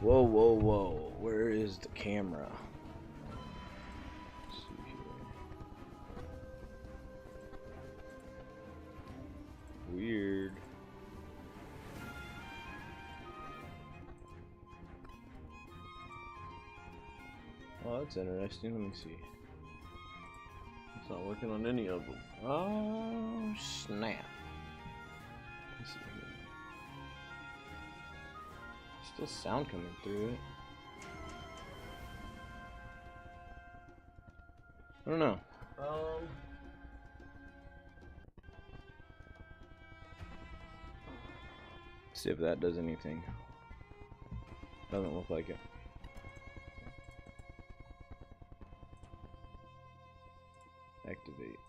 Whoa, whoa, whoa. Where is the camera? Let's see here. Weird. Oh, that's interesting. Let me see. It's not working on any of them. Oh, snap. Let's see here. Still sound coming through it. I don't know. See if that does anything. Doesn't look like it. Activate.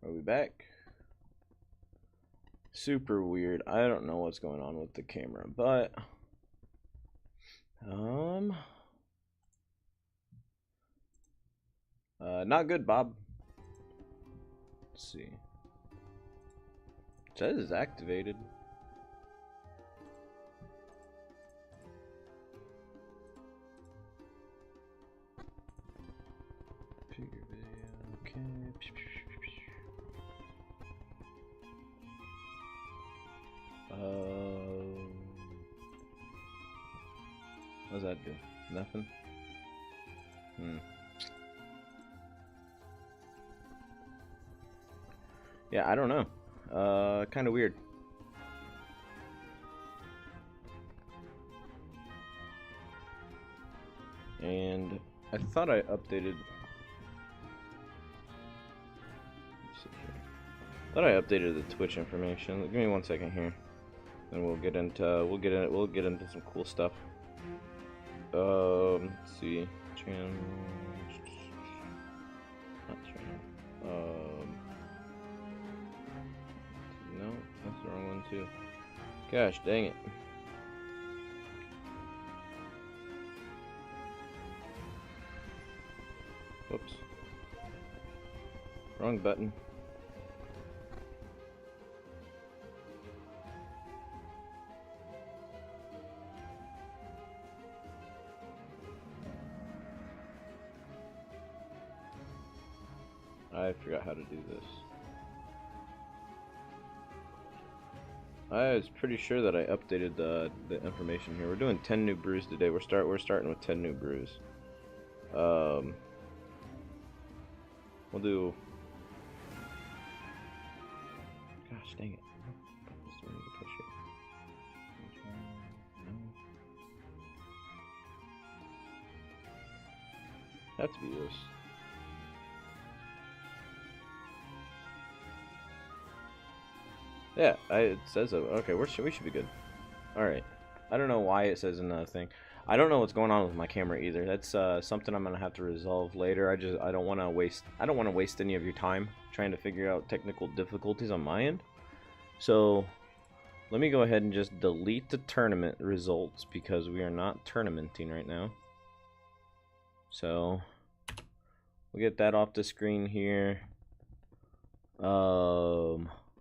Are we back? Super weird. I don't know what's going on with the camera, but not good, Bob. Let's see. It says it's activated. Figure video, okay. What does that do? Nothing? Yeah, I don't know. Kind of weird. And I thought I updated. Let's see here. Thought I updated the Twitch information. Give me 1 second here, and we'll get into some cool stuff. Let's see. Channel. Not channel. No, that's the wrong one too. Gosh, dang it. Whoops. Wrong button. I forgot how to do this. I was pretty sure that I updated the information here. We're doing 10 new brews today. We're starting with 10 new brews. We'll do. Gosh dang it! I need to push it. No. Have to be this. Yeah, it says so. Okay, we should be good. All right. I don't know why it says another thing. I don't know what's going on with my camera either. That's something I'm gonna have to resolve later. I don't want to waste any of your time trying to figure out technical difficulties on my end. So let me go ahead and just delete the tournament results because we are not tournamenting right now. So we'll get that off the screen here.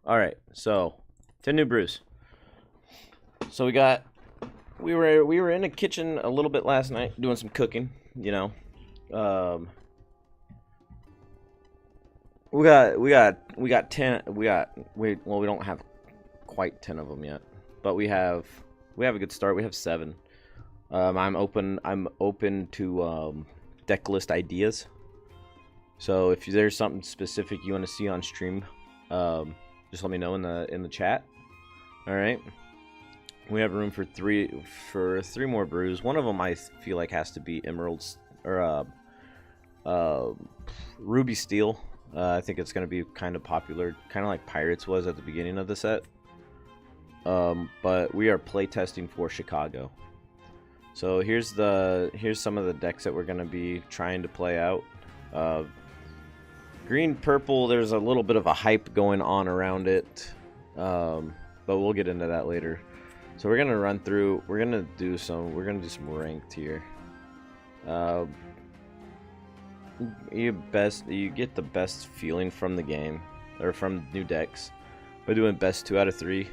All right, so 10 new brews. So we were in the kitchen a little bit last night doing some cooking, you know. We got 10. We don't have quite 10 of them yet, but we have a good start. We have 7. I'm open to deck list ideas. So if there's something specific you want to see on stream, just let me know in the chat. All right. We have room for three more brews. One of them I feel like has to be Emeralds or Ruby Steel. I think it's going to be kind of popular, kind of like Pirates was at the beginning of the set. But we are playtesting for Chicago. So here's some of the decks that we're going to be trying to play out. Green Purple, there's a little bit of a hype going on around it, but we'll get into that later. So we're gonna run through. We're gonna do some ranked here. You get the best feeling from the game or from new decks by doing best 2 out of 3.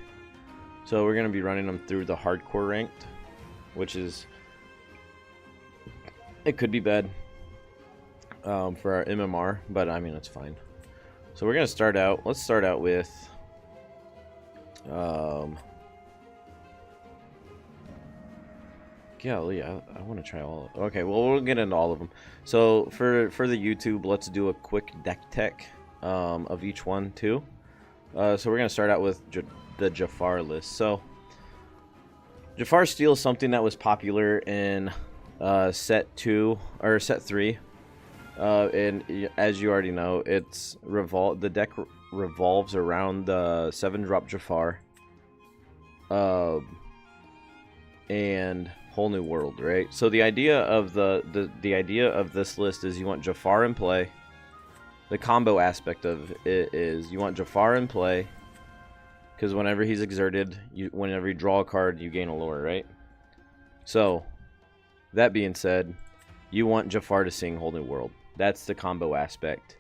So we're going to be running them through the hardcore ranked, which is, it could be bad for our MMR, but I mean, it's fine. So we're going to start out, let's start out with, golly, I want to try all of them. Okay, well, we'll get into all of them. So for the YouTube, let's do a quick deck tech of each one too. So we're going to start out with the Jafar list. So Jafar Steel is something that was popular in set 2 or set 3. And as you already know, the deck revolves around the 7-drop Jafar and Whole New World, right? So the idea of the idea of this list is you want Jafar in play. The combo aspect of it is you want Jafar in play because whenever he's exerted, whenever you draw a card, you gain a lore, right? So that being said, you want Jafar to sing Whole New World. That's the combo aspect.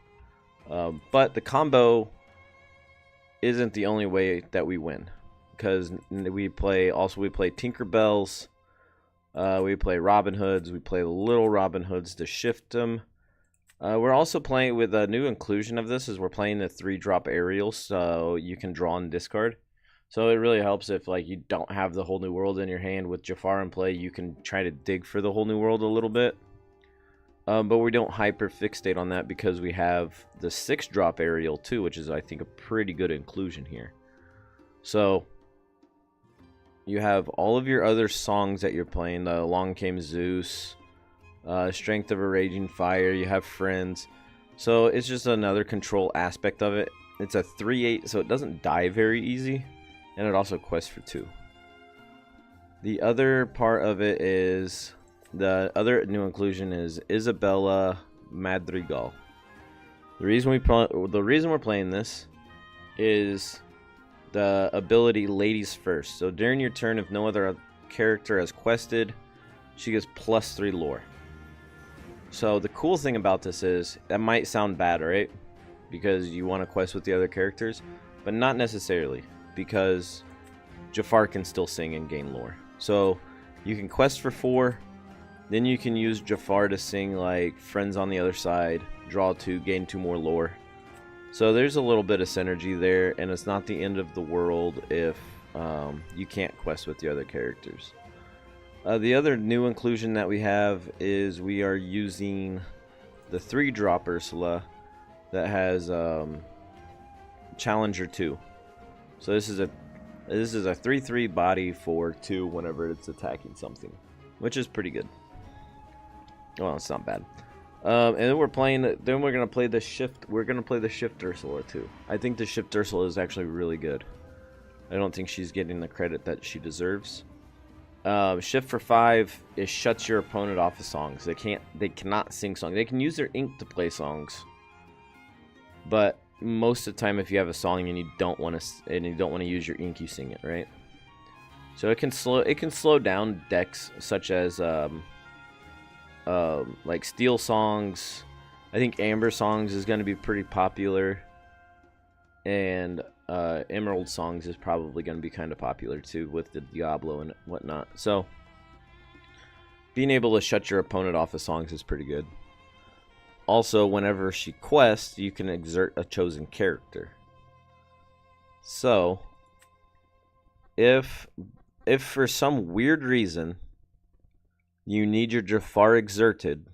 But the combo isn't the only way that we win, because we play Tinkerbells, we play Robin Hoods, we play Little Robin Hoods to shift them. We're also playing with a new inclusion of this, is we're playing the 3-drop aerials, so you can draw and discard. So it really helps if like you don't have the Whole New World in your hand. With Jafar in play, you can try to dig for the Whole New World a little bit. But we don't hyper fixate on that because we have the 6-drop aerial too, which is, I think, a pretty good inclusion here. So you have all of your other songs that you're playing. Along Came Zeus, Strength of a Raging Fire. You have Friends. So it's just another control aspect of it. It's a 3/8, so it doesn't die very easy, and it also quests for 2. The other part of it is, the other new inclusion is Isabella Madrigal. The reason we're playing this is the ability Ladies First. So during your turn, if no other character has quested, she gets +3 lore. So the cool thing about this is, that might sound bad, right? Because you want to quest with the other characters, but not necessarily, because Jafar can still sing and gain lore. So you can quest for 4, then you can use Jafar to sing like Friends on the Other Side, draw 2, gain 2 more lore. So there's a little bit of synergy there, and it's not the end of the world if you can't quest with the other characters. The other new inclusion that we have is we are using the 3-drop Ursula that has Challenger 2. So this is a 3/3 body for 2 whenever it's attacking something, which is pretty good. Well, it's not bad. And then we're gonna play the shift. We're gonna play the shift Ursula too. I think the shift Ursula is actually really good. I don't think she's getting the credit that she deserves. Shift for 5 is shuts your opponent off of songs. They cannot sing songs. They can use their ink to play songs, but most of the time, if you have a song and you don't want to use your ink, you sing it, right? So it can slow down decks such as like Steel songs. I think Amber songs is going to be pretty popular, and Emerald songs is probably going to be kind of popular too with the Diablo and whatnot. So being able to shut your opponent off of songs is pretty good. Also, whenever she quests, you can exert a chosen character. So if for some weird reason you need your Jafar exerted,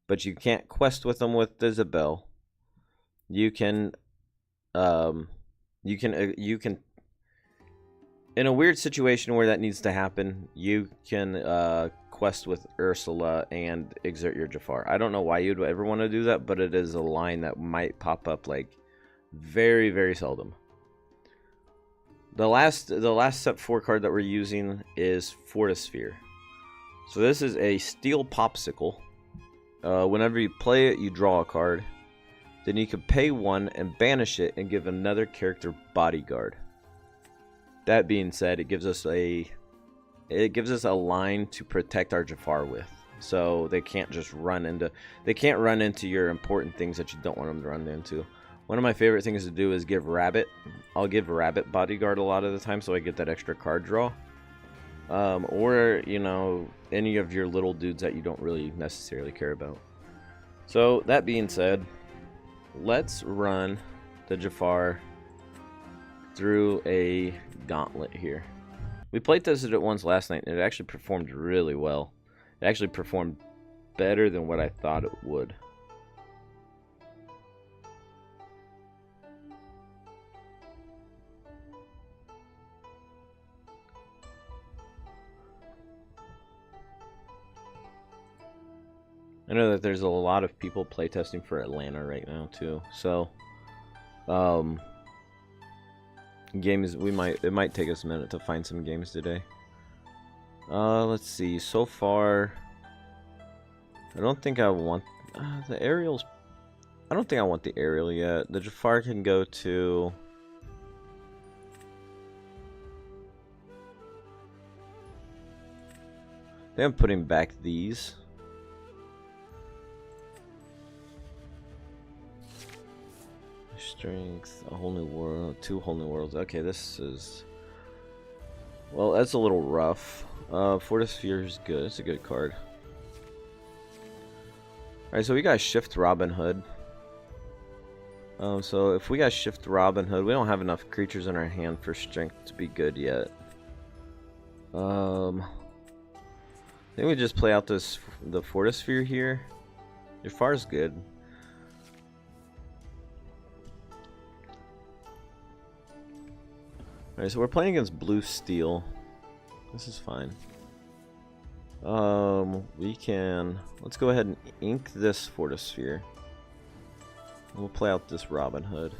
but you can't quest with them with Isabel, you can in a weird situation where that needs to happen, you can quest with Ursula and exert your Jafar. I don't know why you'd ever want to do that, but it is a line that might pop up like very, very seldom. The last set 4 card that we're using is Fortisphere. So this is a steel popsicle. Whenever you play it, you draw a card. Then you can pay 1 and banish it and give another character bodyguard. That being said, it gives us a line to protect our Jafar with. So they can't just run into your important things that you don't want them to run into. One of my favorite things to do is give Rabbit I'll give Rabbit Bodyguard a lot of the time so I get that extra card draw. Or, you know, any of your little dudes that you don't really necessarily care about. So, that being said, let's run the Jafar through a gauntlet here. We played tested it once last night, and it actually performed really well. It actually performed better than what I thought it would. I know that there's a lot of people playtesting for Atlanta right now too. So, games it might take us a minute to find some games today. Let's see. So far, I don't think I want the aerials. I don't think I want the aerial yet. The Jafar can go to. I think I'm putting back these. Strength, a whole new world, 2 whole new worlds. Okay, this is... Well, that's a little rough. Fortisphere is good. It's a good card. Alright, so we got Shift Robin Hood. So if we got Shift Robin Hood, we don't have enough creatures in our hand for strength to be good yet. I think we just play out the Fortisphere here. Jafar's good. Alright, so we're playing against blue steel. This is fine. Let's go ahead and ink this Fortisphere. We'll play out this Robin Hood.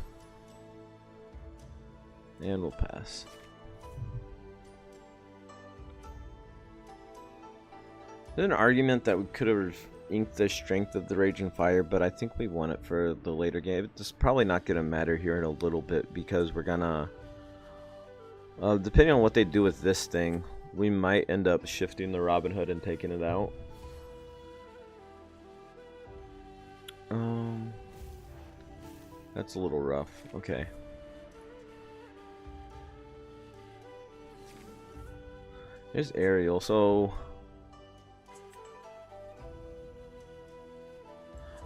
And we'll pass. There's an argument that we could have inked the Strength of the Raging Fire, but I think we want it for the later game. It's probably not going to matter here in a little bit because we're gonna... depending on what they do with this thing, we might end up shifting the Robin Hood and taking it out. That's a little rough. Okay. There's Ariel, so...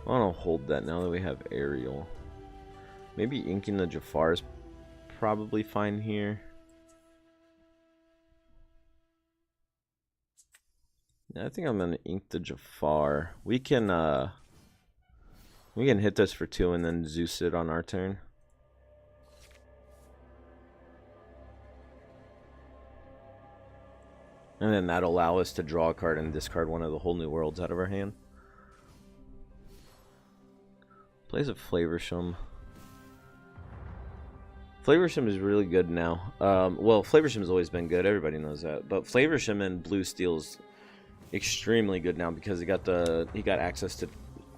I want to hold that now that we have Ariel. Maybe inking the Jafar is probably fine here. I think I'm gonna ink the Jafar. We can hit this for 2 and then Zeus it on our turn. And then that'll allow us to draw a card and discard one of the whole new worlds out of our hand. Plays a Flavorsham. Flavorsham is really good now. Well, Flavorsham has always been good. Everybody knows that. But Flavorsham and Blue Steel's extremely good now because he got access to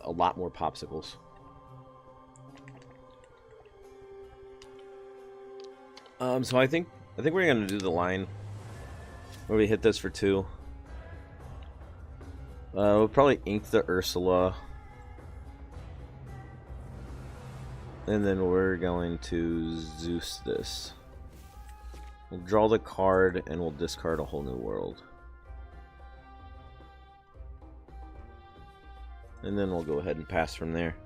a lot more popsicles. So I think we're gonna do the line where we hit this for 2. We'll probably ink the Ursula, and then we're going to Zeus this. We'll draw the card and we'll discard a whole new world. And then we'll go ahead and pass from there.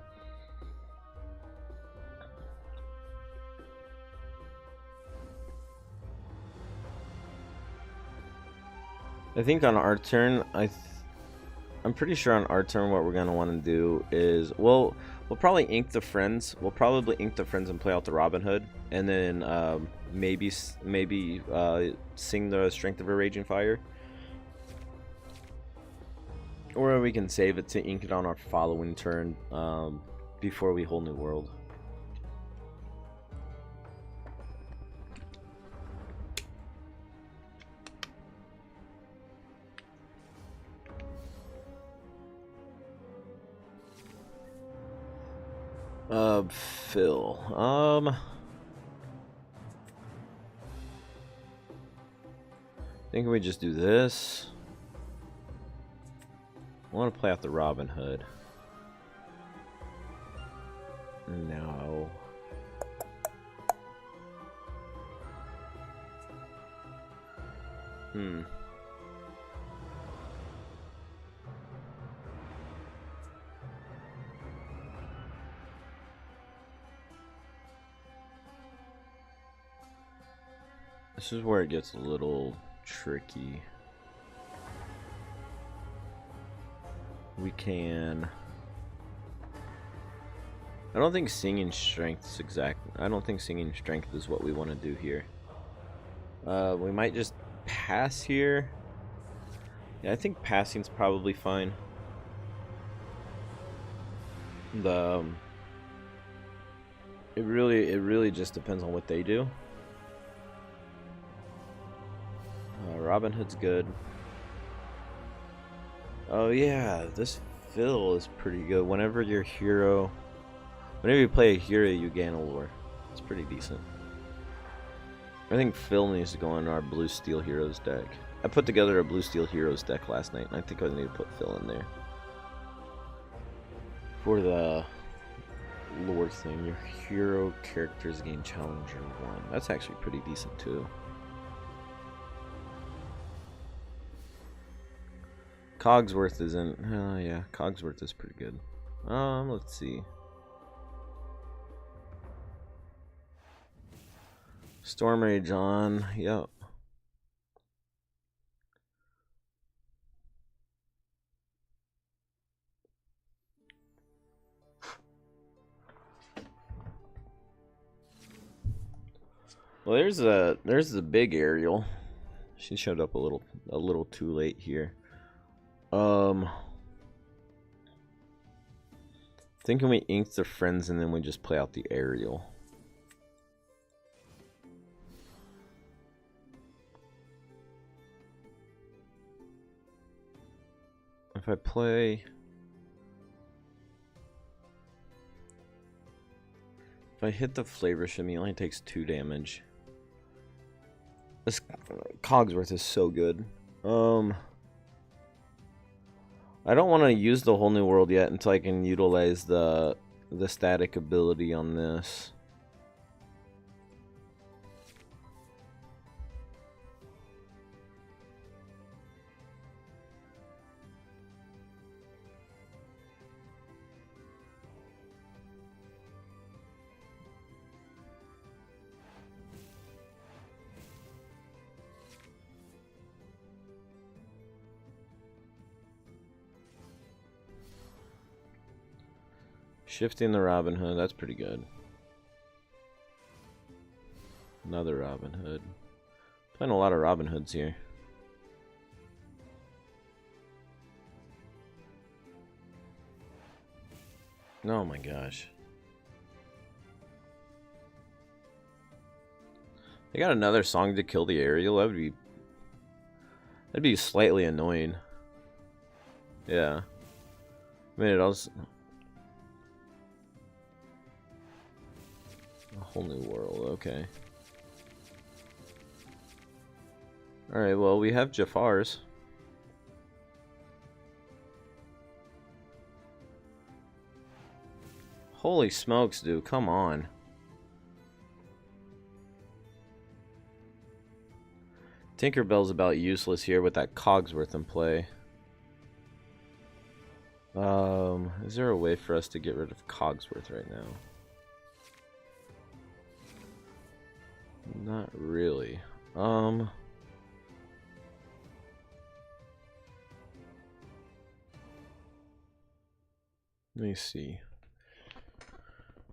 I think on our turn, I'm pretty sure on our turn what we're going to want to do is, we'll probably ink the friends. We'll probably ink the friends and play out the Robin Hood. And then maybe sing the Strength of a Raging Fire. Or we can save it to ink it on our following turn before we whole new world. Phil. I think we just do this. I want to play out the Robin Hood. No. Hmm. This is where it gets a little tricky. We can... I don't think singing strength is I don't think singing strength is what we want to do here. We might just pass here. Yeah, I think passing's probably fine. It really just depends on what they do. Robin Hood's good. Oh yeah, this Phil is pretty good. Whenever you play a hero, you gain a lore. It's pretty decent. I think Phil needs to go in our Blue Steel Heroes deck. I put together a Blue Steel Heroes deck last night, and I think I need to put Phil in there. For the lore thing, your hero characters gain Challenger 1. That's actually pretty decent too. Cogsworth isn't... yeah, Cogsworth is pretty good. Let's see. Storm Rage on. Yep. Well, there's the big Ariel. She showed up a little too late here. Thinking we ink the friends and then we just play out the Ariel. If I hit the flavor shimmy, it only takes 2 damage. This Cogsworth is so good. I don't want to use the whole new world yet until I can utilize the static ability on this. Shifting the Robin Hood, that's pretty good. Another Robin Hood. Playing a lot of Robin Hoods here. Oh my gosh. They got another song to kill the Ariel. That'd be slightly annoying. Yeah. I mean, it also... A whole new world, okay. Alright, well, we have Jafar's. Holy smokes, dude, come on. Tinkerbell's about useless here with that Cogsworth in play. Is there a way for us to get rid of Cogsworth right now? Not really. Let me see.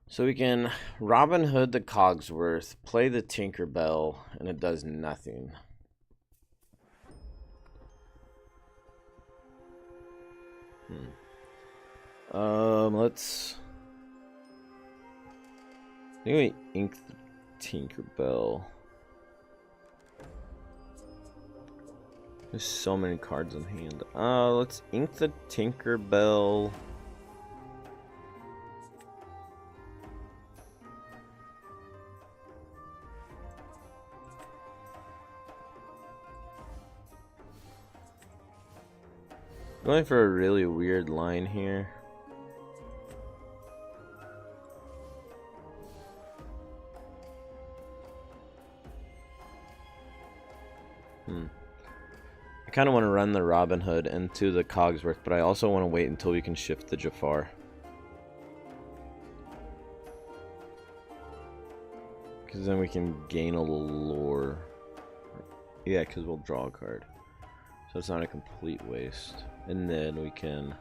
So we can Robin Hood the Cogsworth, play the Tinkerbell, and it does nothing. Let's... I think we ink the Tinkerbell. There's so many cards in hand. Let's ink the Tinkerbell. Going for a really weird line here. kind of want to run the Robin Hood into the Cogsworth, but I also want to wait until we can shift the Jafar. Because then we can gain a little lore. Yeah, because we'll draw a card. So it's not a complete waste. And then we can...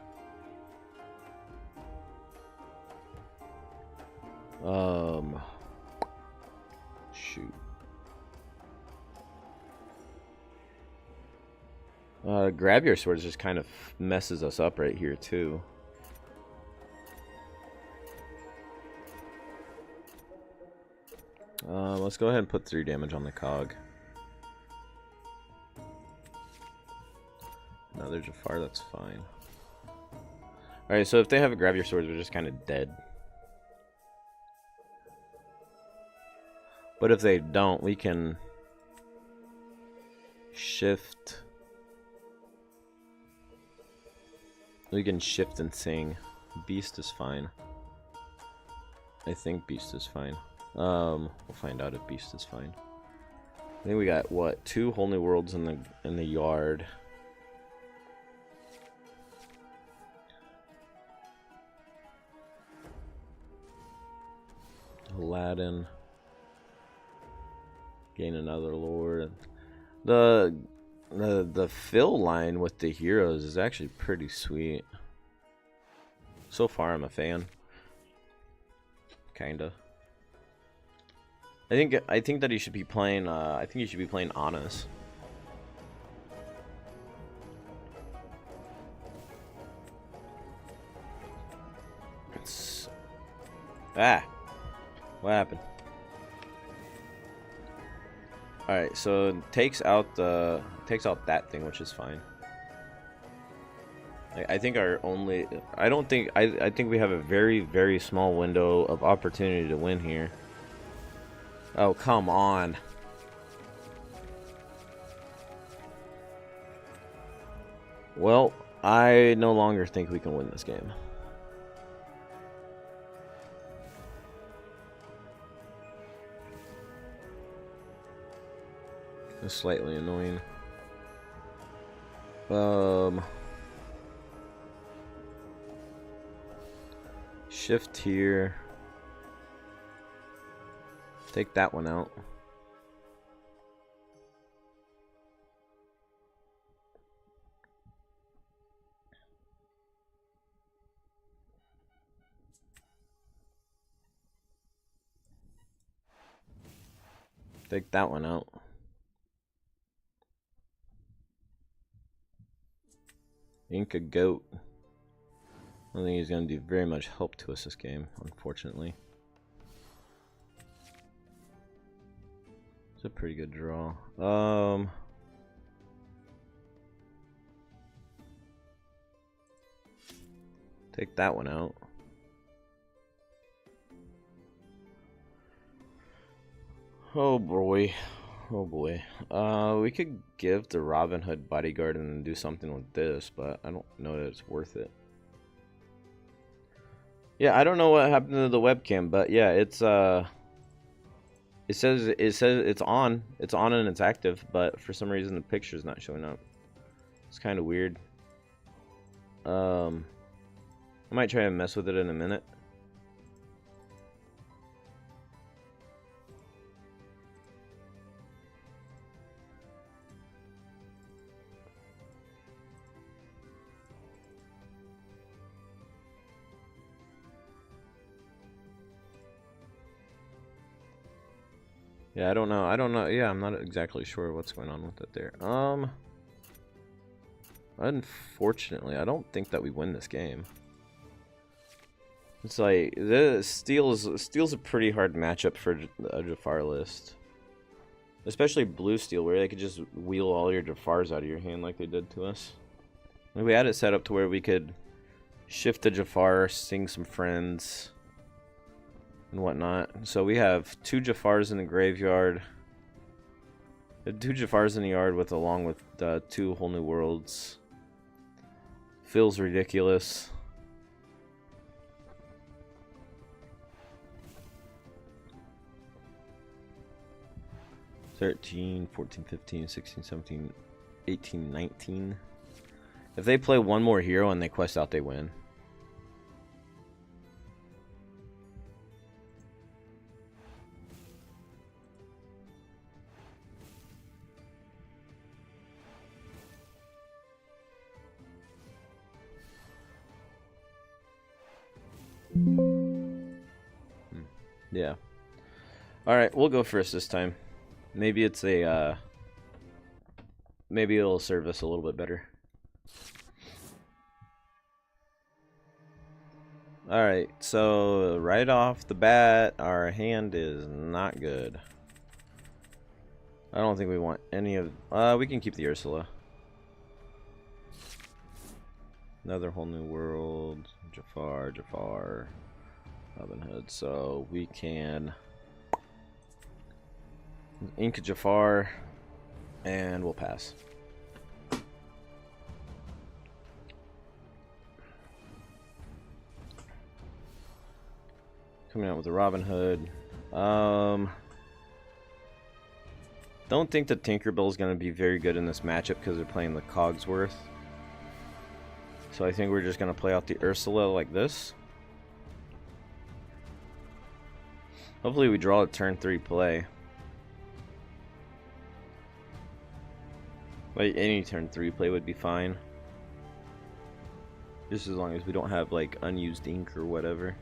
Shoot. Grab your swords just kind of messes us up right here too. Let's go ahead and put 3 damage on the cog. Another Jafar, that's fine. Alright, so if they have a grab your swords, we're just kind of dead. But if they don't, we can shift. We can shift and sing. Beast is fine. I think Beast is fine. We'll find out if Beast is fine. I think we got what, 2 whole new worlds in the yard. Aladdin. Gain another lord. The fill line with the heroes is actually pretty sweet. So far, I'm a fan. Kinda. I think that he should be playing. I think he should be playing Anna's. What happened? All right, so it takes out that thing, which is fine. I think our only. I don't think. I think we have a very, very small window of opportunity to win here. Oh, come on. Well, I no longer think we can win this game. It's slightly annoying. Shift here. Take that one out. Take that one out. Inca Goat. I don't think he's going to do very much help to us this game, unfortunately. It's a pretty good draw. Take that one out. Oh boy. Oh boy. We could give the Robin Hood bodyguard and do something with this, but I don't know that it's worth it. Yeah, I don't know what happened to the webcam, but yeah, it's it says it's on and it's active, but for some reason the picture's not showing up. It's kind of weird. I might try and mess with it in a minute. Yeah, I don't know. Yeah, I'm not exactly sure what's going on with it there. Unfortunately, I don't think that we win this game. It's like Steel's a pretty hard matchup for a Jafar list, especially blue Steel, where they could just wheel all your Jafars out of your hand like they did to us. Like, we had it set up to where we could shift the Jafar, sing some friends, and whatnot. So we have 2 Jafars in the graveyard, 2 Jafars in the yard along with 2 whole new worlds. Feels ridiculous. $13, $14, $15, $16, $17. 18, 19. If they play one more hero and they quest out, they win. Yeah. Alright, we'll go first this time. Maybe it's a, maybe it'll serve us a little bit better. Alright, so right off the bat, our hand is not good. I don't think we want any of... we can keep the Ursula. Another whole new world. Jafar. Robin Hood. So we can... ink Jafar. And we'll pass. Coming out with the Robin Hood. Don't think the Tinkerbell is going to be very good in this matchup because they're playing the Cogsworth. So I think we're just going to play out the Ursula like this. Hopefully we draw a turn 3 play. Like any turn 3 play would be fine. Just as long as we don't have like unused ink or whatever.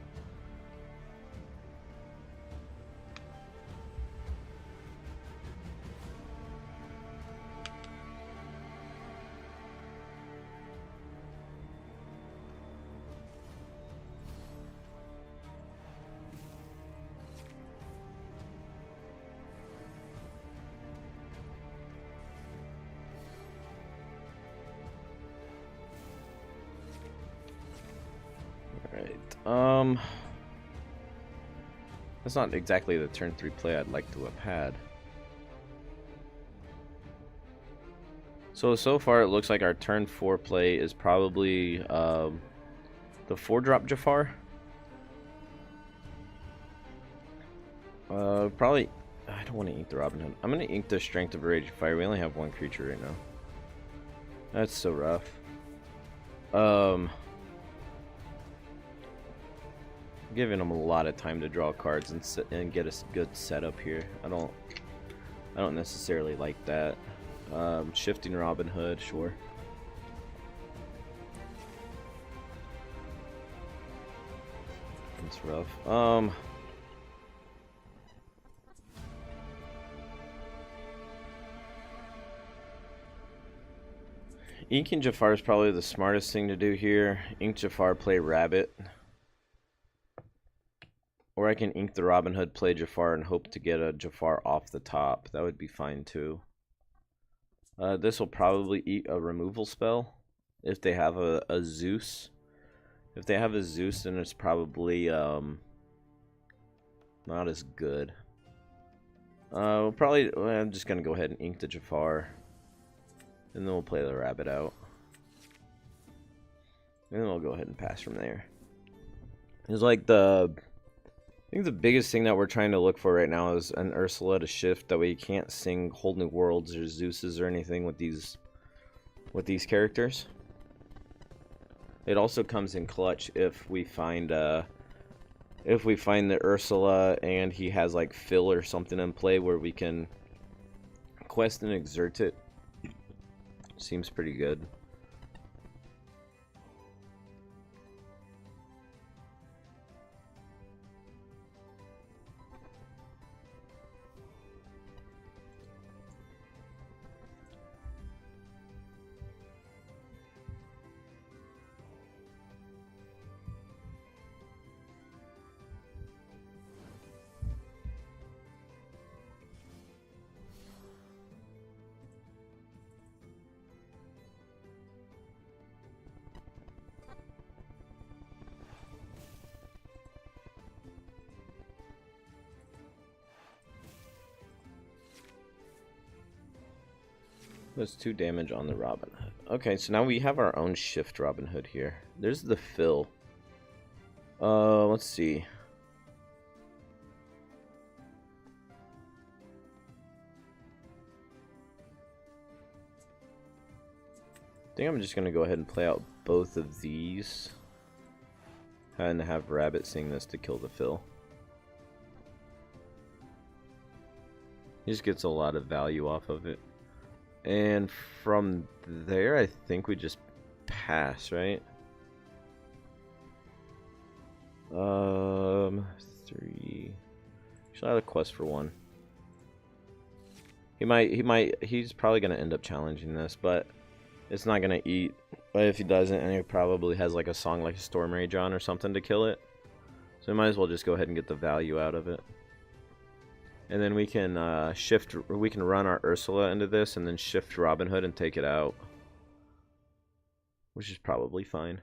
That's not exactly the turn 3 play I'd like to have had. So far it looks like our turn 4 play is probably the 4-drop Jafar. Probably, I don't want to ink the Robin Hood. I'm going to ink the Strength of Rage Fire. We only have one creature right now. That's so rough. Giving them a lot of time to draw cards and get a good setup here. I don't necessarily like that. Shifting Robin Hood, sure. It's rough. Inking Jafar is probably the smartest thing to do here. Ink Jafar, play Rabbit. Or I can ink the Robin Hood, play Jafar, and hope to get a Jafar off the top. That would be fine too. This will probably eat a removal spell if they have a Zeus. If they have a Zeus, then it's probably not as good. I'm just gonna go ahead and ink the Jafar, and then we'll play the Rabbit out, and then we'll go ahead and pass from there. It's like I think the biggest thing that we're trying to look for right now is an Ursula to shift. That way you can't sing Whole New Worlds or Zeuses or anything with these characters. It also comes in clutch if we find the Ursula and he has like Fill or something in play where we can quest and exert it. Seems pretty good. That's 2 damage on the Robin Hood. Okay, so now we have our own shift Robin Hood here. There's the Fill. Let's see. I think I'm just gonna go ahead and play out both of these and have Rabbit sing this to kill the fill. He just gets a lot of value off of it. And from there, I think we just pass, right? 3. Actually, I have a quest for 1. He's probably gonna end up challenging this, but it's not gonna eat. But if he doesn't, and he probably has like a song like Storm Rage on or something to kill it, so we might as well just go ahead and get the value out of it. And then we can we can run our Ursula into this, and then shift Robin Hood and take it out, which is probably fine.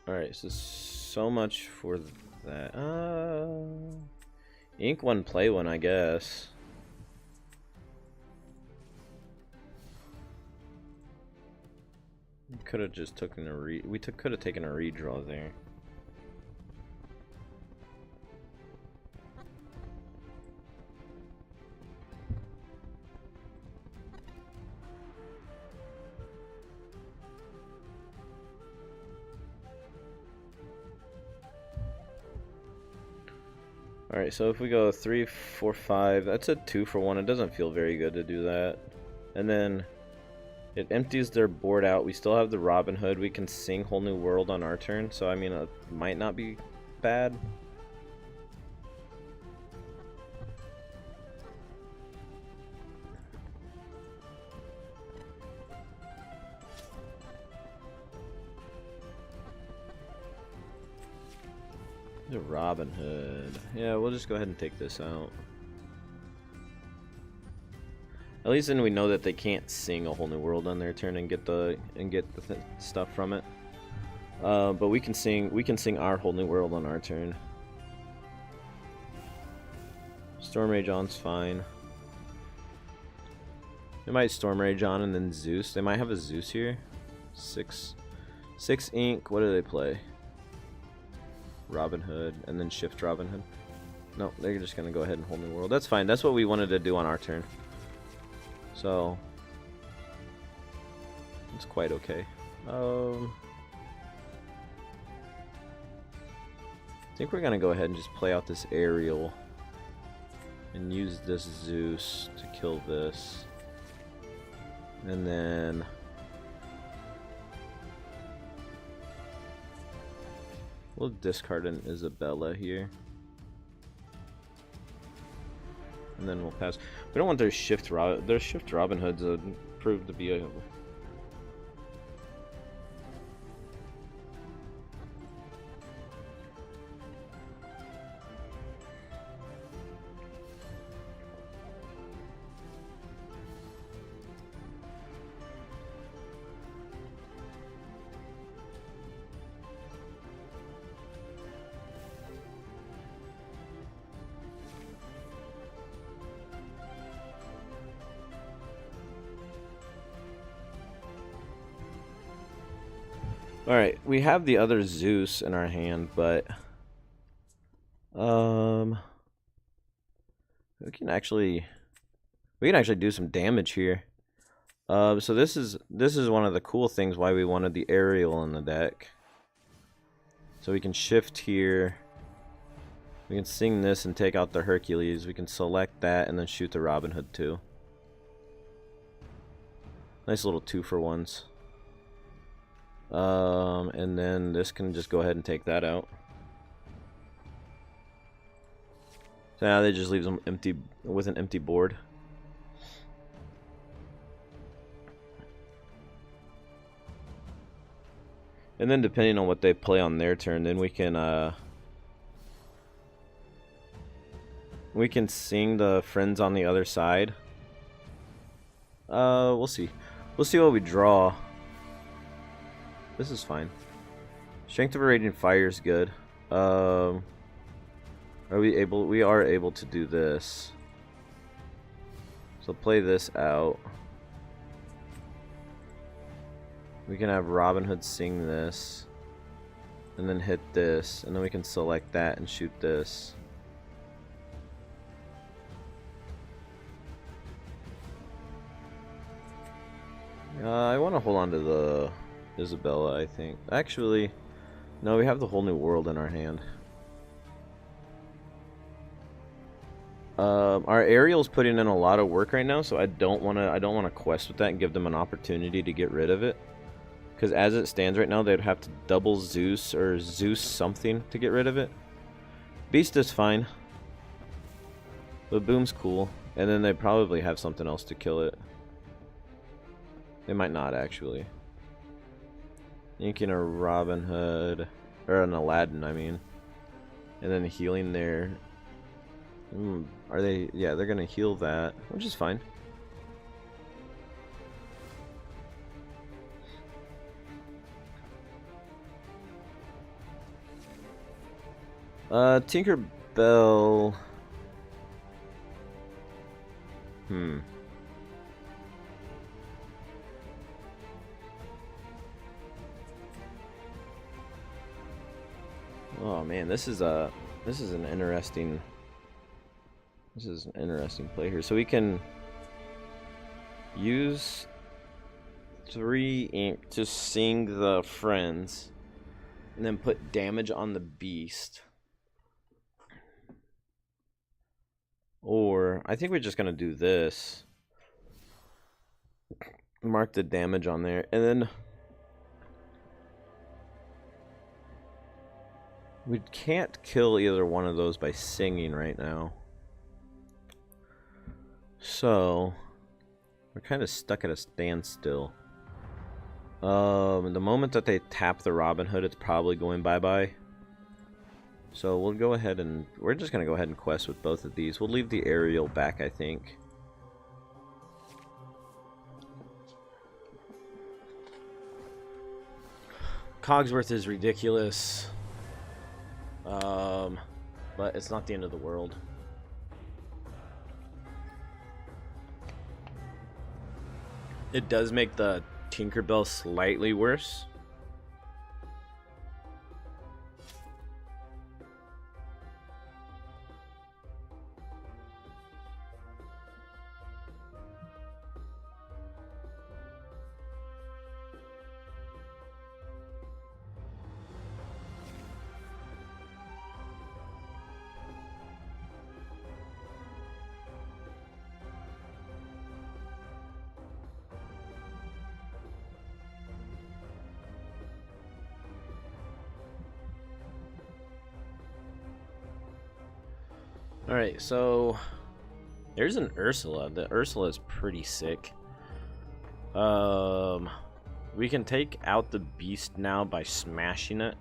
Alright, so much for that. Ink one, play one, I guess. We could have just taken a could have taken a redraw there. Alright, so if we go 3, 4, 5, that's a 2 for 1. It doesn't feel very good to do that. And then it empties their board out. We still have the Robin Hood. We can sing Whole New World on our turn, so I mean, it might not be bad. The Robin Hood. Yeah, we'll just go ahead and take this out. At least then we know that they can't sing a Whole New World on their turn and get the stuff from it. But we can sing our Whole New World on our turn. Storm Rage on's fine. They might Storm Rage on and then Zeus. They might have a Zeus here. 6 ink. What do they play? Robin Hood, and then shift Robin Hood. No, they're just gonna go ahead and Whole New World. That's fine. That's what we wanted to do on our turn. So it's quite okay. I think we're gonna go ahead and just play out this aerial and use this Zeus to kill this, and then we'll discard an Isabella here. And then we'll pass. We don't want their shift Robin Hoods to prove to be a... Alright, we have the other Zeus in our hand, but we can actually do some damage here. So this is one of the cool things why we wanted the aerial in the deck. So we can shift here. We can sing this and take out the Hercules. We can select that and then shoot the Robin Hood too. Nice little 2-for-1s. And then this can just go ahead and take that out. So now they just leaves them empty with an empty board. And then depending on what they play on their turn, then we can sing the friends on the other side. We'll see. We'll see what we draw. This is fine. Strength of a Raging Fire is good. Are we able? We are able to do this. So play this out. We can have Robin Hood sing this. And then hit this. And then we can select that and shoot this. I want to hold on to the Isabella, I think. Actually, no, we have the whole new world in our hand. Our Ariel's putting in a lot of work right now, so I don't want to quest with that and give them an opportunity to get rid of it. Because as it stands right now, they'd have to double Zeus or Zeus something to get rid of it. Beast is fine. But Boom's cool. And then they probably have something else to kill it. They might not, actually. Inking a Robin Hood. Or an Aladdin, I mean. And then healing there. Are they... Yeah, they're gonna heal that. Which is fine. Tinkerbell... Oh man, this is an interesting play here. So we can use 3 ink to sing the friends and then put damage on the beast. Or I think we're just gonna do this. Mark the damage on there, and then we can't kill either one of those by singing right now. So we're kind of stuck at a standstill. The moment that they tap the Robin Hood, it's probably going bye-bye. So we'll go ahead and... We're just going to go ahead and quest with both of these. We'll leave the Ariel back, I think. Cogsworth is ridiculous. But it's not the end of the world. It does make the Tinkerbell slightly worse. Alright, so there's an Ursula. The Ursula is pretty sick. We can take out the beast now by smashing it,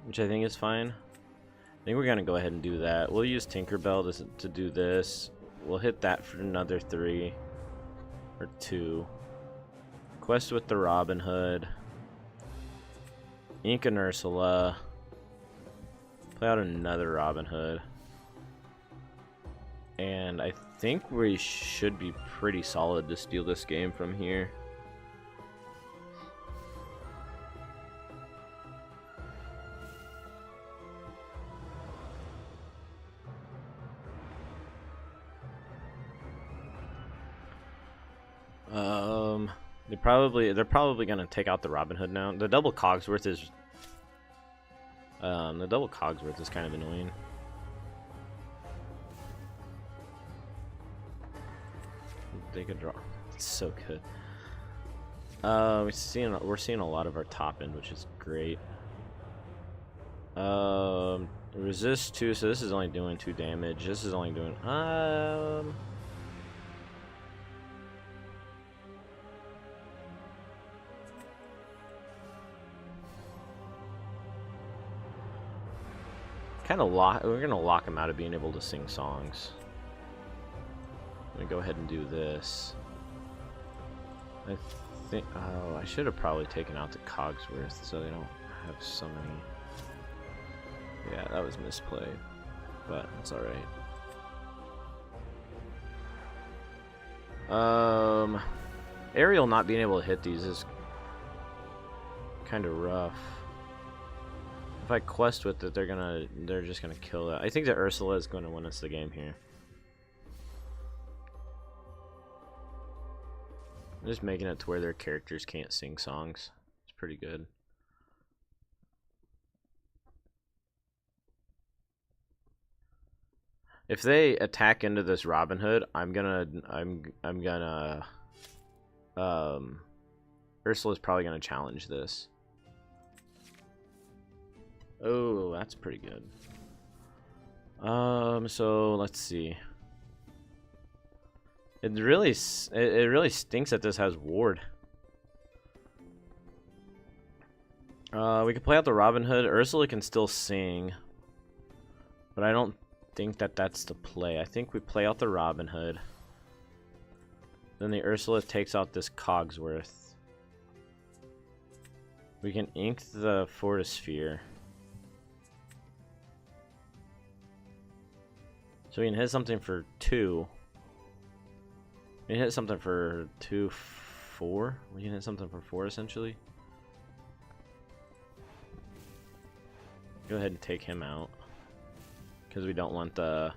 which I think is fine. I think we're gonna go ahead and do that. We'll use Tinkerbell to do this. We'll hit that for another 3 or 2. Quest with the Robin Hood. Ink and Ursula. Play out another Robin Hood. And I think we should be pretty solid to steal this game from here. They're probably gonna take out the Robin Hood now. The double Cogsworth is kind of annoying. They could draw. It's so good. We're seeing a lot of our top end, which is great. Resist 2, so this is only doing 2 damage. This is only doing we're gonna lock him out of being able to sing songs. I'm gonna go ahead and do this. I think... Oh, I should have probably taken out the Cogsworth so they don't have so many... Yeah, that was misplay, but it's all right. Aerial not being able to hit these is kind of rough. If I quest with it, they're just gonna kill it. I think that Ursula is going to win us the game here. I'm just making it to where their characters can't sing songs. It's pretty good. If they attack into this Robin Hood, Ursula's probably gonna challenge this. Oh, that's pretty good. So let's see. It really stinks that this has ward. We can play out the Robin Hood. Ursula can still sing, but I don't think that that's the play. I think we play out the Robin Hood. Then the Ursula takes out this Cogsworth. We can ink the Fortisphere. So we can hit something for 2. We can hit something for 2, 4. We can hit something for 4 essentially. Go ahead and take him out because we don't want that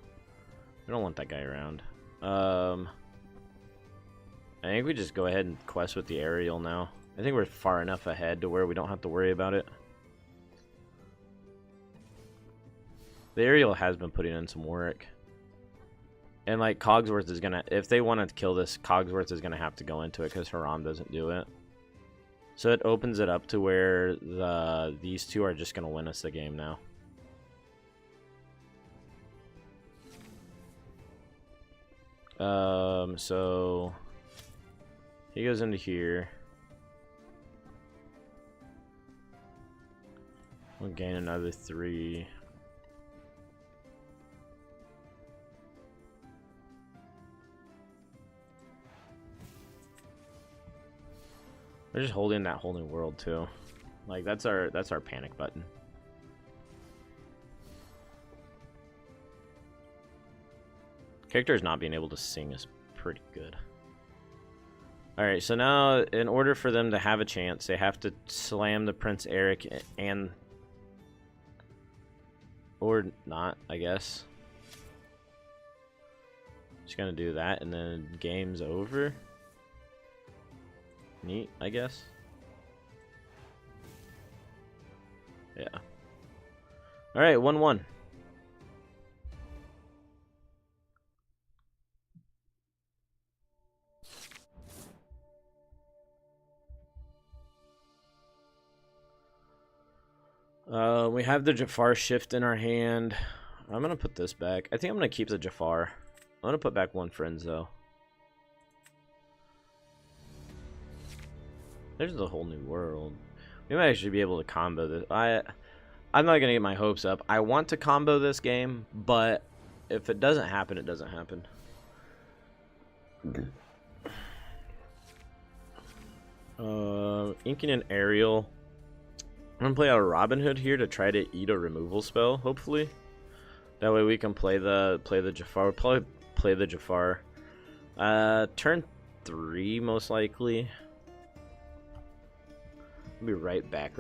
guy around. I think we just go ahead and quest with the aerial now. I think we're far enough ahead to where we don't have to worry about it. The aerial has been putting in some work. And like Cogsworth is gonna, if they want to kill this, Cogsworth is gonna have to go into it because Haram doesn't do it. So it opens it up to where these two are just gonna win us the game now. So he goes into here. We'll gain another 3. We're just holding that whole new world too. Like that's our panic button. Characters not being able to sing is pretty good. Alright, so now in order for them to have a chance, they have to slam the Prince Eric and or not, I guess. Just gonna do that and then game's over. Neat, I guess. Yeah. Alright, 1-1. We have the Jafar shift in our hand. I'm gonna put this back. I think I'm gonna keep the Jafar. I'm gonna put back 1 Friends though. There's the whole new world. We might actually be able to combo this. I'm not gonna get my hopes up. I want to combo this game, but if it doesn't happen, it doesn't happen. Inking an aerial. I'm gonna play out a Robin Hood here to try to eat a removal spell, hopefully. That way we can play the Jafar. We'll probably play the Jafar. Turn 3 most likely. I'll be right back.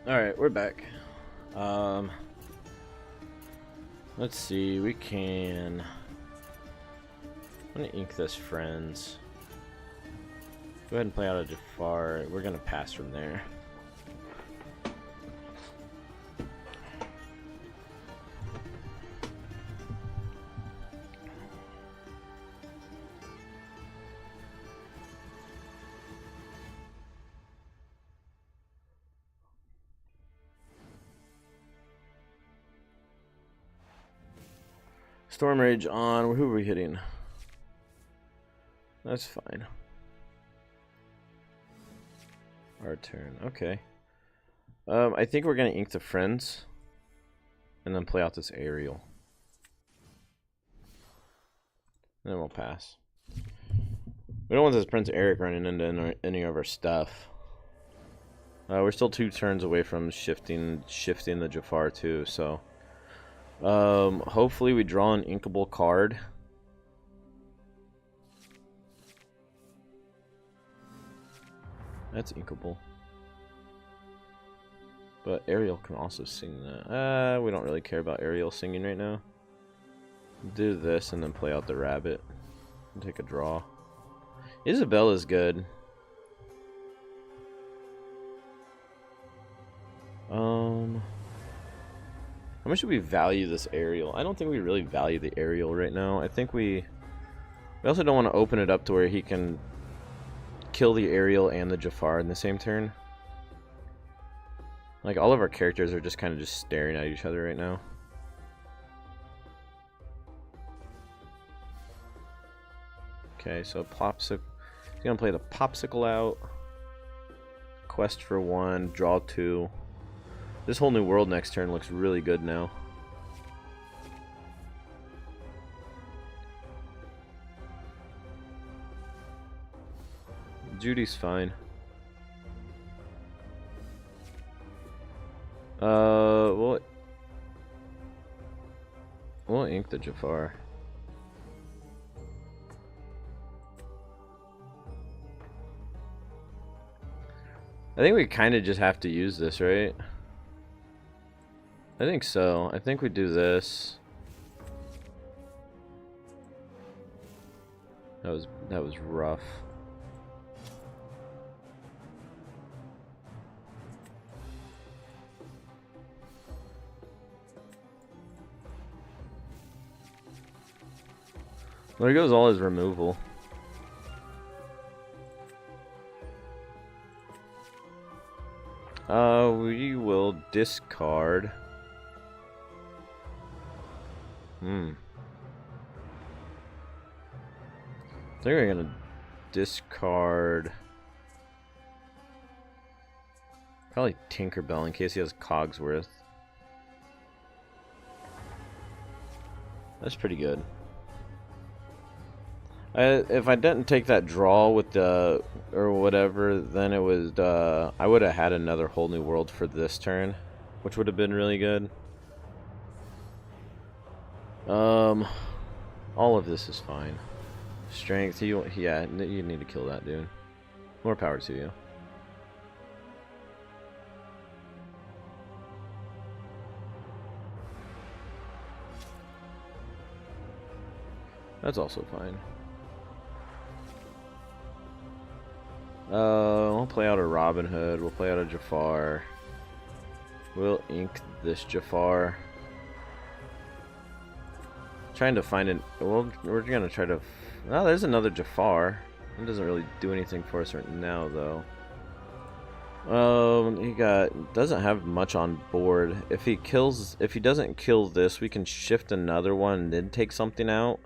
Alright, we're back. Let's see, we can I'm gonna ink this friends. Go ahead and play out a Jafar. We're gonna pass from there. Storm Rage on. Who are we hitting? That's fine. Our turn. Okay. I think we're gonna ink the friends, and then play out this aerial. And then we'll pass. We don't want this Prince Eric running into any of our stuff. We're still 2 turns away from shifting the Jafar too. So, hopefully we draw an inkable card. That's inkable. But Ariel can also sing that. We don't really care about Ariel singing right now. Do this and then play out the rabbit. And take a draw. Isabella's good. How much should we value this Ariel? I don't think we really value the Ariel right now. I think we also don't want to open it up to where he can kill the Ariel and the Jafar in the same turn. Like, all of our characters are just kind of just staring at each other right now. Okay, so Popsicle. He's gonna play the Popsicle out. Quest for 1, draw 2. This whole new world next turn looks really good now. Judy's fine. We'll ink the Jafar. I think we kind of just have to use this, right? I think so. I think we do this. That was rough. There goes all his removal. We will discard. I think we're gonna discard probably Tinkerbell in case he has Cogsworth. That's pretty good. If I didn't take that draw with the or whatever, then it was I would have had another whole new world for this turn, which would have been really good. All of this is fine. Strength, yeah, you need to kill that dude. More power to you. That's also fine. We'll play out a Robin Hood. We'll play out a Jafar. We'll ink this Jafar. Trying to find an. Well, we're gonna try to. Oh, there's another Jafar. It doesn't really do anything for us right now, though. He doesn't have much on board. If he doesn't kill this, we can shift another one and then take something out.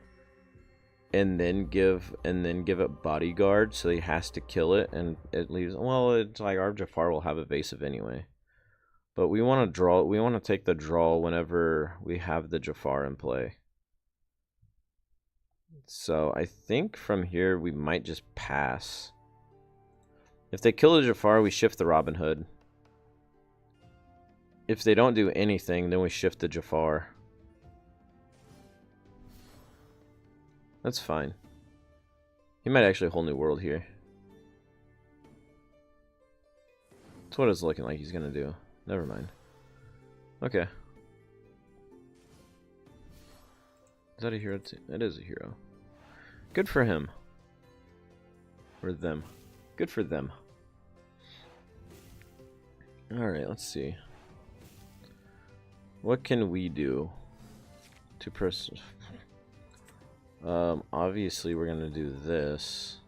And then give it bodyguard, so he has to kill it, and it leaves. Well, it's like our Jafar will have evasive anyway, but we want to draw. We want to take the draw whenever we have the Jafar in play. So I think from here we might just pass. If they kill the Jafar, we shift the Robin Hood. If they don't do anything, then we shift the Jafar. That's fine. He might actually whole new world here. That's what it's looking like he's gonna do. Never mind. Okay. Is that a hero too? It is a hero. Good for him. Or them. Good for them. Alright, let's see. What can we do to press? Obviously we're gonna do this.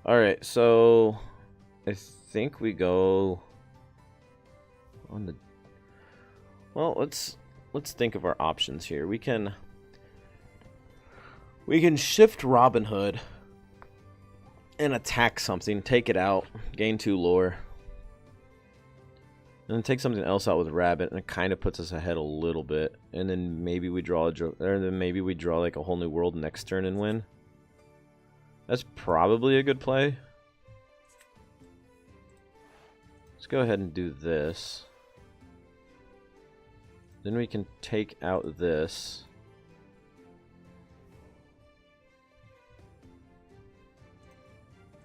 Alright, so I think we go on the... Well, let's think of our options here. We can shift Robin Hood and attack something, take it out, gain 2 lore. And then take something else out with Rabbit, and it kind of puts us ahead a little bit. And then maybe we draw like a whole new world next turn and win. That's probably a good play. Let's go ahead and do this. Then we can take out this.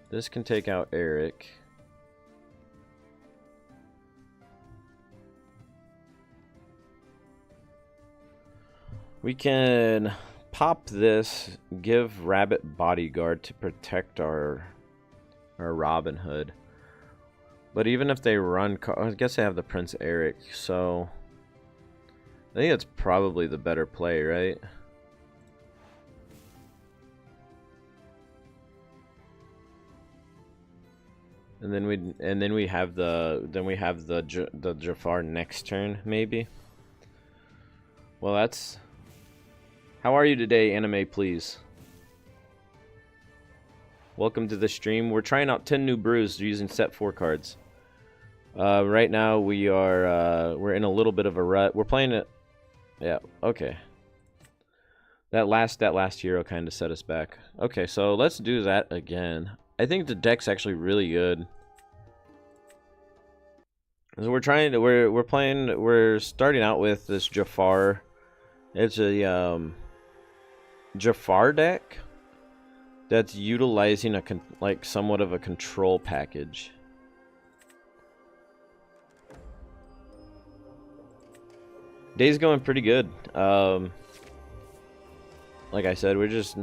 This can take out Eric. We can pop this, give Rabbit Bodyguard to protect our Robin Hood. But even if they run, I guess they have the Prince Eric, so I think it's probably the better play, right? And then we have the Jafar next turn, maybe. Well, that's... How are you today, Anime Please? Welcome to the stream. We're trying out 10 new brews using set 4 cards. Right now we are we're in a little bit of a rut. We're playing it. Yeah, okay. That last hero kind of set us back. Okay, so let's do that again. I think the deck's actually really good. So we're starting out with this Jafar. It's a Jafar deck that's utilizing like somewhat of a control package. Day's going pretty good. Like I said, we're just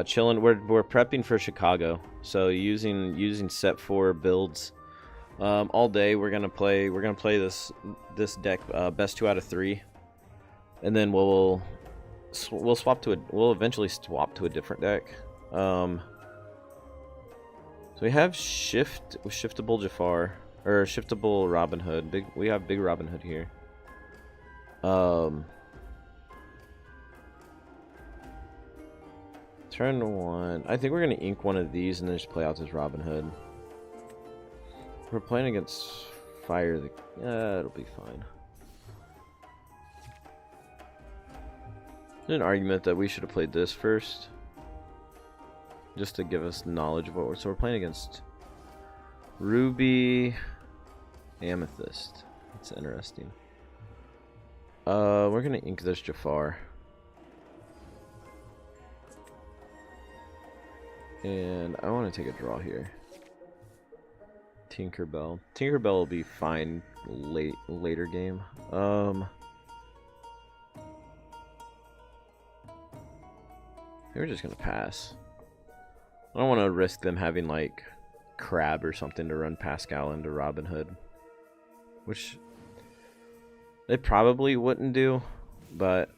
chilling. We're prepping for Chicago, so using set 4 builds all day. We're gonna play this deck best 2 out of 3, and then we'll eventually swap to a different deck. So we have shiftable Jafar, or shiftable Robin Hood. We have big Robin Hood here. Turn 1. I think we're gonna ink one of these and then just play out this Robin Hood. We're playing against Fire. It'll be fine. There's an argument that we should have played this first, just to give us knowledge of what we're playing against Ruby, Amethyst. That's interesting. We're gonna ink this Jafar, and I want to take a draw here. Tinkerbell. Tinkerbell will be fine later game. We're just gonna pass. I don't want to risk them having like Crab or something to run Pascal into Robin Hood, which they probably wouldn't do, but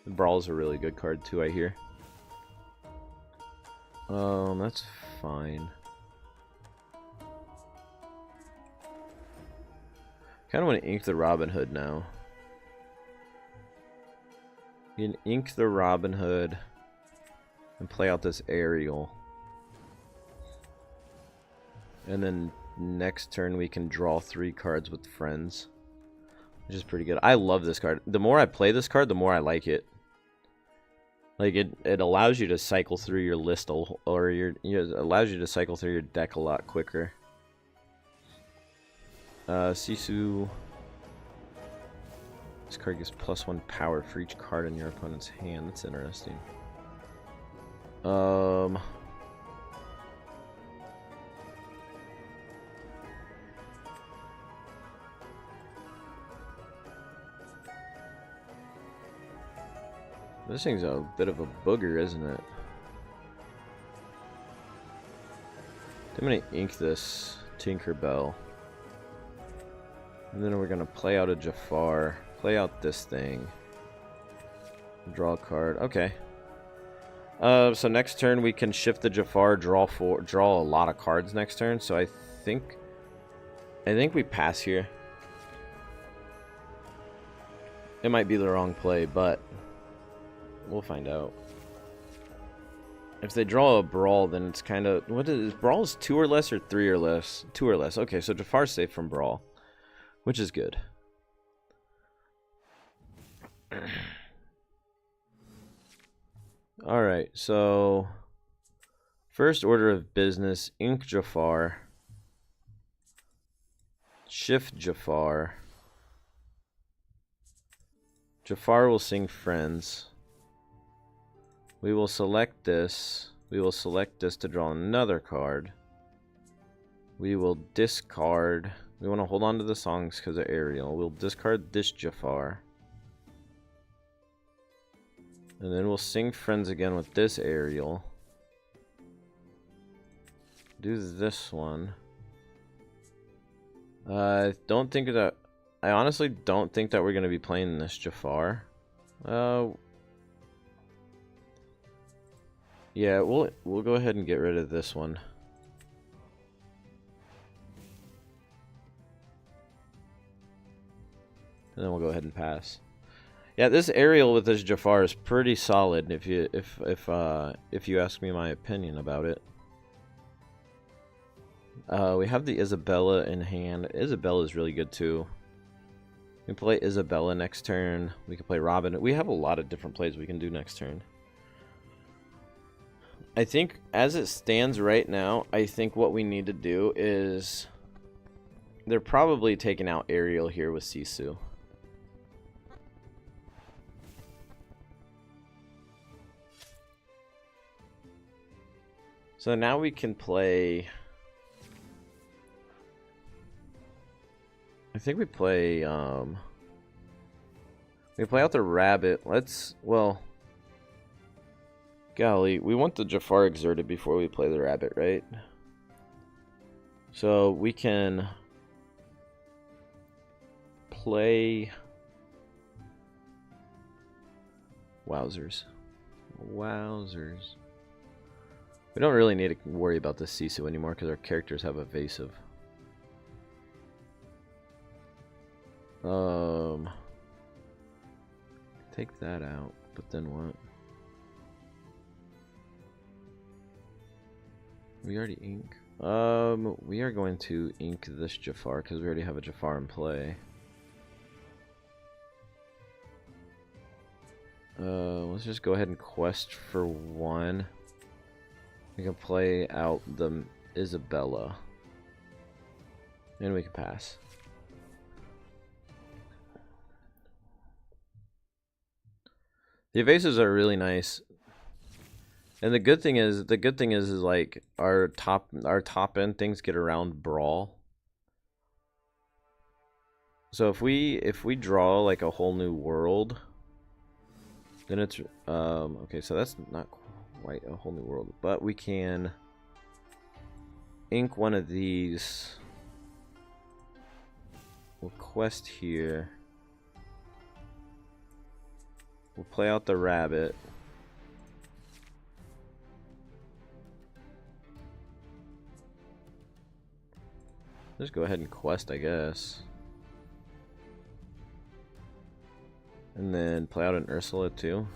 the Brawl's a really good card too, I hear. That's fine. Kind of want to ink the Robin Hood now. You can ink the Robin Hood and play out this Ariel. And then next turn we can draw 3 cards with friends, which is pretty good. I love this card. The more I play this card, the more I like it. Like it allows you to cycle through your list, or it allows you to cycle through your deck a lot quicker. Sisu. This card gives +1 power for each card in your opponent's hand. That's interesting. This thing's a bit of a booger, isn't it? I'm gonna ink this Tinkerbell. And then we're gonna play out a Jafar. Play out this thing. Draw a card. Okay. So next turn we can shift the Jafar, draw a lot of cards next turn. So I think we pass here. It might be the wrong play, but we'll find out. If they draw a Brawl, then it's kind of... What is Brawl? Is 2 or less or 3 or less? 2 or less. Okay, so Jafar's safe from Brawl, which is good. Alright, so... First order of business, ink Jafar. Shift Jafar. Jafar will sing Friends. We will select this. We will select this to draw another card. We will discard. We want to hold on to the songs because of Ariel. We'll discard this Jafar. And then we'll sing Friends again with this Ariel. Do this one. I honestly don't think that we're going to be playing this Jafar. Yeah, we'll go ahead and get rid of this one. And then we'll go ahead and pass. Yeah, this Ariel with this Jafar is pretty solid if you ask me my opinion about it. We have the Isabella in hand. Isabella is really good too. We can play Isabella next turn. We can play Robin. We have a lot of different plays we can do next turn. I think as it stands right now, I think what we need to do is... They're probably taking out Ariel here with Sisu. So now we can play... I think we play out the rabbit. Well, golly, we want the Jafar exerted before we play the rabbit, right? So we can play Wowzers. We don't really need to worry about the Sisu anymore because our characters have evasive. Take that out, but then what? We already ink. We are going to ink this Jafar because we already have a Jafar in play. Let's just go ahead and quest for one. We can play out the Isabella. And we can pass. The evasives are really nice. And the good thing is like our top end things get around Brawl. So if we draw like a whole new world, then it's okay, so that's not quite a whole new world, but we can ink one of these. We'll quest here. We'll play out the rabbit. Just go ahead and quest, I guess. And then play out an Ursula too.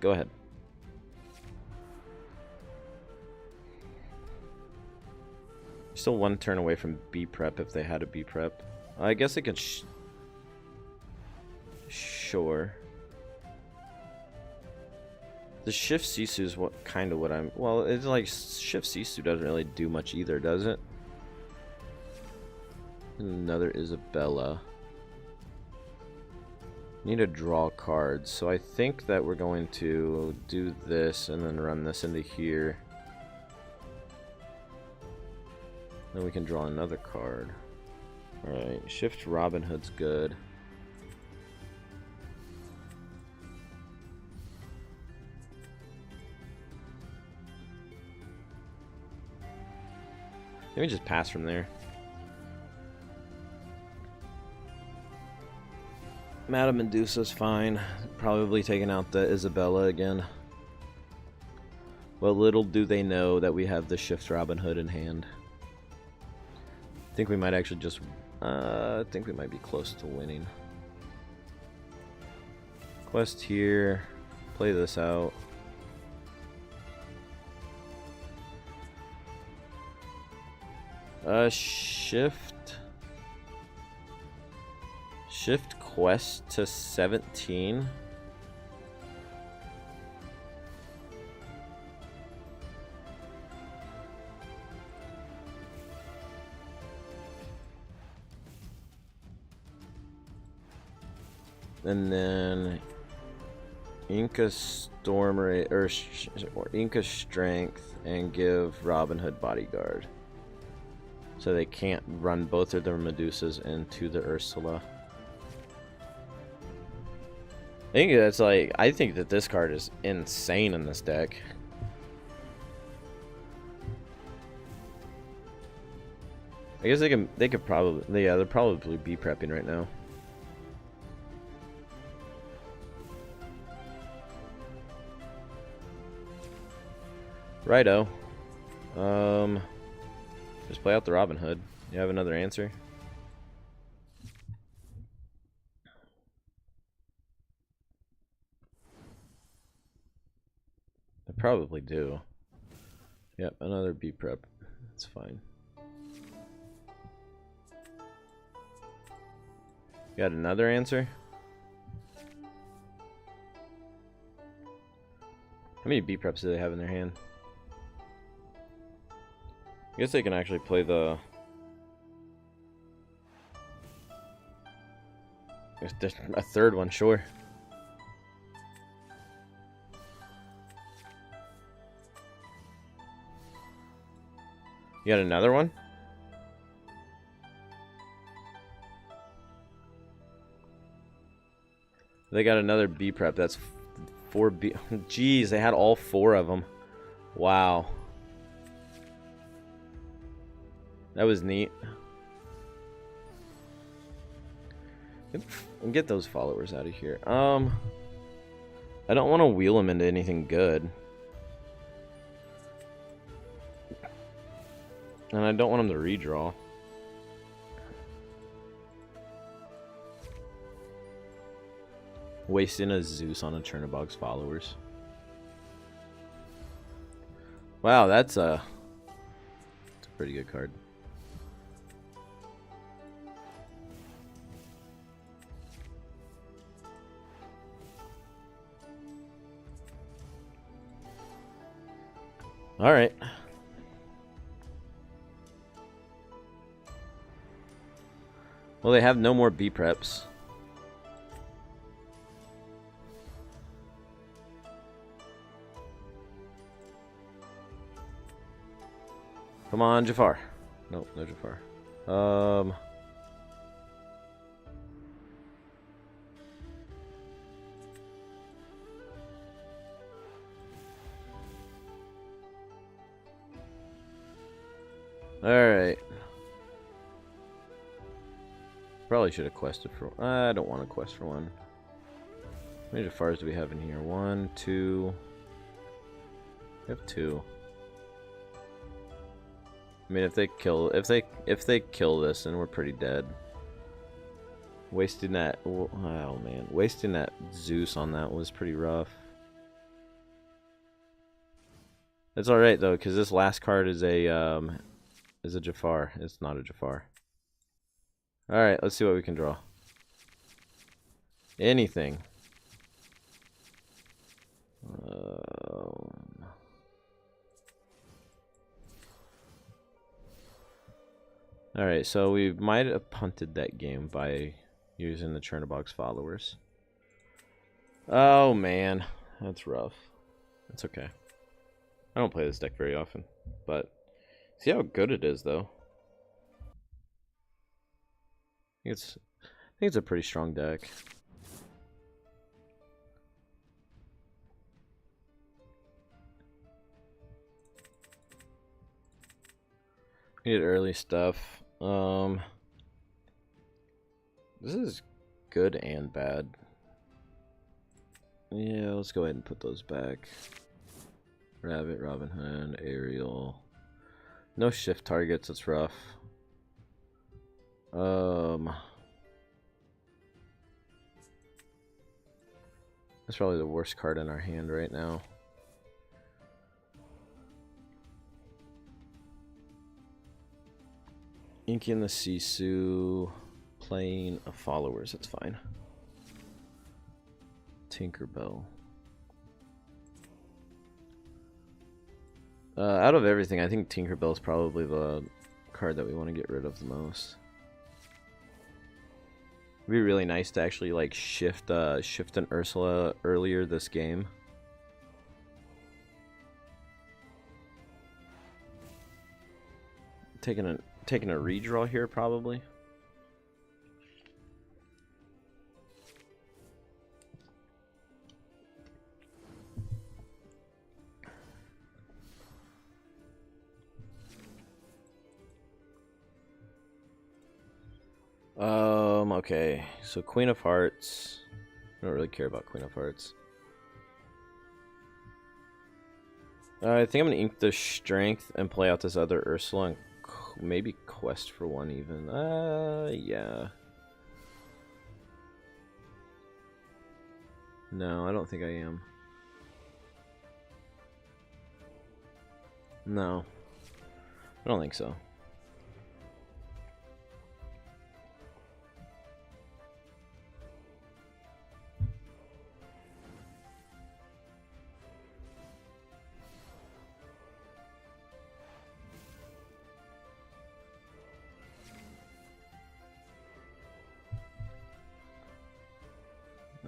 Go ahead. Still one turn away from B prep if they had a B prep. I guess they could. Sure. The shift Sisu is what I'm. Well, it's like shift Sisu doesn't really do much either, does it? Another Isabella. Need to draw cards, so I think that we're going to do this and then run this into here. Then we can draw another card. Alright, shift Robin Hood's good. Let me just pass from there. Madame Medusa's fine. Probably taking out the Isabella again. But little do they know that we have the Shift Robin Hood in hand. I think we might actually just... I think we might be close to winning. Quest here. Play this out. Shift quest to 17. And then Inca Storm Rate or Inca Strength and give Robin Hood Bodyguard. So they can't run both of their Medusas into the Ursula. I think that this card is insane in this deck. I guess they could probably, yeah, they'll probably be prepping right now. Righto. Just play out the Robin Hood. You have another answer? I probably do. Yep, another B prep. It's fine. Got another answer? How many B preps do they have in their hand? I guess they can actually play the... a third one, sure. You got another one? They got another B prep. That's 4 B. Jeez, they had all 4 of them. Wow. That was neat. And get those followers out of here. I don't want to wheel them into anything good. And I don't want them to redraw. Wasting a Zeus on a Chernobog's followers. Wow, that's a pretty good card. All right. Well, they have no more B preps. Come on, Jafar. Nope, no Jafar. Alright. Probably should have quested for... I don't want to quest for one. How many Jafars do we have in here? 1, 2... We have 2. I mean, if they kill this, then we're pretty dead. Wasting that... Oh, man. Wasting that Zeus on that was pretty rough. It's alright, though, because this last card is a Jafar. It's not a Jafar. Alright, let's see what we can draw. Anything. Alright, so we might have punted that game by using the Chernobog's followers. Oh, man. That's rough. That's okay. I don't play this deck very often, but see how good it is, though. I think it's a pretty strong deck. We need early stuff. This is good and bad. Yeah, let's go ahead and put those back. Rabbit, Robin Hood, Ariel. No shift targets, it's rough. That's probably the worst card in our hand right now. Inky and the Sisu, playing a followers, that's fine. Tinkerbell. Out of everything, I think Tinkerbell is probably the card that we want to get rid of the most. It'd be really nice to actually like shift an Ursula earlier this game. Taking a redraw here probably. Okay, so Queen of Hearts. I don't really care about Queen of Hearts. I think I'm gonna ink the Strength and play out this other Ursula and maybe Quest for one even. Yeah. No, I don't think I am. No. I don't think so.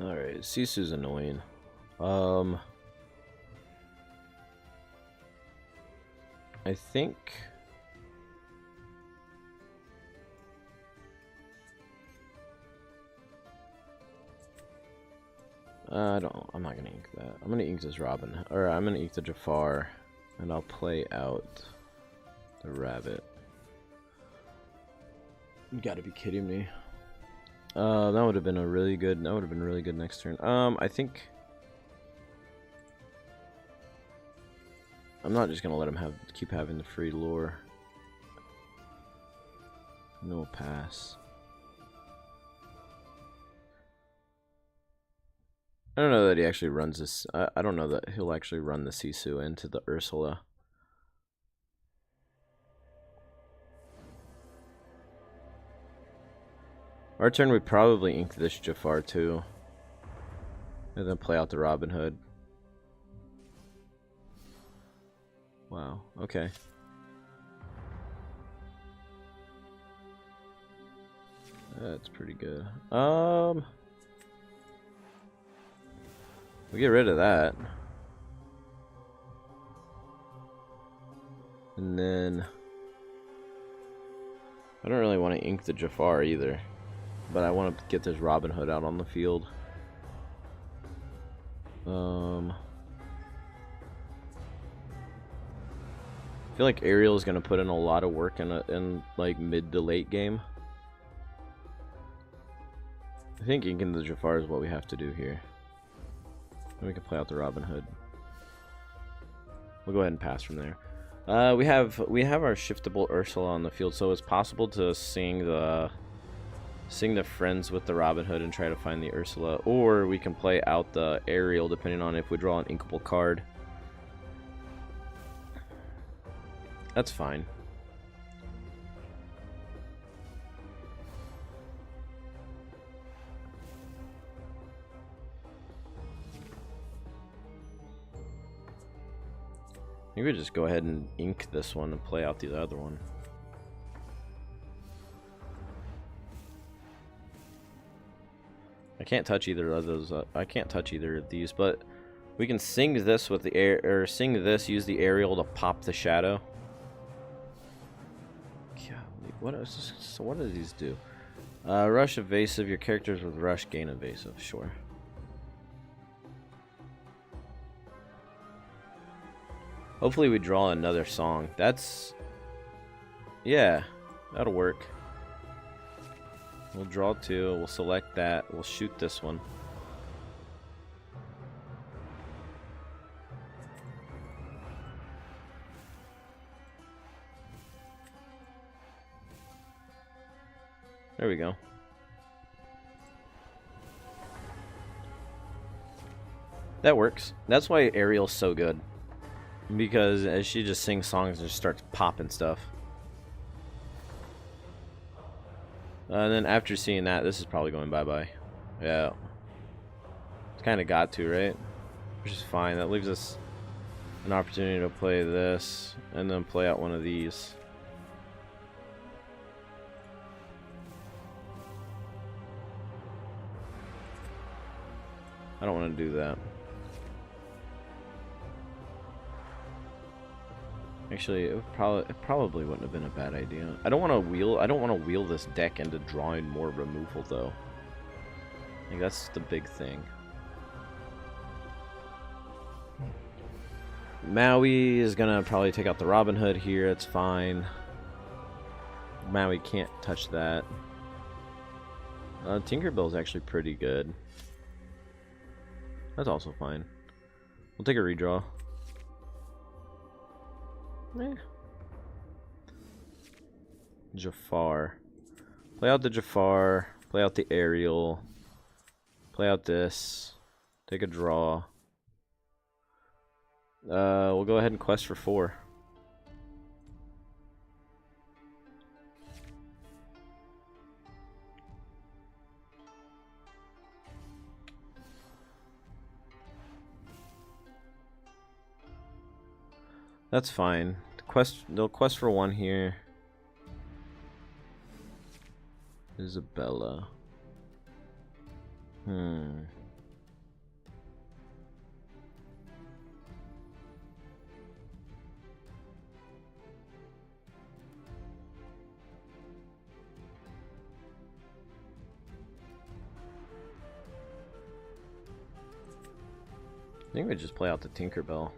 Alright, Sisu's annoying. I think I'm not gonna ink that. I'm gonna ink this Robin, or I'm gonna ink the Jafar, and I'll play out the Rabbit. You gotta be kidding me. That would have been really good next turn. I think I'm not just gonna let him keep having the free lure. No pass. I don't know that he actually runs this. I don't know that he'll actually run the Sisu into the Ursula. Our turn, we probably ink this Jafar too. And then play out the Robin Hood. Wow, okay. That's pretty good. We get rid of that. And then I don't really want to ink the Jafar either. But I want to get this Robin Hood out on the field. I feel like Ariel is going to put in a lot of work in like mid to late game. I think inking the Jafar is what we have to do here. And we can play out the Robin Hood. We'll go ahead and pass from there. We have our shiftable Ursula on the field, so it's possible to sing the friends with the Robin Hood and try to find the Ursula, or we can play out the Ariel depending on if we draw an inkable card. That's fine. Maybe just go ahead and ink this one and play out the other one. I can't touch either of those. I can't touch either of these, but we can sing this with the air, or sing this. Use the Ariel to pop the shadow. Yeah. What is this? So what do these do? Rush evasive. Your characters with rush gain evasive. Sure. Hopefully we draw another song. That's Yeah, that'll work. We'll draw 2. We'll select that. We'll shoot this one. There we go. That works. That's why Ariel's so good. Because as she just sings songs and just starts popping stuff. And then after seeing that, this is probably going bye-bye. Yeah. It's kind of got to, right? Which is fine. That leaves us an opportunity to play this and then play out one of these. I don't want to do that. Actually, it probably wouldn't have been a bad idea. I don't want to wheel this deck into drawing more removal though. Like that's the big thing. Maui is gonna probably take out the Robin Hood here. It's fine. Maui can't touch that. Tinkerbell's actually pretty good. That's also fine. We'll take a redraw. Eh. Jafar. Play out the Jafar. Play out the Ariel. Play out this. Take a draw. We'll go ahead and quest for 4. That's fine. They'll quest for 1 here. Isabella. I think we just play out the Tinkerbell.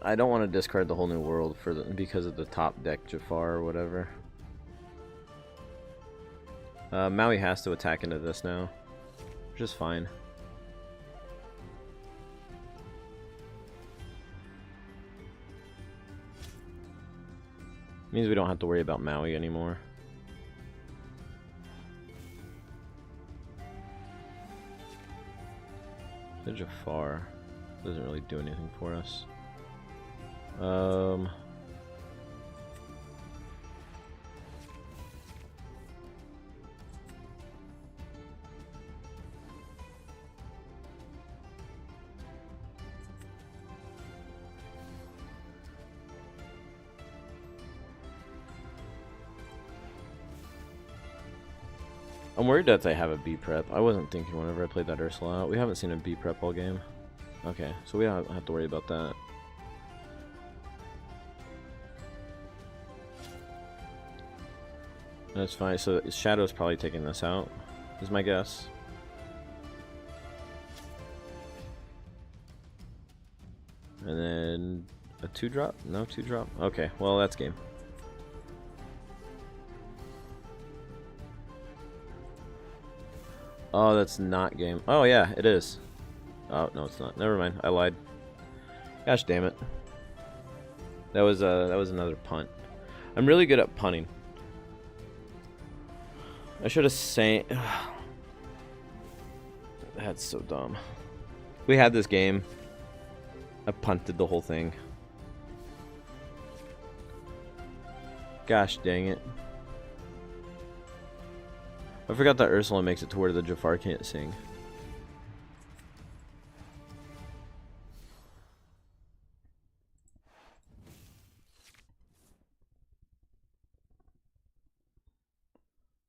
I don't want to discard the whole new world because of the top deck Jafar or whatever. Maui has to attack into this now, which is fine. Means we don't have to worry about Maui anymore. The Jafar doesn't really do anything for us. I'm worried that they have a B prep. I wasn't thinking whenever I played that Ursula out. We haven't seen a B prep all game. Okay, so we don't have to worry about that. That's fine. So Shadow's probably taking this out, is my guess. And then a 2-drop? No 2-drop? Okay, well that's game. Oh, that's not game. Oh yeah, it is. Oh no, it's not. Never mind. I lied. Gosh damn it. That was another punt. I'm really good at punting. I should have said. That's so dumb. We had this game. I punted the whole thing. Gosh dang it. I forgot that Ursula makes it to where the Jafar can't sing.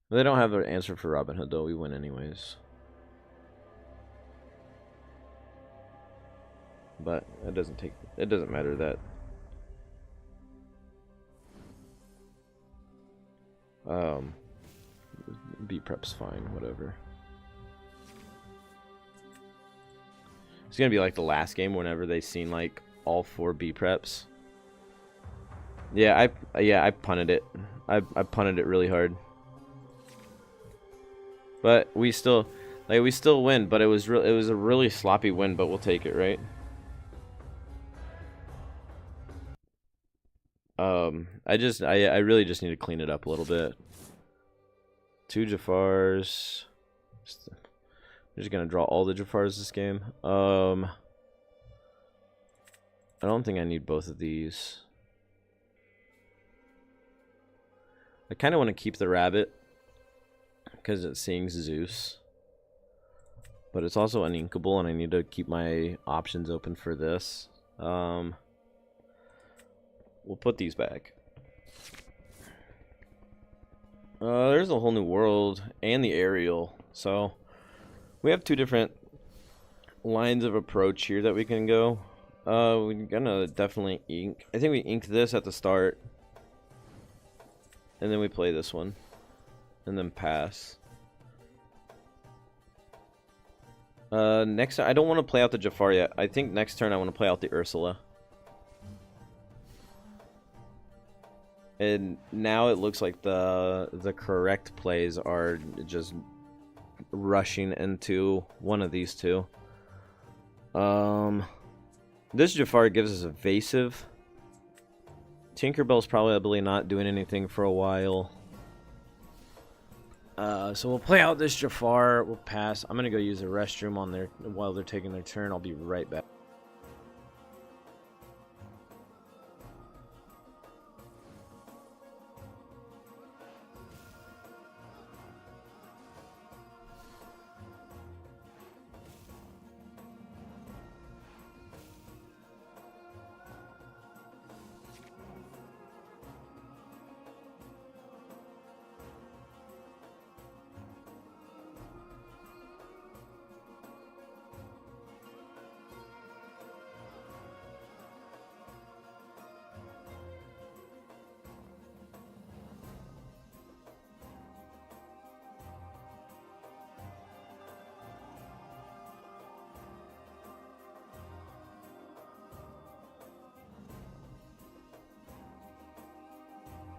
They don't have an answer for Robin Hood though. We win anyways. But it doesn't matter that Um, B prep's fine, whatever. It's gonna be like the last game whenever they seen like all 4 B preps. Yeah, I punted it. I punted it really hard. But we still win, but it was a really sloppy win, but we'll take it, right? I really just need to clean it up a little bit. 2 Jafars. I'm just gonna draw all the Jafars this game. I don't think I need both of these. I kind of want to keep the rabbit because it sings Zeus, but it's also uninkable, and I need to keep my options open for this. We'll put these back. There's a whole new world and the aerial, so we have 2 different lines of approach here that we can go. We're gonna definitely ink. I think we inked this at the start, and then we play this one, and then pass. Next, I don't want to play out the Jafar yet. I think next turn I want to play out the Ursula. And now it looks like the correct plays are just rushing into one of these 2. This Jafar gives us evasive. Tinkerbell's probably not doing anything for a while. So we'll play out this Jafar. We'll pass. I'm gonna go use a restroom on their while they're taking their turn. I'll be right back.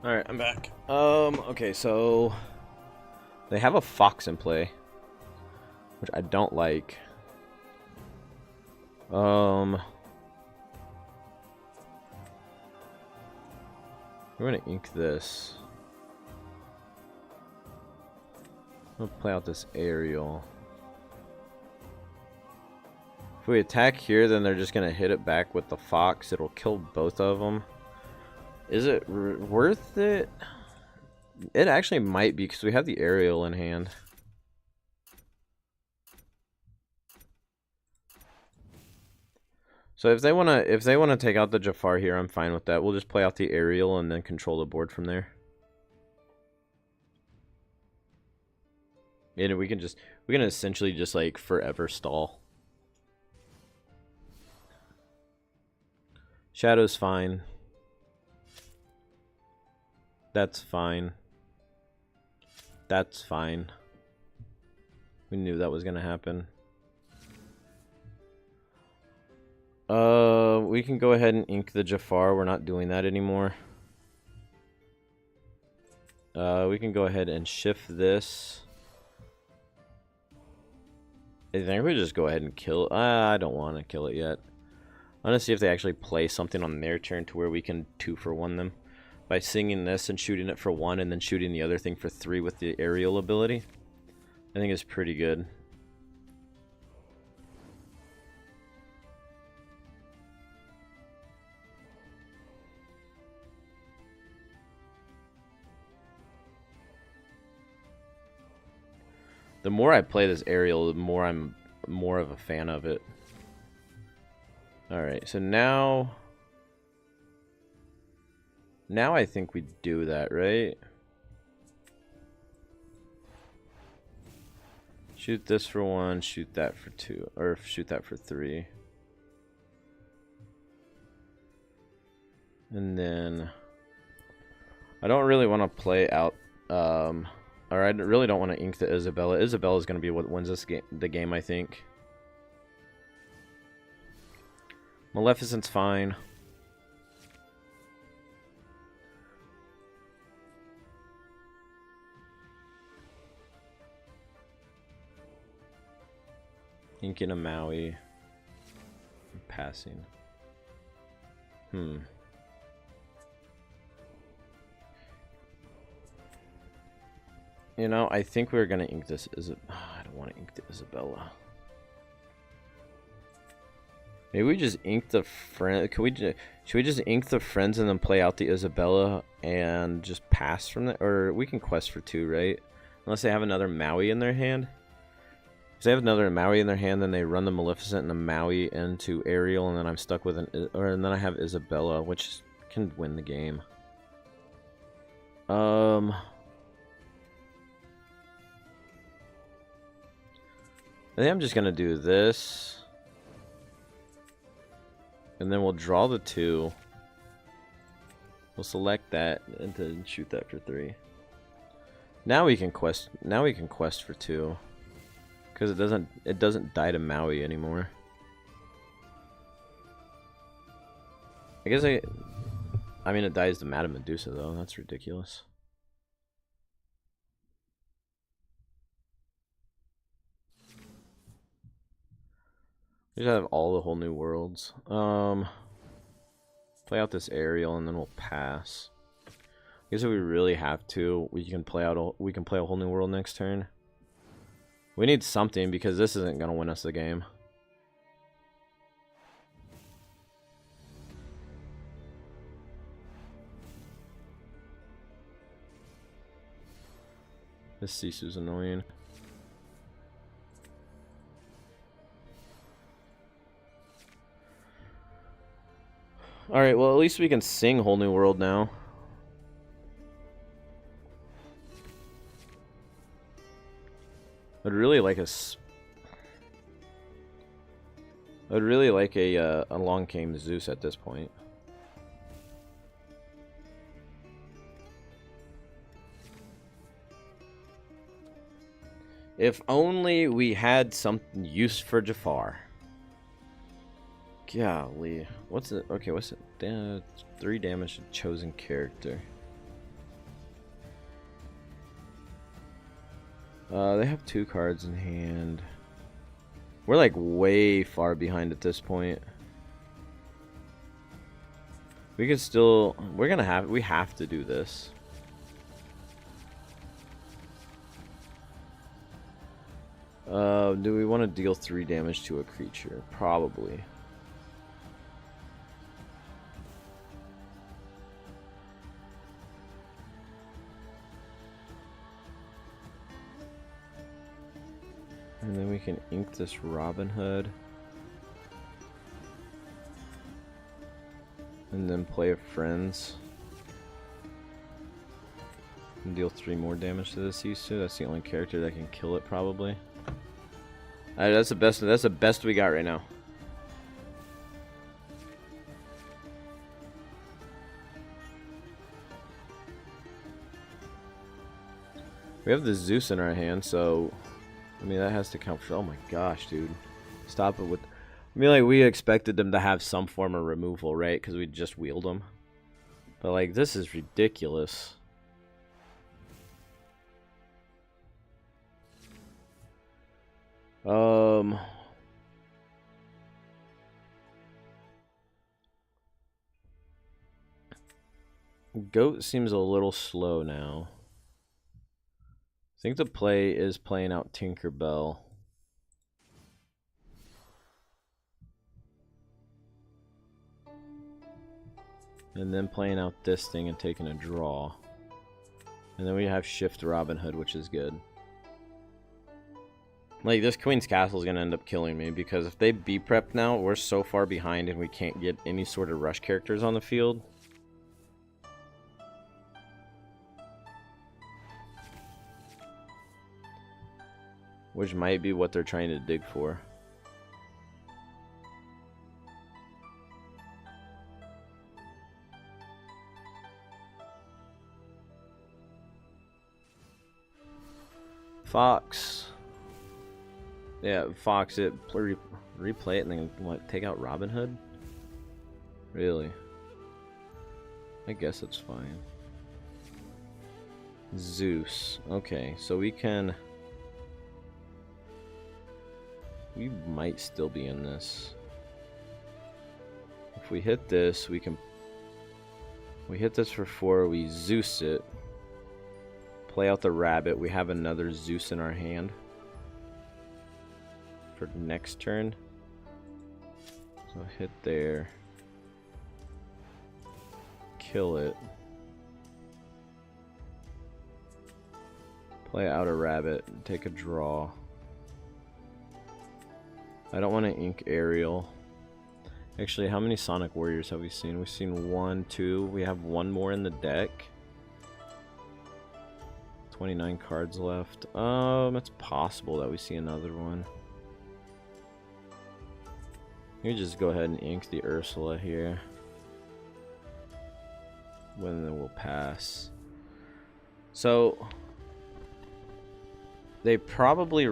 Alright, I'm back. Okay, so they have a fox in play, which I don't like. We're gonna ink this. I'm gonna play out this aerial. If we attack here, then they're just gonna hit it back with the fox. It'll kill both of them. Is it worth it? It actually might be, because we have the aerial in hand. So if they wanna take out the Jafar here, I'm fine with that. We'll just play out the aerial and then control the board from there. And we can essentially just like forever stall. Shadow's fine. That's fine. That's fine. We knew that was gonna happen. We can go ahead and ink the Jafar. We're not doing that anymore. We can go ahead and shift this. I think we just go ahead and kill. I don't want to kill it yet. I want to see if they actually play something on their turn to where we can 2-for-1 them by singing this and shooting it for 1, and then shooting the other thing for 3 with the aerial ability. I think it's pretty good. The more I play this aerial, the more I'm more of a fan of it. Alright, so now I think we do that, right? Shoot this for 1, shoot that for 2, or shoot that for 3. And then I don't really want to play out Or I really don't want to ink the Isabella. Isabella's going to be what wins this game, the game, I think. Maleficent's fine. Inking a Maui. Passing. You know, I think we're gonna ink this. I don't want to ink the Isabella. Maybe we just ink the friend. Should we just ink the friends and then play out the Isabella and just pass from that? Or we can quest for 2, right? Unless they have another Maui in their hand. If they have another Maui in their hand, then they run the Maleficent and the Maui into Ariel, and then I'm stuck with and then I have Isabella, which can win the game. I think I'm just gonna do this, and then we'll draw the 2. We'll select that and then shoot that for 3. Now we can quest. Now we can quest for 2, because it doesn't die to Maui anymore. I guess I mean it dies to Madame Medusa though. That's ridiculous. We just have all the whole new worlds. Play out this Ariel and then we'll pass. I guess if we really have to, we can play a whole new world next turn. We need something because this isn't gonna win us the game. This Sisu's annoying. Alright, well at least we can sing Whole New World now. I'd really like a Along Came Zeus at this point. If only we had some use for Jafar. Golly. What's it? Okay, what's it? 3 damage to chosen character. They have 2 cards in hand. We're like way far behind at this point. We can still... We have to do this. Do we want to deal 3 damage to a creature? Probably. And then we can ink this Robin Hood. And then play a Friends. And deal 3 more damage to this Sisu. That's the only character that can kill it probably. Alright, that's the best we got right now. We have the Zeus in our hand, so I mean that has to count for. Oh my gosh, dude. Stop it with. I mean, like, we expected them to have some form of removal, right? Because we just wheeled them. But like, this is ridiculous. Goat seems a little slow now. I think the play is playing out Tinkerbell. And then playing out this thing and taking a draw. And then we have Shift Robin Hood, which is good. Like, this Queen's Castle is going to end up killing me, because if they B-prep now, we're so far behind and we can't get any sort of rush characters on the field. Which might be what they're trying to dig for. Fox. Yeah, Fox it. Replay it and then what? Take out Robin Hood? Really? I guess it's fine. Zeus. Okay, so we can... We might still be in this. If we hit this, we can... We hit this for 4, we Zeus it. Play out the rabbit. We have another Zeus in our hand. For next turn. So hit there. Kill it. Play out a rabbit. Take a draw. I don't want to ink Ariel. Actually, how many Sonic Warriors have we seen? We've seen 1, 2. We have one more in the deck. 29 cards left. It's possible that we see another one. Let me just go ahead and ink the Ursula here. Then we'll pass. So they probably,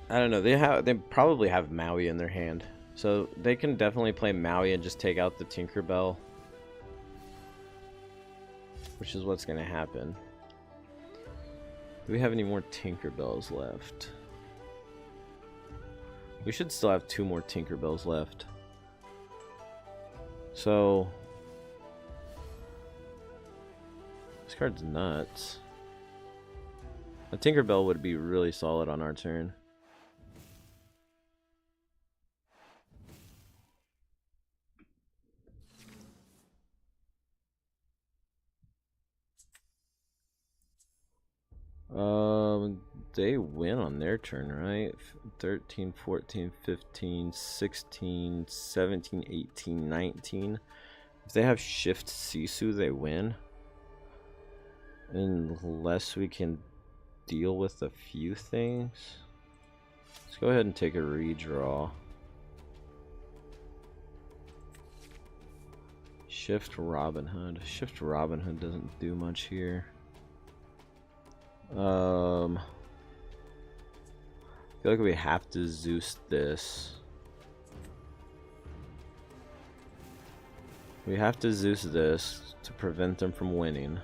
I don't know, they probably have Maui in their hand. So they can definitely play Maui and just take out the Tinkerbell, which is what's going to happen. Do we have any more Tinkerbells left? We should still have 2 more Tinkerbells left. So this card's nuts. A Tinkerbell would be really solid on our turn. They win on their turn, right? 13, 14, 15, 16, 17, 18, 19. If they have Shift Sisu, they win. Unless we can deal with a few things. Let's go ahead and take a redraw. Shift Robin Hood. Shift Robin Hood doesn't do much here. I feel like we have to Zeus this. We have to Zeus this to prevent them from winning.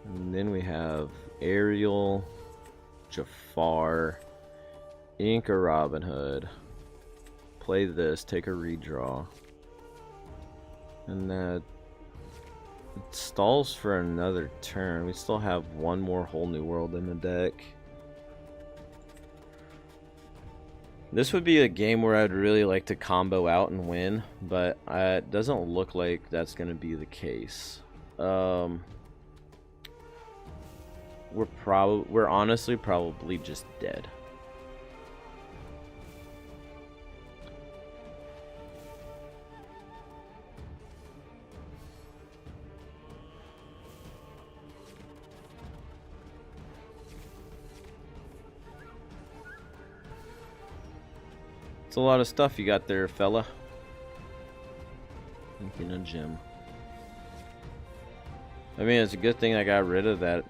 And then we have Ariel, Jafar, ink a Robin Hood. Play this, take a redraw. And that it stalls for another turn. We still have one more Whole New World in the deck. This would be a game where I'd really like to combo out and win, but it doesn't look like that's going to be the case. We're honestly probably just dead. It's a lot of stuff you got there, fella. In a gym. I mean, it's a good thing I got rid of that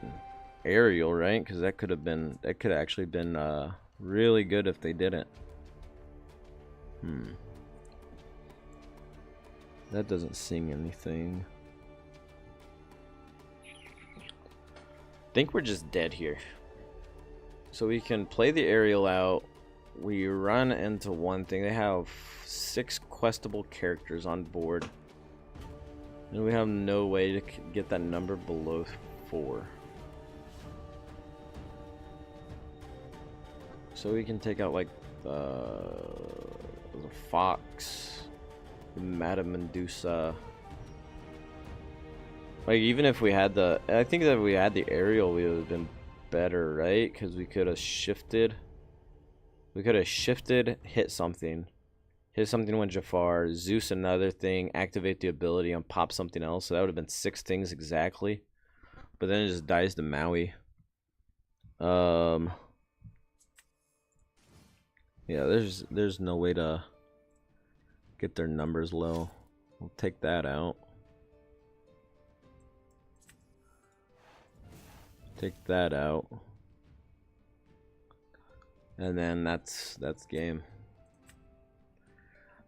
Ariel, right? Because that could have actually been really good if they didn't. That doesn't sing anything. I think we're just dead here. So we can play the Ariel out. We run into one thing. They have 6 questable characters on board. And we have no way to get that number below 4. So we can take out like the Fox, Madame Medusa. Like even if we had I think that if we had the Ariel, we would have been better, right? Because we could have shifted. We could have shifted, hit something with Jafar, Zeus another thing, activate the ability, and pop something else. So that would have been 6 things exactly. But then it just dies to Maui. Yeah, there's no way to get their numbers low. We'll take that out. Take that out. And then that's game.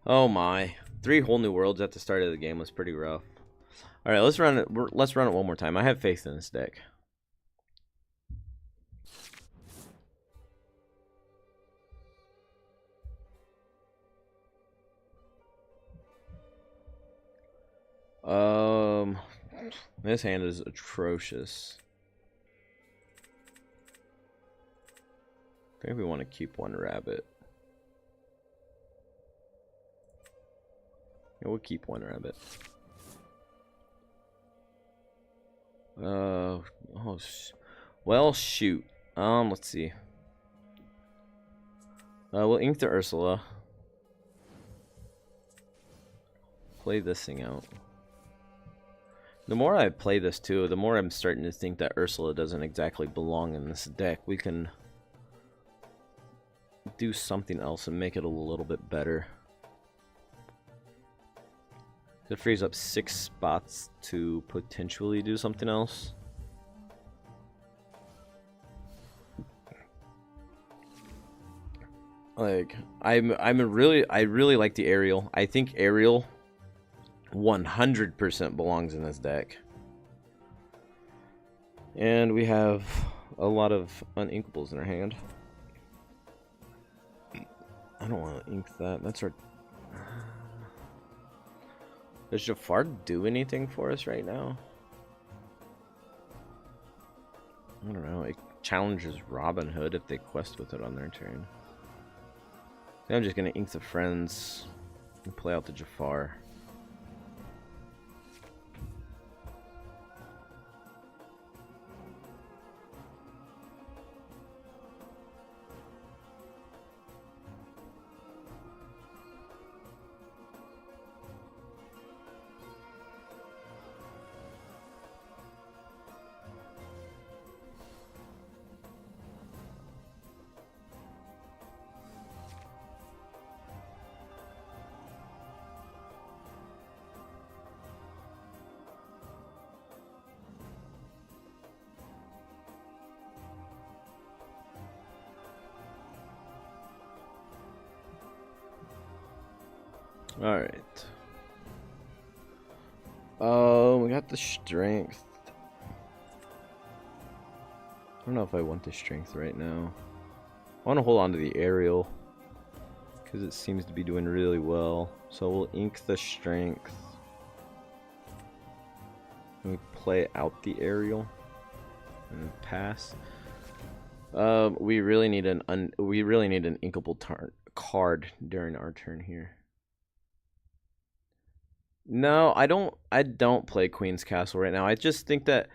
Oh my. 3 whole new worlds at the start of the game was pretty rough. Alright, let's run it. Let's run it one more time. I have faith in this deck. This hand is atrocious. I think we want to keep one rabbit. Yeah, we'll keep one rabbit. Well, shoot. Let's see. We'll ink the Ursula. Play this thing out. The more I play this too, the more I'm starting to think that Ursula doesn't exactly belong in this deck. We can do something else and make it a little bit better. It frees up 6 spots to potentially do something else. Like I really like the Aerial. I think Aerial 100% belongs in this deck. And we have a lot of uninkables in our hand. I don't want to ink that. That's our... Does Jafar do anything for us right now? I don't know. It challenges Robin Hood if they quest with it on their turn. I'm just going to ink the friends and play out the Jafar. Alright. We got the strength. I don't know if I want the strength right now. I want to hold on to the Aerial because it seems to be doing really well. So we'll ink the strength. And we play out the Aerial and pass. We really need an inkable card during our turn here. No, I don't play Queen's Castle right now. I think that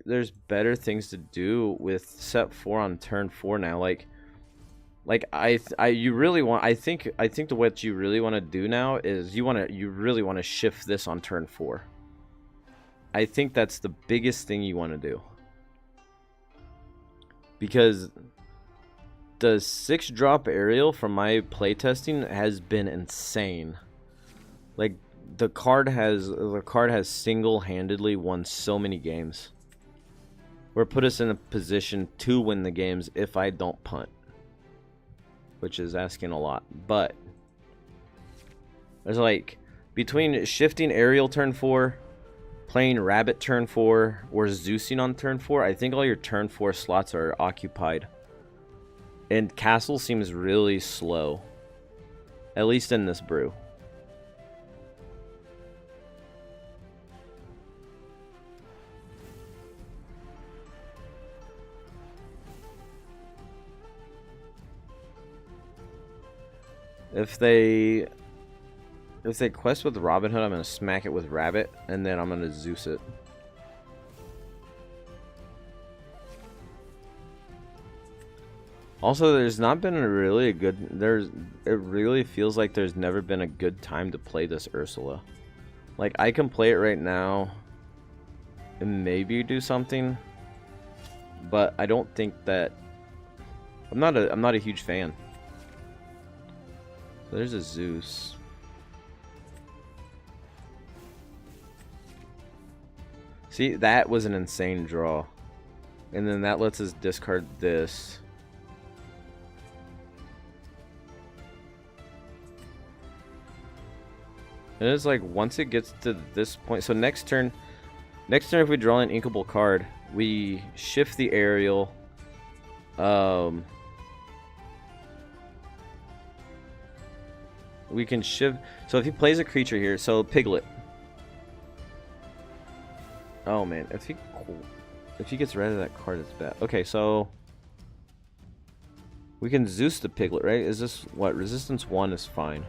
there's better things to do with set 4 on turn 4 now. I think what you really want to do now is you really want to shift this on turn 4. I think that's the biggest thing you want to do. Because the 6-drop Aerial from my playtesting has been insane. Like the card has single-handedly won so many games. Or put us in a position to win the games if I don't punt. Which is asking a lot. But there's like between shifting Aerial turn 4, playing Rabbit turn 4, or Zeusing on turn 4, I think all your turn 4 slots are occupied. And Castle seems really slow. At least in this brew. If they quest with Robin Hood, I'm going to smack it with Rabbit, and then I'm going to Zeus it. Also, there's not been a really good... It really feels like there's never been a good time to play this Ursula. Like, I can play it right now and maybe do something, but I don't think that... I'm not a huge fan. So there's a Zeus. See, that was an insane draw. And then that lets us discard this. And it's like once it gets to this point, so next turn if we draw an inkable card, we shift the aerial. We can shift. So if he plays a creature here, so Piglet. Oh man, if he gets rid of that card, it's bad. Okay, so we can Zeus the Piglet, right? Is this what? Resistance 1 is fine.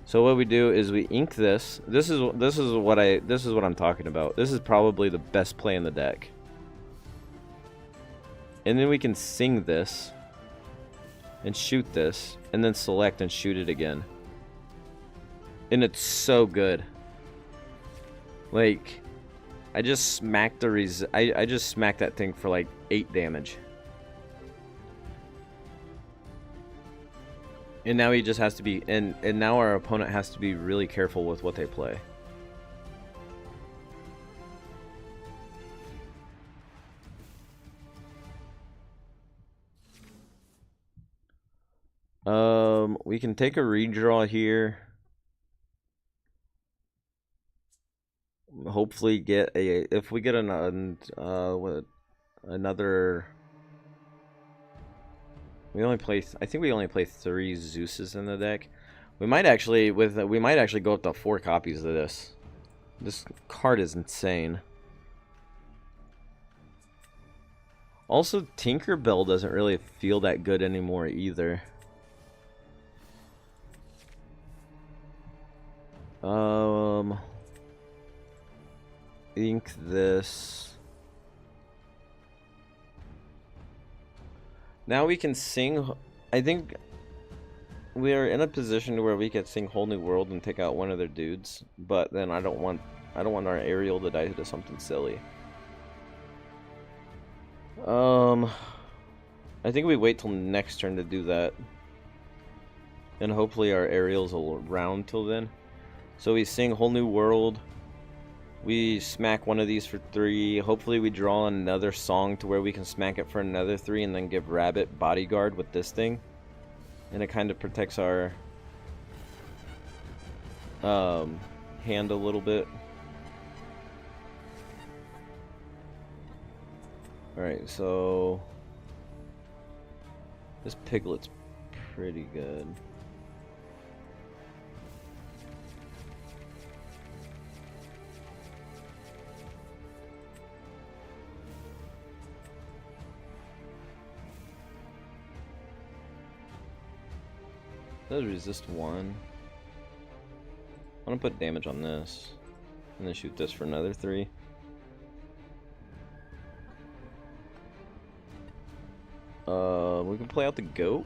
So what we do is we ink this. This is what I'm talking about. This is probably the best play in the deck. And then we can sing this and shoot this and then select and shoot it again. And it's so good. Like I just smacked I just smacked that thing for like 8 damage. And now he just has to be, and now our opponent has to be really careful with what they play. We can take a redraw here. Hopefully get if we get another, I think we only play 3 Zeuses in the deck. We might actually go up to 4 copies of this. This card is insane. Also, Tinkerbell doesn't really feel that good anymore either. Ink this. Now we can sing. I think we are in a position where we could sing Whole New World and take out one of their dudes, but then I don't want our Ariel to die to something silly. I think we wait till next turn to do that. And hopefully our Ariel's around till then. So we sing Whole New World. We smack one of these for 3. Hopefully we draw another song to where we can smack it for another 3 and then give Rabbit Bodyguard with this thing. And it kind of protects our hand a little bit. Alright, so this Piglet's pretty good. Does resist 1. I'm gonna put damage on this, and then shoot this for another 3. We can play out the goat.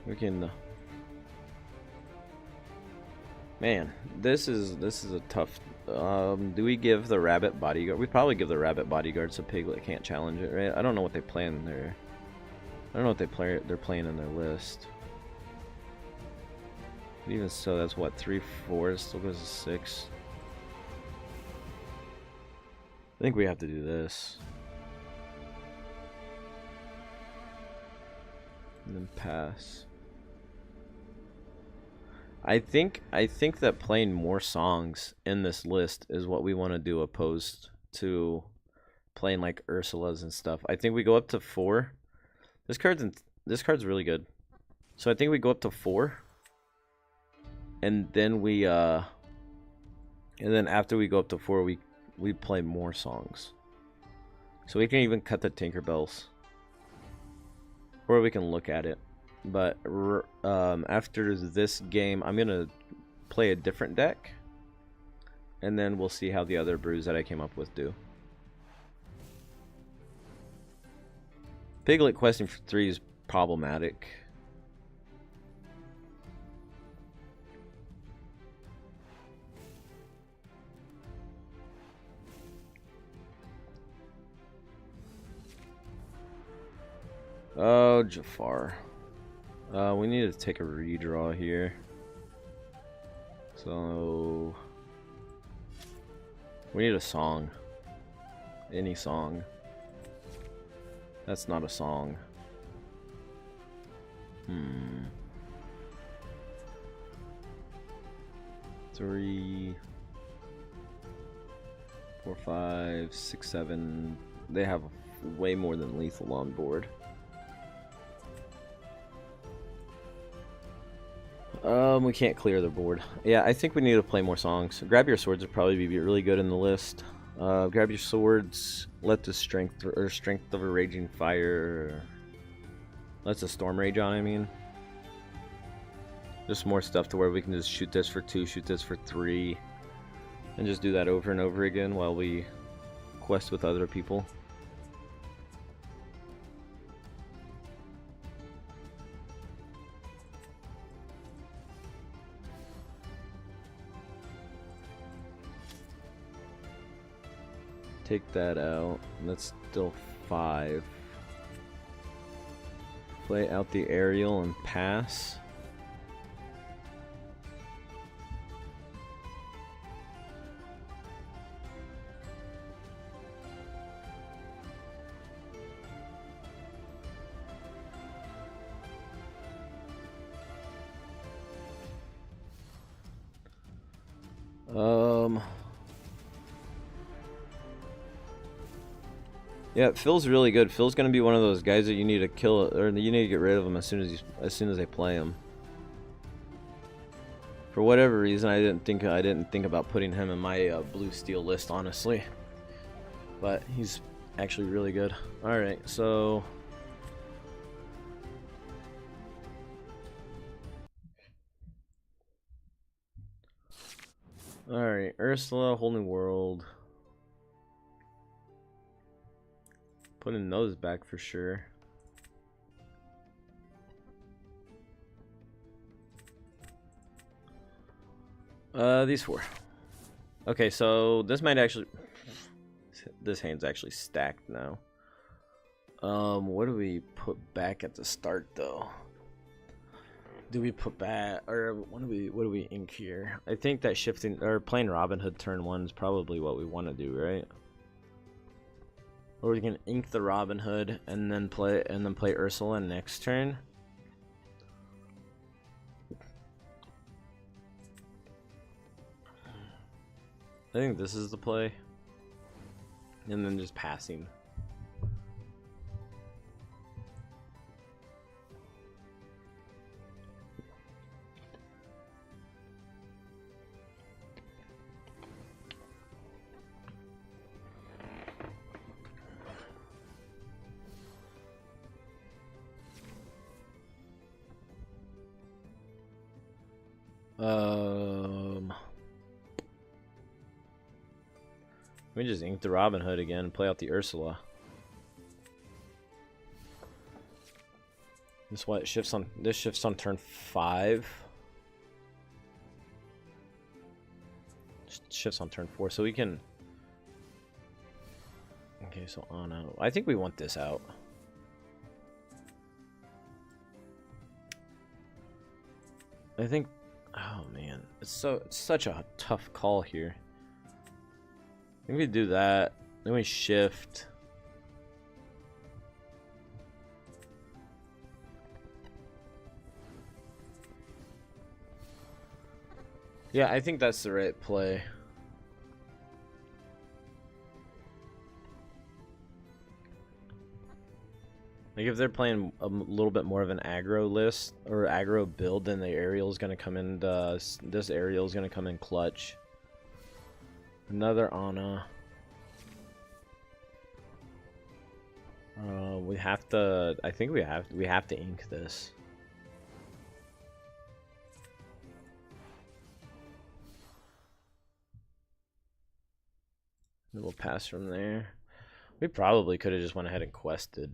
We can. Man, this is a tough. Do we give the Rabbit Bodyguard? We probably give the Rabbit Bodyguard so Piglet can't challenge it, right? I don't know what they play in their. I don't know what they're playing in their list. But even so, that's what 3, 4. It still goes to 6. I think we have to do this. And then pass. I think that playing more songs in this list is what we want to do, opposed to playing like Ursula's and stuff. I think we go up to 4. This card's really good. So I think we go up to 4. And then after we go up to 4, we play more songs. So we can even cut the Tinkerbells. Or we can look at it. But after this game, I'm going to play a different deck. And then we'll see how the other brews that I came up with do. Piglet questing for 3 is problematic. Oh, Jafar. We need to take a redraw here. So we need a song. Any song. That's not a song. 3, 4, 5, 6, 7. They have way more than lethal on board. We can't clear the board. Yeah, I think we need to play more songs. Grab Your Swords would probably be really good in the list. Grab Your Swords. Let the Strength of a Raging Fire. Let's a Storm Rage on, I mean. Just more stuff to where we can just shoot this for 2, shoot this for 3. And just do that over and over again while we quest with other people. Take that out. That's still 5. Play out the aerial and pass. Yeah, it feels really good. Phil's gonna be one of those guys that you need to kill, or you need to get rid of him as soon as they play him. For whatever reason, I didn't think about putting him in my blue steel list, honestly. But he's actually really good. All right, so all right, Ursula, Whole New World. Putting those back for sure. These 4. Okay, so this might actually... This hand's actually stacked now. What do we put back at the start, though? Do we put back... Or what do we ink here? I think that shifting... Or playing Robin Hood turn 1 is probably what we want to do, right? Or we can ink the Robin Hood and then play Ursula next turn. I think this is the play. And then just passing. We just ink the Robin Hood again and play out the Ursula. This what shifts on. This shifts on turn 5. Shifts on turn 4, so we can. Okay, so on out. I think we want this out. I think. Oh man, it's such a tough call here. I think we do that. Then we shift. Yeah, I think that's the right play. Like if they're playing a little bit more of an aggro list or aggro build, then the aerial is going to come in. This aerial is going to come in clutch. Another Anna. We have to. I think we have to ink this. And we'll pass from there. We probably could have just went ahead and quested.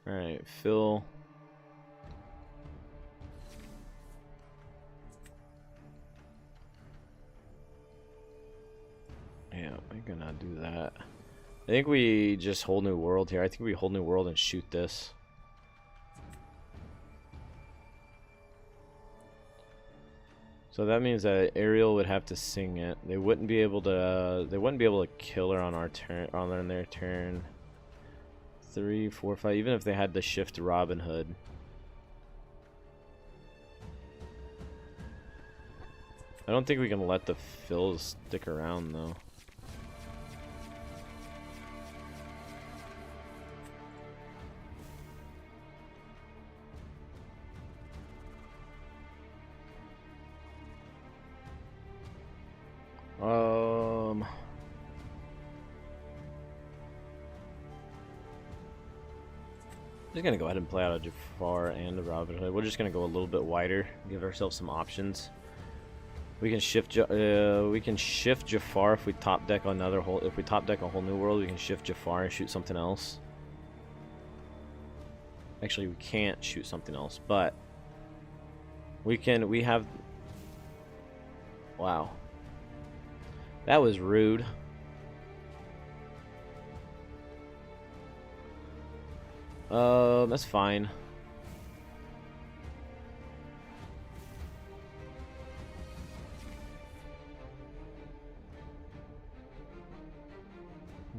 All right, Phil. Yeah, we're gonna do that. I think we just Whole New World here. I think we Whole New World and shoot this. So that means that Ariel would have to sing it. They wouldn't be able to. They wouldn't be able to kill her on our turn. On their turn. 3, 4, 5. Even if they had to shift Robin Hood. I don't think we can let the fills stick around though. Just gonna go ahead and play out a Jafar and a Robin Hood. We're just gonna go a little bit wider, give ourselves some options. We can shift Jafar if we top deck another whole. If we top deck a whole new world, we can shift Jafar and shoot something else. Actually, we can't shoot something else, but we can. We have. Wow, that was rude. That's fine.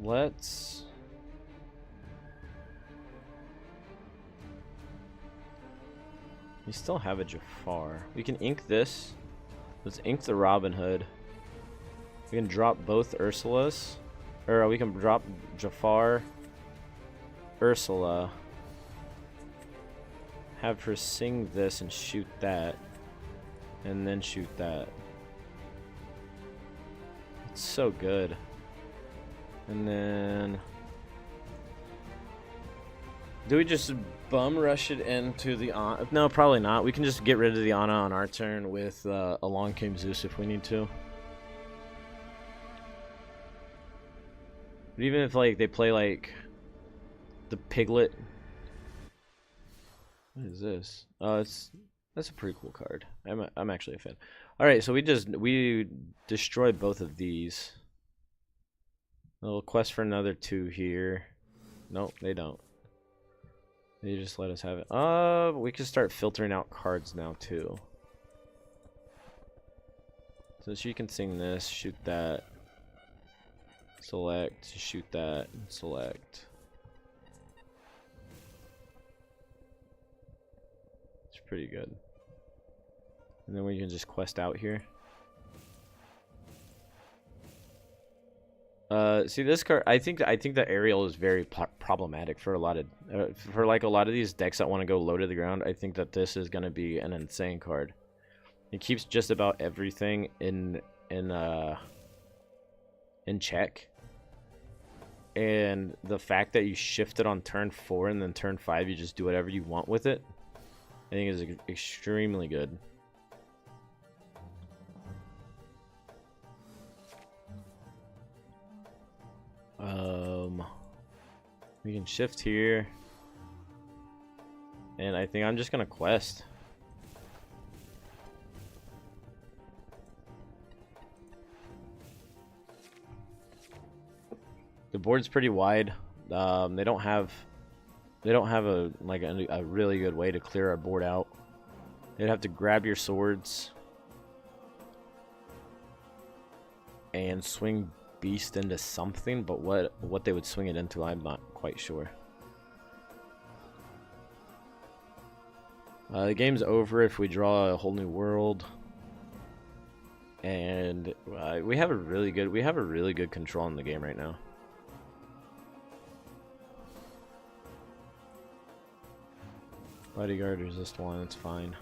Let's... We still have a Jafar. We can ink this. Let's ink the Robin Hood. We can drop both Ursulas. Or we can drop Jafar, Ursula. Have her sing this and shoot that. And then shoot that. It's so good. And then... Do we just bum rush it into the Ana? No, probably not. We can just get rid of the Ana on our turn with Along Came Zeus if we need to. But even if like they play like the Piglet. What is this? Oh, that's a pretty cool card. I'm actually a fan. All right, so we destroyed both of these. They'll quest for another 2 here. Nope, they don't. They just let us have it. We can start filtering out cards now too. So she can sing this, shoot that, select, shoot that, select. It's pretty good. And then we can just quest out here. See this card. I think the Ariel is very problematic for a lot of these decks that want to go low to the ground. I think that this is going to be an insane card. It keeps just about everything in check. And the fact that you shift it on turn 4 and then turn 5 you just do whatever you want with it, I think is extremely good. We can shift here, and I think I'm just gonna quest. The board's pretty wide. They don't have a really good way to clear our board out. They'd have to grab your swords and swing Beast into something, but what they would swing it into, I'm not quite sure. The game's over if we draw a whole new world, and we have a really good control in the game right now. Bodyguard resist 1, it's fine.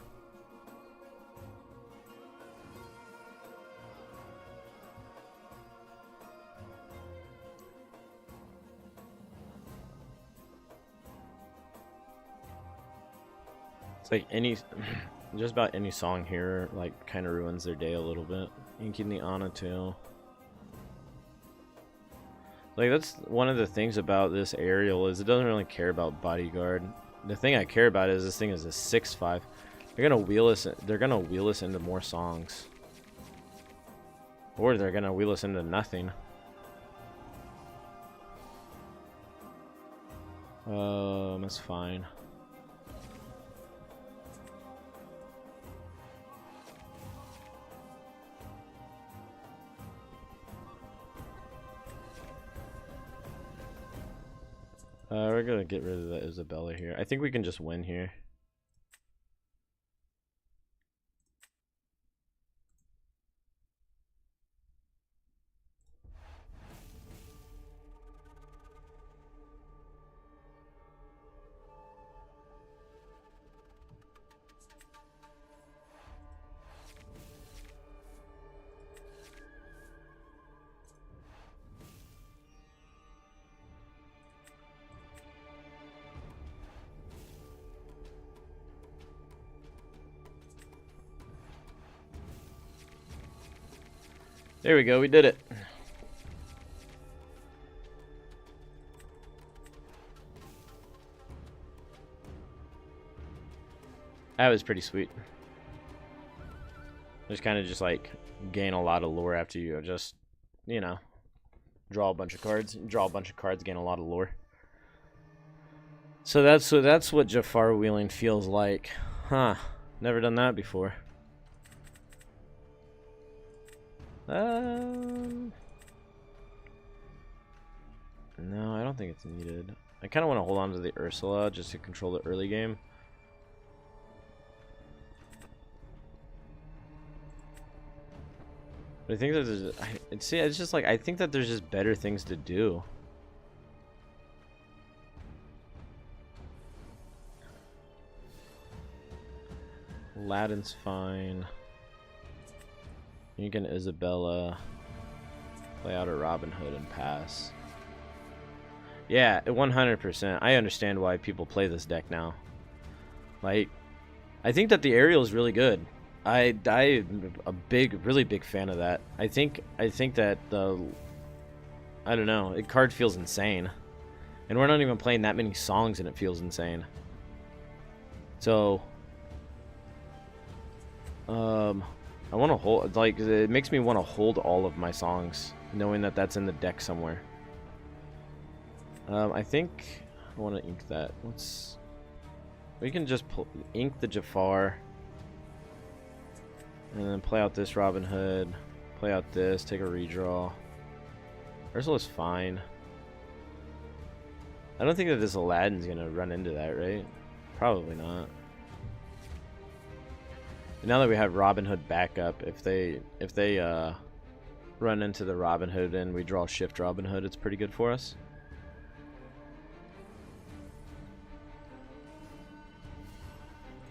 Like just about any song here, like, kind of ruins their day a little bit. Inking the Ana too. Like, that's one of the things about this Ariel is it doesn't really care about Bodyguard. The thing I care about is this thing is a 6/5. They're gonna wheel us. They're gonna wheel us into more songs, or they're gonna wheel us into nothing. That's fine. we're gonna get rid of the Isabella here. I think we can just win here. There we go, we did it. That was pretty sweet. Just kind of just like gain a lot of lore after you just, you know, draw a bunch of cards, gain a lot of lore. So that's what Jafar wheeling feels like. Huh. Never done that before. No, I don't think it's needed. I kind of want to hold on to the Ursula just to control the early game. But I think that there's, it's just like, I think that there's just better things to do. Aladdin's fine. You can Isabella, play out a Robin Hood and pass. Yeah, 100%. I understand why people play this deck now. Like, I think that the aerial is really good. I'm a really big fan of that. I think that the, I don't know, the card feels insane, and we're not even playing that many songs, and it feels insane. So, I want to hold, like, it makes me want to hold all of my songs, knowing that that's in the deck somewhere. I think I want to ink that. We can just ink the Jafar, and then play out this Robin Hood, play out this, take a redraw. Ursula's fine. I don't think that this Aladdin's gonna run into that, right? Probably not. Now that we have Robin Hood backup, if they run into the Robin Hood and we draw shift Robin Hood, it's pretty good for us.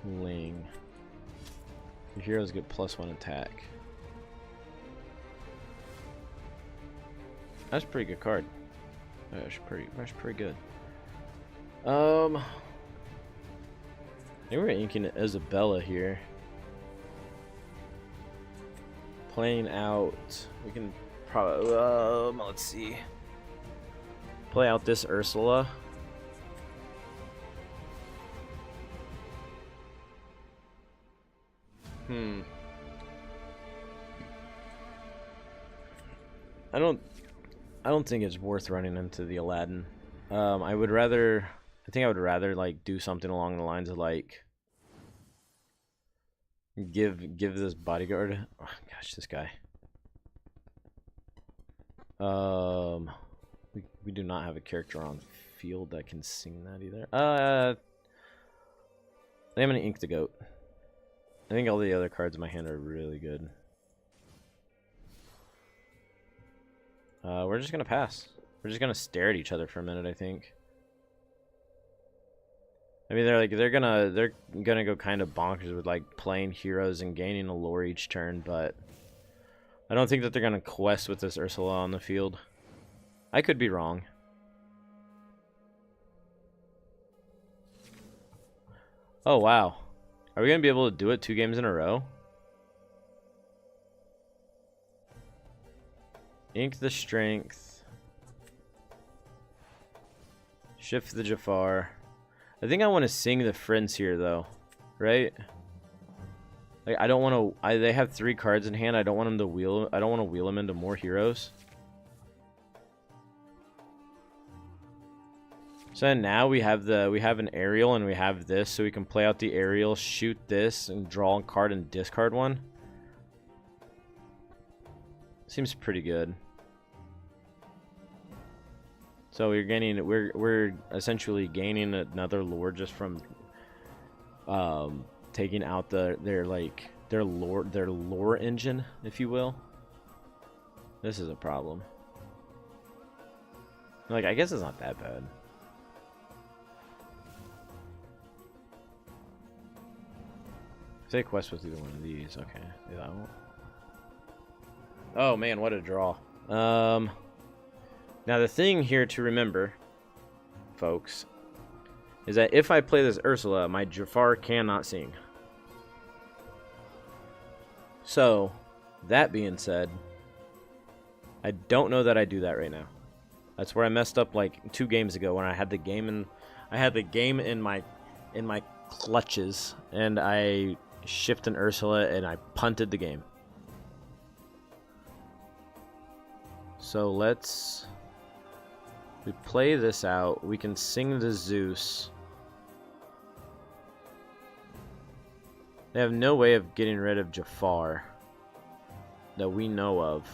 Ling. Your heroes get +1 attack. That's a pretty good card. That's pretty good. I think we're inking Isabella here. Playing out, we can probably, let's see. Play out this Ursula. I don't think it's worth running into the Aladdin. I think I would rather like do something along the lines of like give this bodyguard, oh gosh, this guy. We do not have a character on field that can sing that either. I'm gonna ink the goat. I think all the other cards in my hand are really good. We're just gonna pass. We're just gonna stare at each other for a minute, I think. I mean, they're gonna go kind of bonkers with like playing heroes and gaining a lore each turn, but I don't think that they're gonna quest with this Ursula on the field. I could be wrong. Oh wow, are we gonna be able to do it 2 games in a row? Ink the strength. Shift the Jafar. I think I want to sing the friends here, though, right? Like I don't want to. They have 3 cards in hand. I don't want them to wheel. I don't want to wheel them into more heroes. So now we have an aerial and we have this, so we can play out the aerial, shoot this, and draw a card and discard one. Seems pretty good. So we're essentially gaining another lore just from taking out their lore engine, if you will. This is a problem. Like, I guess it's not that bad. Say quest with either one of these. Okay, do that one. Oh man, what a draw. Now the thing here to remember, folks, is that if I play this Ursula, my Jafar cannot sing. So, that being said, I don't know that I do that right now. That's where I messed up like 2 games ago when I had the game in my clutches and I shift an Ursula and I punted the game. So we play this out. We can sing the Zeus. They have no way of getting rid of Jafar that we know of.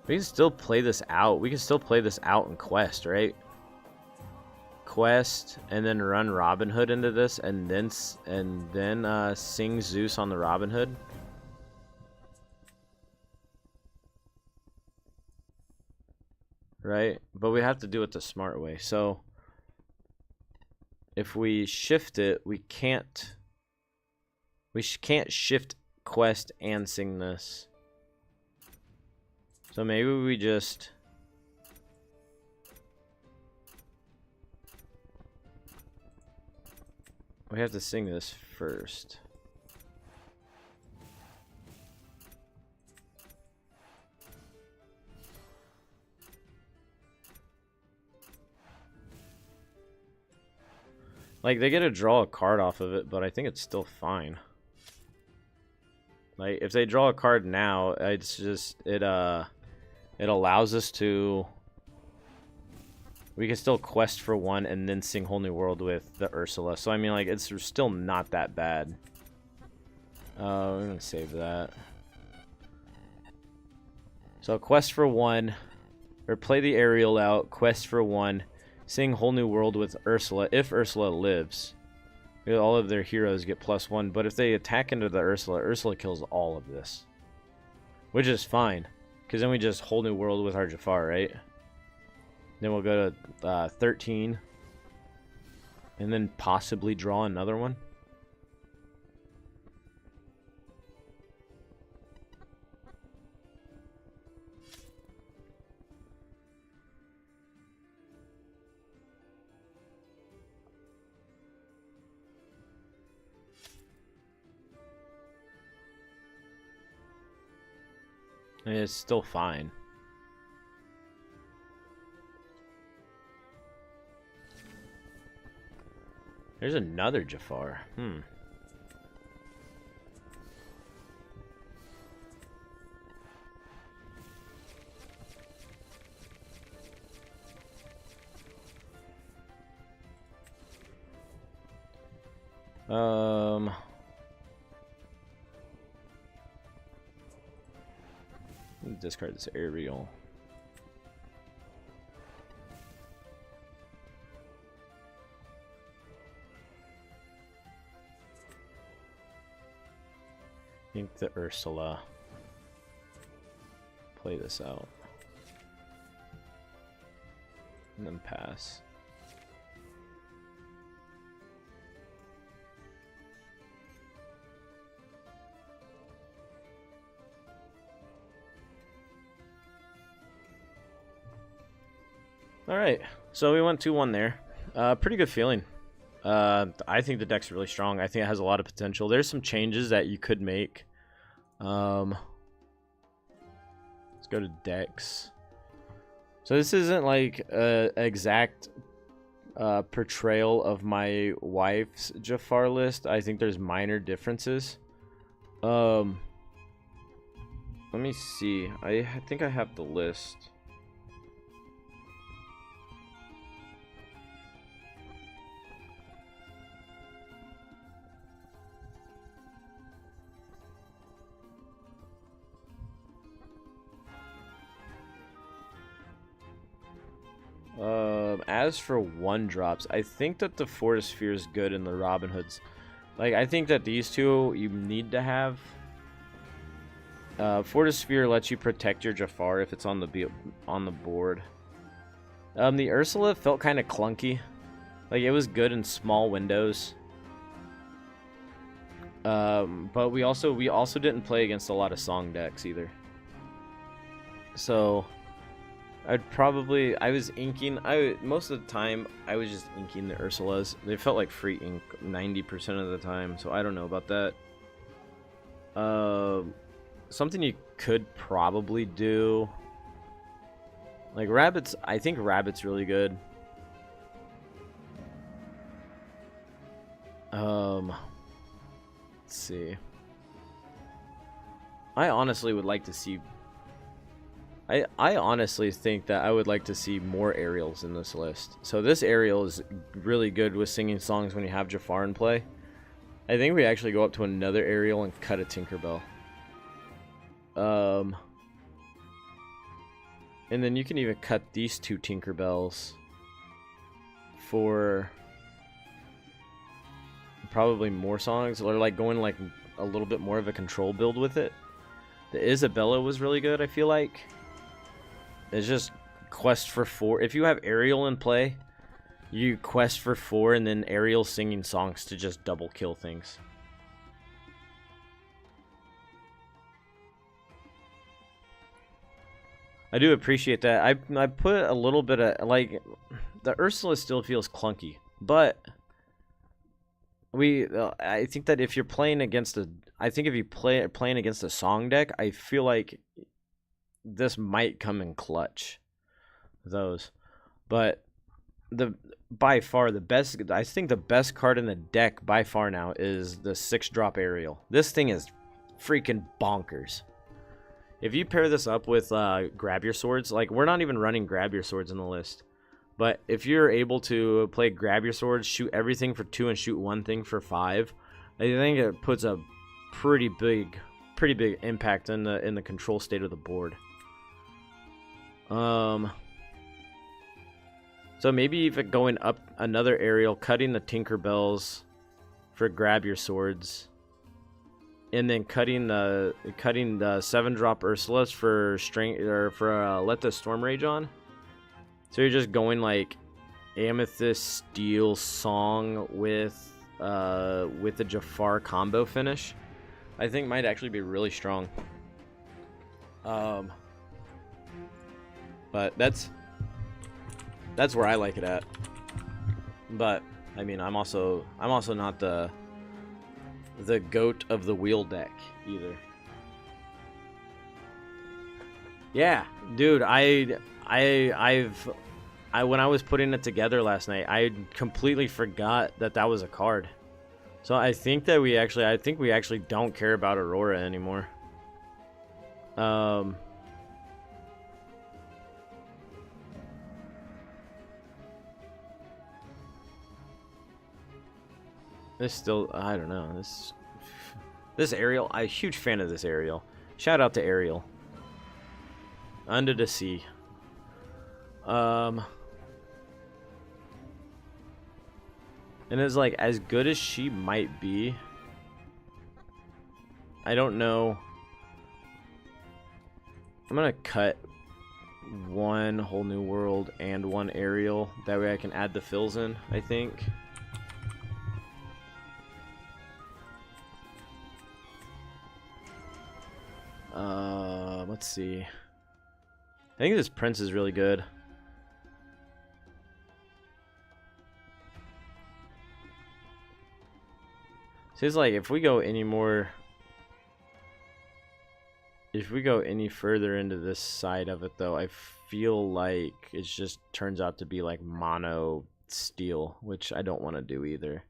We can still play this out. We can still play this out in Quest, right? Quest, and then run Robin Hood into this, and then sing Zeus on the Robin Hood. Right? But we have to do it the smart way. So if we shift it, we can't shift Quest and sing this. So maybe we just have to sing this first. Like, they get to draw a card off of it, but I think it's still fine. Like, if they draw a card now, it's just, it allows us to, we can still quest for 1 and then sing Whole New World with the Ursula. So, I mean, like, it's still not that bad. We're gonna save that. So, quest for 1, or play the aerial out, quest for 1, sing Whole New World with Ursula, if Ursula lives. All of their heroes get +1, but if they attack into the Ursula, Ursula kills all of this. Which is fine, because then we just Whole New World with our Jafar, right? Then we'll go to 13, and then possibly draw another one. And it's still fine. There's another Jafar. Discard this aerial. I think the Ursula. Play this out. And then pass. Alright, so we went 2-1 there. Pretty good feeling. I think the deck's really strong. I think it has a lot of potential. There's some changes that you could make. Let's go to decks. So this isn't like an exact portrayal of my wife's Jafar list. I think there's minor differences. Let me see. I think I have the list. As for 1-drops, I think that the Fortisphere is good in the Robin Hoods. Like, I think that these two you need to have. Fortisphere lets you protect your Jafar if it's on the board. The Ursula felt kind of clunky. Like, it was good in small windows. But we also didn't play against a lot of song decks either. So most of the time I was just inking the Ursulas. They felt like free ink 90% of the time, so I don't know about that. Something you could probably do, like Rabbit's, I think Rabbit's really good. Let's see. I honestly would like to see, I honestly think that I would like to see more aerials in this list. So this aerial is really good with singing songs when you have Jafar in play. I think we actually go up to another aerial and cut a Tinkerbell. And then you can even cut these 2 Tinkerbells for probably more songs, or like going like a little bit more of a control build with it. The Isabella was really good, I feel like. It's just quest for 4. If you have Ariel in play, you quest for 4 and then Ariel singing songs to just double kill things. I do appreciate that. I put a little bit of, like, the Ursula still feels clunky, but I think that if you're playing against playing against a song deck, I feel like this might come in clutch. Those, but by far the best, I think the best card in the deck by far now is the 6-drop Aerial. This thing is freaking bonkers. If you pair this up with Grab Your Swords, like, we're not even running Grab Your Swords in the list. But if you're able to play Grab Your Swords, shoot everything for 2 and shoot one thing for 5, I think it puts a pretty big impact in the control state of the board. So maybe even going up another aerial, cutting the Tinkerbells for Grab Your Swords. And then cutting the 7-drop Ursulas for Let the Storm Rage on. So you're just going like Amethyst Steel Song with the Jafar combo finish. I think might actually be really strong. But that's where I like it at. But I mean, I'm also not the goat of the wheel deck either. Yeah, dude, I when I was putting it together last night, I completely forgot that was a card. So I think we actually don't care about Aurora anymore. This still, I don't know. This Ariel, I'm a huge fan of this Ariel. Shout out to Ariel. Under the Sea. And it's like, as good as she might be, I don't know. I'm gonna cut 1 Whole New World and 1 Ariel. That way I can add the fills in, I think. Let's see. I think this Prince is really good. Seems like if we go any further into this side of it, though, I feel like it just turns out to be like mono steel, which I don't want to do either.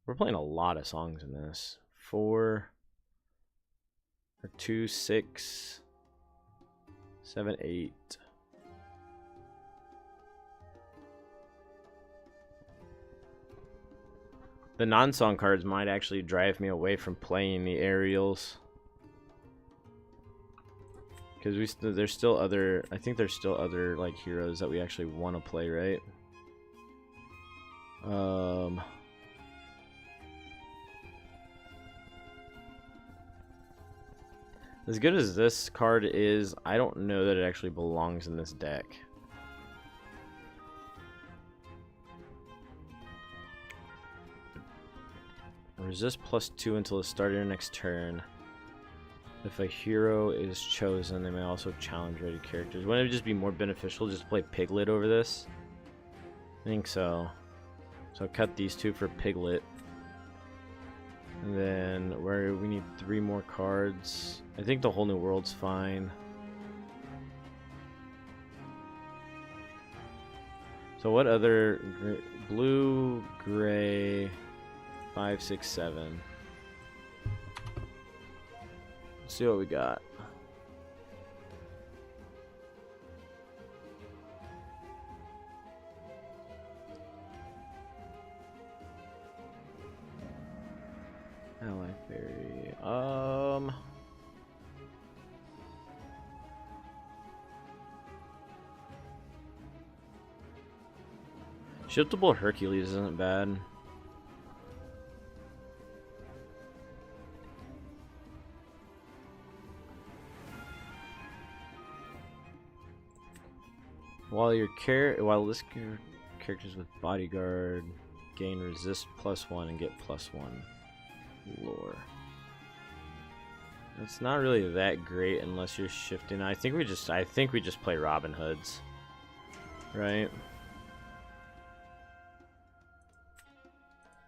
We're playing a lot of songs in this. 4 or 2, 6, 7, 8. The non-song cards might actually drive me away from playing the aerials. Because there's still other, I think there's still other like heroes that we actually want to play, right? As good as this card is, I don't know that it actually belongs in this deck. Resist +2 until the start of your next turn. If a hero is chosen, they may also challenge ready characters. Wouldn't it just be more beneficial just to play Piglet over this? I think so. So cut these two for Piglet. And then where we need 3 more cards. I think the whole new world's fine. So what other blue, gray, 5, 6, 7. Let's see what we got. Ally Fairy. Shiftable Hercules isn't bad. While this characters with bodyguard gain resist +1 and get +1 lore. It's not really that great unless you're shifting. I think we just play Robin Hoods, right?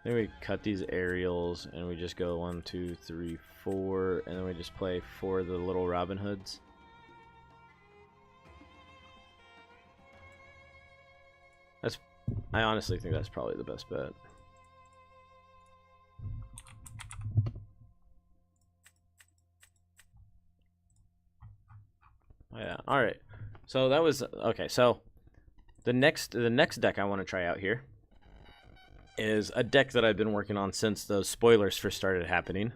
Then we cut these aerials and we just go 1, 2, 3, 4, and then we just play 4 of the little Robin Hoods. I honestly think that's probably the best bet. Oh, yeah. All right. So that was okay. So the next deck I want to try out here is a deck that I've been working on since those spoilers first started happening,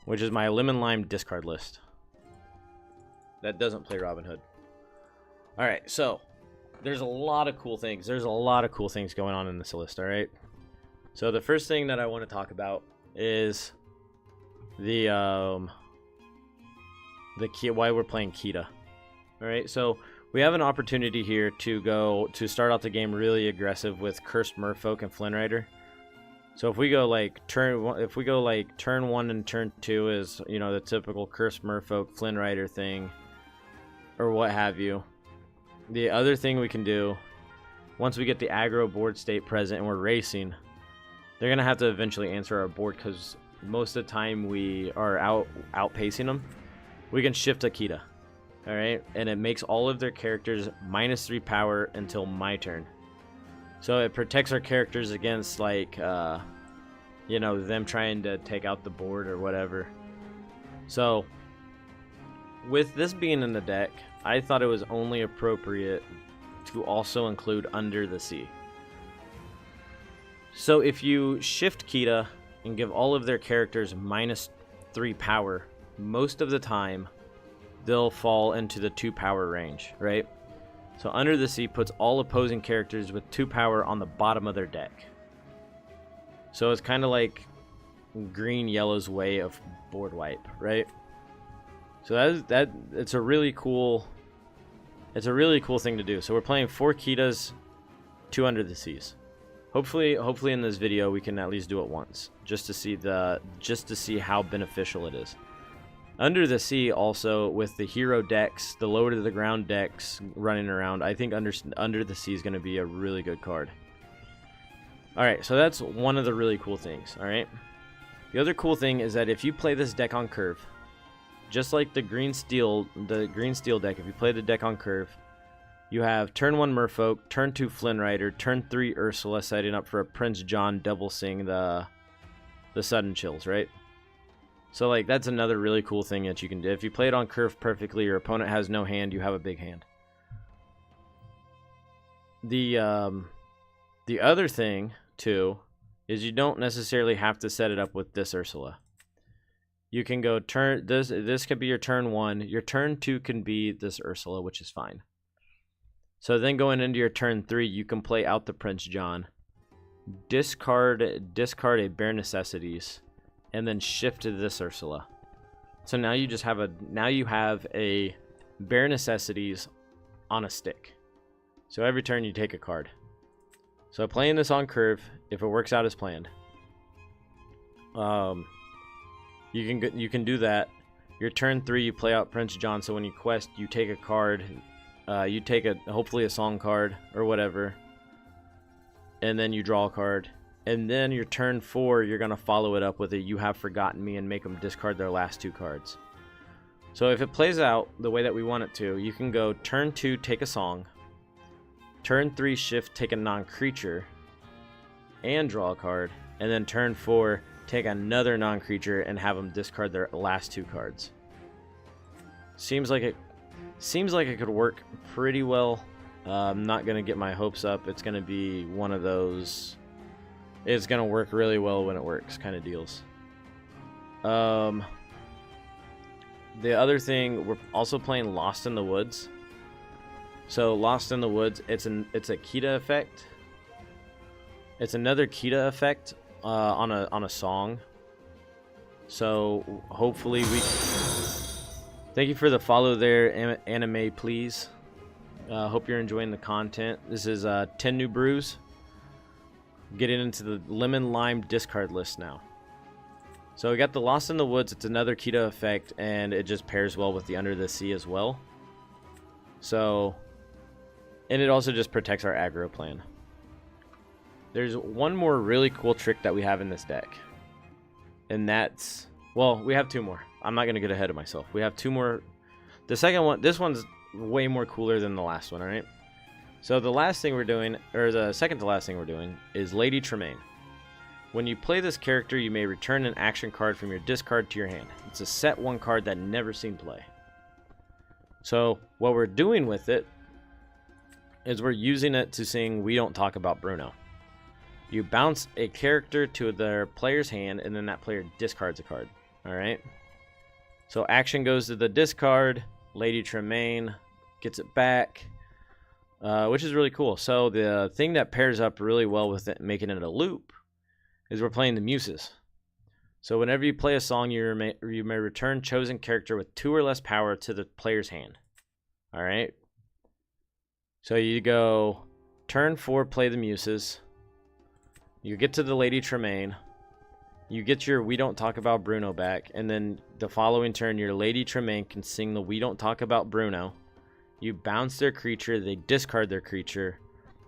which is my Lemon Lime discard list. That doesn't play Robin Hood. All right. So there's a lot of cool things. There's a lot of cool things going on in this list, all right? So the first thing that I want to talk about is the key, why we're playing Kita. All right? So we have an opportunity here to start out the game really aggressive with Cursed Merfolk and Flynn Rider. So if we go like turn 1 and turn 2 is, you know, the typical Cursed Merfolk Flynn Rider thing or what have you. The other thing we can do, once we get the aggro board state present and we're racing, they're going to have to eventually answer our board because most of the time we are outpacing them. We can shift Akita, all right? And it makes all of their characters -3 power until my turn. So it protects our characters against, like, you know, them trying to take out the board or whatever. So with this being in the deck, I thought it was only appropriate to also include Under the Sea. So if you shift Kita and give all of their characters -3 power, most of the time they'll fall into the 2 power range, right? So Under the Sea puts all opposing characters with 2 power on the bottom of their deck. So it's kind of like green yellow's way of board wipe, right? So it's a really cool thing to do. So we're playing 4 Kitas, 2 Under the Seas. Hopefully in this video we can at least do it once, just to see how beneficial it is. Under the Sea also, with the hero decks, the lower to the ground decks running around, I think Under the Sea is going to be a really good card. All right, so that's one of the really cool things. All right, the other cool thing is that if you play this deck on curve, just like the green steel deck, if you play the deck on curve, you have turn 1 Merfolk, turn 2 Flynn Rider, turn 3 Ursula, setting up for a Prince John double sing the sudden chills, right? So like that's another really cool thing that you can do. If you play it on curve perfectly, your opponent has no hand, you have a big hand. The other thing too is you don't necessarily have to set it up with this Ursula. you can go turn this could be your turn 1. Your turn 2 can be this Ursula, which is fine. So then going into your turn 3, you can play out the Prince John, discard a Bare Necessities, and then shift to this Ursula. So now you just have a Bare Necessities on a stick. So every turn you take a card. So playing this on curve, if it works out as planned, you can do that. Your turn 3, you play out Prince John. So when you quest, you take a card. You take hopefully a song card or whatever, and then you draw a card. And then your turn 4, you're gonna follow it up with a You Have Forgotten Me and make them discard their last 2 cards. So if it plays out the way that we want it to, you can go turn 2, take a song. Turn 3, shift, take a non-creature and draw a card. And then turn 4, take another non-creature and have them discard their last 2 cards. Seems like it could work pretty well. I'm not going to get my hopes up. It's going to be one of those, it's going to work really well when it works kind of deals. The other thing, we're also playing Lost in the Woods. So Lost in the Woods, it's a Kita effect. It's another Kita effect on a song. So hopefully we. Thank you for the follow there, Anime Please. Hope you're enjoying the content. This is 10 New Brews. Getting into the Lemon Lime discard list now. So we got the Lost in the Woods. It's another Kita effect, and it just pairs well with the Under the Sea as well. So, and it also just protects our aggro plan. There's one more really cool trick that we have in this deck. And that's, well, we have 2 more. I'm not going to get ahead of myself. We have 2 more. The second one, this one's way more cooler than the last one, alright? So the last thing we're doing, or the second to last thing we're doing, is Lady Tremaine. When you play this character, you may return an action card from your discard to your hand. It's a set 1 card that never seen play. So what we're doing with it is we're using it to sing We Don't Talk About Bruno. You bounce a character to their player's hand, and then that player discards a card. Alright? So action goes to the discard. Lady Tremaine gets it back, which is really cool. So the thing that pairs up really well with it, making it a loop, is we're playing the Muses. So whenever you play a song, you may return chosen character with 2 or less power to the player's hand. Alright? So you go turn 4, play the Muses. You get to the Lady Tremaine. You get your We Don't Talk About Bruno back. And then the following turn, your Lady Tremaine can sing the We Don't Talk About Bruno. You bounce their creature. They discard their creature.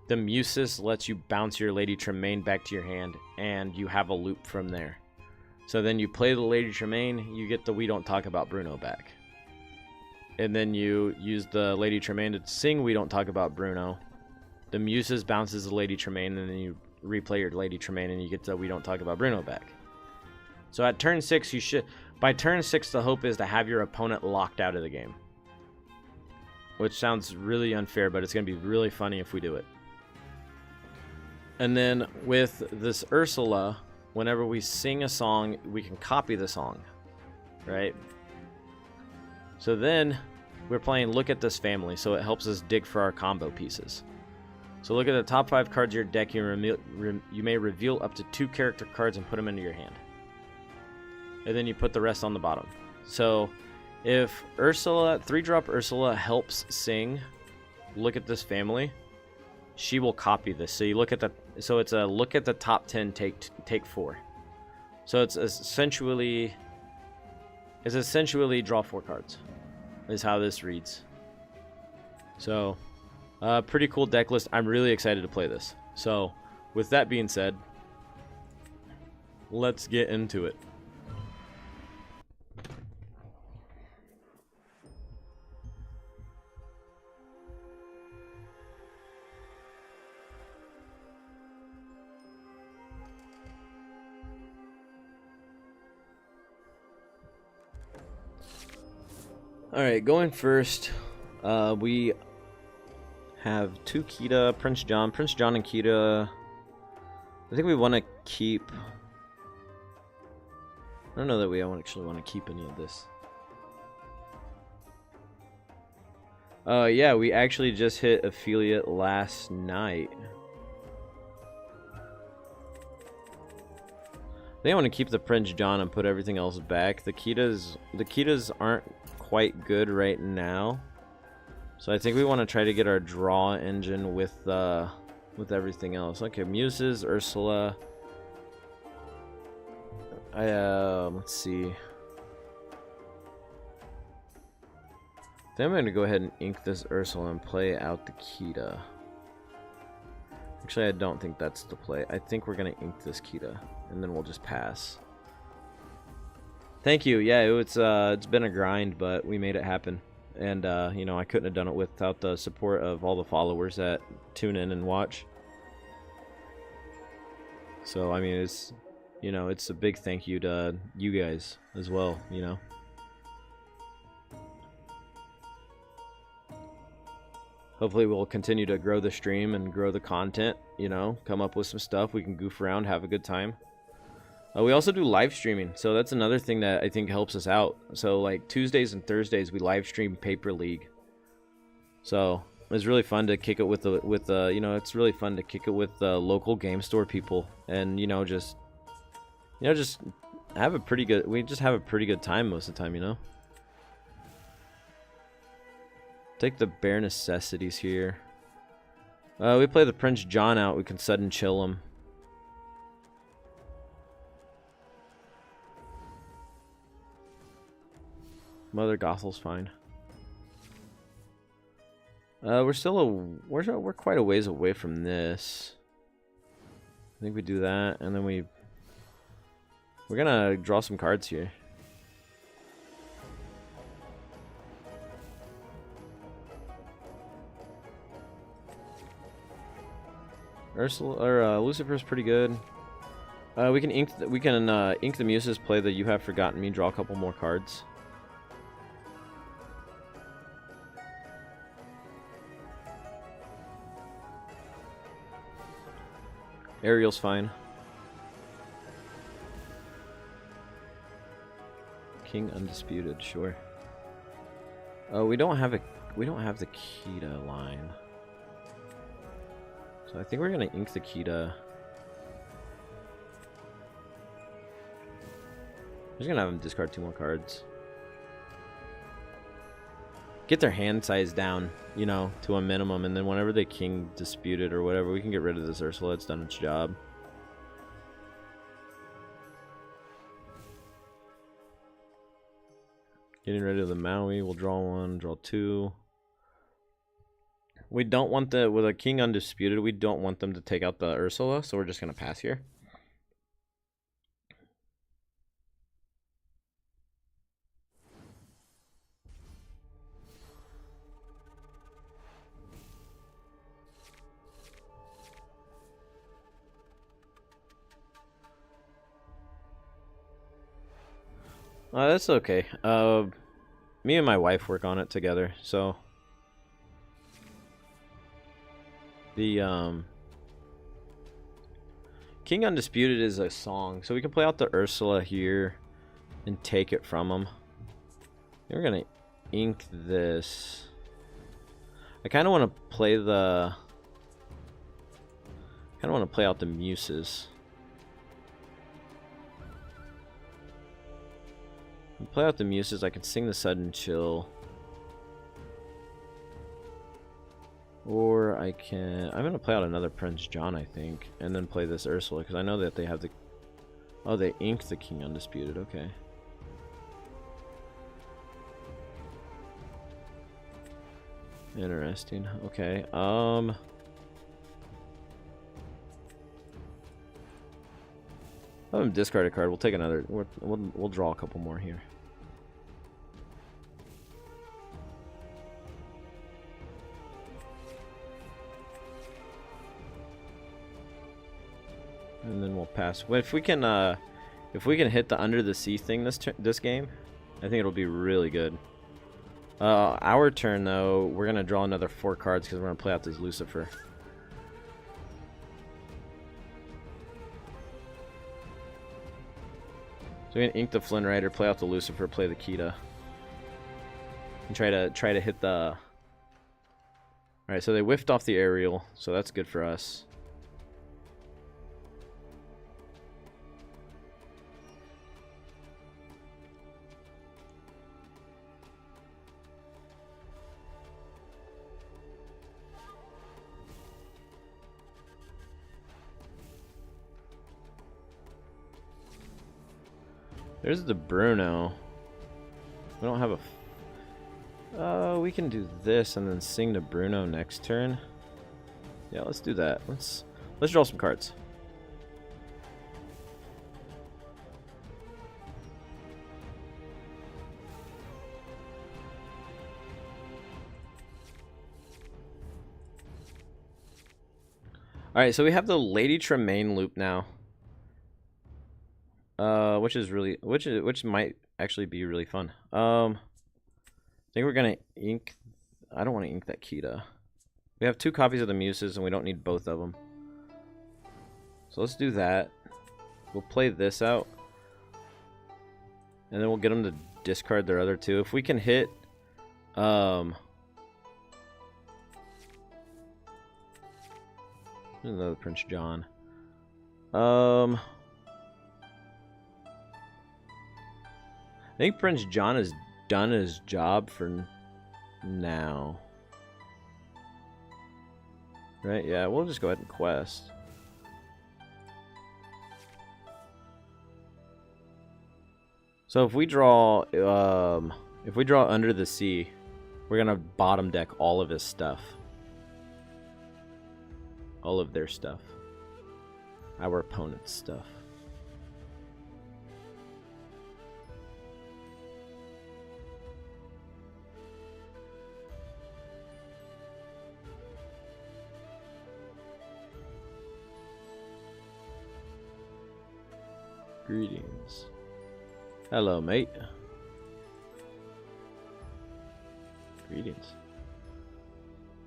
The Muses lets you bounce your Lady Tremaine back to your hand. And you have a loop from there. So then you play the Lady Tremaine. You get the We Don't Talk About Bruno back. And then you use the Lady Tremaine to sing We Don't Talk About Bruno. The Muses bounces the Lady Tremaine. And then you replay your Lady Tremaine and you get the We Don't Talk About Bruno back. So at turn 6, you should, by turn 6, the hope is to have your opponent locked out of the game, which sounds really unfair, but it's going to be really funny if we do it. And then with this Ursula, whenever we sing a song, we can copy the song, right? So then we're playing Look at This Family, so it helps us dig for our combo pieces. So look at the top 5 cards of your deck. You may reveal up to 2 character cards and put them into your hand. And then you put the rest on the bottom. So if Ursula, 3-drop Ursula helps sing Look at This Family, she will copy this. So you look at so it's a look at the top 10, take 4. So it's essentially draw 4 cards is how this reads. So pretty cool deck list. I'm really excited to play this. So with that being said, let's get into it. Alright, going first, we have 2 Kita, Prince John and Kita. I think we want to keep I don't know that we actually want to keep any of this. Yeah, we actually just hit affiliate last night. I think I want to keep the Prince John and put everything else back. The Kitas aren't quite good right now, so I think we want to try to get our draw engine with everything else. Okay, Muses, Ursula. Let's see. Then I'm going to go ahead and ink this Ursula and play out the Kita. Actually, I don't think that's the play. I think we're going to ink this Kita, and then we'll just pass. Thank you. Yeah, it's been a grind, but we made it happen. And, you know, I couldn't have done it without the support of all the followers that tune in and watch. So, I mean, it's, you know, it's a big thank you to you guys as well, you know. Hopefully we'll continue to grow the stream and grow the content, you know, come up with some stuff. We can goof around, have a good time. We also do live streaming, so that's another thing that I think helps us out. So, like, Tuesdays and Thursdays, we live stream Paper League. So, it's really fun to kick it with you know, it's really fun to kick it with local game store people. And, you know, just have a pretty good, we just have a pretty good time most of the time, you know. Take the bare necessities here. We play the Prince John out. We can sudden chill him. Mother Gothel's fine. We're quite a ways away from this. I think we do that, and then we're gonna draw some cards here. Ursula or Lucifer's pretty good. We can ink the Muses, play the You Have Forgotten Me, draw a couple more cards. Ariel's fine. King Undisputed, sure. We don't have the Kita line. So I think we're gonna ink the Kita. I'm just gonna have them discard 2 more cards. Get their hand size down, you know, to a minimum, and then whenever they King Disputed or whatever, we can get rid of this Ursula. It's done its job. Getting rid of the Maui. We'll draw 1, draw 2. We don't want with a King Undisputed, we don't want them to take out the Ursula, so we're just going to pass here. That's okay. Me and my wife work on it together, so... The King Undisputed is a song, so we can play out the Ursula here and take it from him. We're gonna ink this. I kind of want to play out the Muses. Play out the Muses. I can sing the Sudden Chill. Or I can... I'm going to play out another Prince John, I think. And then play this Ursula. Because I know that they have the... Oh, they inked the King Undisputed. Okay. Interesting. Okay. Have them discard a card. We'll take another... We'll draw a couple more here. And then we'll pass. But if we can hit the Under the Sea thing this game, I think it'll be really good. Our turn though, we're gonna draw another 4 cards because we're gonna play out this Lucifer. So So we can ink the Flynn Rider, play out the Lucifer, play the Kita. And try to hit the... Alright, so they whiffed off the aerial, so that's good for us. There's the Bruno. We don't have a... we can do this and then sing to Bruno next turn. Yeah, let's do that. Let's draw some cards. Alright, so we have the Lady Tremaine loop now. Which might actually be really fun. I think we're gonna ink. I don't want to ink that Kita. We have 2 copies of the Muses, and we don't need both of them. So let's do that. We'll play this out, and then we'll get them to discard their other 2. If we can hit, there's another Prince John. I think Prince John has done his job for now. Right? Yeah, we'll just go ahead and quest. So if we draw Under the Sea, we're gonna bottom deck all of his stuff. All of their stuff. Our opponent's stuff. Greetings. Hello, mate. Greetings.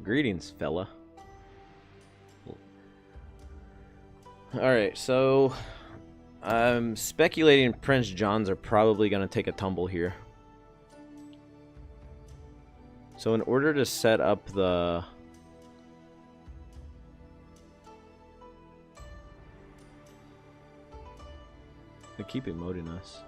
Greetings, fella. Alright, so I'm speculating Prince Johns are probably going to take a tumble here. So in order to set up the... They keep emoting us.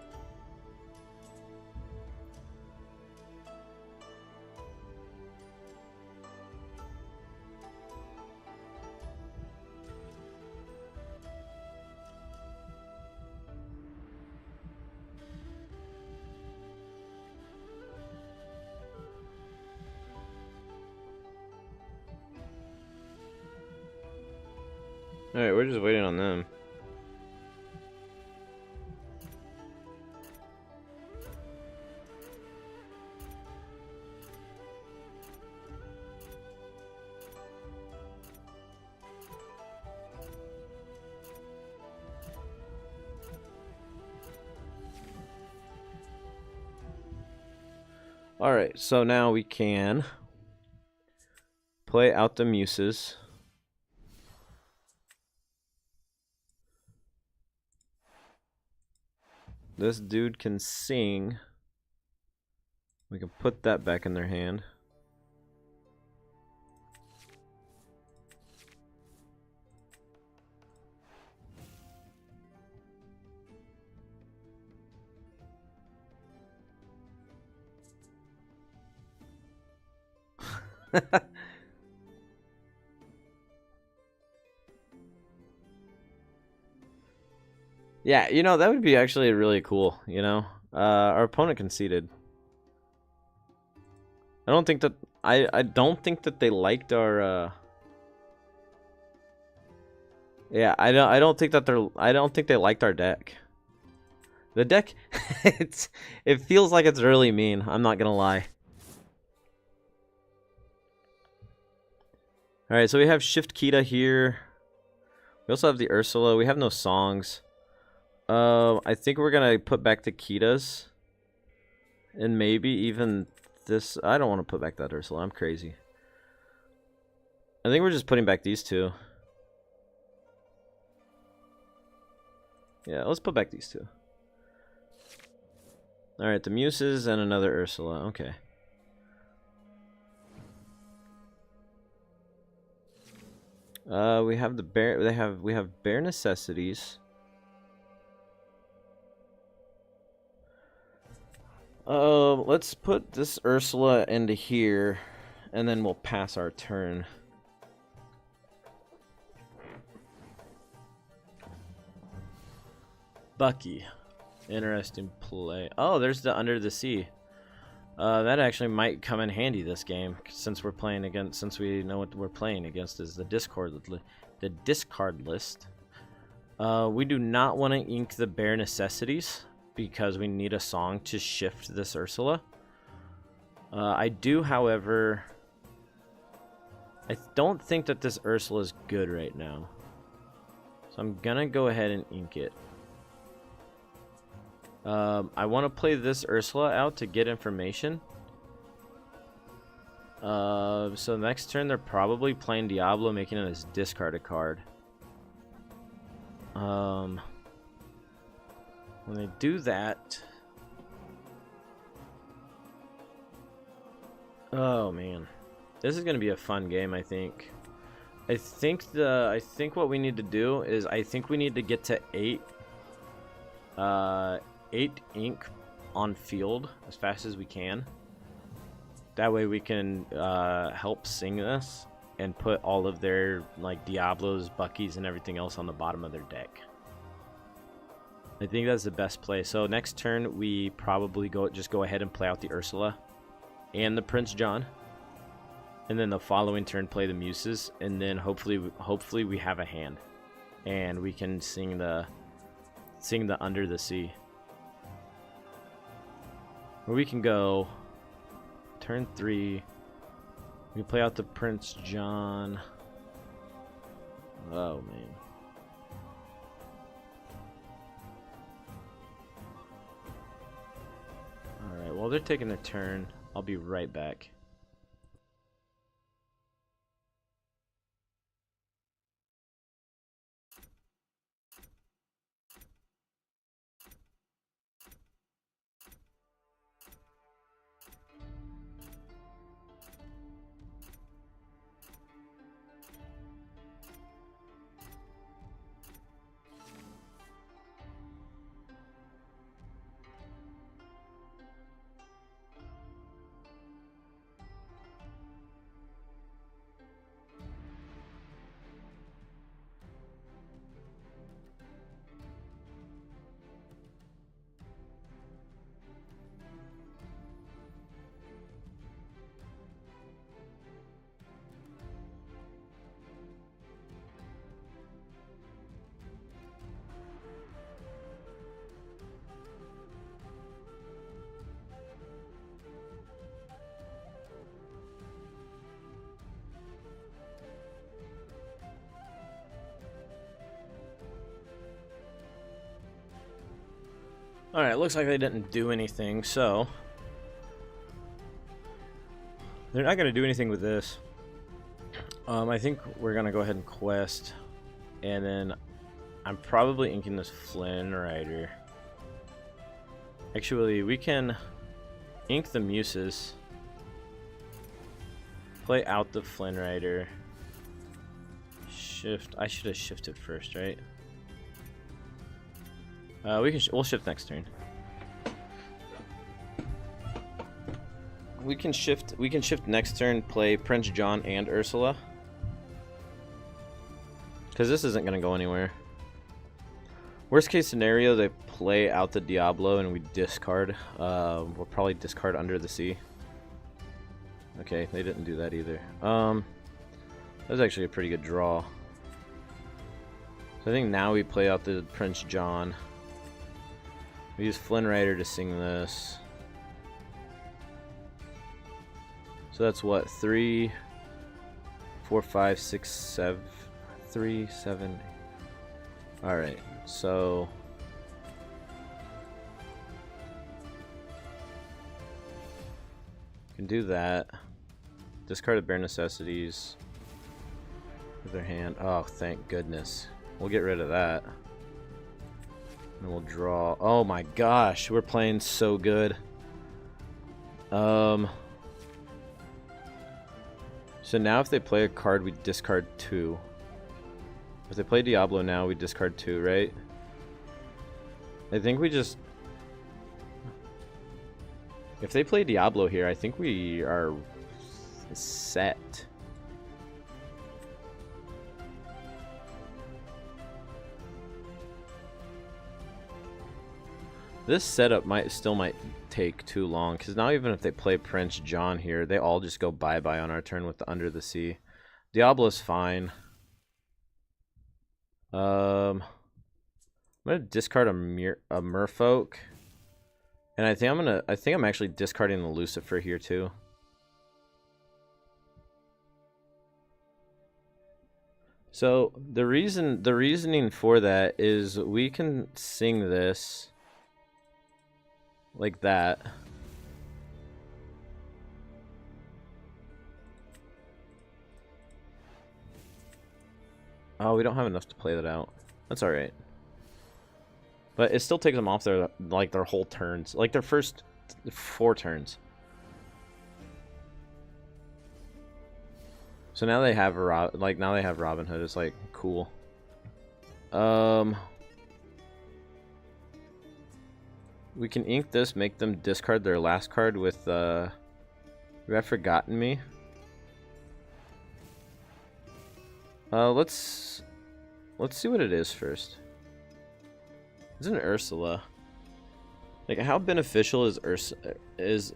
Alright, we're just waiting on them. Alright, so now we can play out the Muses. This dude can sing. We can put that back in their hand. Yeah, you know, that would be actually really cool, you know? Our opponent conceded. I don't think that... I don't think that they liked our, Yeah, I don't think that they're... I don't think they liked our deck. The deck... it feels like it's really mean, I'm not gonna lie. Alright, so we have Shift Kita here. We also have the Ursula. We have no songs. I think we're gonna put back the Kitas. And maybe even this... I don't want to put back that Ursula. I'm crazy. I think we're just putting back these 2. Yeah, let's put back these 2. Alright, the Muses and another Ursula. Okay. We have the bear. We have bare necessities. Let's put this Ursula into here, and then we'll pass our turn. Bucky, interesting play. Oh, there's the Under the Sea. That actually might come in handy this game, since we're playing against. Since we know what we're playing against is the discard list. We do not want to ink the bare necessities because we need a song to shift this Ursula. I do, however. I don't think that this Ursula is good right now, so I'm gonna go ahead and ink it. I want to play this Ursula out to get information. So next turn they're probably playing Diablo, making it as discard a card. When they do that, oh man, this is gonna be a fun game. I think what we need to do is we need to get to 8 ink on field as fast as we can. That way we can help sing this and put all of their like Diablos, Buckies, and everything else on the bottom of their deck. I think that's the best play. So next turn we probably just go ahead and play out the Ursula and the Prince John, and then the following turn play the Muses, and then hopefully we have a hand and we can sing the Under the Sea. Or we can go turn 3. We can play out the Prince John. Oh man. Alright, while they're taking their turn, I'll be right back. Alright, looks like they didn't do anything, so they're not going to do anything with this. I think we're going to go ahead and quest, and then I'm probably inking this Flynn Rider. Actually, we can ink the Muses, play out the Flynn Rider, shift. I should have shifted first, right? We'll shift next turn. We can shift next turn, play Prince John and Ursula, because this isn't going to go anywhere. Worst case scenario, they play out the Diablo and we discard. We'll probably discard Under the Sea. Okay, they didn't do that either. That was actually a pretty good draw. So I think now we play out the Prince John. We use Flynn Rider to sing this. So that's what, 3, 4, 5, 6, 7, 3, 7. Alright, so can do that. Discarded bare necessities with their hand. Oh, thank goodness. We'll get rid of that. And we'll draw. Oh my gosh, we're playing so good. So now if they play a card, we discard 2. If they play Diablo now, we discard 2, right? I think we just... If they play Diablo here, I think we are set. This setup still might take too long, because now even if they play Prince John here, they all just go bye-bye on our turn with the Under the Sea. Diablo's fine. I'm gonna discard a Merfolk. And I think I'm actually discarding the Lucifer here too. So the reasoning for that is we can sing this like that. Oh, we don't have enough to play that out. That's all right. But it still takes them off their whole turns, like their first 4 turns. So now they have Robin Hood. It's like cool. We can ink this, make them discard their last card with You Have Forgotten Me. Let's see what it is first. It's an Ursula. Like, how beneficial is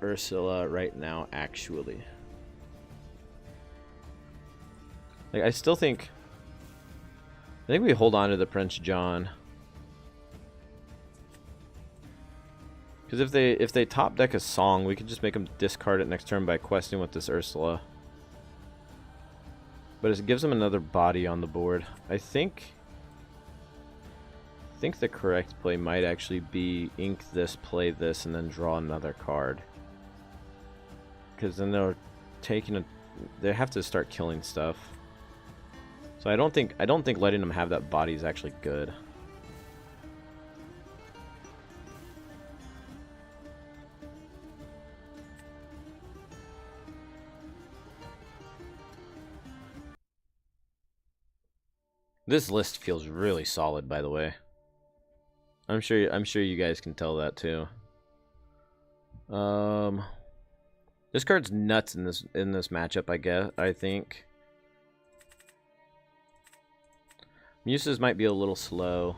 Ursula right now, actually? Like, I think we hold on to the Prince John. Because if they top deck a song, we could just make them discard it next turn by questing with this Ursula. But it gives them another body on the board. I think the correct play might actually be ink this, play this, and then draw another card. Because then they have to start killing stuff. So I don't think letting them have that body is actually good. This list feels really solid, by the way. I'm sure you guys can tell that too. This card's nuts in this matchup, I think. Muses might be a little slow.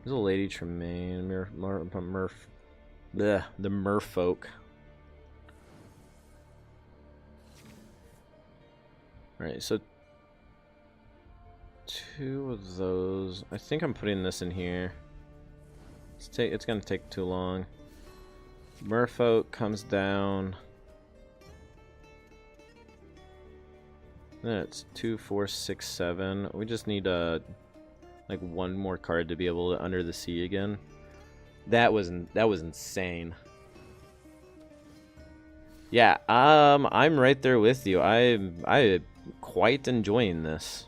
There's a Lady Tremaine, the Merfolk. Alright, so 2 of those. I think I'm putting this in here. It's gonna take too long. Merfolk comes down. Then it's 2, 4, 6, 7. We just need like 1 more card to be able to Under the Sea again. That was insane. Yeah, I'm right there with you. I'm quite enjoying this.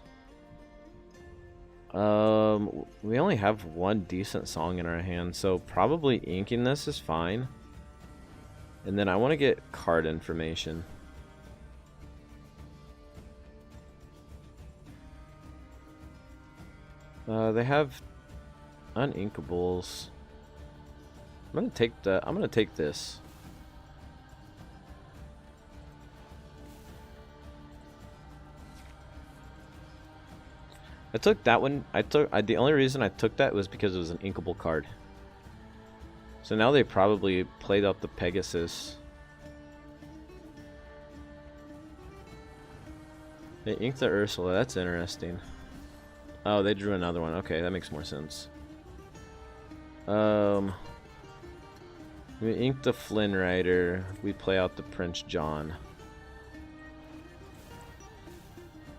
We only have 1 decent song in our hand, so probably inking this is fine. And then I want to get card information. They have uninkables. I'm gonna take this. I took that one. The only reason I took that was because it was an inkable card. So now they probably played out the Pegasus. They inked the Ursula. That's interesting. Oh, they drew another one. Okay, that makes more sense. We inked the Flynn Rider. We play out the Prince John.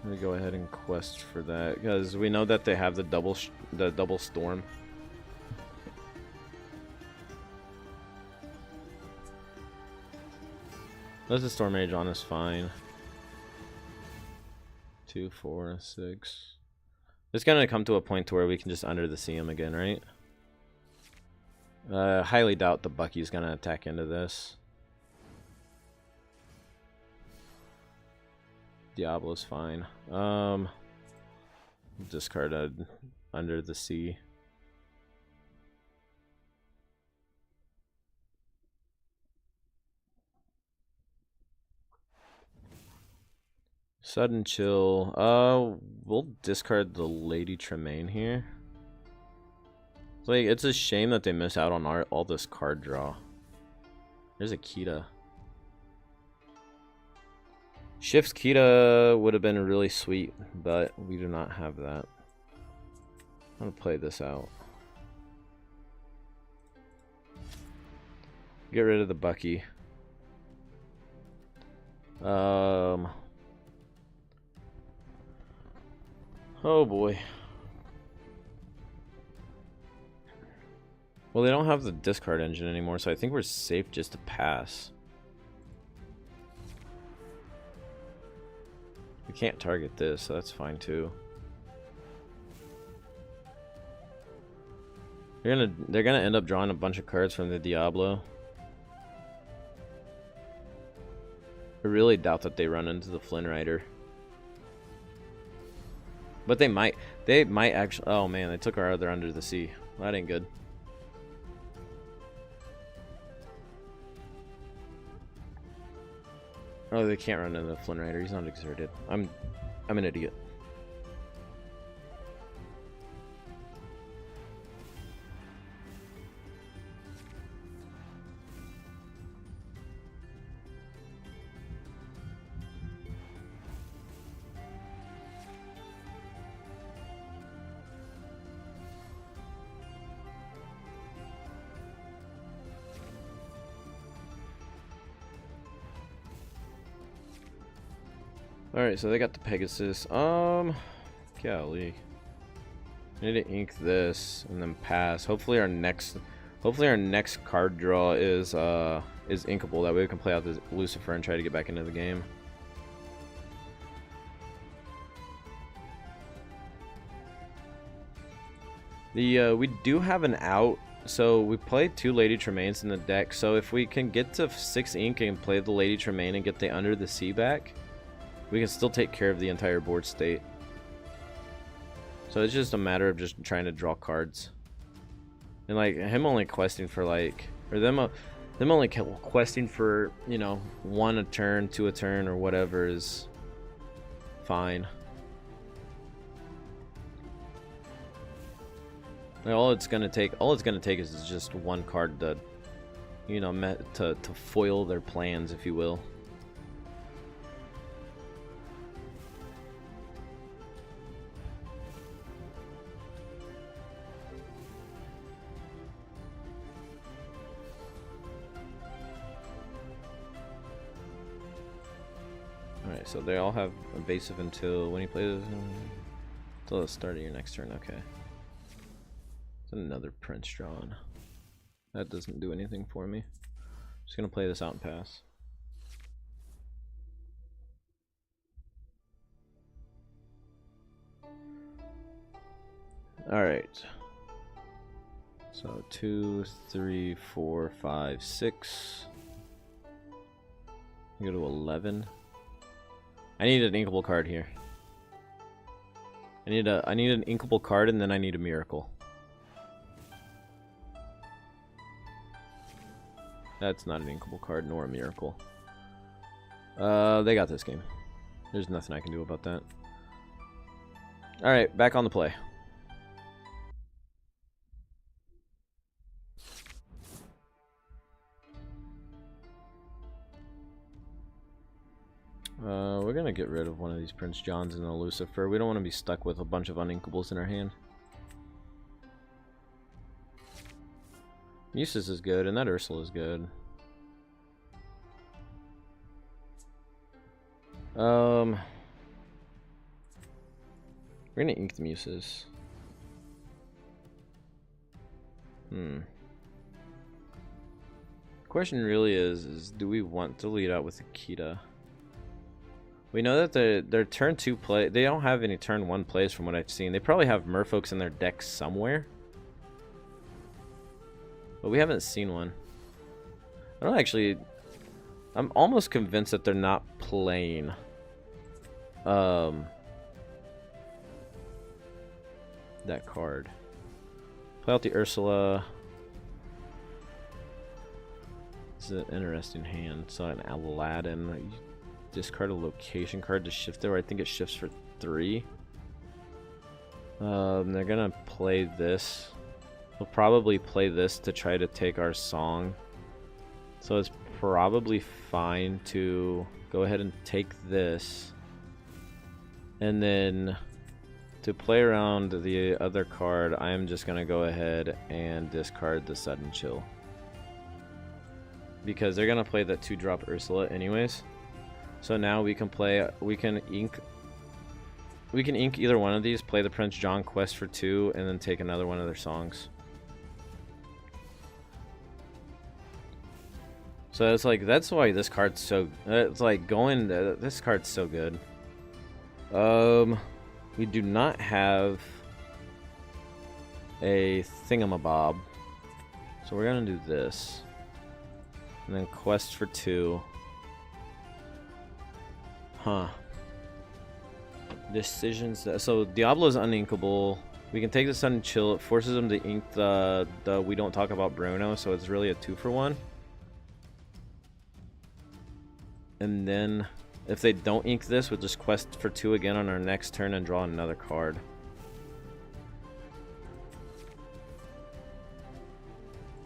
Let me go ahead and quest for that because we know that they have the double storm. Let's the Storm Mage on is fine. 2, 4, 6. It's gonna come to a point to where we can just under the sea him again, right? Highly doubt the Bucky's gonna attack into this. Diablo's fine. Discarded under the sea. Sudden chill. We'll discard the Lady Tremaine here. Like, it's a shame that they miss out on all this card draw. There's a Kita. Shifts Kita would have been really sweet, but we do not have that. I'm gonna play this out. Get rid of the Bucky. Oh boy. Well, they don't have the discard engine anymore, so I think we're safe just to pass. We can't target this, so that's fine too. They're gonna end up drawing a bunch of cards from the Diablo. I really doubt that they run into the Flynn Rider. But they might actually. Oh man, they took our other Under the Sea. Well, that ain't good. Oh, they can't run into the Flynn Rider. He's not exerted. I'm an idiot. Alright, so they got the Pegasus. Golly. I need to ink this and then pass. Hopefully our next card draw is inkable. That way we can play out the Lucifer and try to get back into the game. We do have an out. So we play 2 Lady Tremaines in the deck. So if we can get to 6 ink and play the Lady Tremaine and get the Under the Sea back, we can still take care of the entire board state. So it's just a matter of just trying to draw cards. And like him only questing for like, or them only questing for, you know, 1 a turn, 2 a turn, or whatever is fine. Like, all it's gonna take is just 1 card to, you know, to foil their plans, if you will. Alright, so they all have evasive until when you play this, until the start of your next turn. Okay. It's another Prince drawn. That doesn't do anything for me. Just gonna play this out and pass. Alright. So 2, 3, 4, 5, 6. Go to 11. I need an inkable card here. I need an inkable card, and then I need a miracle. That's not an inkable card nor a miracle. They got this game. There's nothing I can do about that. Alright, back on the play. We're gonna get rid of one of these Prince Johns and a Lucifer. We don't want to be stuck with a bunch of uninkables in our hand. Muses is good, and that Ursula is good. We're gonna ink the Muses. Question really is do we want to lead out with Akita? We know that their turn 2 play, they don't have any turn 1 plays from what I've seen. They probably have merfolks in their deck somewhere. But we haven't seen one. I don't actually, I'm almost convinced that they're not playing that card. Play out the Ursula. This is an interesting hand. So an Aladdin. You discard a location card to shift there. I think it shifts for 3. They're gonna play this. They'll probably play this to try to take our song. So it's probably fine to go ahead and take this. And then to play around the other card, I'm just going to go ahead and discard the Sudden Chill. Because they're going to play that 2-drop Ursula anyways. So now we can play, we can ink either one of these, play the Prince John quest for 2, and then take another one of their songs. So it's like, that's why this card's so, it's like going, this card's so good. We do not have a thingamabob. So we're gonna do this. And then quest for 2. Huh. Decisions, so Diablo's uninkable. We can take the Sudden Chill, it forces him to ink the We Don't Talk About Bruno, so it's really a 2-for-1. And then, if they don't ink this, we'll just quest for 2 again on our next turn and draw another card.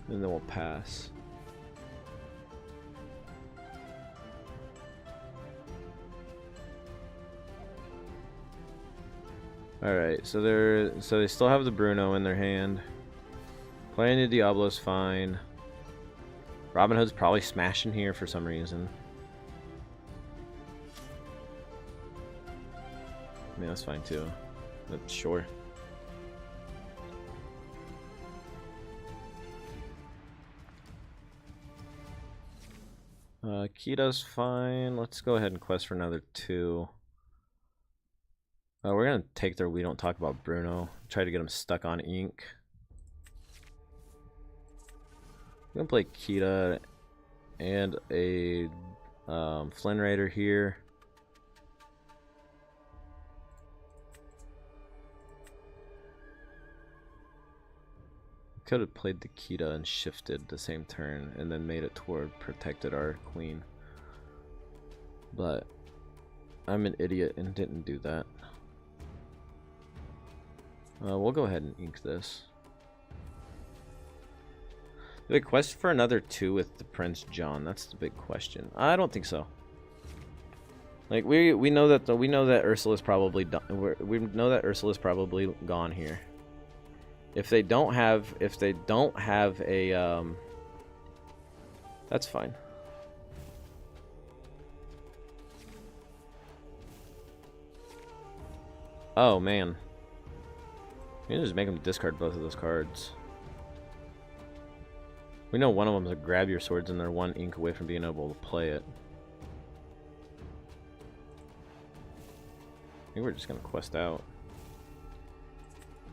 And then we'll pass. Alright, so they still have the Bruno in their hand. Playing the Diablo's fine. Robin Hood's probably smashing here for some reason. I mean, that's fine too. But sure. Kita's fine. Let's go ahead and quest for another 2. We're gonna take their We Don't Talk About Bruno. Try to get him stuck on ink. We're gonna play Kita and a Flynn Raider here. Could have played the Kita and shifted the same turn and then made it toward protected our queen. But I'm an idiot and didn't do that. We'll go ahead and ink this. Do we quest for another 2 with the Prince John? That's the big question. I don't think so. Like we know that Ursula's probably done. We know that Ursula's probably gone here. If they don't have a that's fine. Oh man. You can just make them discard both of those cards. We know one of them is a grab your swords and they're 1 ink away from being able to play it. I think we're just gonna quest out.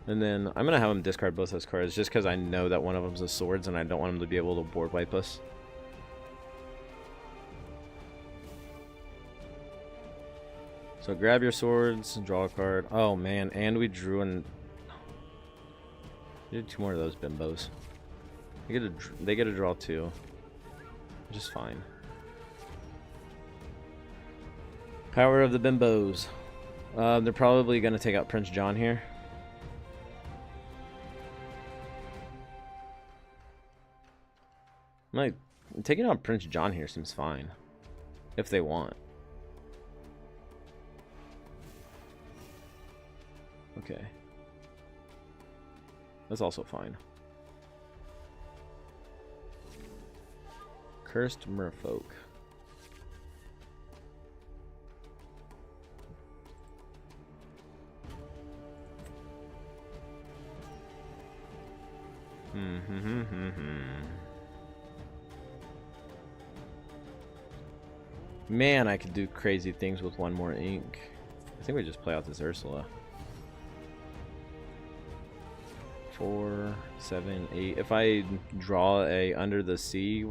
And then I'm gonna have them discard both those cards just because I know that one of them's the swords and I don't want them to be able to board wipe us. So grab your swords and draw a card. Oh man, and we drew and did 2 more of those bimbos. They get a draw 2, which is fine. Power of the bimbos. They're probably gonna take out Prince John here. Like, taking out Prince John here seems fine. If they want. Okay. That's also fine. Cursed Merfolk. Man, I could do crazy things with one more ink. I think we just play out this Ursula. 4, 7, 8. If I draw a Under the Sea,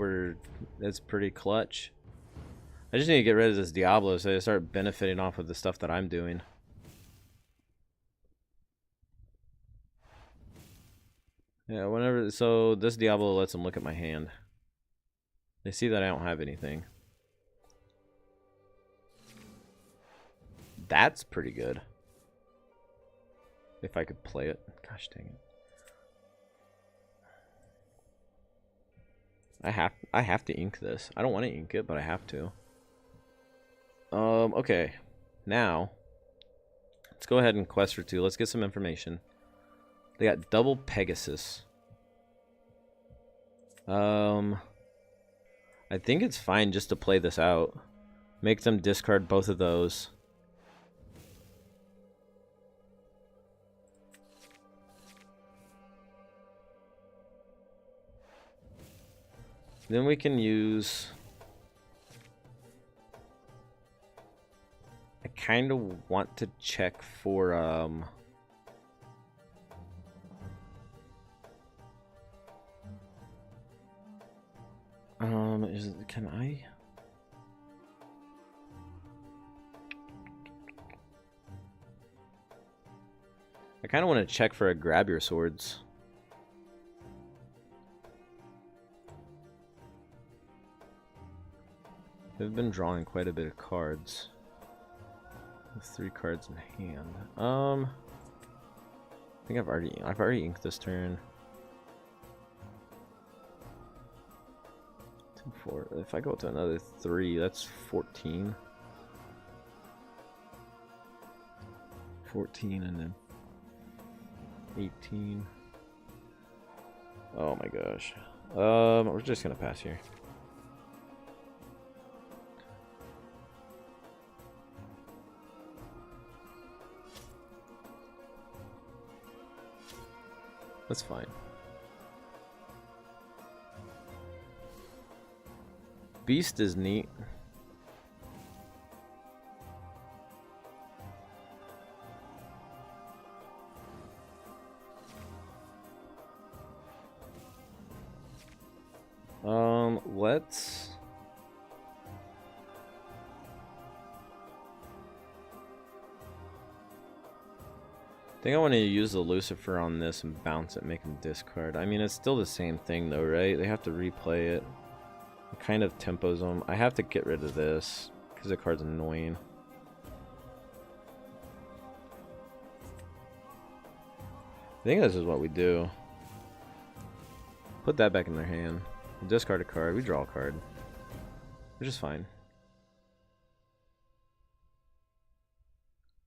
that's pretty clutch. I just need to get rid of this Diablo so I start benefiting off of the stuff that I'm doing. Yeah, whenever. So this Diablo lets them look at my hand. They see that I don't have anything. That's pretty good. If I could play it. Gosh dang it. I have to ink this. I don't want to ink it, but I have to. Okay. Now, let's go ahead and quest for 2. Let's get some information. They got double Pegasus. I think it's fine just to play this out. Make them discard both of those. Then we can use... I kind of want to check for, can I? I kind of want to check for a grab your swords. They've been drawing quite a bit of cards. With 3 cards in hand. I think I've already inked this turn. 2, 4. If I go to another 3, that's 14. 14 and then 18. Oh my gosh. We're just gonna pass here. That's fine. Beast is neat. Let's... I think I want to use the Lucifer on this and bounce it, make him discard. I mean, it's still the same thing though, right? They have to replay it. It kind of tempos them. I have to get rid of this because the card's annoying. I think this is what we do. Put that back in their hand. We discard a card. We draw a card. Which is fine.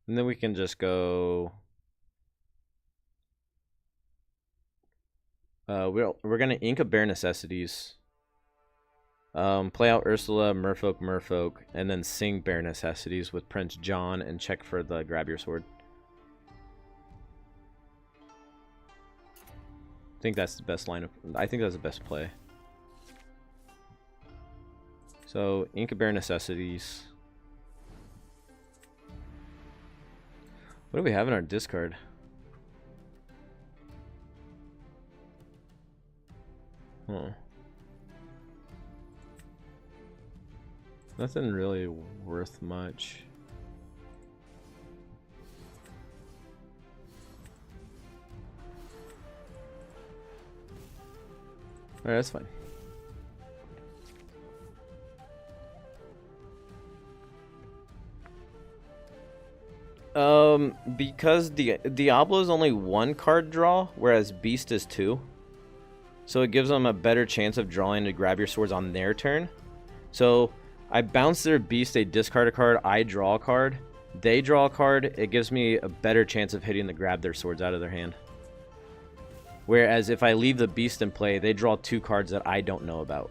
And then we can just go... we're going to ink a Bare Necessities. Play out Ursula, Merfolk, and then sing Bare Necessities with Prince John and check for the Grab Your Sword. I think that's the best line of... I think that's the best play. So, ink a Bare Necessities. What do we have in our discard? Huh. Nothing really worth much. Alright, that's fine. Because Diablo is only 1 card draw, whereas Beast is 2. So it gives them a better chance of drawing to Grab Your Swords on their turn. So I bounce their Beast, they discard a card, I draw a card. They draw a card, it gives me a better chance of hitting the Grab Their Swords out of their hand. Whereas if I leave the Beast in play, they draw 2 cards that I don't know about.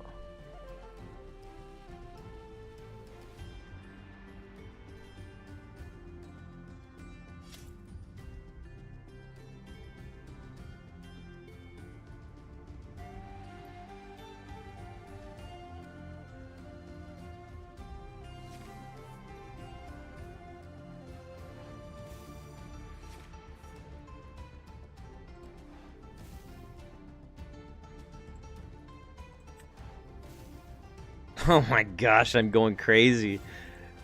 Oh my gosh, I'm going crazy.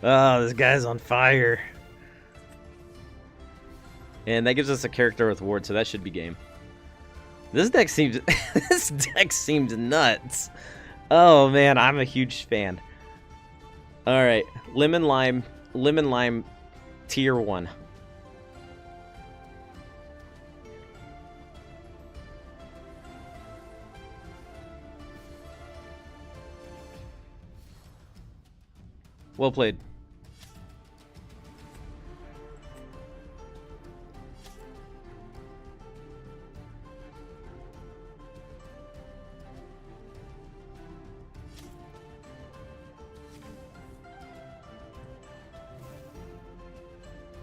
Oh, this guy's on fire. And that gives us a character with ward, so that should be game. This deck seems this deck seems nuts. Oh man, I'm a huge fan. All right, lemon lime tier 1. Well played.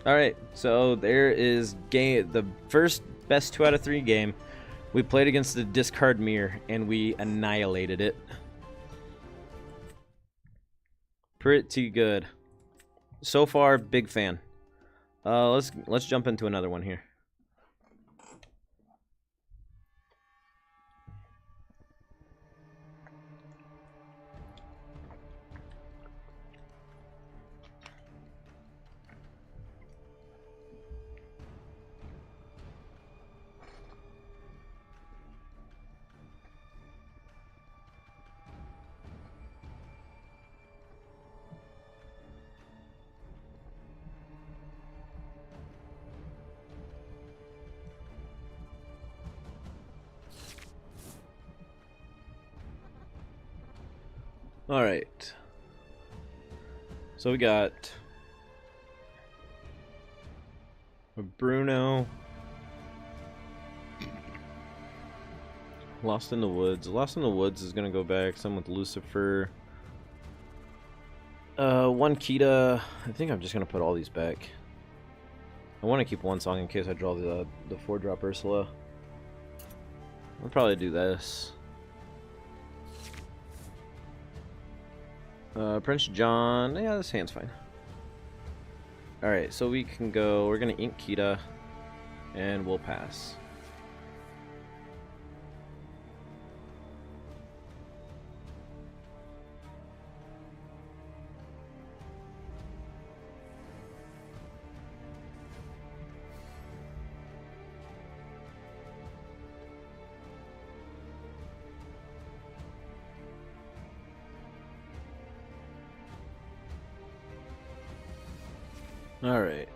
Alright, so there is the first best 2 out of 3 game. We played against the discard mirror and we annihilated it. Pretty good. So far, big fan. Let's jump into another one here. All right. So we got Bruno, Lost in the Woods. Lost in the Woods is gonna go back. Some with Lucifer. One Kita. I think I'm just gonna put all these back. I want to keep one song in case I draw the 4-drop Ursula. I'll probably do this. Prince John. Yeah, this hand's fine. Alright, so we can go. We're gonna ink Kita, and we'll pass. All right.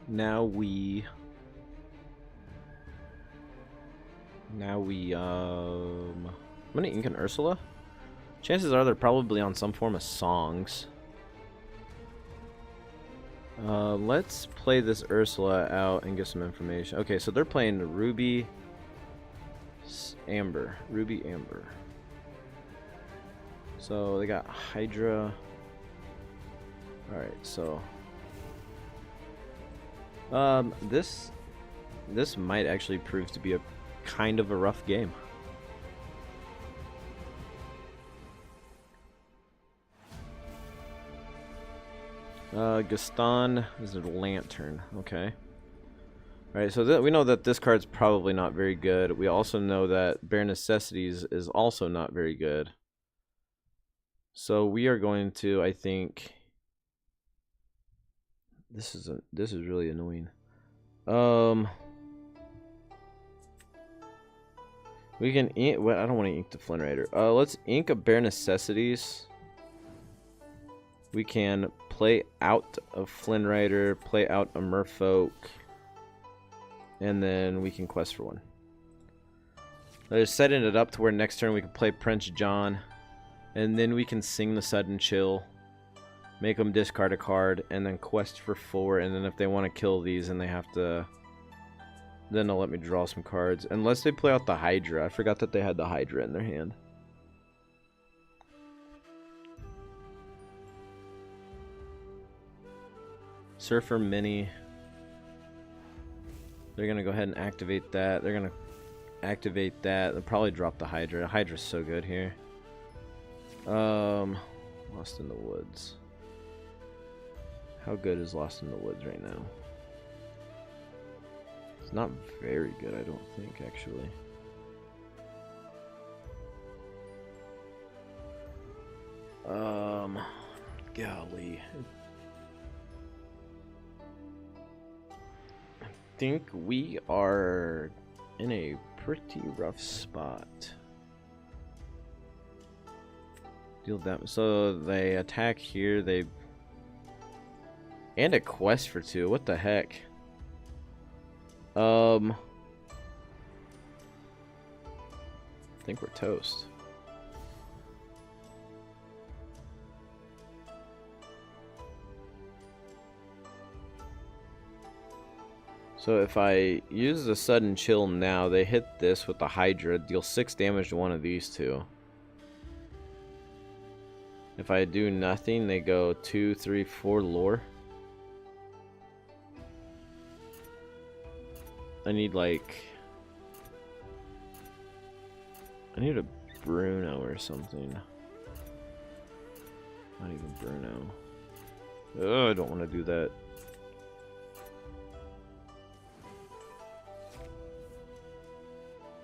Now we I'm gonna ink an Ursula. Chances are they're probably on some form of songs. Let's play this Ursula out and get some information. Okay, so they're playing Ruby Amber. So they got Hydra. Alright, so this might actually prove to be a kind of a rough game. Gaston is a lantern. Okay. Alright, so we know that this card's probably not very good. We also know that Bare Necessities is also not very good. So we are going to, I think... This is really annoying. We can ink. Well, I don't want to ink the Flynn Rider. Let's ink a Bare Necessities. We can play out a Flynn Rider, play out a Merfolk, and then we can quest for one. They're setting it up to where next turn we can play Prince John, and then we can sing the Sudden Chill. Make them discard a card, and then quest for 4, and then if they want to kill these, and they have to... Then they'll let me draw some cards. Unless they play out the Hydra. I forgot that they had the Hydra in their hand. Surfer Mini. They're going to go ahead and activate that. They're going to activate that. They'll probably drop the Hydra. The Hydra's so good here. Lost in the Woods. How good is Lost in the Woods right now? It's not very good, I don't think, actually. Golly. I think we are in a pretty rough spot. Deal that. So they attack here. They and a quest for 2. What the heck? I think we're toast. So if I use the sudden chill now, they hit this with the Hydra, deal 6 damage to one of these 2. If I do nothing, they go 2, 3, 4 lore. I need like... I need a Bruno or something. Not even Bruno. Oh, I don't want to do that.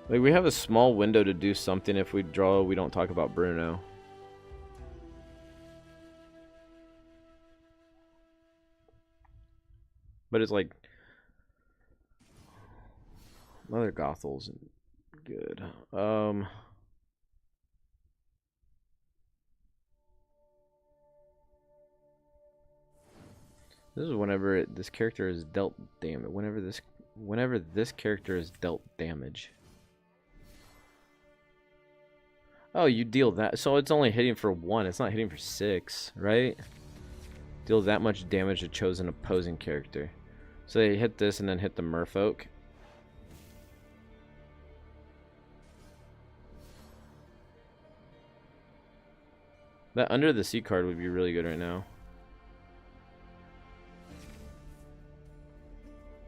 Like, we have a small window to do something. If we draw, we don't talk about Bruno. But it's like... Mother Gothel's good. This is whenever this character is dealt damage. Whenever this character is dealt damage. Oh, you deal that. So it's only hitting for 1. It's not hitting for 6, right? Deal that much damage to chosen opposing character. So they hit this and then hit the merfolk. That Under the Sea card would be really good right now.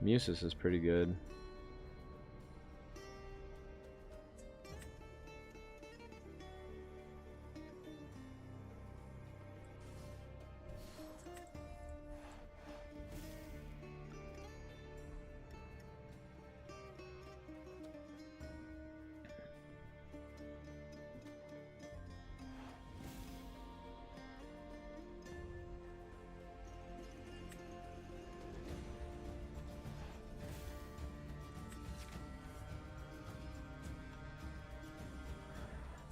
Musis is pretty good.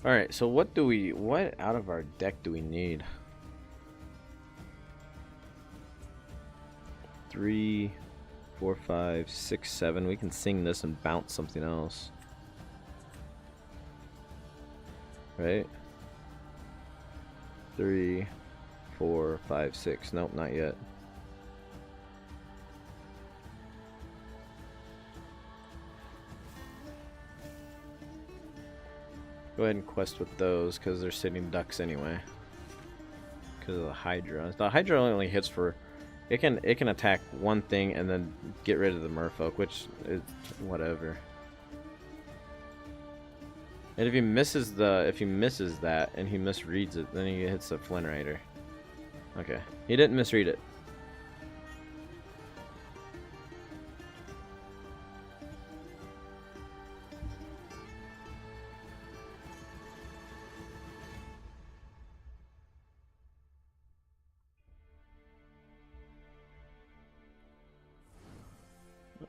Alright, so what out of our deck do we need? 3, 4, 5, 6, 7. We can sing this and bounce something else. Right? 3, 4, 5, 6. Nope, not yet. Go ahead and quest with those because they're sitting ducks anyway. Because of the Hydra. The Hydra only hits for it can attack one thing and then get rid of the merfolk, which is whatever. And if he misses that and he misreads it, then he hits the Flynn Rider. Okay. He didn't misread it.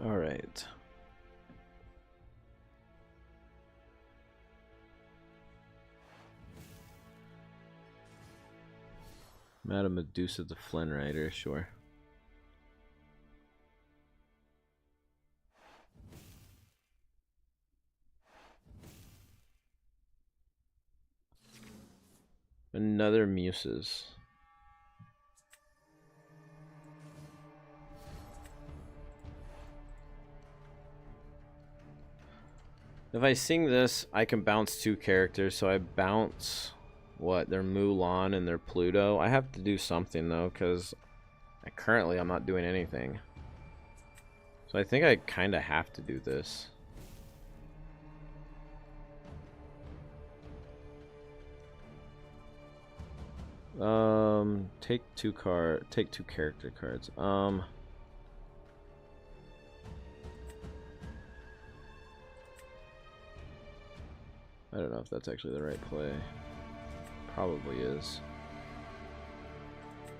All right. Madame Medusa the Flynn Rider, sure. Another Muses. If I sing this, I can bounce 2 characters, so I bounce, what, their Mulan and their Pluto. I have to do something, though, because currently I'm not doing anything. So I think I kind of have to do this. Take 2 character cards. I don't know if that's actually the right play. Probably is.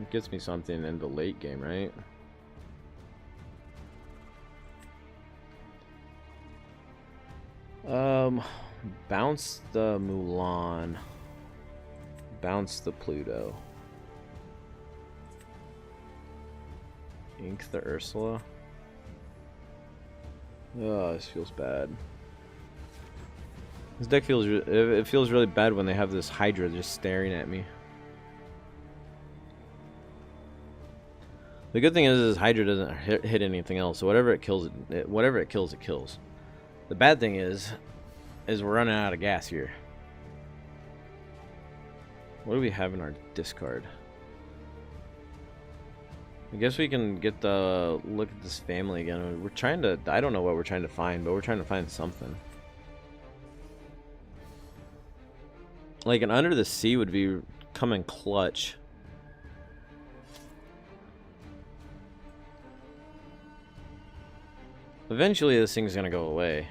It gets me something in the late game, right? Bounce the Mulan. Bounce the Pluto. Ink the Ursula. Oh, this feels bad. This deck feels it feels really bad when they have this Hydra just staring at me. The good thing is Hydra doesn't hit anything else, so whatever it kills, it kills. The bad thing is we're running out of gas here. What do we have in our discard? I guess we can get the look at this family again. We're trying to, I don't know what we're trying to find, but we're trying to find something. Like an Under the Sea would be coming clutch. Eventually this thing's gonna go away.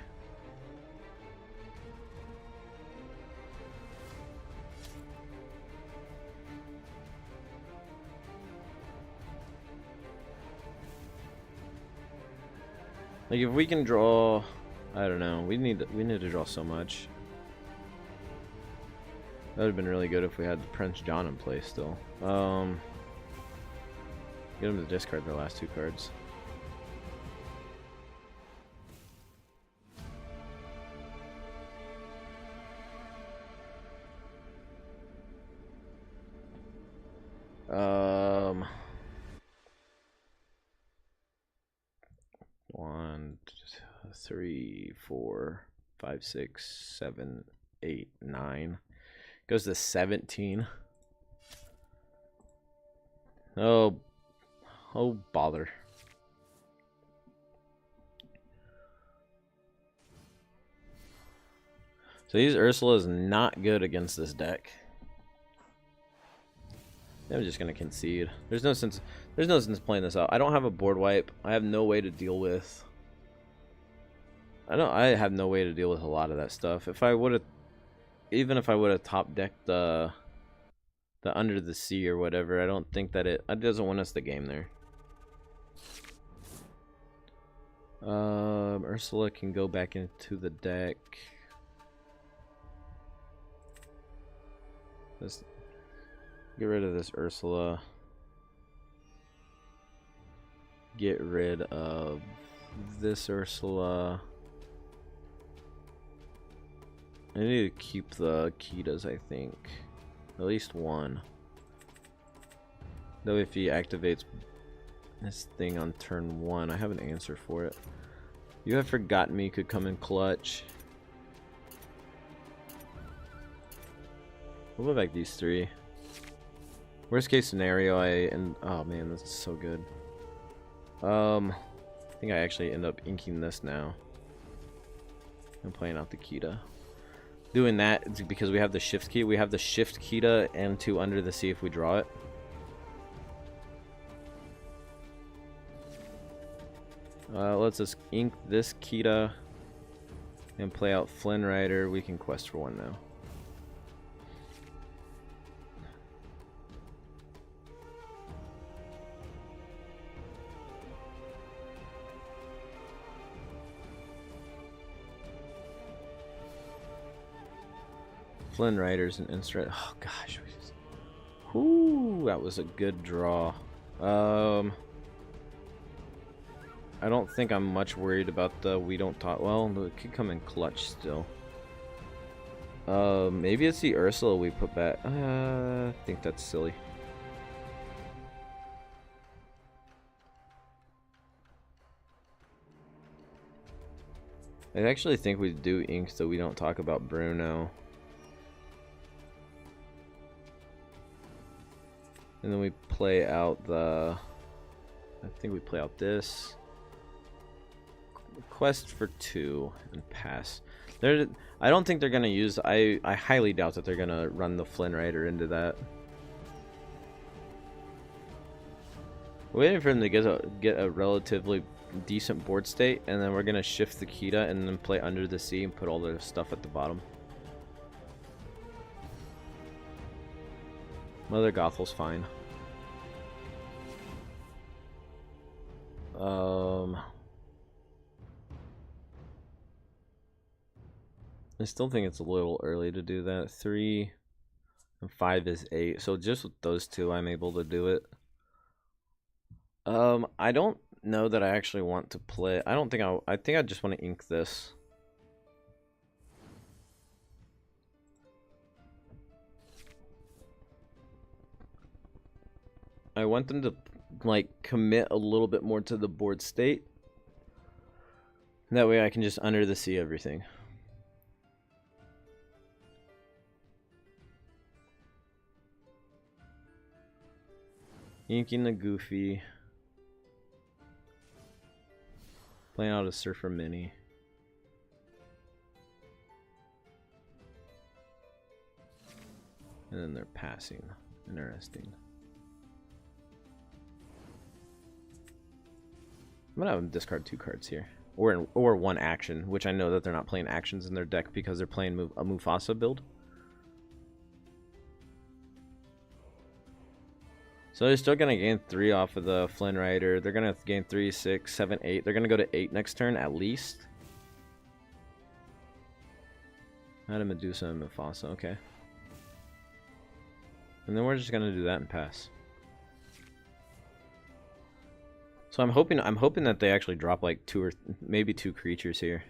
Like if we can draw, I don't know. We need to draw so much. That would have been really good if we had Prince John in play still. Get him to discard their last two cards. One, 3, 4, 5, 6, 7, 8, 9. Goes to 17. Oh bother. So these Ursula is not good against this deck. I'm just gonna concede. There's no sense playing this out. I don't have a board wipe. I have no way to deal with. I have no way to deal with a lot of that stuff. If I would have, even if I would have top decked the Under the Sea or whatever, I don't think that it doesn't win us the game there. Ursula can go back into the deck. Let's get rid of this Ursula. Get rid of this Ursula. I need to keep the Kitas, I think. At least one. Though if he activates this thing on turn 1, I have an answer for it. You Have Forgotten Me could come in clutch. We'll go back these 3. Worst case scenario, oh man, this is so good. I think I actually end up inking this now. I'm playing out the Kita. Doing that because we have the shift key. We have the shift Kita and 2 Under the Sea if we draw it. Let's just ink this Kita and play out Flynn Rider. We can quest for 1 now. Flynn Rider's an instant. Oh gosh, whoo, that was a good draw. I don't think I'm much worried about the we don't talk. Well, it could come in clutch still. Maybe it's the Ursula we put back. I think that's silly. I actually think we do ink so we don't talk about Bruno. And then we play out the, I think we play out this. Quest for 2 and pass. I don't think they're going to use, I highly doubt that they're going to run the Flynn Rider into that. We're waiting for them to get a relatively decent board state, and then we're going to shift the Kita and then play Under the Sea and put all their stuff at the bottom. Mother Gothel's fine. I still think it's a little early to do that. 3 and 5 is 8. So just with those two, I'm able to do it. I don't know that I actually want to play. I think I just want to ink this. I want them to like commit a little bit more to the board state. That way I can just under the sea everything. Inking the Goofy. Playing out a Surfer Mini. And then they're passing. Interesting. I'm gonna have them discard 2 cards here. Or 1 action, which I know that they're not playing actions in their deck because they're playing a Mufasa build. So they're still going to gain 3 off of the Flynn Rider. They're going to gain 3, 6, 7, 8. They're going to go to 8 next turn at least. I had a Medusa and Mufasa, okay. And then we're just going to do that and pass. So I'm hoping that they actually drop like 2 or maybe 2 creatures here.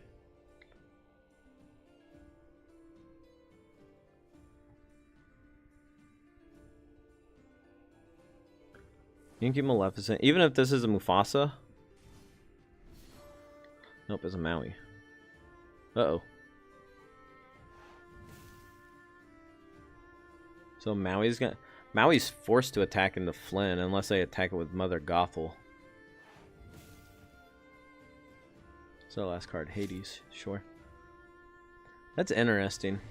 Inky Maleficent. Even if this is a Mufasa. Nope, it's a Maui. Uh-oh. So Maui's forced to attack into Flynn unless they attack it with Mother Gothel. So last card, Hades, sure. That's interesting.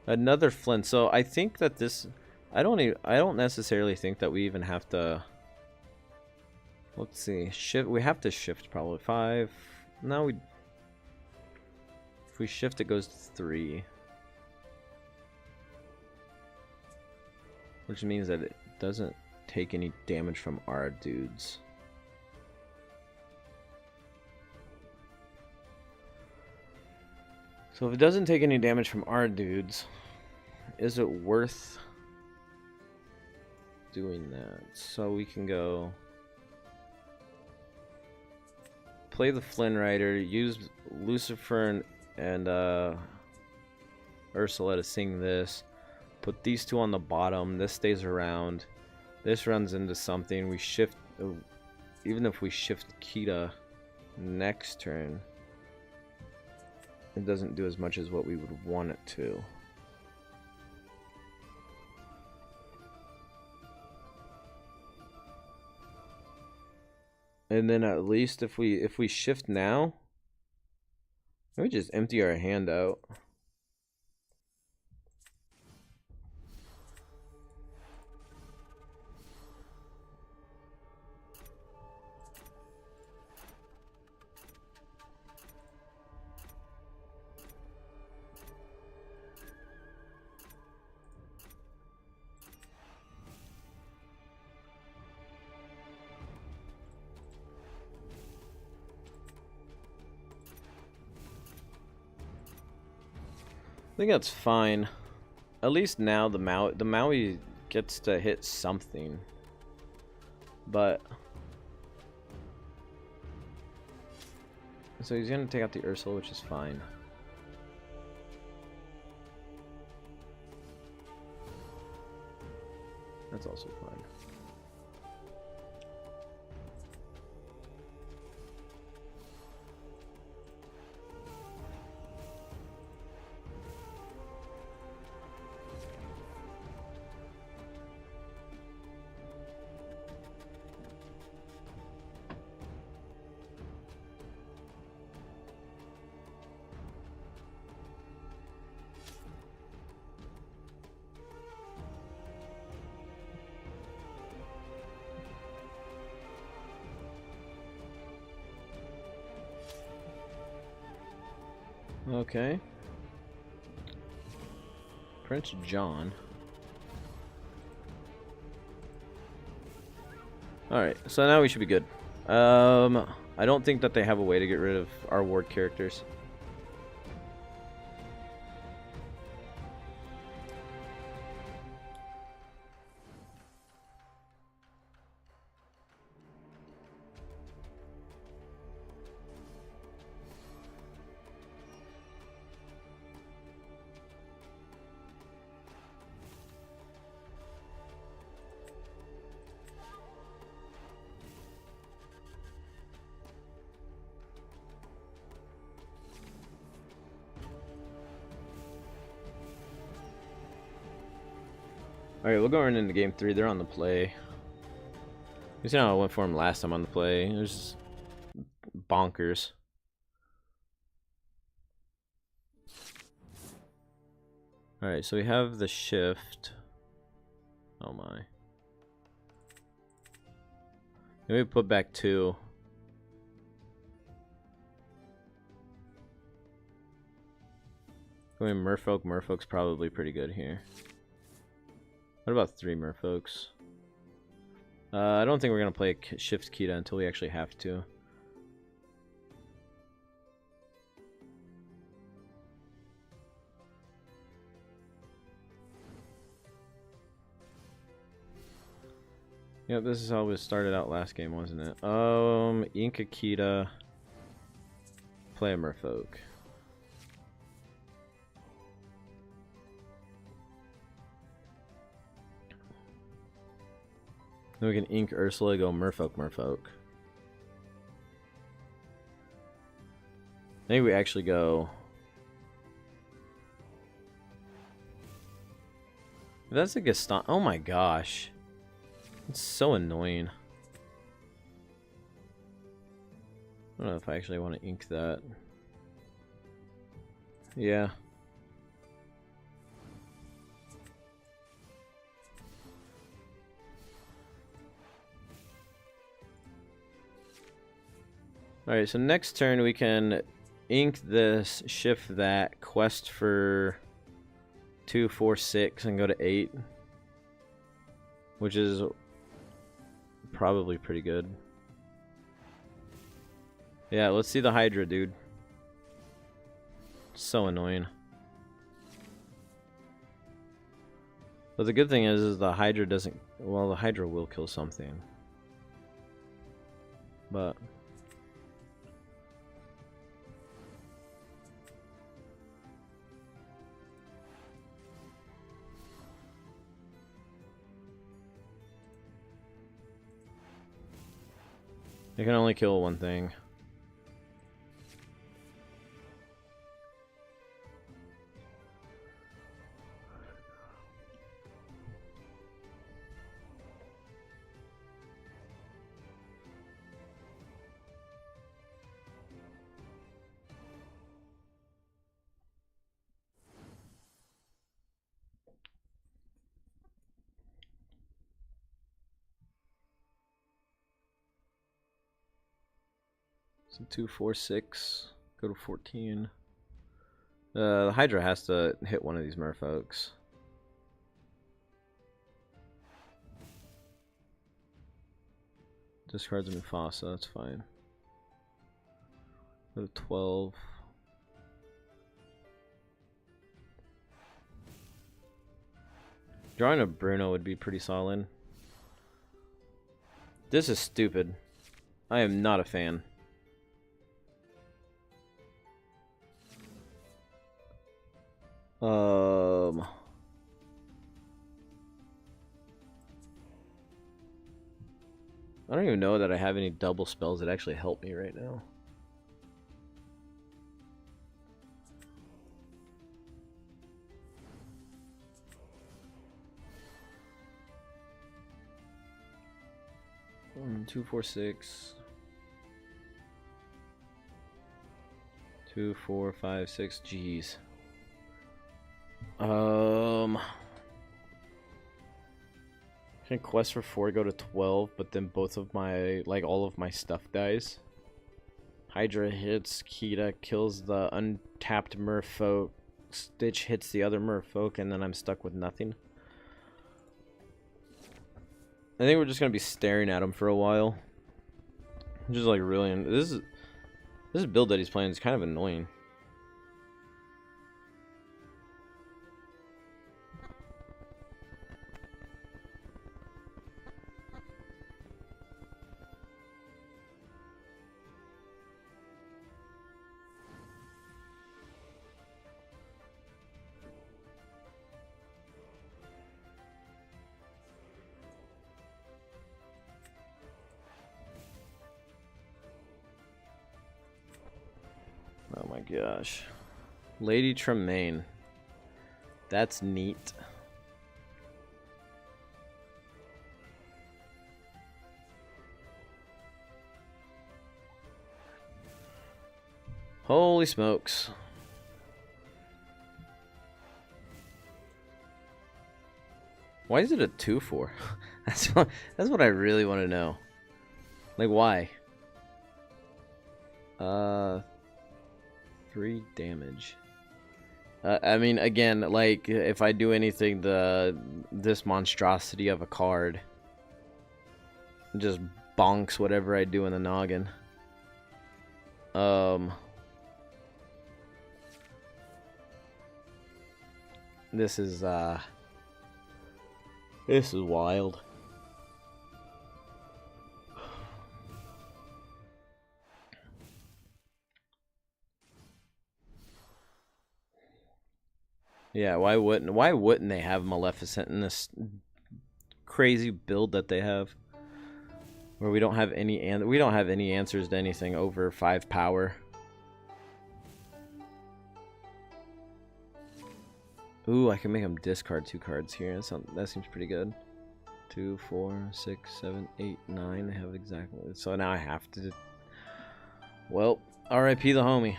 Another Flynn. So I think that this, I don't necessarily think that we even have to. Let's see, shift. We have to shift probably 5. No, if we shift, it goes to 3, which means that it doesn't take any damage from our dudes. So if it doesn't take any damage from our dudes, is it worth doing that? So we can go play the Flynn Rider, use Lucifer and Ursula to sing this, put these 2 on the bottom, this stays around, this runs into something, we shift, even if we shift Kita next turn, it doesn't do as much as what we would want it to. And then at least if we shift now, we just empty our hand out. I think that's fine. At least now the Maui gets to hit something. But so he's gonna take out the Ursula, which is fine. That's also fine. Okay. Prince John. Alright, so now we should be good. I don't think that they have a way to get rid of our ward characters. Alright, we'll go right into game 3. They're on the play. You see how I went for him last time on the play? It was just bonkers. Alright, so we have the shift. Oh my. Maybe put back 2. Going Merfolk. Merfolk's probably pretty good here. What about 3 merfolks? I don't think we're going to play a shift Kita until we actually have to. Yep, this is how it started out last game, wasn't it? Inca Kita. Play a merfolk. Then we can ink Ursula, go Merfolk, Merfolk. Maybe we actually go... That's a Gaston. Oh my gosh. It's so annoying. I don't know if I actually want to ink that. Yeah. Alright, so next turn we can ink this, shift that, quest for 2, 4, 6, and go to 8. Which is probably pretty good. Yeah, let's see the Hydra, dude. So annoying. But the good thing is the Hydra doesn't... Well, the Hydra will kill something. But... They can only kill one thing. So 2, 4, 6, go to 14. The Hydra has to hit one of these merfolks. Discards a Mufasa, that's fine. Go to 12. Drawing a Bruno would be pretty solid. This is stupid. I am not a fan. I don't even know that I have any double spells that actually help me right now. Two, 4, 6. 2, 4, 5, 6. Jeez. Can quest for 4 go to 12, but then both of my, like, all of my stuff dies. Hydra hits, Kita kills the untapped merfolk, Stitch hits the other merfolk, and then I'm stuck with nothing. I think we're just gonna be staring at him for a while. Which is like really, this build that he's playing is kind of annoying. Oh my gosh. Lady Tremaine. That's neat. Holy smokes. Why is it a 2-4? That's what I really want to know. Like, why? 3 damage. I mean, again, like, if I do anything, this monstrosity of a card just bonks whatever I do in the noggin. This is wild. Yeah, why wouldn't they have Maleficent in this crazy build that they have, where we don't have any answers to anything over 5 power. Ooh, I can make them discard 2 cards here. That seems pretty good. 2, 4, 6, 7, 8, 9. I have exactly. So now I have to. Well, R.I.P. the homie.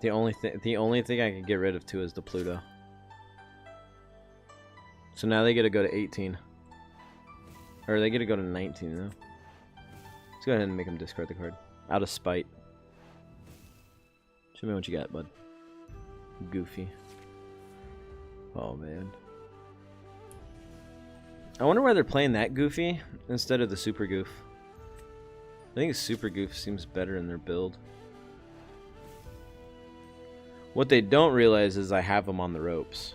The only thing I can get rid of too is the Pluto. So now they get to go to 18, or they get to go to 19 though. Let's go ahead and make them discard the card out of spite. Show me what you got, bud. Goofy. Oh man. I wonder why they're playing that Goofy instead of the Super Goof. I think Super Goof seems better in their build. What they don't realize is I have them on the ropes.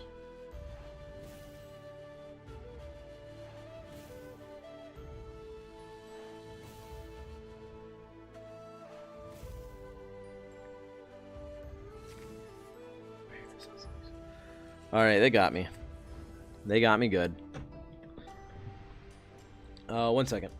Alright, they got me. They got me good. 1 second.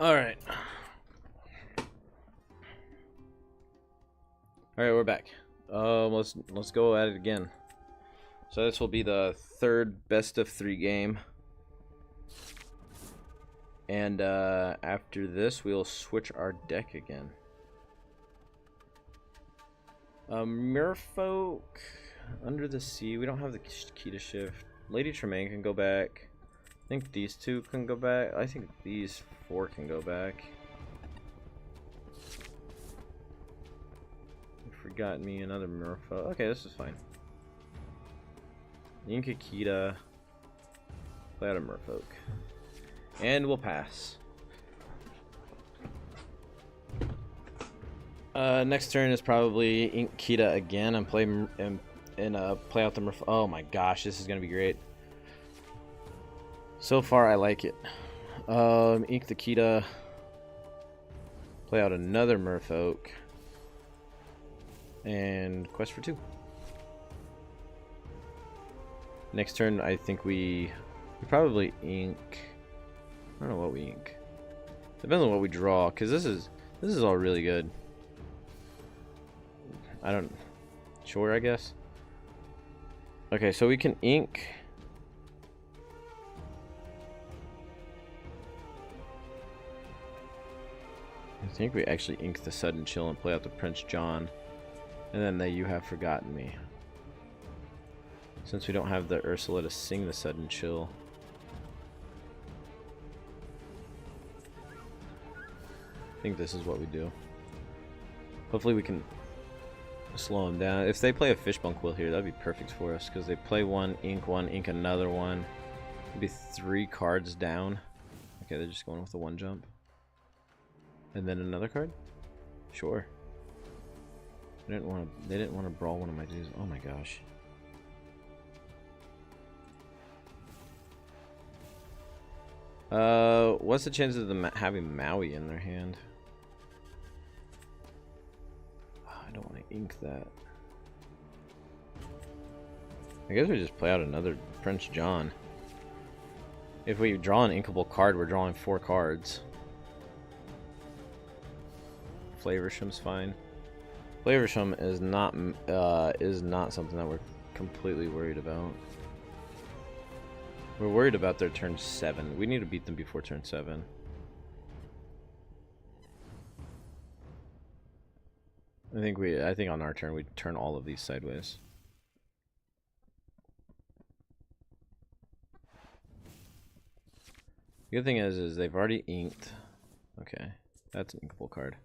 Alright. Alright, we're back. Let's go at it again. So this will be the 3rd best of 3 game. And after this we'll switch our deck again. Merfolk Under the Sea. We don't have the key to shift. Lady Tremaine can go back. I think these two can go back. I think these 4 can go back. Forgot me another Merfolk. Okay, this is fine. Inkakita. Play out a Merfolk. And we'll pass. Next turn is probably Inkakita again and play play out the Merfolk. Oh my gosh, this is gonna be great. So far, I like it. Ink the Kita. Play out another Merfolk. And quest for 2. Next turn, I think we probably ink. I don't know what we ink. Depends on what we draw, because this is all really good. I don't. Sure, I guess. Okay, so we can ink. I think we actually ink the Sudden Chill and play out the Prince John. And then the You Have Forgotten Me. Since we don't have the Ursula to sing the Sudden Chill. I think this is what we do. Hopefully we can slow them down. If they play a Fishbone Quill here, that'd be perfect for us. Because they play one, ink another one. It'd be 3 cards down. Okay, they're just going with the 1 jump. And then another card? Sure. They didn't want to brawl one of my dudes. Oh my gosh. What's the chances of them having Maui in their hand? Oh, I don't want to ink that. I guess we just play out another Prince John. If we draw an inkable card, we're drawing 4 cards. Flaversham's fine. Flaversham is not something that we're completely worried about. We're worried about their turn 7. We need to beat them before turn 7. I think on our turn we turn all of these sideways. The good thing is they've already inked. Okay, that's an inkable card.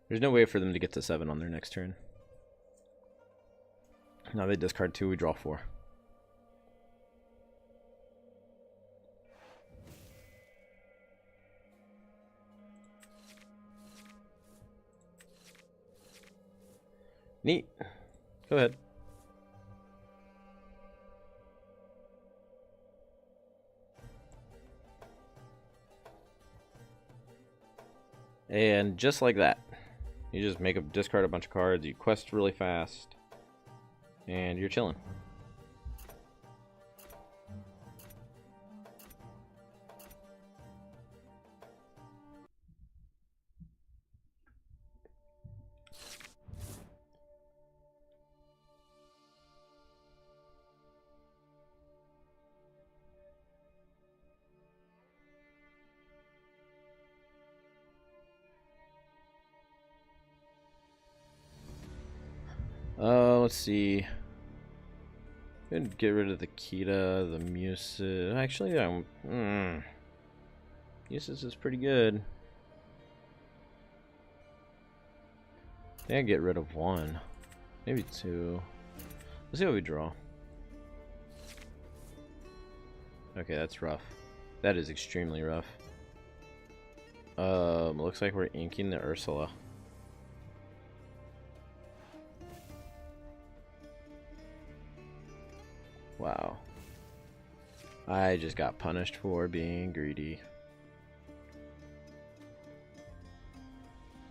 There's no way for them to get to 7 on their next turn. Now they discard 2, we draw 4. Neat. Go ahead. And just like that. You just discard a bunch of cards, you quest really fast, and you're chilling. Let's see. Could get rid of the Kita, the Muses. Actually, Muses is pretty good. I think I get rid of 1, maybe 2. Let's see what we draw. Okay, that's rough. That is extremely rough. Looks like we're inking the Ursula. Wow. I just got punished for being greedy.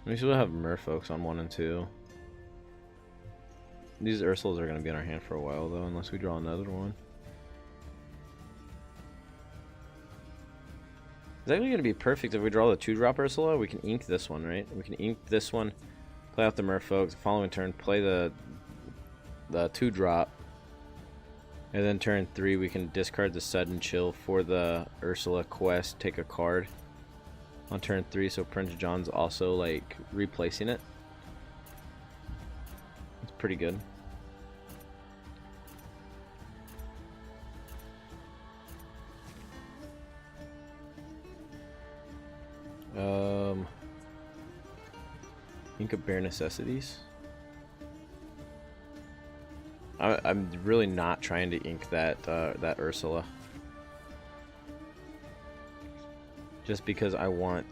We still have merfolks on 1 and 2. These Ursulas are going to be in our hand for a while though, unless we draw another one. It's actually going to be perfect if we draw the 2-drop Ursula. We can ink this one, right? We can ink this one, play out the merfolks. The following turn, play the 2-drop. And then turn 3, we can discard the Sudden Chill for the Ursula quest, take a card on turn 3, so Prince John's also like replacing it. It's pretty good. Ink of Bare Necessities. I'm really not trying to ink that that Ursula, just because I want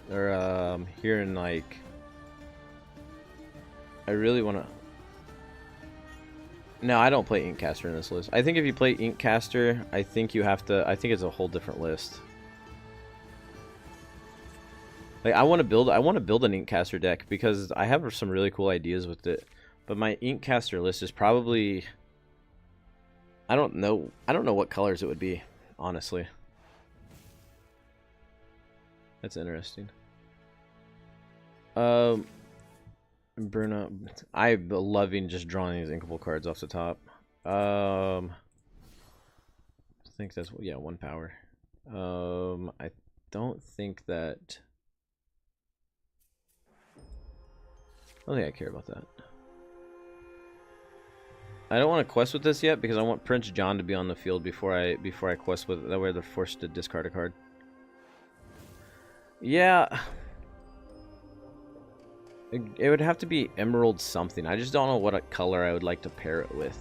here in like I really want to. No, I don't play Inkcaster in this list. I think if you play Inkcaster, I think you have to. I think it's a whole different list. Like I want to build an Inkcaster deck because I have some really cool ideas with it. But my Inkcaster list is probably, I don't know what colors it would be, honestly. That's interesting. Burn up. I'm loving just drawing these inkable cards off the top. I think that's, yeah, 1 power. I don't think that. I don't think I care about that. I don't want to quest with this yet because I want Prince John to be on the field before I quest with it. That way they're forced to discard a card. Yeah. It would have to be Emerald something. I just don't know what color I would like to pair it with.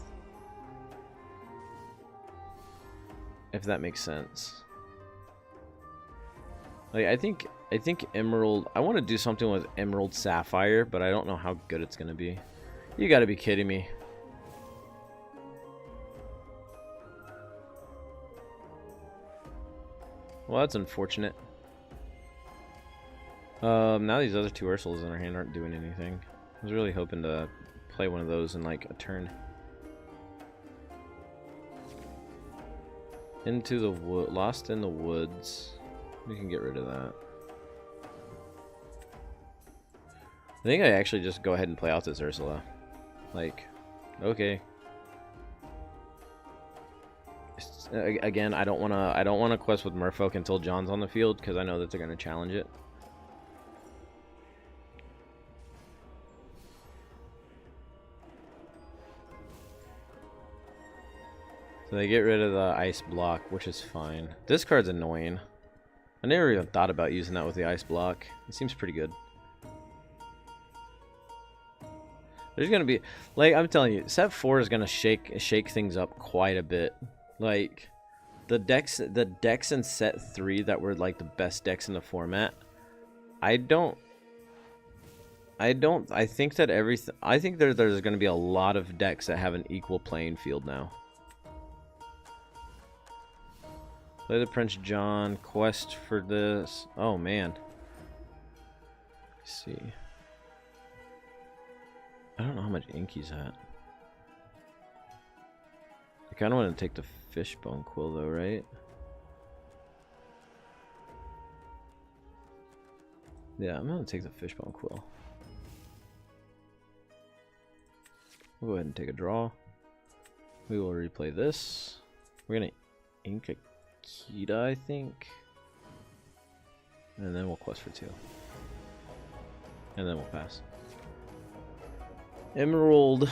If that makes sense. Like I think Emerald, I want to do something with Emerald Sapphire, but I don't know how good it's going to be. You got to be kidding me. Well, that's unfortunate. Now these other 2 Ursulas in our hand aren't doing anything. I was really hoping to play one of those in like a turn. Into the wood, Lost in the Woods. We can get rid of that. I think I actually just go ahead and play out this Ursula. Like, okay. Again, I don't wanna quest with Merfolk until John's on the field because I know that they're gonna challenge it. So they get rid of the ice block, which is fine. This card's annoying. I never even thought about using that with the ice block. It seems pretty good. There's gonna be, like, I'm telling you, set 4 is gonna shake things up quite a bit. Like the decks in set 3 that were like the best decks in the format. I think that I think there's gonna be a lot of decks that have an equal playing field now. Play the Prince John quest for this. Oh man. Let's see. I don't know how much ink he's at. I kind of want to take the Fishbone Quill though, right? Yeah, I'm going to take the Fishbone Quill. We'll go ahead and take a draw. We will replay this. We're going to ink a Kita, I think. And then we'll quest for 2. And then we'll pass. Emerald.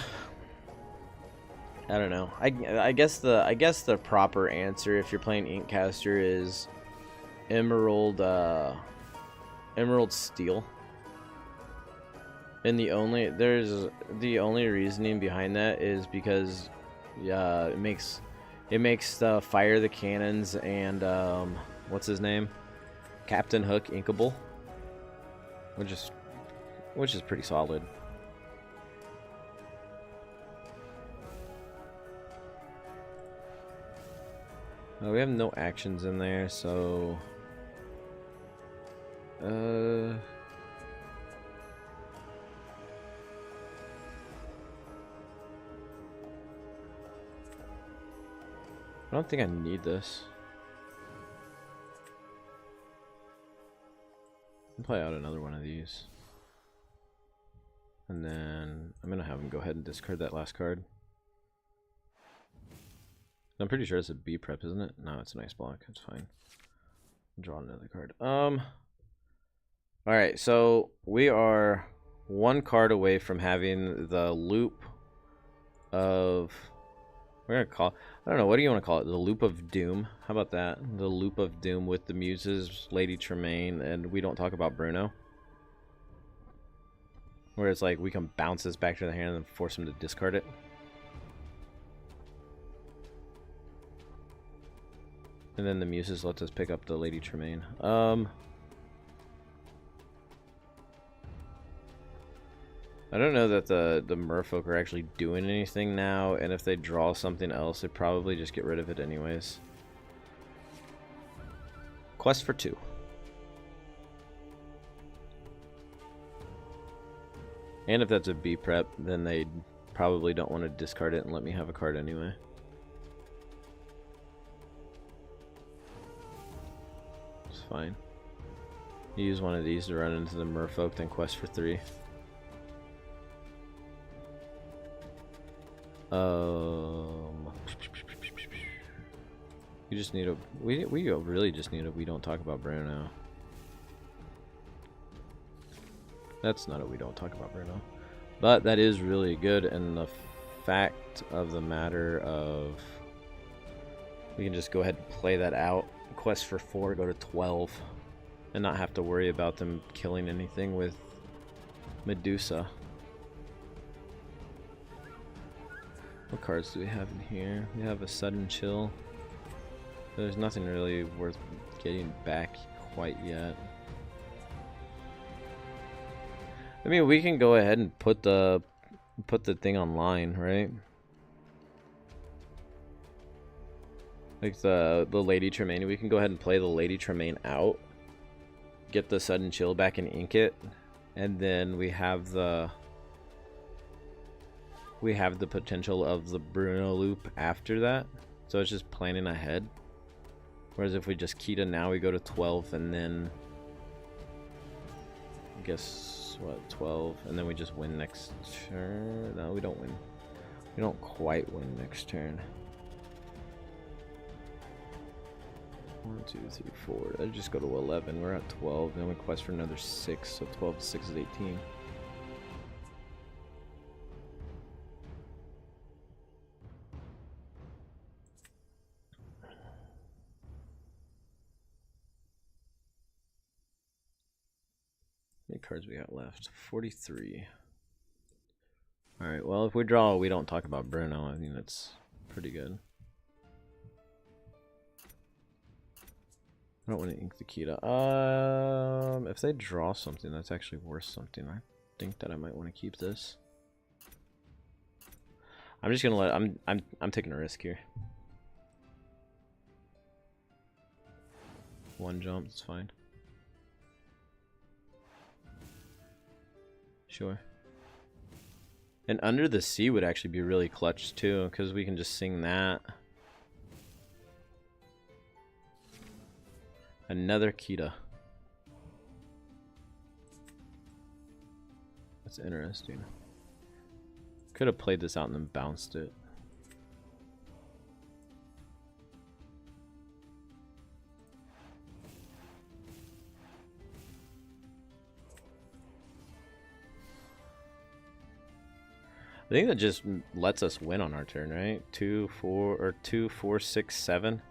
I don't know. I guess the proper answer if you're playing Inkcaster is Emerald Emerald Steel. And the only reasoning behind that is because it makes fire the cannons and what's his name? Captain Hook inkable. Which is pretty solid. We have no actions in there, so I don't think I need this. I'll play out another one of these. And then I'm gonna have him go ahead and discard that last card. I'm pretty sure it's a B prep, isn't it? No, it's a nice block. It's fine. Draw another card. Alright, so we are one card away from having the loop of... We're gonna call... I don't know, what do you want to call it? The loop of doom? How about that? The loop of doom with the muses, Lady Tremaine, and we don't talk about Bruno. Where it's like we can bounce this back to the hand and force him to discard it. And then the muses lets us pick up the Lady Tremaine. I don't know that the merfolk are actually doing anything now, and if they draw something else, they probably just get rid of it anyways. Quest for 2. And if that's a B prep, then they probably don't want to discard it and let me have a card anyway. It's fine. You use one of these to run into the merfolk, then quest for 3. You just need a... We really just need a... We don't talk about Bruno. That's not a we don't talk about Bruno. But that is really good, and the fact of the matter of... We can just go ahead and play that out. Quest for 4, go to 12. And not have to worry about them killing anything with Medusa. What cards do we have in here? We have a Sudden Chill. There's nothing really worth getting back quite yet. I mean, we can go ahead and put the thing online, right? Like the Lady Tremaine. We can go ahead and play the Lady Tremaine out. Get the Sudden Chill back and ink it. And then we have the potential of the Bruno loop after that. So it's just planning ahead. Whereas if we just Kita now, we go to 12 and then... I guess, what, 12? And then we just win next turn? No, we don't win. We don't quite win next turn. 1, 2, 3, 4. I just go to 11. We're at 12. Then we quest for another 6. So 12 to 6 is 18. How many cards we got left? 43. Alright, well, if we draw, we don't talk about Bruno. I mean, that's pretty good. I don't want to ink the Kita. If they draw something that's actually worth something, I think that I might want to keep this. I'm just gonna let I'm taking a risk here. One jump, it's fine. Sure. And Under the Sea would actually be really clutch too, because we can just sing that. Another Kita. That's interesting. Could have played this out and then bounced it. I think that just lets us win on our turn, right? 2, 4, or 2, 4, 6, 7.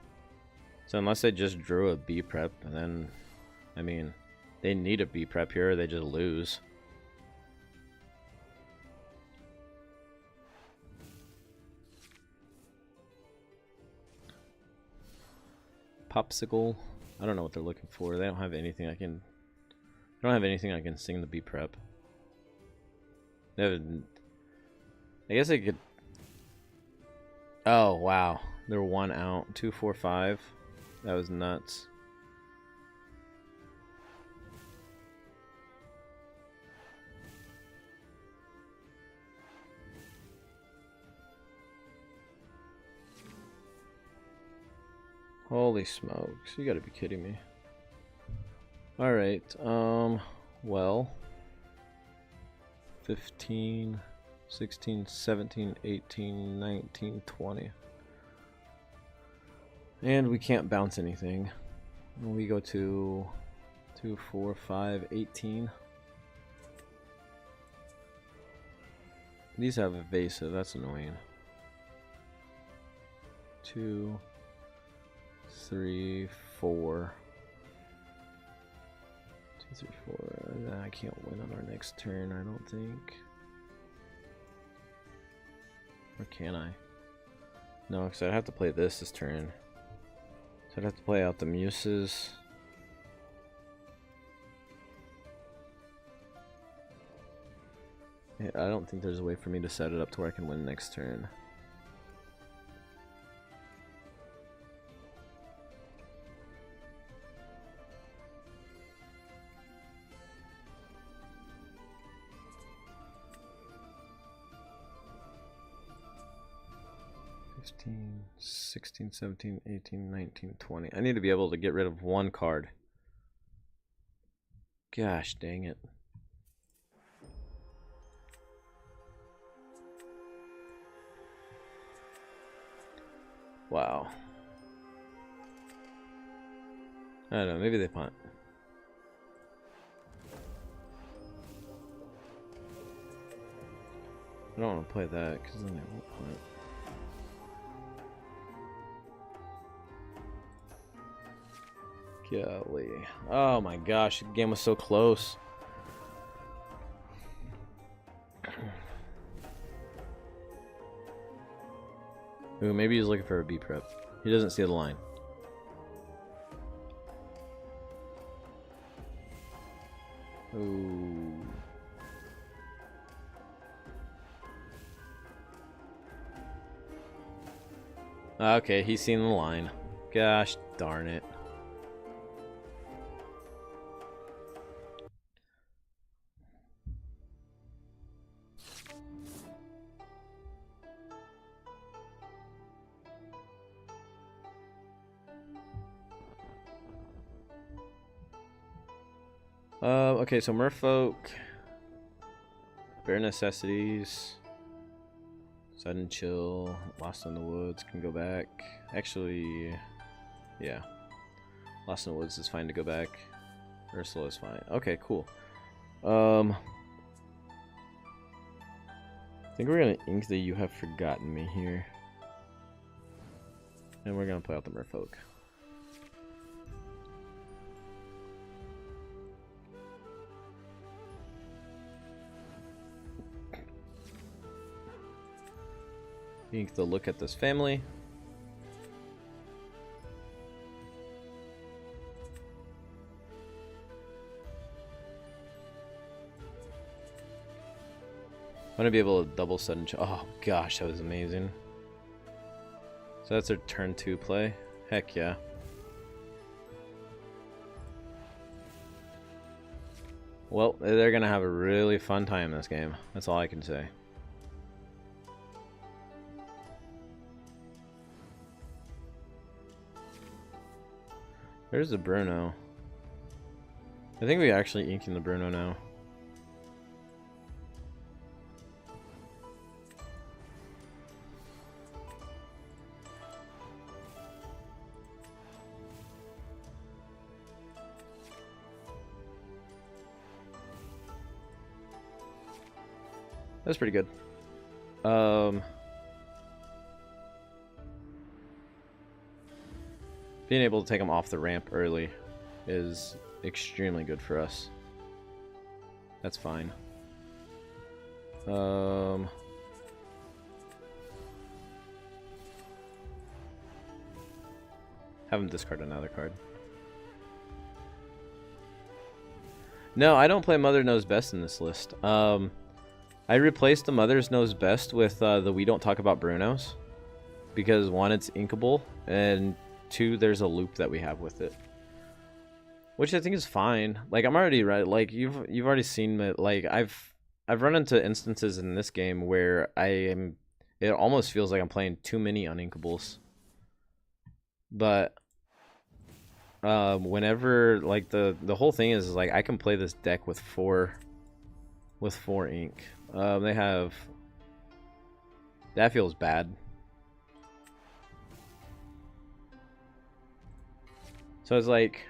So unless they just drew a B prep, and then, I mean, they need a B prep here, or they just lose. Popsicle. I don't know what they're looking for. They don't have anything I can. I don't have anything I can sing the B prep. They have. I guess they could. Oh wow, they're 1 out. 2, 4, 5. That was nuts. Holy smokes, you gotta be kidding me. Alright, well, 15, 16, 17, 18, 19, 20. And we can't bounce anything. We go to 2, 4, 5, 18. These have evasive, that's annoying. 2, 3, 4. 2, 3, 4. I can't win on our next turn, I don't think. Or can I? No, because I'd have to play this turn. So I'd have to play out the Muses. Yeah, I don't think there's a way for me to set it up to where I can win next turn. Fifteen, 16, 17, 18, 19, 20. I need to be able to get rid of one card. Gosh dang it. Wow. I don't know, maybe they punt. I don't want to play that because then they won't punt. Golly. Oh my gosh, the game was so close. Ooh, maybe he's looking for a B prep. He doesn't see the line. Ooh. Okay, he's seen the line. Gosh darn it. Okay, so Merfolk, Bare Necessities, Sudden Chill, Lost in the Woods can go back. Actually, yeah, Lost in the Woods is fine to go back. Ursula is fine. Okay, cool. I think we're gonna ink the You Have Forgotten Me here, and we're gonna play out the Merfolk. Ink the Look at This Family. I want to be able to double sudden. Oh gosh, that was amazing. So that's their turn 2 play. Heck yeah. Well, they're gonna have a really fun time this game. That's all I can say. There's the Bruno. I think we actually inking the Bruno now. That's pretty good. Being able to take them off the ramp early is extremely good for us. That's fine. Have him discard another card. No, I don't play Mother Knows Best in this list. I replaced the Mother's Knows Best with the We Don't Talk About Brunos. Because 1, it's inkable, and 2, there's a loop that we have with it. Which I think is fine. Like, I'm already right. Like, you've already seen me. Like, I've run into instances in this game where it almost feels like I'm playing too many uninkables. But whenever, like, the whole thing is like I can play this deck with 4 ink. They have, that feels bad. So it's like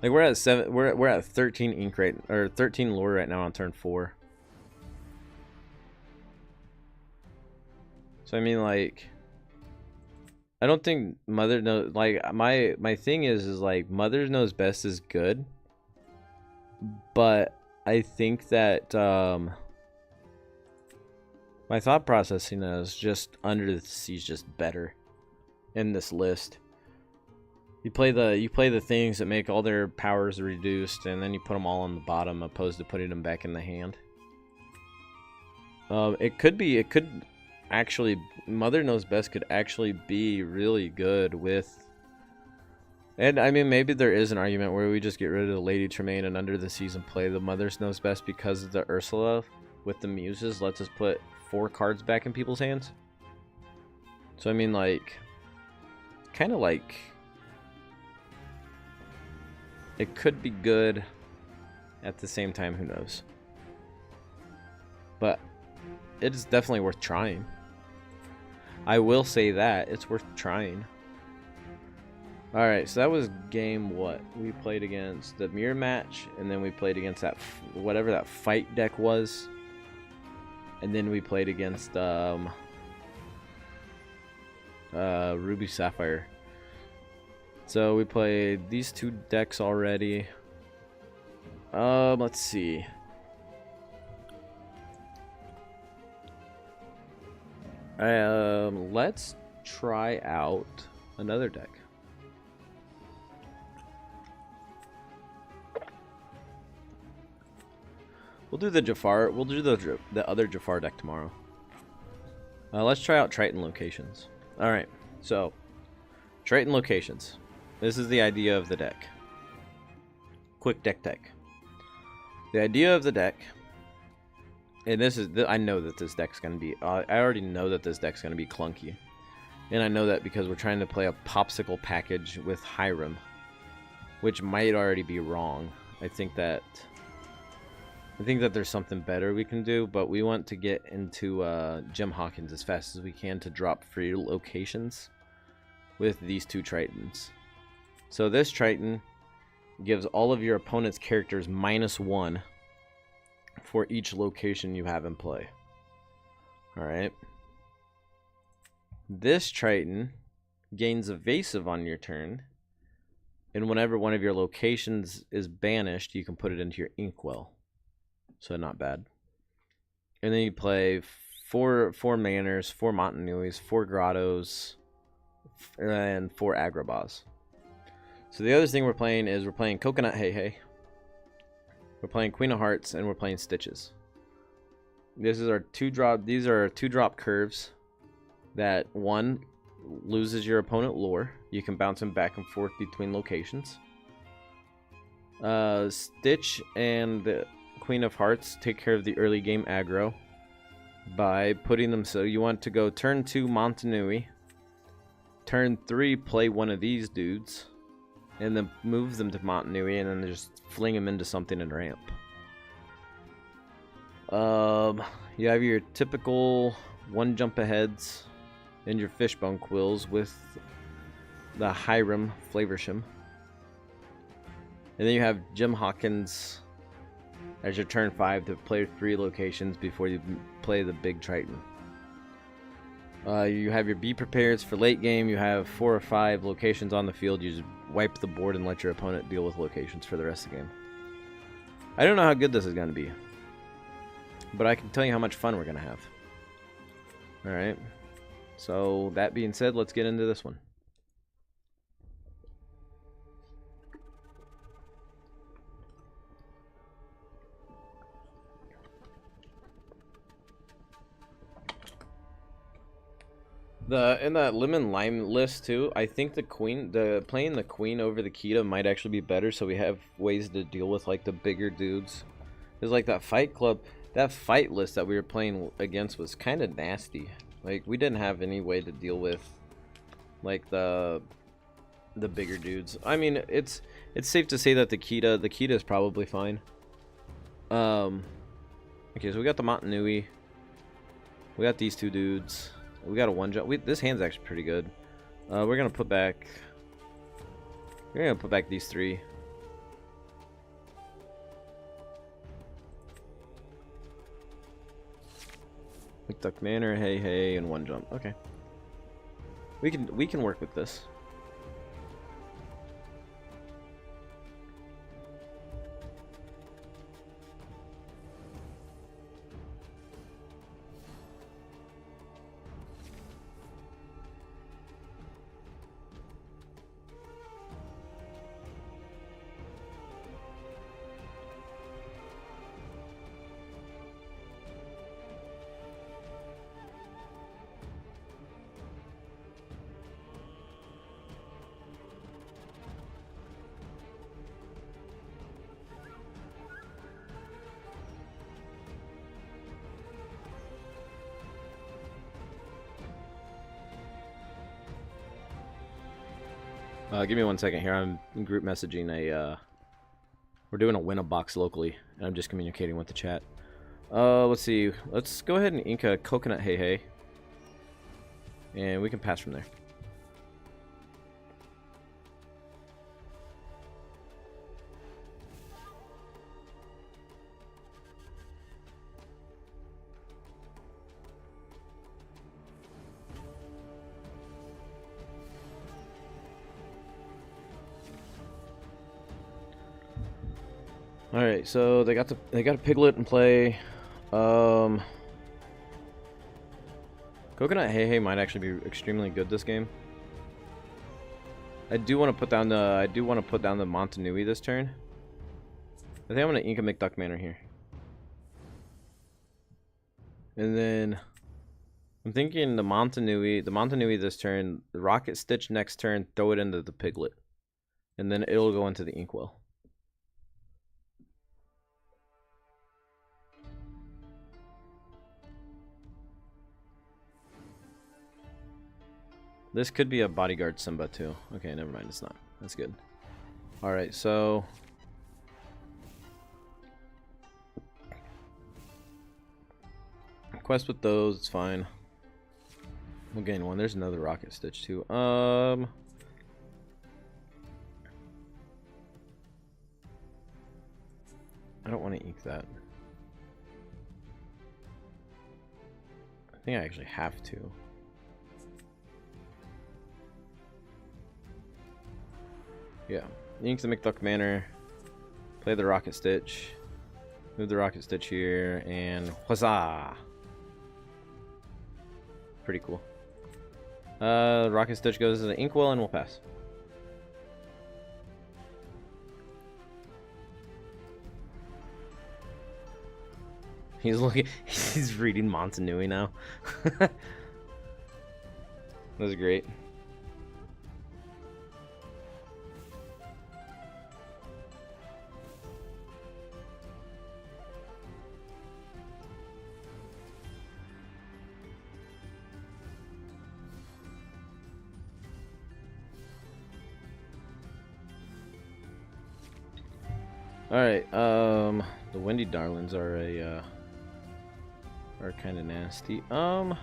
we're at 7. We're at 13 ink right, or 13 lore right now on turn 4. So I mean, like, I don't think Mother knows. Like, my thing is like Mother Knows Best is good, but I think that my thought processing is just Under the Sea is just better in this list. You play the things that make all their powers reduced, and then you put them all on the bottom, opposed to putting them back in the hand. It could actually, Mother Knows Best could actually be really good with. And I mean, maybe there is an argument where we just get rid of the Lady Tremaine and Under the Seas and play the Mother Knows Best, because of the Ursula with the Muses lets us put 4 cards back in people's hands. So I mean, like, kind of like, it could be good. At the same time, who knows? But it is definitely worth trying. I will say that it's worth trying. Alright, so that was game what? We played against the mirror match, and then we played against that, whatever that fight deck was. And then we played against Ruby Sapphire. So we played these 2 decks already. Let's see. Let's try out another deck. We'll do the Jafar. We'll do the other Jafar deck tomorrow. Let's try out Triton Locations. All right, so Triton Locations. This is the idea of the deck. Quick deck tech. The idea of the deck, and this is, I know that this deck's gonna be. I already know that this deck's gonna be clunky, and I know that because we're trying to play a popsicle package with Hiram, which might already be wrong. I think that there's something better we can do, but we want to get into Jim Hawkins as fast as we can to drop free locations with these 2 Tritons. So this Triton gives all of your opponent's characters -1 for each location you have in play. Alright. This Triton gains evasive on your turn, and whenever one of your locations is banished, you can put it into your Inkwell. So not bad. And then you play 4 Manors, 4 Montanuis, 4 Grottos, and 4 Agrabahs. So the other thing we're playing is we're playing Coconut Hey Hey, we're playing Queen of Hearts, and we're playing Stitches. This is our 2-drop. These are our 2-drop curves that, one, loses your opponent lore. You can bounce him back and forth between locations. Stitch and the Queen of Hearts take care of the early game aggro by putting them, so you want to go turn 2 Montanui, turn 3 play one of these dudes, and then move them to Montanui, and then just fling them into something and ramp. You have your typical 1 jump aheads and your Fishbone Quills with the Hiram Flavorsham. And then you have Jim Hawkins as your turn 5 to play 3 locations before you play the big Triton. You have your Be Prepared for late game. You have 4 or 5 locations on the field. You just wipe the board and let your opponent deal with locations for the rest of the game. I don't know how good this is going to be, but I can tell you how much fun we're going to have. Alright, so that being said, let's get into this one. In that lemon lime list too, I think playing the queen over the Kita might actually be better, so we have ways to deal with like the bigger dudes. Cause like that fight club, that fight list that we were playing against was kind of nasty. Like we didn't have any way to deal with like the bigger dudes. I mean, it's safe to say that the Kita is probably fine. Okay, so we got the Montanui. We got these 2 dudes. We got a 1 jump. This hand's actually pretty good. We're gonna put back We're gonna put back these 3. McDuck Manor, hey, and 1 jump. Okay. We can work with this. Give me 1 second here. I'm in group messaging we're doing a win a box locally, and I'm just communicating with the chat. Let's see. Let's go ahead and ink a coconut hey, and we can pass from there. All right, so they got a piglet in play. Coconut Hey might actually be extremely good this game. I do want to put down the Montanui this turn. I think I'm gonna ink a McDuck Manor here, and then I'm thinking the Montanui this turn, the Rocket Stitch next turn, throw it into the piglet, and then it'll go into the Inkwell. This could be a bodyguard Simba too. Okay, never mind, it's not. That's good. Alright, so quest with those, it's fine. We'll gain 1. There's another Rocket Stitch too. I don't want to ink that. I think I actually have to. Yeah, ink the McDuck Manor, play the Rocket Stitch, move the Rocket Stitch here, and huzzah! Pretty cool. Rocket Stitch goes to the Inkwell, and we'll pass. He's reading Montanui now. That was great. Alright, the Wendy Darlings are kind of nasty. I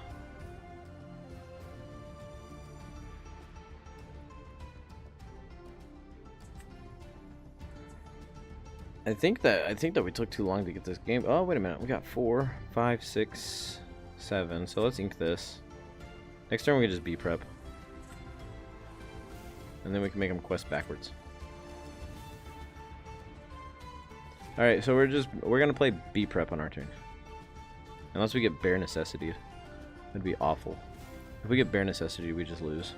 think that we took too long to get this game. Oh, wait a minute. We got 4, 5, 6, 7. So let's ink this. Next turn we can just B prep. And then we can make them quest backwards. Alright, so we're gonna play B prep on our turn. Unless we get Bare Necessity. That'd be awful. If we get Bare Necessity, we just lose.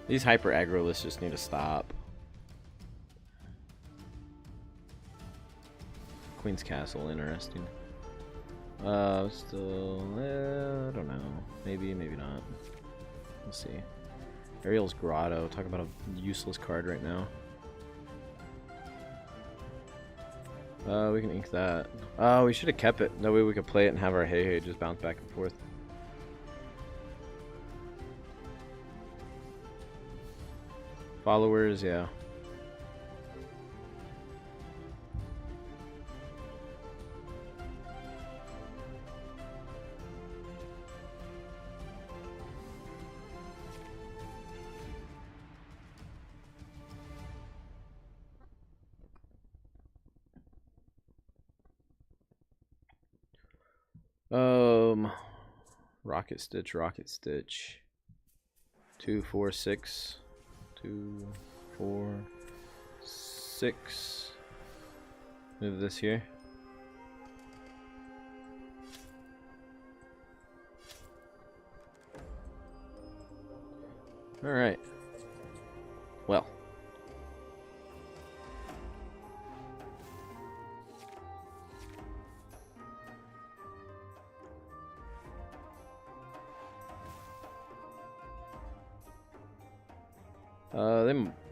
These hyper aggro lists just need to stop. Queen's Castle, interesting. Still, I don't know. Maybe, maybe not. Let's see. Ariel's Grotto. Talk about a useless card right now. We can ink that. We should have kept it. That way we could play it and have our hey just bounce back and forth. Followers, yeah. Rocket Stitch, Rocket Stitch. 2, 4, 6. 2, 4, 6. Move this here. Alright. Well.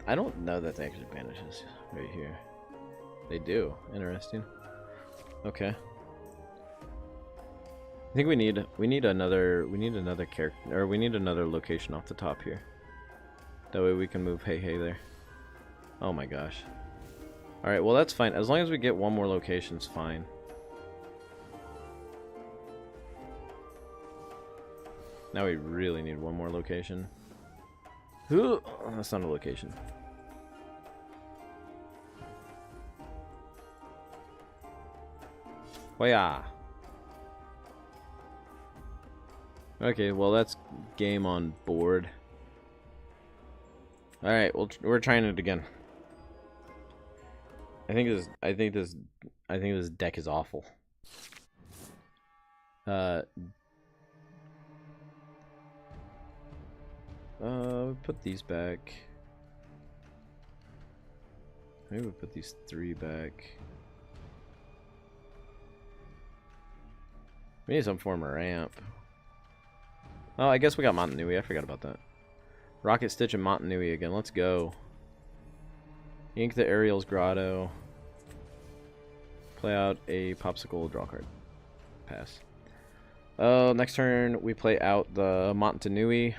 I don't know that they actually banish us right here. They do. Interesting. Okay. I think we need another character, or we need another location off the top here. That way we can move Hey Hey there. Oh my gosh. Alright, well that's fine. As long as we get one more location's fine. Now we really need one more location. Ooh, that's not a location. Waya. Okay, well that's game on board. All right, we're trying it again. I think this deck is awful. Put these back. Maybe we'll put these 3 back. We need some form of ramp. Oh, I guess we got Montanui. I forgot about that. Rocket Stitch and Montanui again. Let's go. Ink the Ariel's Grotto. Play out a Popsicle, draw card. Pass. Next turn we play out the Montanui.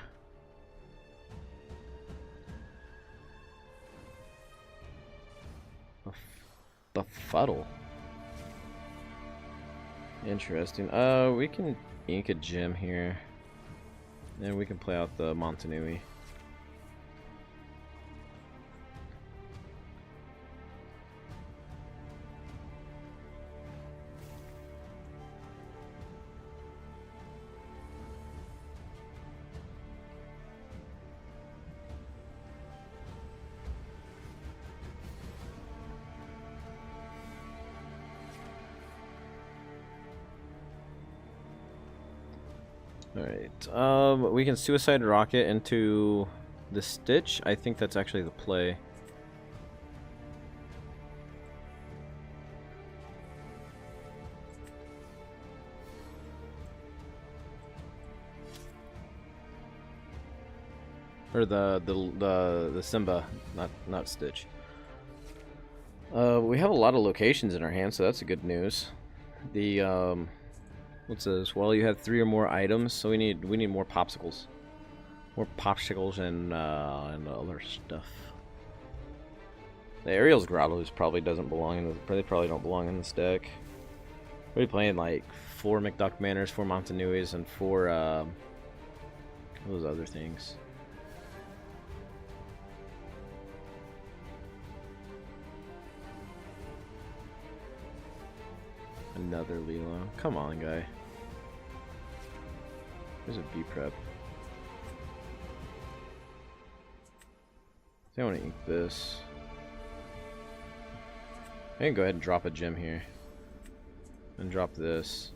The Fuddle. Interesting. We can ink a gem here. And we can play out the Montanui. Alright, we can Suicide Rocket into the Stitch. I think that's actually the play. Or the Simba, not Stitch. We have a lot of locations in our hand, so that's a good news. The what's this? Well, you have 3 or more items, so we need more popsicles, and other stuff. The Ariel's Grottos probably doesn't belong in the. They probably don't belong in this deck. We're playing like 4 McDuck Manors, 4 Montanuis, and 4 those other things. Another Lilo. Come on, guy. There's a B prep. I want to ink this. I can go ahead and drop a gem here. And drop this.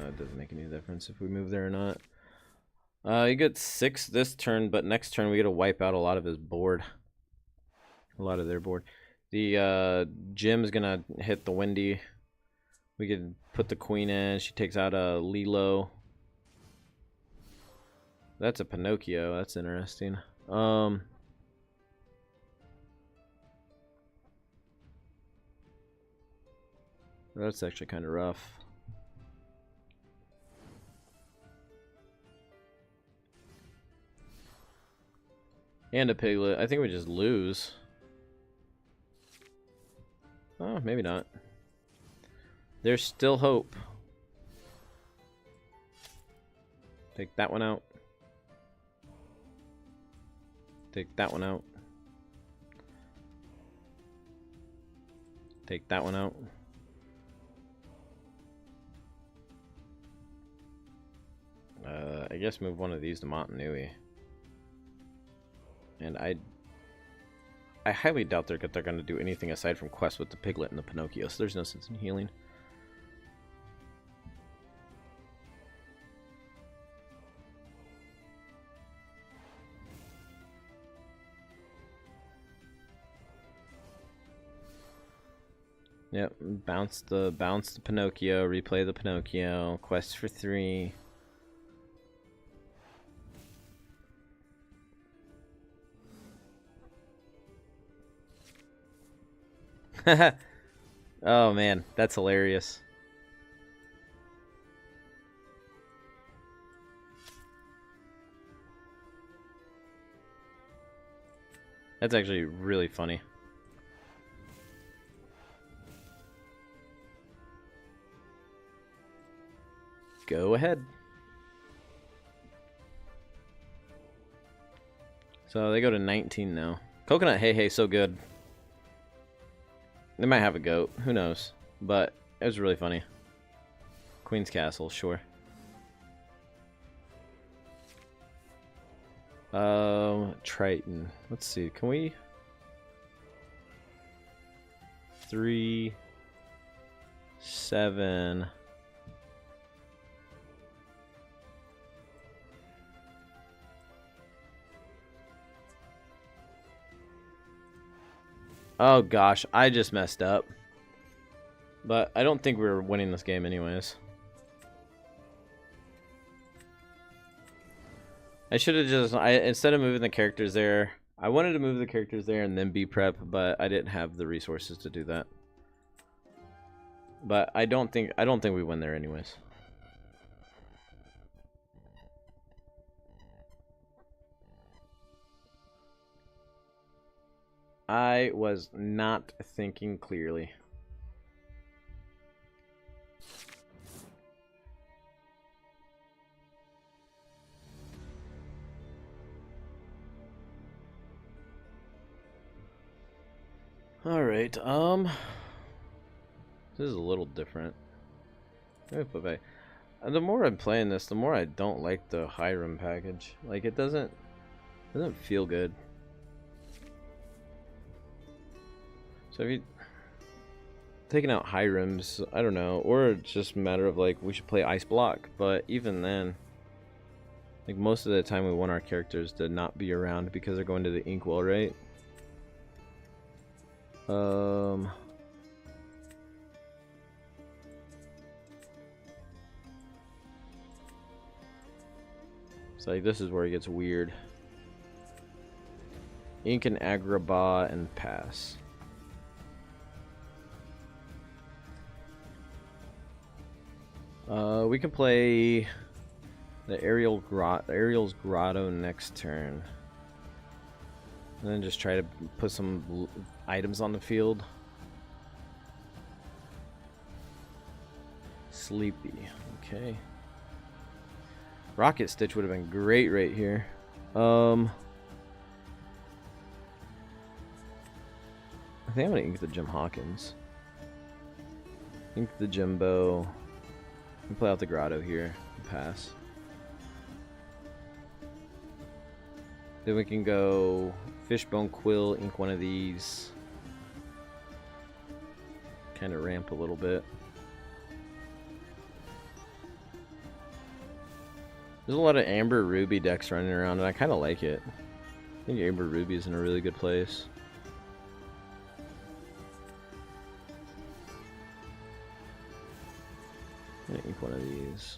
It doesn't make any difference if we move there or not. You get 6 this turn, but next turn we get to wipe out a lot of his board. A lot of their board. The Jim's gonna hit the Windy. We could put the Queen in. She takes out a Lilo. That's a Pinocchio. That's interesting. That's actually kind of rough. And a Piglet. I think we just lose. Oh, maybe not. There's still hope. Take that one out. Take that one out. Take that one out. I guess move one of these to Montanui. And I highly doubt they're going to do anything aside from quests with the Piglet and the Pinocchio, so there's no sense in healing. Yep, bounce the Pinocchio, replay the Pinocchio, quest for 3. Oh man, that's hilarious. That's actually really funny. Go ahead. So they go to 19 now. Coconut Hey Hey, so good. They might have a goat. Who knows? But it was really funny. Queen's Castle, sure. Triton. Let's see. Can we? 3, 7. Oh gosh, I just messed up. But I don't think we're winning this game anyways. I should have just, instead of moving the characters there, I wanted to move the characters there and then be prep, but I didn't have the resources to do that. But I don't think we win there anyways. I was not thinking clearly. All right. This is a little different. The more I'm playing this, the more I don't like the Hiram package. Like it doesn't feel good. So if you taking out Hirams, I don't know, or it's just a matter of like we should play Ice Block, but even then, like most of the time we want our characters to not be around because they're going to the Inkwell, right? So like this is where it gets weird. Ink and Agrabah and pass. We can play the Ariel's Grotto next turn. And then just try to put some items on the field. Sleepy. Okay. Rocket Stitch would have been great right here. I think I'm gonna ink the Jim Hawkins. Ink the Jimbo. And play out the Grotto here. Pass. Then we can go Fishbone Quill, ink one of these. Kind of ramp a little bit. There's a lot of Amber Ruby decks running around, and I kind of like it. I think Amber Ruby is in a really good place. I'm gonna ink one of these.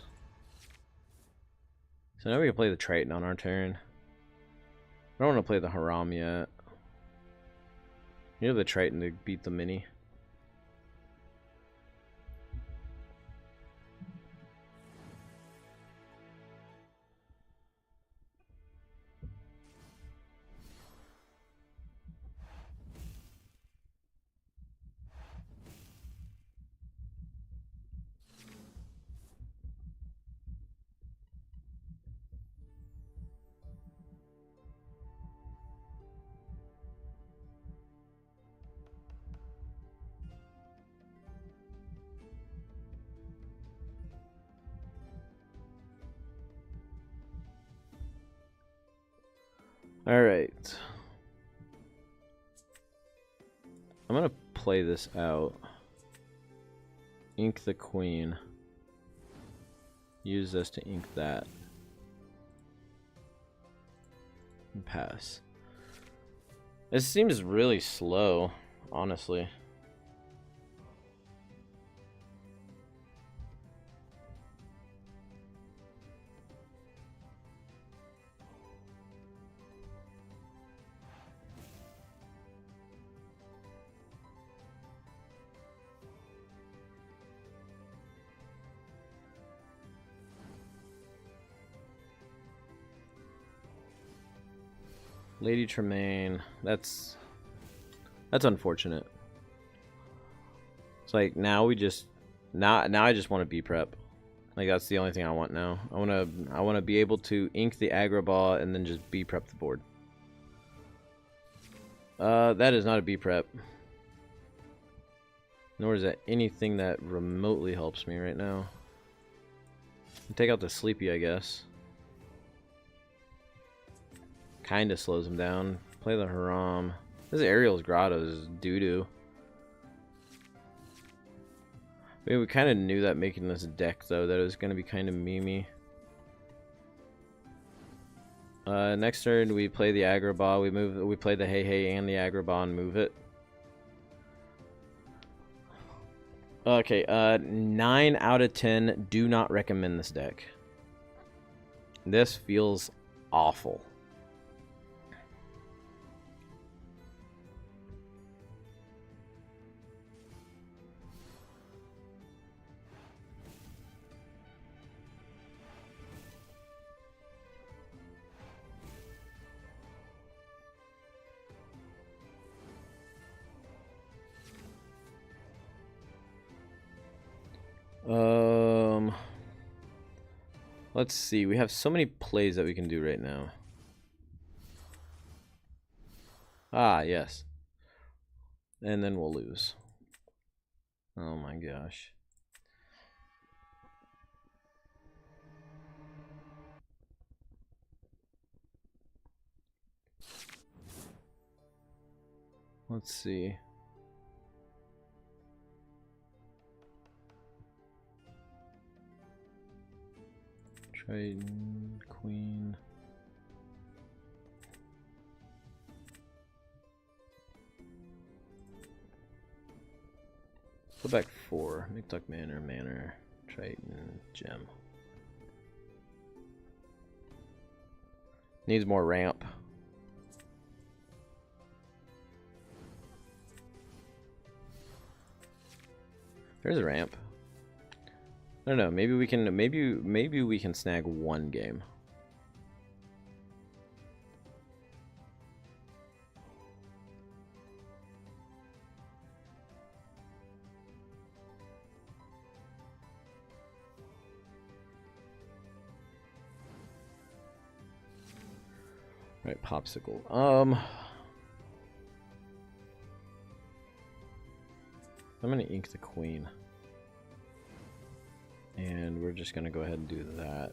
So now we can play the Triton on our turn. I don't want to play the Haram yet. You know the Triton to beat the Mini. Alright. I'm gonna play this out. Ink the queen. Use this to ink that. And pass. It seems really slow, honestly. Lady Tremaine, that's unfortunate. It's like now I just want to B prep. Like that's the only thing I want now. I want to be able to ink the aggro ball and then just B prep the board. That is not a B prep. Nor is that anything that remotely helps me right now. Take out the Sleepy, I guess. Kinda slows him down. Play the Haram. This Ariel's Grotto is doo-doo. I mean, we kind of knew that making this deck, though, that it was going to be kind of memey. Next turn, we play the Agrabah. We play the Hey Hey and the Agrabah and move it. Okay, 9 out of 10 do not recommend this deck. This feels awful. Let's see. We have so many plays that we can do right now. Ah, yes. And then we'll lose. Oh my gosh. Let's see. Triton, Queen. Go back 4. McDuck Manor, Triton, Gem. Needs more ramp. There's a ramp. I don't know. Maybe we can. Maybe we can snag one game. Right, popsicle. I'm gonna ink the queen. And we're just gonna go ahead and do that,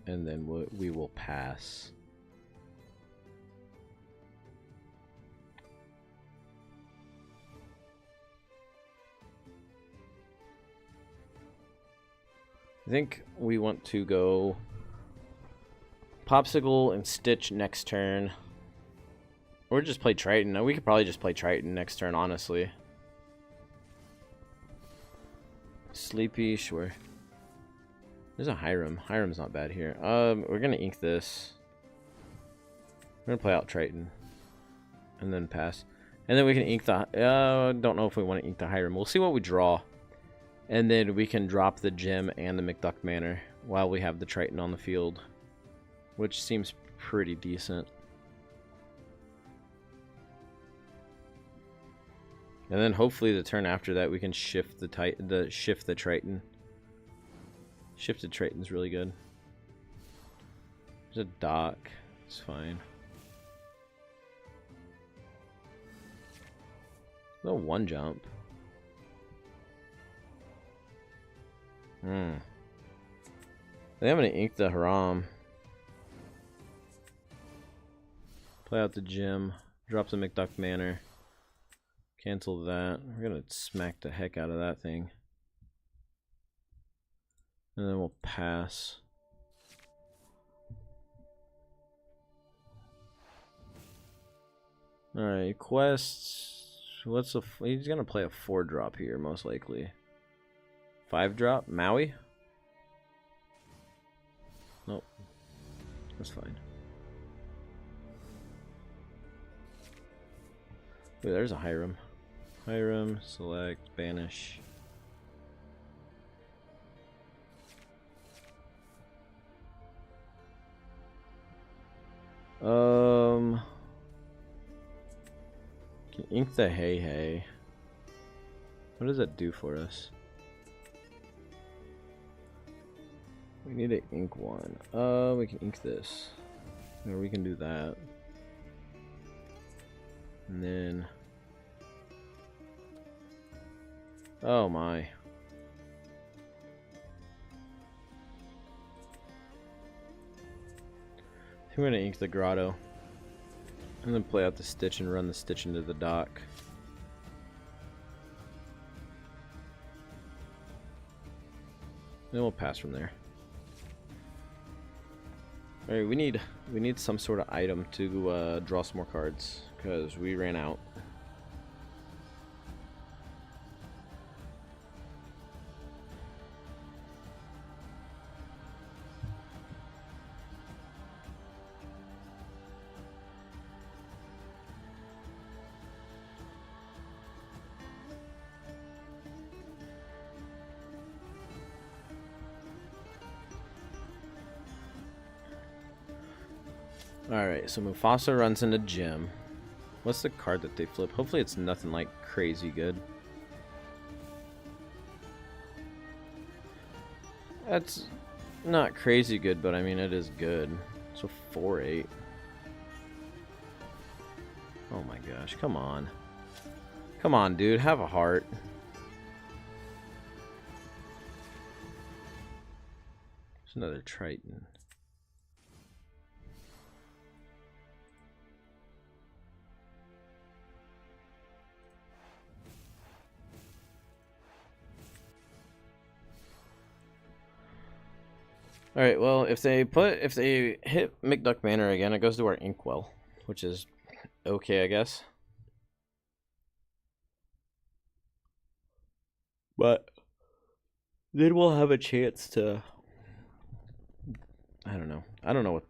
and then we will pass. I think we want to go popsicle and stitch next turn, or just play Triton. We could probably just play Triton next turn, honestly. Sleepy, sure. There's a Hiram. Hiram's not bad here. We're gonna ink this. We're gonna play out Triton, and then pass, and then we can ink the. Don't know if we want to ink the Hiram. We'll see what we draw, and then we can drop the Gem and the McDuck Manor while we have the Triton on the field, which seems pretty decent. And then hopefully the turn after that we can shift the Triton. Shifted Triton's really good. There's a dock. It's fine. No one jump. I think I'm gonna ink the Haram. Play out the gym. Drop the McDuck Manor. Cancel that. We're gonna smack the heck out of that thing. And then we'll pass. Alright, quests. What's the... He's gonna play a 4-drop here, most likely. 5-drop? Maui? Nope. That's fine. Wait, there's a Hiram. Hiram, select, banish. Can ink the hey. What does that do for us? We need to ink one. We can ink this. Or we can do that. And then... Oh my. I think we're gonna ink the grotto. And then play out the stitch and run the stitch into the dock. Then we'll pass from there. Alright, we need some sort of item to draw some more cards, because we ran out. Alright, so Mufasa runs into Jim. What's the card that they flip? Hopefully it's nothing like crazy good. That's not crazy good, but I mean it is good. So 4-8. Oh my gosh, come on. Come on, dude, have a heart. There's another Triton. Alright, well, if they hit McDuck Manor again, it goes to our Inkwell, which is okay, I guess. But then we'll have a chance to... I don't know. I don't know what...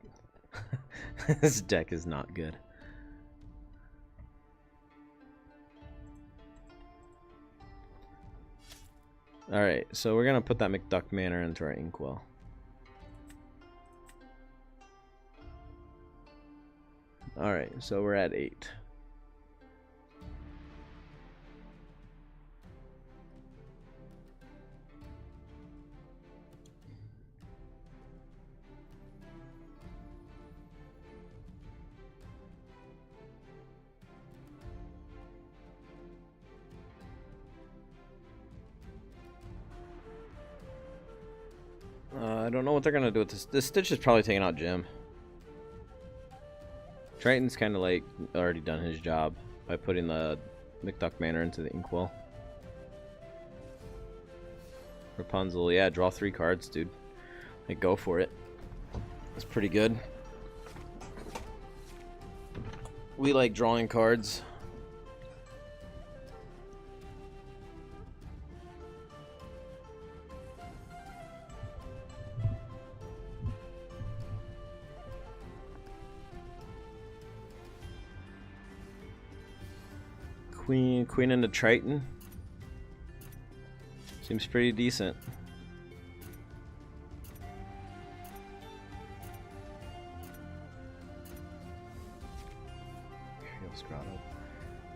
This deck is not good. Alright, so we're gonna put that McDuck Manor into our Inkwell. Alright, so we're at 8. I don't know what they're gonna do with this. This Stitch is probably taking out Jim. Triton's kind of like already done his job by putting the McDuck Manor into the Inkwell. Rapunzel, yeah, draw 3 cards, dude. Like, go for it. That's pretty good. We like drawing cards. Queen into Triton. Seems pretty decent.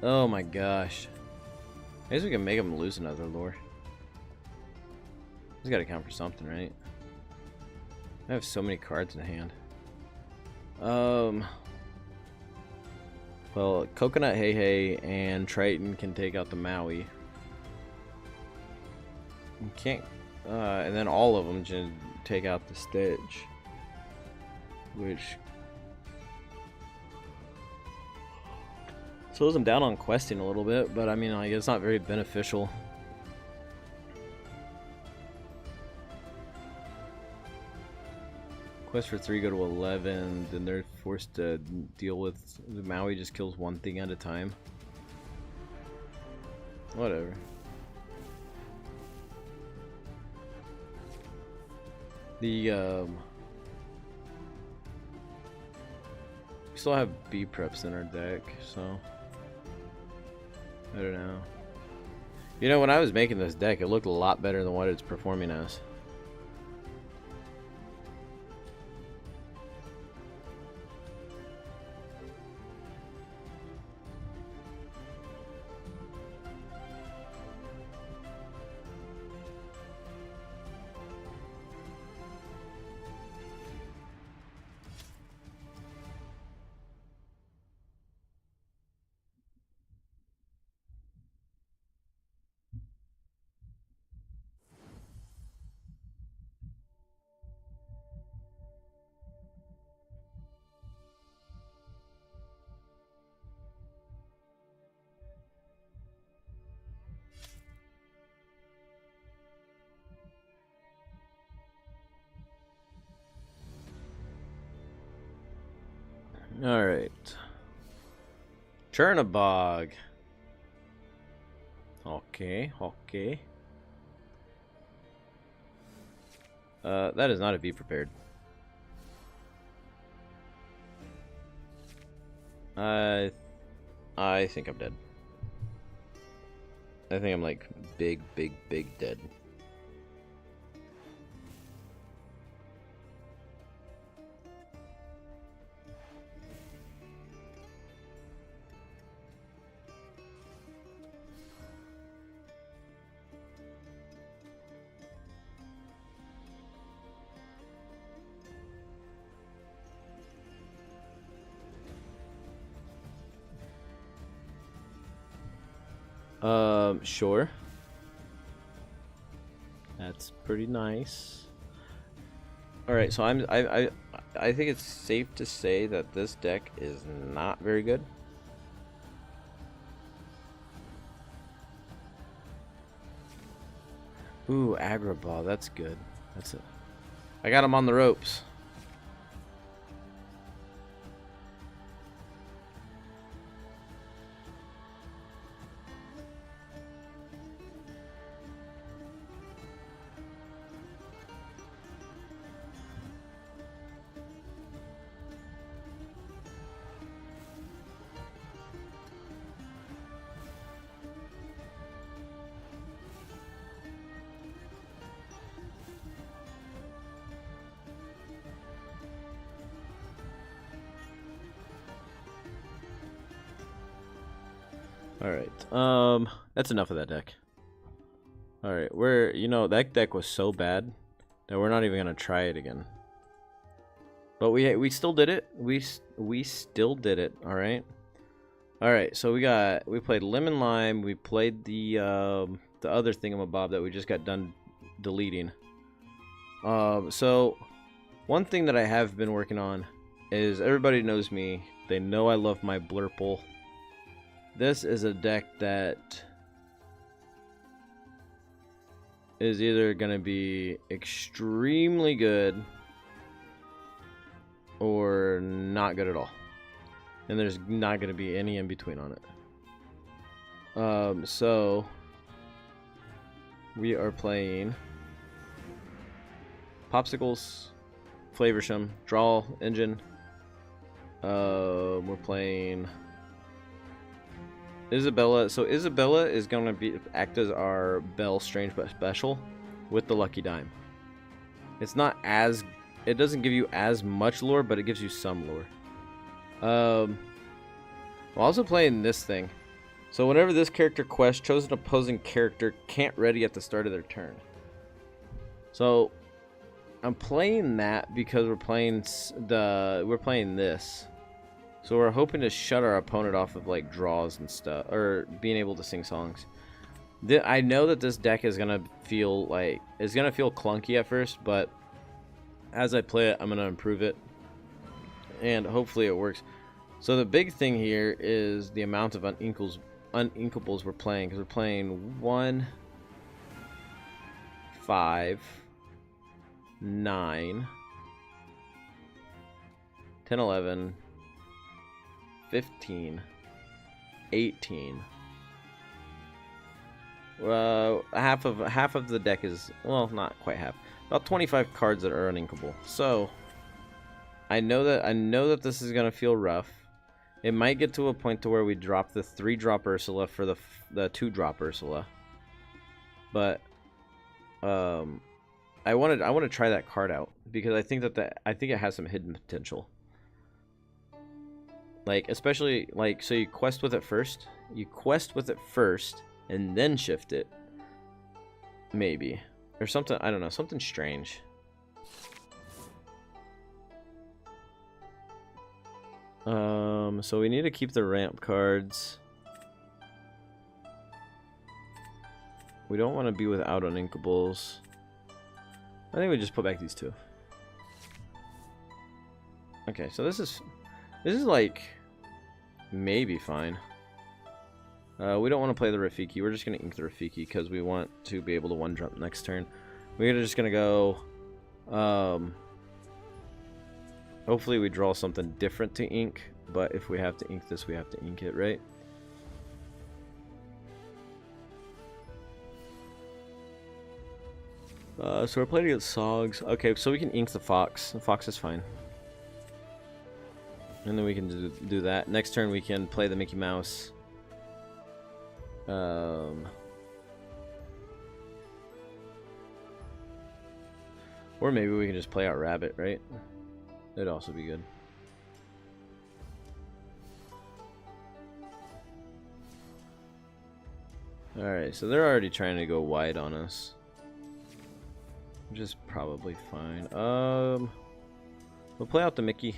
Oh my gosh. I guess we can make him lose another lore. He's got to count for something, right? I have so many cards in hand. Well, Coconut Hey Hey and Triton can take out the Maui. You can't, and then all of them can take out the Stitch, which Slows them down on questing a little bit, but I mean, like, it's not very beneficial. Quest for 3 go to 11, then they're forced to deal with... Maui just kills one thing at a time. Whatever. We still have B preps in our deck, so... I don't know. You know, when I was making this deck, it looked a lot better than what it's performing as. Alright. Chernabog. Okay, okay. That is not a be prepared. I think I'm dead. I think I'm like big dead. Sure. That's pretty nice. All right, so I think it's safe to say that this deck is not very good. Ooh, aggro ball. That's good. That's it. I got him on the ropes. Alright, that's enough of that deck. Alright, that deck was so bad that we're not even gonna try it again. But we still did it. We still did it, alright? Alright, so we played Lemon Lime, we played the other thingamabob that we just got done deleting. So one thing that I have been working on is, everybody knows me, they know I love my Blurple. This is a deck that is either going to be extremely good or not good at all. And there's not going to be any in between on it. So we are playing Popsicles, Flavorsham, Draw Engine. We're playing Isabella. So Isabella is going to act as our Bell Strange but special with the Lucky Dime. It's not as, it doesn't give you as much lore, but it gives you some lore. I'm also playing this thing. So whenever this character quests, chosen opposing character can't ready at the start of their turn. So I'm playing that because we're playing this. So we're hoping to shut our opponent off of like draws and stuff, or being able to sing songs. I know that this deck is gonna feel clunky at first, but as I play it, I'm gonna improve it, and hopefully it works. So the big thing here is the amount of uninkables we're playing, because we're playing 1, 5, 9, 10, 11, 15, 18. Half of the deck is, well, not quite half. About 25 cards that are uninkable. So I know that this is gonna feel rough. It might get to a point to where we drop the 3-drop Ursula for the 2-drop Ursula. But I want to try that card out because I think it has some hidden potential. Like, especially like, so you quest with it first. You quest with it first and then shift it. Maybe. Or something, I don't know, something strange. So we need to keep the ramp cards. We don't want to be without uninkables. I think we just put back these 2. Okay, so this is like maybe fine. We don't want to play the Rafiki. We're just going to ink the Rafiki because we want to be able to 1-drop next turn. We're just going to go... hopefully we draw something different to ink, but if we have to ink this, we have to ink it, right? So we're playing against Sogs. Okay, so we can ink the Fox. The Fox is fine. And then we can do that. Next turn we can play the Mickey Mouse. Or maybe we can just play out Rabbit, right? That'd also be good. Alright, so they're already trying to go wide on us. Which is probably fine. We'll play out the Mickey.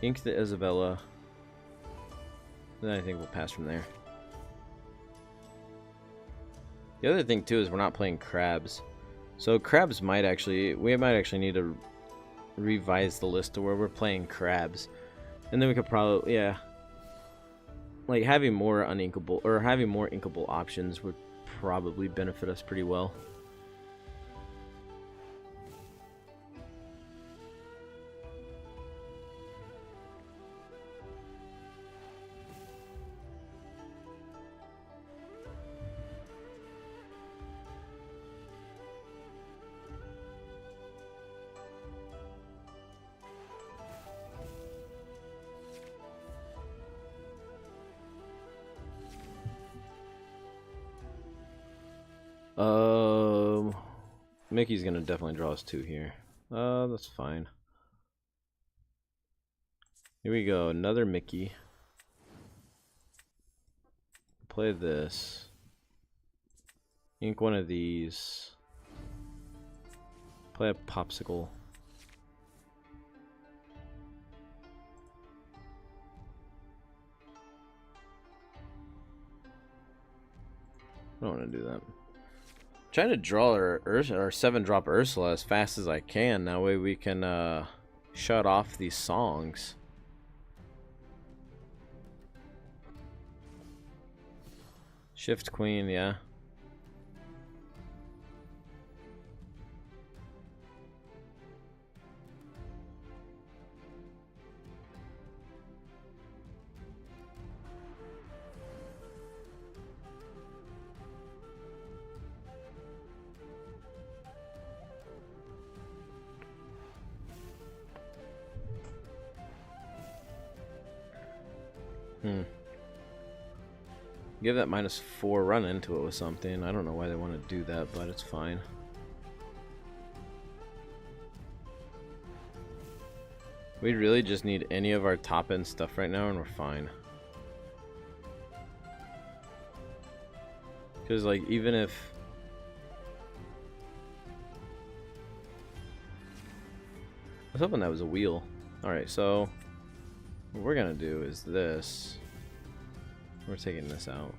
Ink the Isabella. Then I think we'll pass from there. The other thing too is we're not playing crabs. So crabs might actually, we might actually need to revise the list to where we're playing crabs. And then we could probably, yeah. Like having more uninkable, or having more inkable options would probably benefit us pretty well. Mickey's gonna definitely draw us 2 here. That's fine. Here we go, another Mickey. Play this. Ink one of these. Play a Popsicle. I don't want to do that. Trying to draw our 7-drop Ursula as fast as I can. That way we can shut off these songs. Shift Queen, yeah. Give that -4 run into it with something. I don't know why they want to do that, but it's fine. We really just need any of our top end stuff right now and we're fine. Because like even if I was hoping that was a wheel. Alright, so what we're gonna do is this. We're taking this out.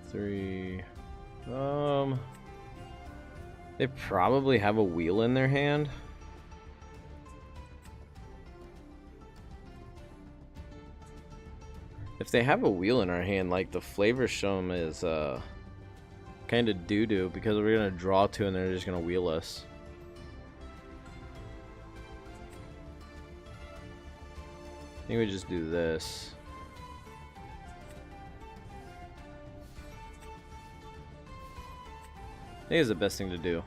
3. They probably have a wheel in their hand. If they have a wheel in our hand, like the flavor shown is kind of doo-doo because we're gonna draw two and they're just gonna wheel us. I think we just do this. I think it's the best thing to do.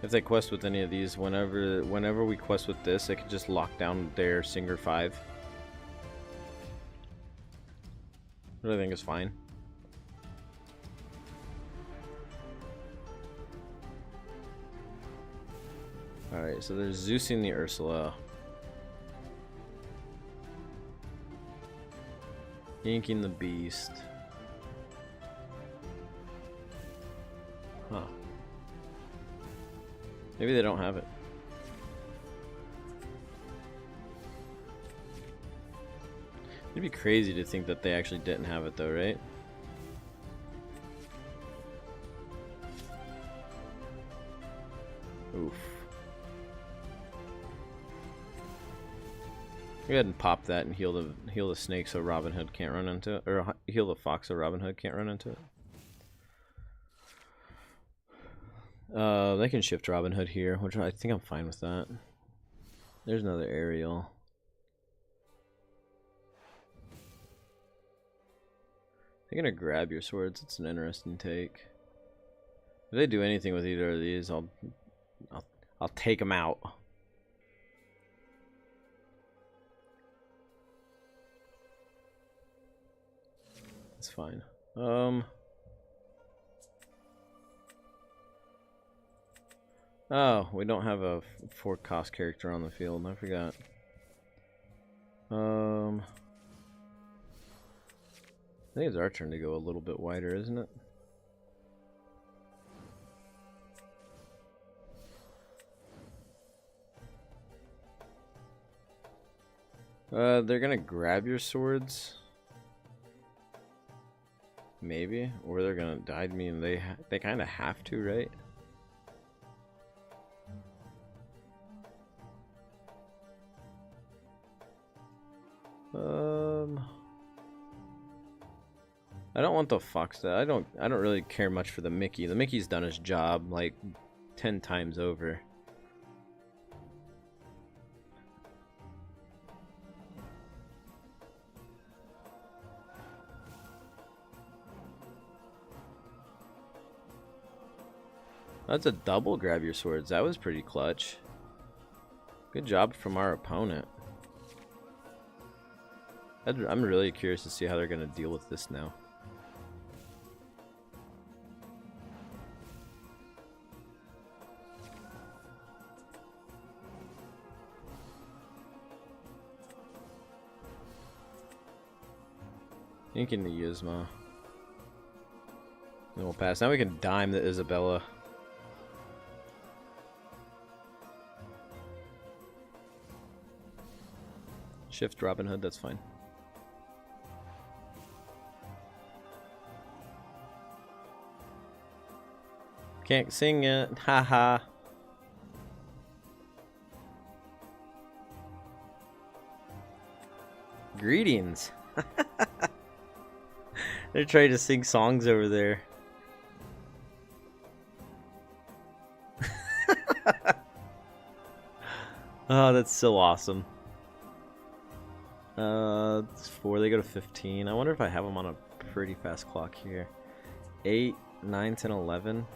If they quest with any of these, whenever we quest with this, they can just lock down their Singer 5. Which I think is fine. Alright, so there's Zeusing the Ursula. Yanking the Beast. Huh. Maybe they don't have it. It'd be crazy to think that they actually didn't have it though, right? Oof. Go ahead and pop that and heal the snake so Robin Hood can't run into it, or heal the fox so Robin Hood can't run into it. They can shift Robin Hood here, which I think I'm fine with that. There's another aerial. They're gonna grab your swords. It's an interesting take. If they do anything with either of these, I'll take them out. It's fine. Oh, we don't have a 4-cost character on the field. I forgot. I think it's our turn to go a little bit wider, isn't it? They're gonna grab your swords. Maybe, or they're gonna die. I mean, they kind of have to, right? I don't want the fox. I don't really care much for the Mickey. The Mickey's done his job like 10 times over. That's a double grab your swords. That was pretty clutch. Good job from our opponent. I'm really curious to see how they're going to deal with this now. Yanking the Yzma. Then we'll pass. Now we can dime the Isabella. Shift Robin Hood, that's fine. Can't sing it, haha. Greetings. They're trying to sing songs over there. Oh, that's so awesome. It's 4, they go to 15. I wonder if I have them on a pretty fast clock here. 8, 9, 10, 11.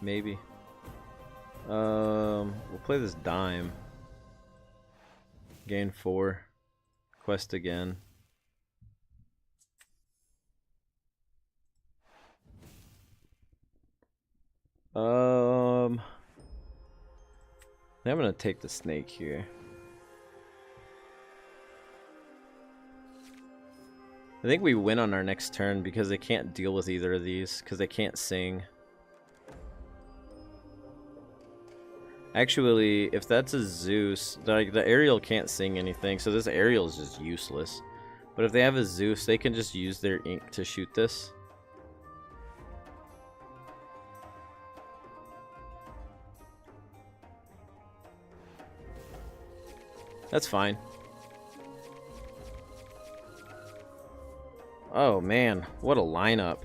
Maybe. We'll play this dime. Gain 4. Quest again. I'm gonna take the snake here. I think we win on our next turn because they can't deal with either of these because they can't sing. Actually, if that's a Zeus, like the aerial can't sing anything, so this aerial is just useless. But if they have a Zeus, they can just use their ink to shoot this. That's fine. Oh man, what a lineup.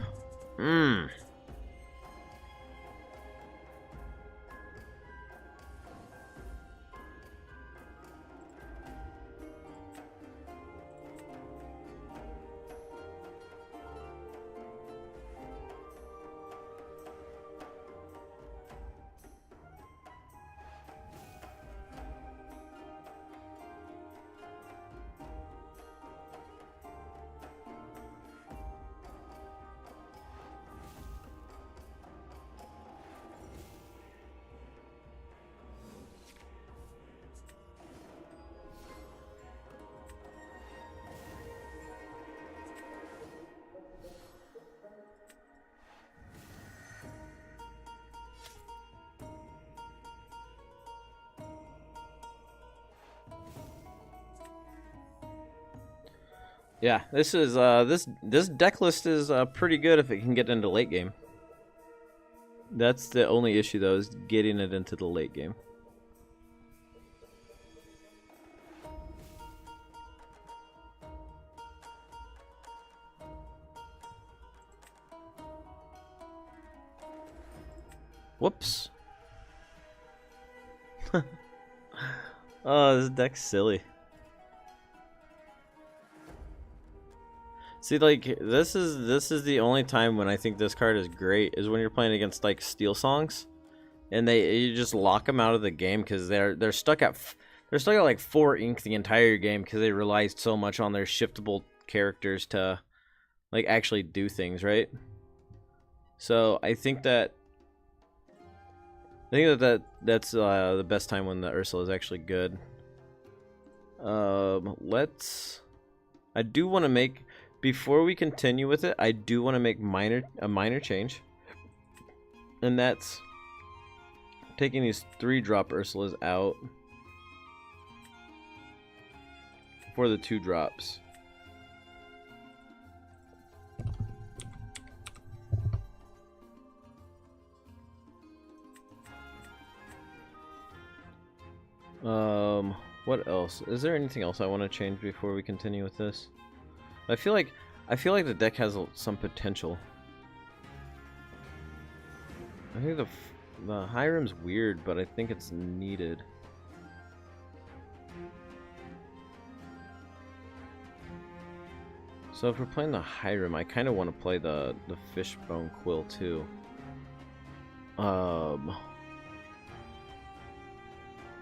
Yeah, this is this deck list is pretty good if it can get into late game. That's the only issue though, is getting it into the late game. Whoops. Oh, this deck's silly. See, like, this is the only time when I think this card is great, is when you're playing against like Steel Songs, and you just lock them out of the game because they're stuck at like 4 ink the entire game because they relied so much on their shiftable characters to like actually do things, right? So I think that's the best time when the Ursula is actually good. I do want to make. Before we continue with it, I do want to make a minor change, and that's taking these 3-drop Ursulas out for the 2 drops. What else? Is there anything else I want to change before we continue with this? I feel like the deck has some potential. I think the Hiram's weird, but I think it's needed. So if we're playing the Hiram, I kind of want to play the Fishbone Quill too. But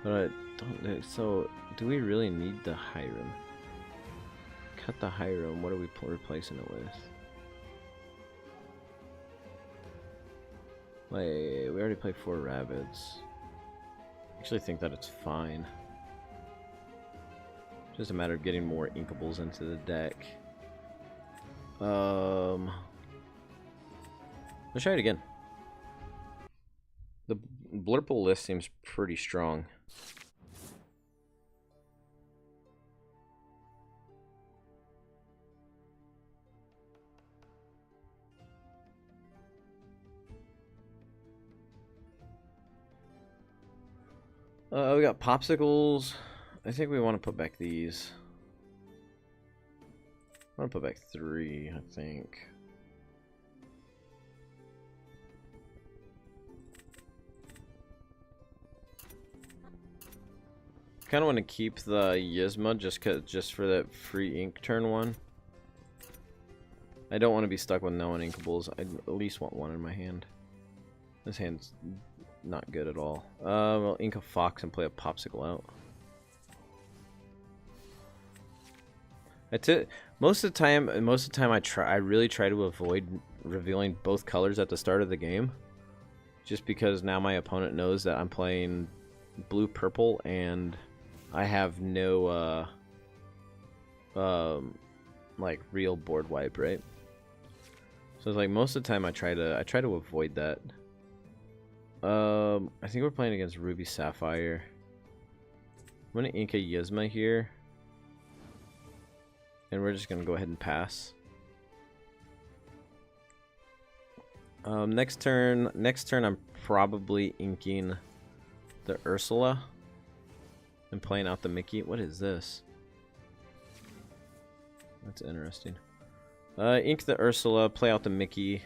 I don't. So do we really need the Hiram? Cut the Hiram. What are we replacing it with? Wait, we already played 4 rabbits. I actually think that it's fine. Just a matter of getting more inkables into the deck. Let's try it again. The Blurple list seems pretty strong. We got popsicles. I think we want to put back these. I want to put back 3, I think. Kind of want to keep the Yzma just for that free ink turn one. I don't want to be stuck with no one inkables. I at least want 1 in my hand. This hand's not good at all. We'll ink a fox and play a popsicle out. Most of the time I really try to avoid revealing both colors at the start of the game, just because now my opponent knows that I'm playing blue purple and I have no like real board wipe, right? So it's like most of the time I try to avoid that. I think we're playing against Ruby Sapphire. I'm gonna ink a Yzma here. and we're just gonna go ahead and pass. Next turn I'm probably inking the Ursula and playing out the Mickey. What is this? That's interesting. Ink the Ursula, play out the Mickey.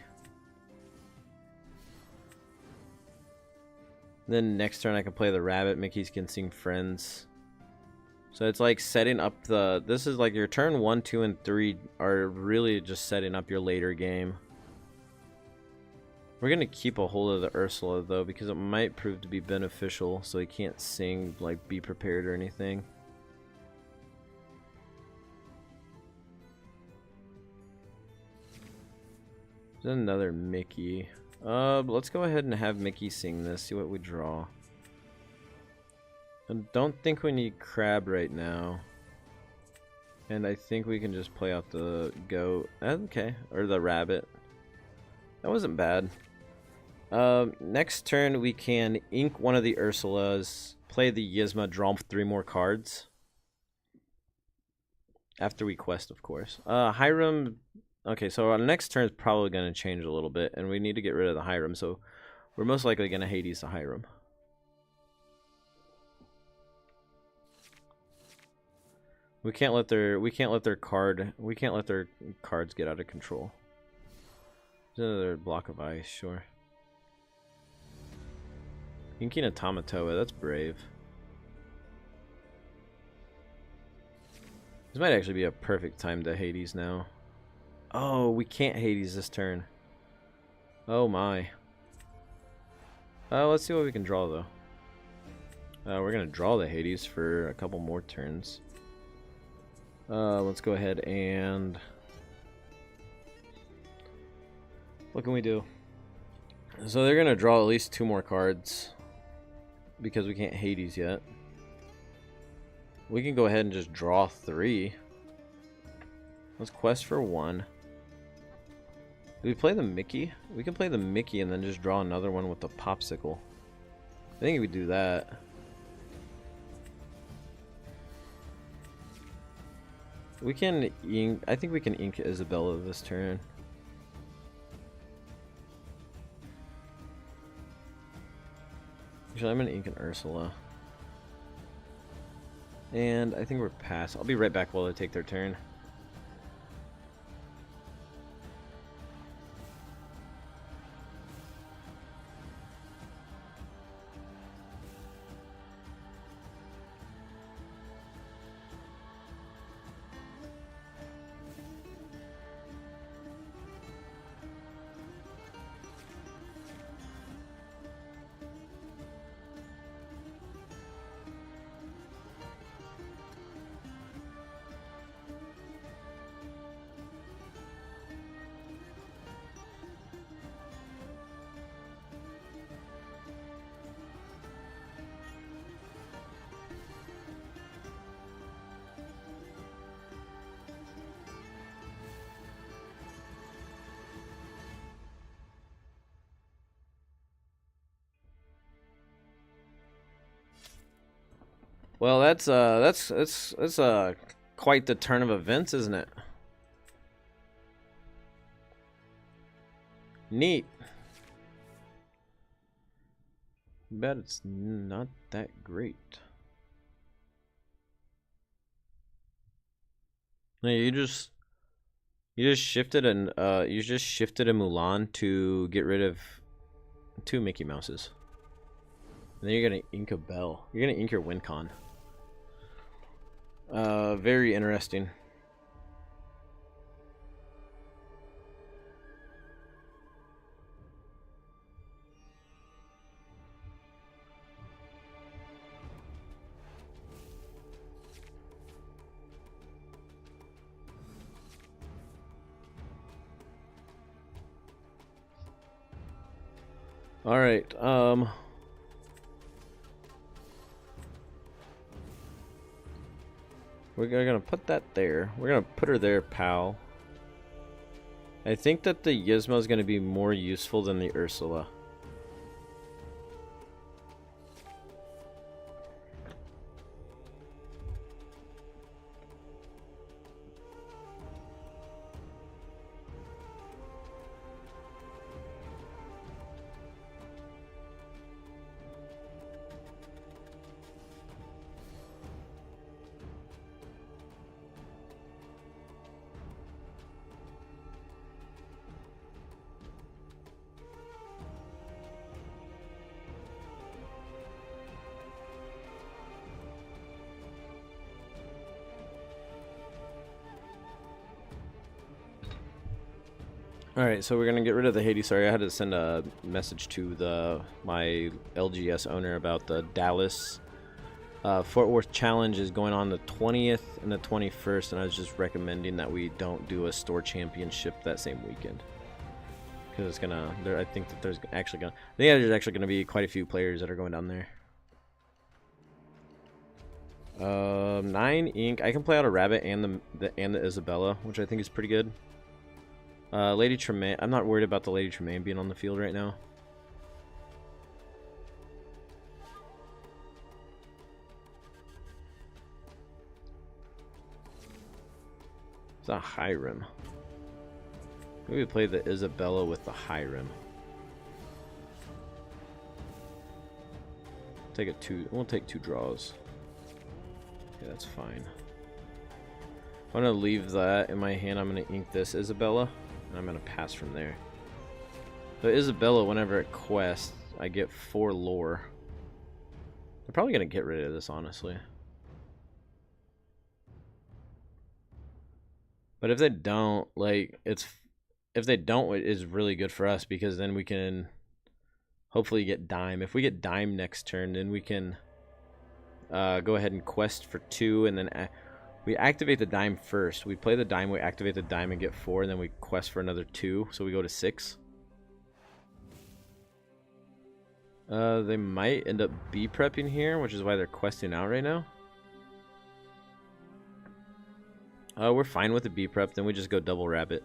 Then next turn I can play the rabbit. Mickey's can sing Friends. So it's like setting up the... This is like your turn 1, 2, and 3 are really just setting up your later game. We're going to keep a hold of the Ursula though, because it might prove to be beneficial, so he can't sing, like, Be Prepared or anything. There's another Mickey. Let's go ahead and have Mickey sing this, see what we draw. I don't think we need Crab right now. And I think we can just play out the goat. Okay, or the rabbit. That wasn't bad. Next turn we can ink one of the Ursulas, play the Yzma, draw 3 more cards. After we quest, of course. Hiram... Okay, so our next turn is probably going to change a little bit, and we need to get rid of the Hiram, so we're most likely going to Hades the Hiram. We can't let their cards get out of control. There's another block of ice, sure. Inking a Tamatoa, that's brave. This might actually be a perfect time to Hades now. Oh, we can't Hades this turn. Oh my. Let's see what we can draw though. We're gonna draw the Hades for a couple more turns. Let's go ahead and... What can we do? So they're gonna draw at least 2 more cards because we can't Hades yet. We can go ahead and just draw 3. Let's quest for 1. Do we play the Mickey? We can play the Mickey and then just draw another one with the popsicle. I think we do that. We can ink... I think we can ink Isabella this turn. Actually, I'm gonna ink an Ursula. And I think we're past. I'll be right back while they take their turn. Well, that's quite the turn of events, isn't it? Neat. Bet it's not that great. No, you just shifted a Mulan to get rid of 2 Mickey Mouses. And then you're gonna ink a Belle. You're gonna ink your WinCon. Very interesting. All right. We're gonna put that there. We're gonna put her there, pal. I think that the Yzma is gonna be more useful than the Ursula. Alright, so we're gonna get rid of the Hades. Sorry, I had to send a message to my LGS owner about the Dallas Fort Worth Challenge is going on the 20th and the 21st, and I was just recommending that we don't do a store championship that same weekend. Because it's gonna, I think that there's actually gonna be quite a few players that are going down there. 9 ink. I can play out a rabbit and the Isabella, which I think is pretty good. Lady Tremaine. I'm not worried about the Lady Tremaine being on the field right now. It's a high rim. Maybe play the Isabella with the high rim. We'll take 2 draws. Okay, that's fine. I'm gonna leave that in my hand. I'm gonna ink this Isabella, and I'm gonna pass from there. The Isabella, whenever it quests, I get 4 lore. They're probably gonna get rid of this, honestly. But if they don't, if they don't, it is really good for us, because then we can hopefully get dime. If we get dime next turn, then we can go ahead and quest for 2, and then we activate the dime first. We play the dime, we activate the dime and get 4, and then we quest for another 2, so we go to 6. They might end up B-prepping here, which is why they're questing out right now. We're fine with the B-prep, then we just go double rabbit.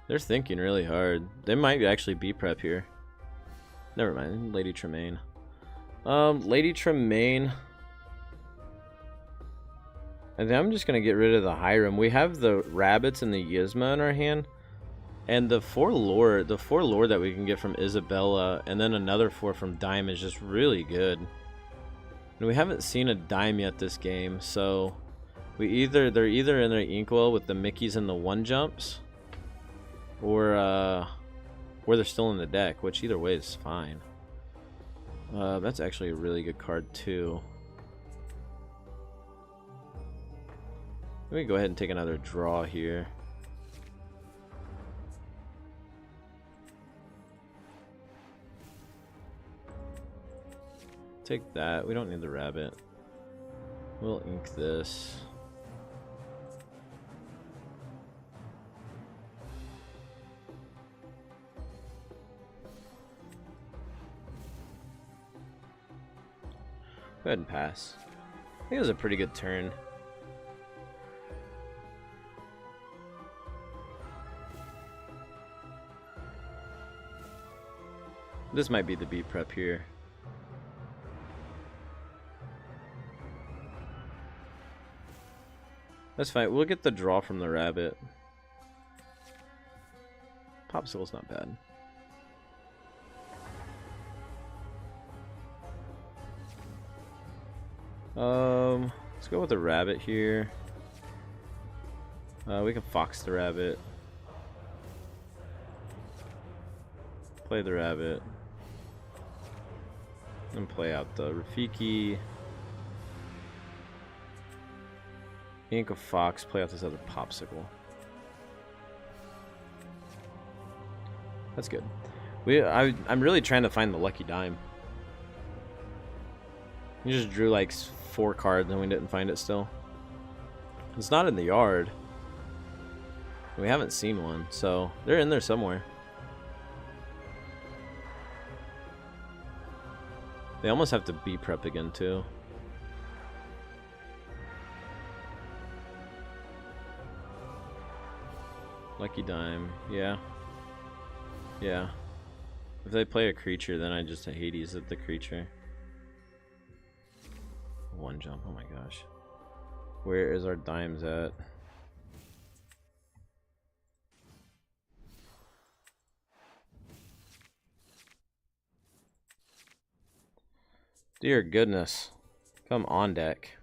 They're thinking really hard. They might actually be prep here. Never mind. Lady Tremaine. Lady Tremaine. And then I'm just gonna get rid of the Hiram. We have the rabbits and the Yzma in our hand, and the 4 lore that we can get from Isabella, and then another 4 from Dime is just really good. And we haven't seen a Dime yet this game, so they're either in their Inkwell with the Mickeys and the 1 jumps, or they're still in the deck, which either way is fine. That's actually a really good card too. Let me go ahead and take another draw here. Take that. We don't need the rabbit. We'll ink this. Go ahead and pass. I think it was a pretty good turn. This might be the B prep here. That's fine. We'll get the draw from the rabbit. Popsicle's not bad. Let's go with the rabbit here. We can fox the rabbit. Play the rabbit. And play out the Rafiki. Ink a fox, play out this other popsicle. That's good. I'm really trying to find the lucky dime. We just drew like 4 cards and we didn't find it still. It's not in the yard. We haven't seen one, so they're in there somewhere. They almost have to B prep again too. Lucky dime, yeah. Yeah. If they play a creature, then I just Hades at the creature. 1 jump, oh my gosh. Where is our dimes at? Dear goodness. Come on deck.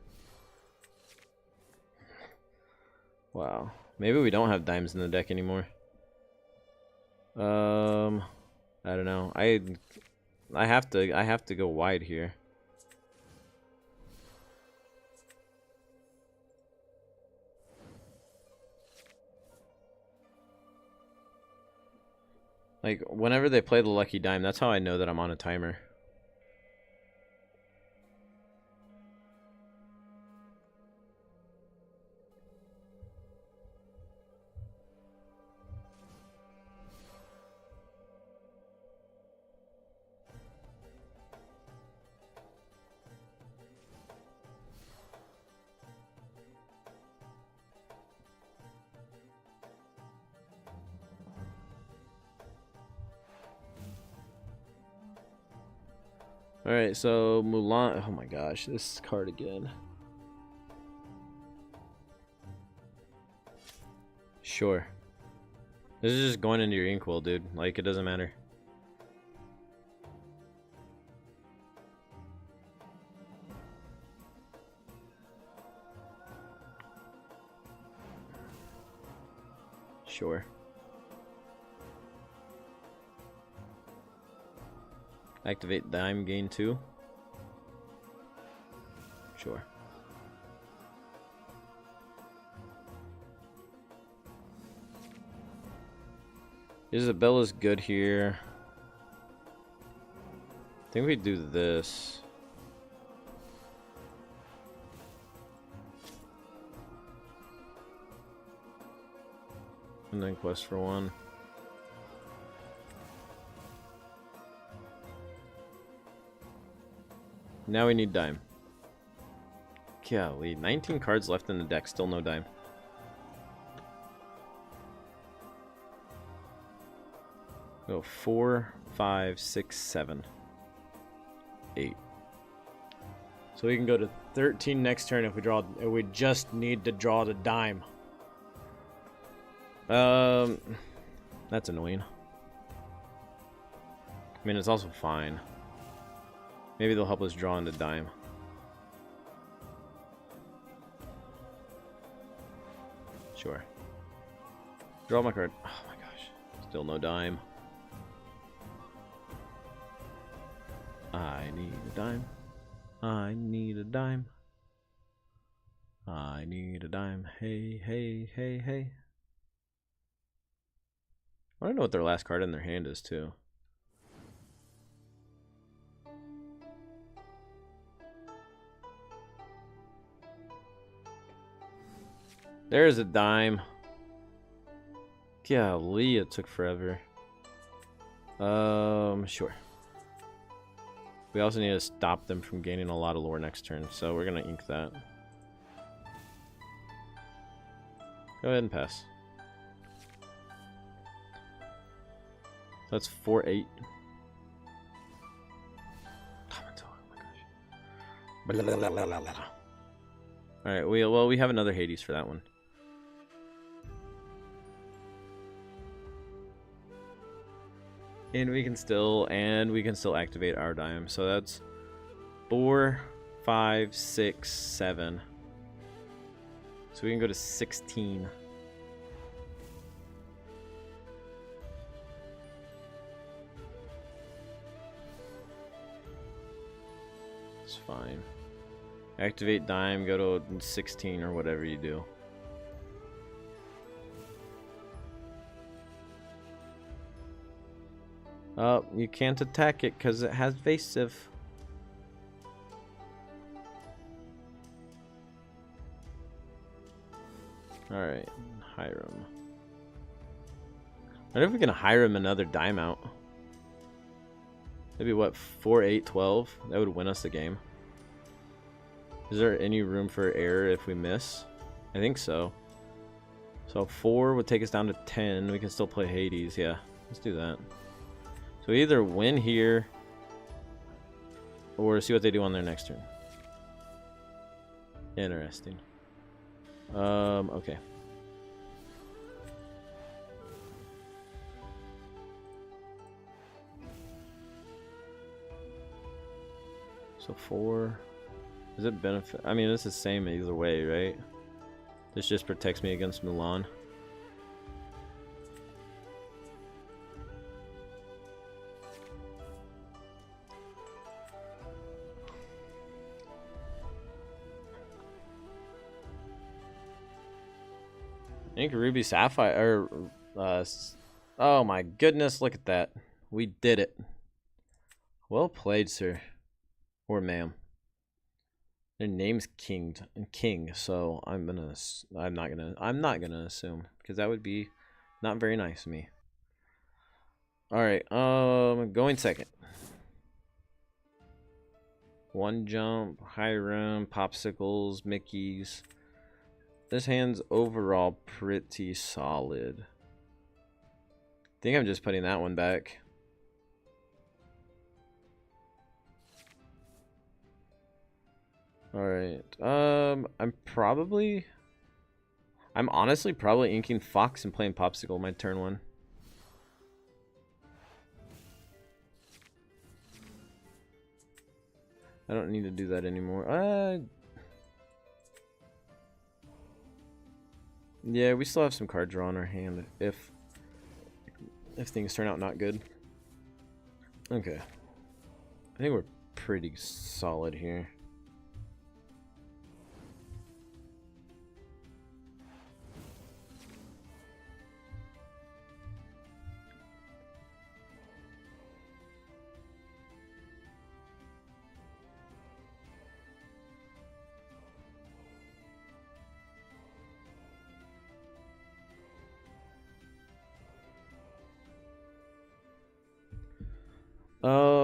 Wow. Maybe we don't have dimes in the deck anymore. I don't know. I have to go wide here. Like, whenever they play the lucky dime, that's how I know that I'm on a timer. Alright, so Mulan. Oh my gosh, this card again. Sure. This is just going into your inkwell, dude. Like, it doesn't matter. Sure. Activate dime, gain 2. Sure. Isabella's good here. I think we do this. And then quest for 1. Now we need dime. Golly, 19 cards left in the deck, still no dime. Go 4, 5, 6, 7, 8. So we can go to 13 next turn if we draw. If we just need to draw the dime. That's annoying. I mean, it's also fine. Maybe they'll help us draw into dime. Sure. Draw my card. Oh my gosh. Still no dime. I need a dime. I need a dime. I need a dime. Hey, hey, hey, hey. I don't know what their last card in their hand is, too. There's a dime. Golly, it took forever. Sure. We also need to stop them from gaining a lot of lore next turn, so we're gonna ink that. Go ahead and pass. That's 4-8. Alright, we have another Hades for that one. And we can still activate our dime. So that's 4, 5, 6, 7. So we can go to 16. It's fine. Activate dime, go to 16 or whatever you do. Oh, you can't attack it because it has evasive. Alright, Hiram. I wonder if we can Hiram another dime out. Maybe what, 4, 8, 12? That would win us the game. Is there any room for error if we miss? I think so. So 4 would take us down to 10. We can still play Hades. Yeah, let's do that. So we either win here or see what they do on their next turn. Interesting. Okay. So 4. Does it benefit? I mean, it's the same either way, right? This just protects me against Milan. Ink Ruby Sapphire. Oh my goodness, look at that. We did it. Well played, sir. Or ma'am. Their name's King, so I'm not gonna assume, because that would be not very nice of me. Alright, going second. 1 jump, Hiram, Popsicles, Mickeys. This hand's overall pretty solid. I think I'm just putting that one back. Alright, I'm honestly probably inking Fox and playing Popsicle my turn 1. I don't need to do that anymore. Yeah, we still have some card draw in our hand if things turn out not good. Okay. I think we're pretty solid here.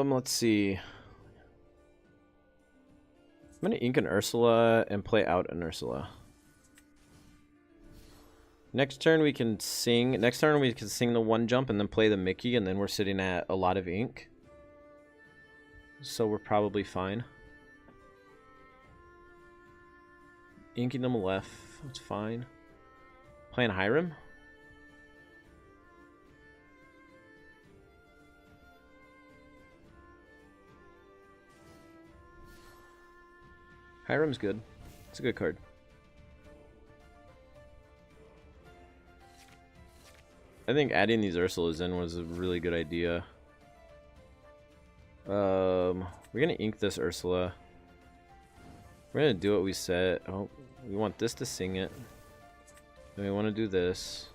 Let's see. I'm gonna ink an Ursula and play out an Ursula. Next turn we can sing. Next turn we can sing the 1 jump and then play the Mickey, and then we're sitting at a lot of ink. So we're probably fine. Inking them left, that's fine. Playing Hiram. Hiram's good. It's a good card. I think adding these Ursulas in was a really good idea. We're gonna ink this Ursula. We're gonna do what we said. Oh, we want this to sing it. Then we want to do this.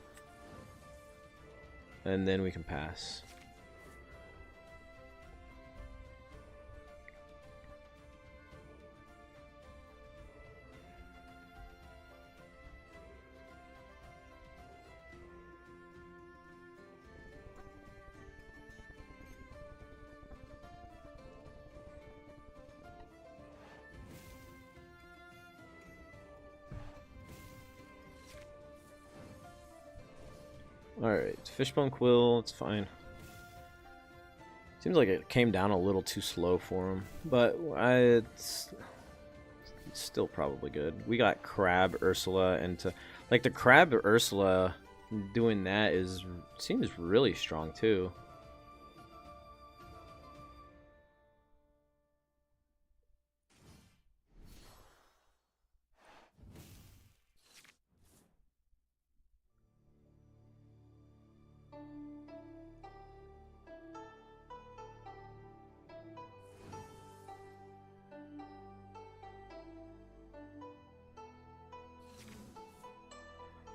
And then we can pass. Alright, Fishbone Quill, it's fine. Seems like it came down a little too slow for him, but it's still probably good. We got Crab Ursula, and like the Crab Ursula doing that seems really strong too.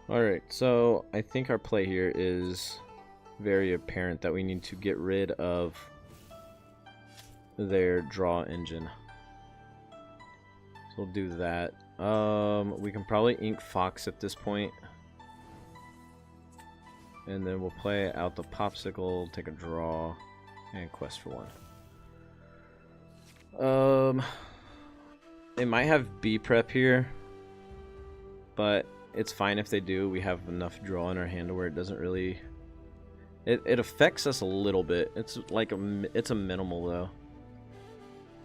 Alright, so I think our play here is very apparent that we need to get rid of their draw engine. So we'll do that. We can probably ink Fox at this point. And then we'll play out the Popsicle, take a draw, and quest for 1. They might have B prep here, but it's fine if they do. We have enough draw in our hand where it doesn't really... It affects us a little bit. It's like it's a minimal though.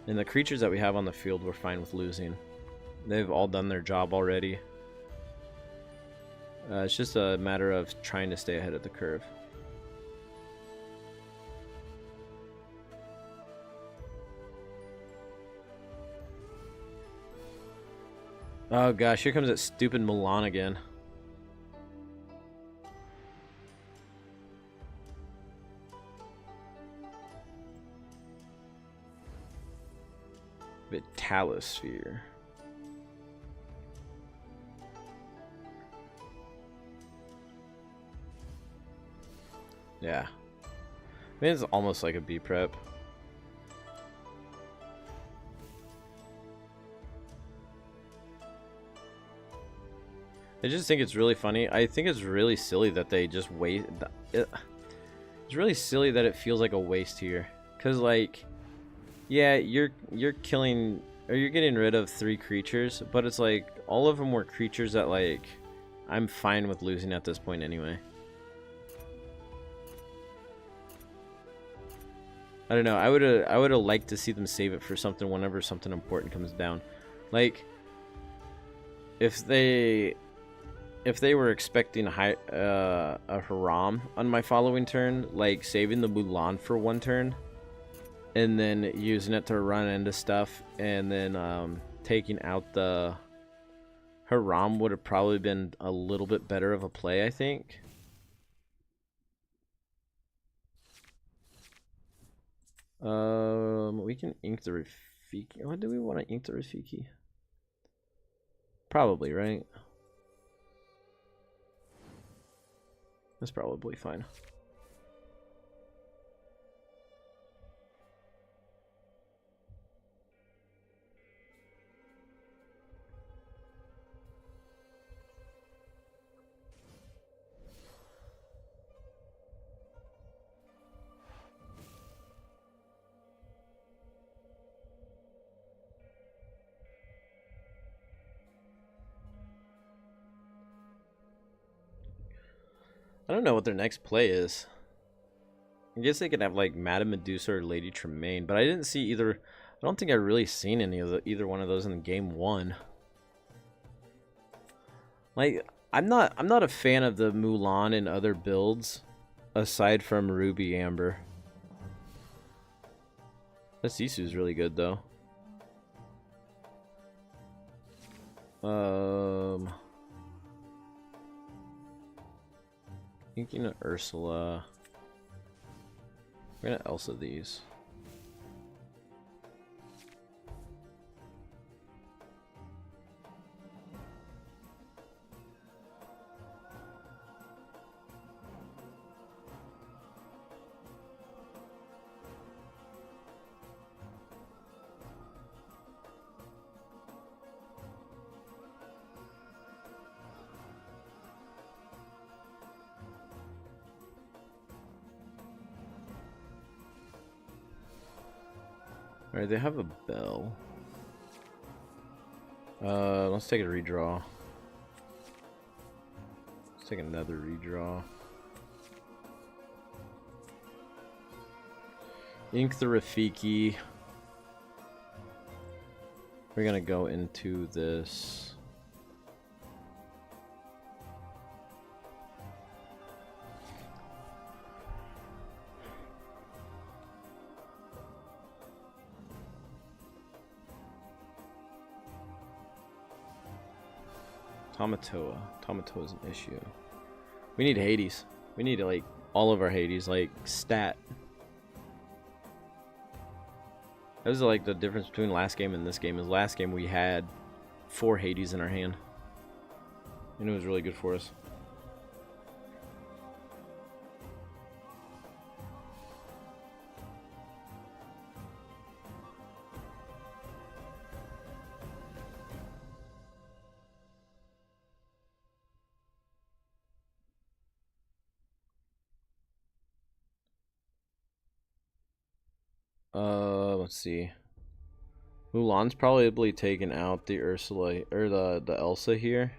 And the creatures that we have on the field, we're fine with losing. They've all done their job already. It's just a matter of trying to stay ahead of the curve. Oh gosh, here comes that stupid Milan again. Vitalosphere. Yeah. I mean, it's almost like a B prep. I just think it's really funny. I think it's really silly that they just waste. It's really silly that it feels like a waste here. Cause like, yeah, you're killing or you're getting rid of 3 creatures, but it's like all of them were creatures that like I'm fine with losing at this point anyway. I don't know. I would have liked to see them save it for something whenever something important comes down. Like if they were expecting a Haram on my following turn, like saving the Mulan for 1 turn and then using it to run into stuff and then taking out the Haram would have probably been a little bit better of a play, I think. We can ink the Rafiki. What do we want to ink the Rafiki? Probably, right? That's probably fine. I don't know what their next play is. I guess they could have like Madame Medusa or Lady Tremaine, but I didn't see either. I don't think I really seen any of either one of those in game 1. Like I'm not a fan of the Mulan and other builds aside from Ruby Amber. The Sisu's really good though. Thinking of Ursula. We're gonna Elsa these. Alright, they have a bell. Let's take a redraw. Let's take another redraw. Ink the Rafiki. We're gonna go into this. Tamatoa. Tamatoa is an issue. We need Hades. We need like all of our Hades, like stat. That was like the difference between last game and this game. Is last game we had 4 Hades in our hand, and it was really good for us. Let's see. Mulan's probably taken out the Ursula or the Elsa here.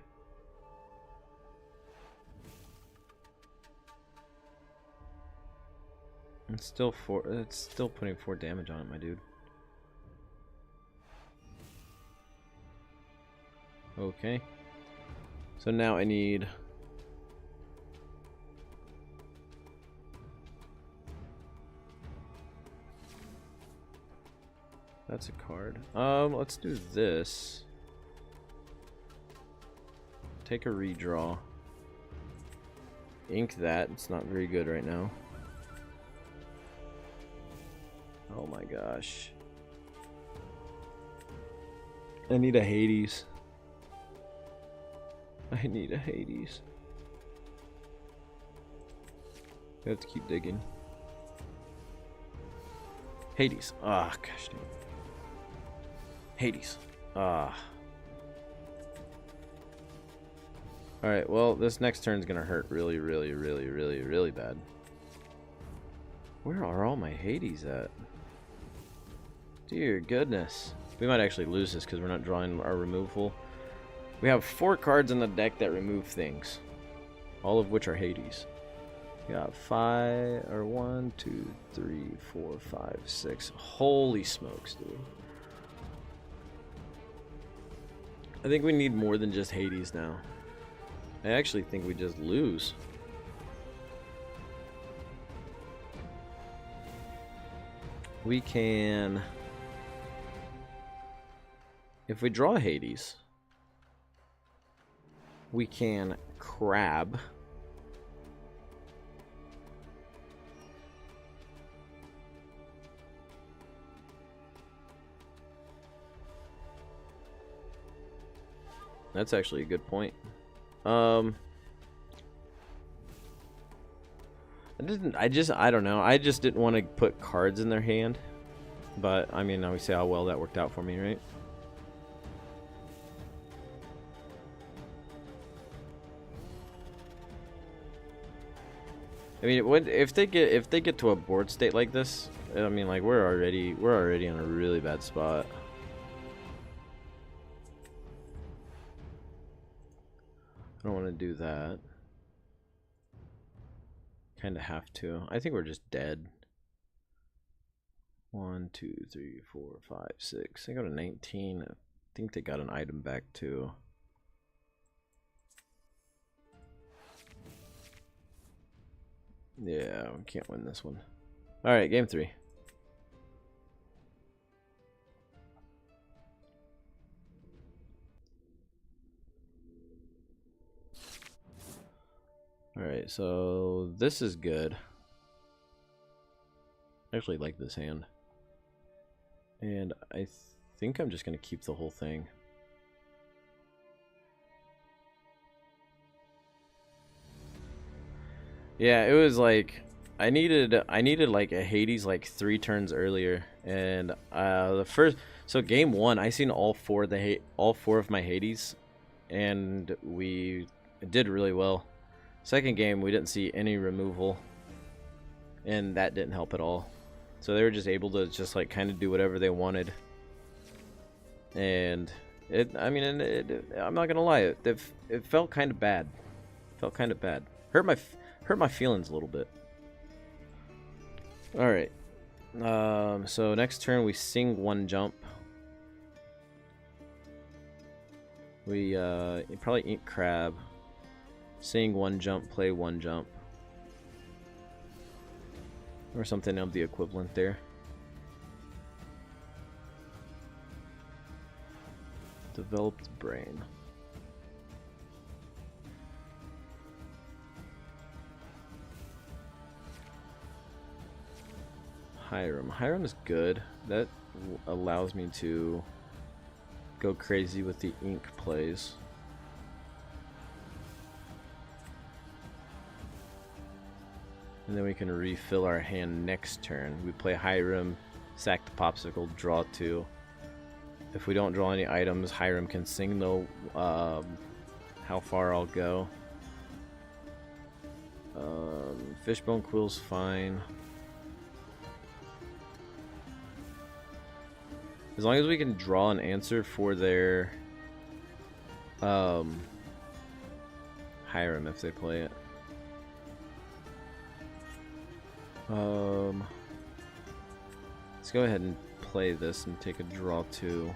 It's still putting 4 damage on it, my dude. Okay. So now I need that's a card. Let's do this. take a redraw. Ink that. It's not very good right now. Oh my gosh. I need a Hades. I need a Hades. I have to keep digging. Hades. Ah, gosh dang. Hades. Ah. Alright, well, this next turn's gonna hurt really, really, really, really, really bad. Where are all my Hades at? Dear goodness. We might actually lose this because we're not drawing our removal. We have 4 cards in the deck that remove things. All of which are Hades. We got 5, or 1, 2, 3, 4, 5, 6. Holy smokes, dude. I think we need more than just Hades now. I actually think we just lose. We can... If we draw Hades, we can crab. That's actually a good point. I don't know. I just didn't want to put cards in their hand. But, I mean, now we see how well that worked out for me, right? I mean, if they get to a board state like this, I mean, like we're already in a really bad spot. I don't want to do that. Kind of have to. I think we're just dead. 1, 2, 3, 4, 5, 6. I got a 19. I think they got an item back too. Yeah, we can't win this one. Alright, game 3. Alright, so this is good. I actually like this hand. And I think I'm just going to keep the whole thing. Yeah, it was like I needed like a Hades like 3 turns earlier, and so game 1 I seen all 4 of my Hades, and we did really well. Second game we didn't see any removal, and that didn't help at all. So they were just able to just like kind of do whatever they wanted, and I'm not gonna lie, it felt kind of bad. Hurt my feelings a little bit. All right. So next turn we sing 1 jump. We probably ink crab. Sing 1 jump, play 1 jump. Or something of the equivalent there. Developed brain. Hiram. Hiram is good. That allows me to go crazy with the ink plays. And then we can refill our hand next turn. We play Hiram, sack the popsicle, draw 2. If we don't draw any items, Hiram can sing though how far I'll go. Fishbone Quill's fine. As long as we can draw an answer for their Hiram if they play it. Let's go ahead and play this and take a draw 2.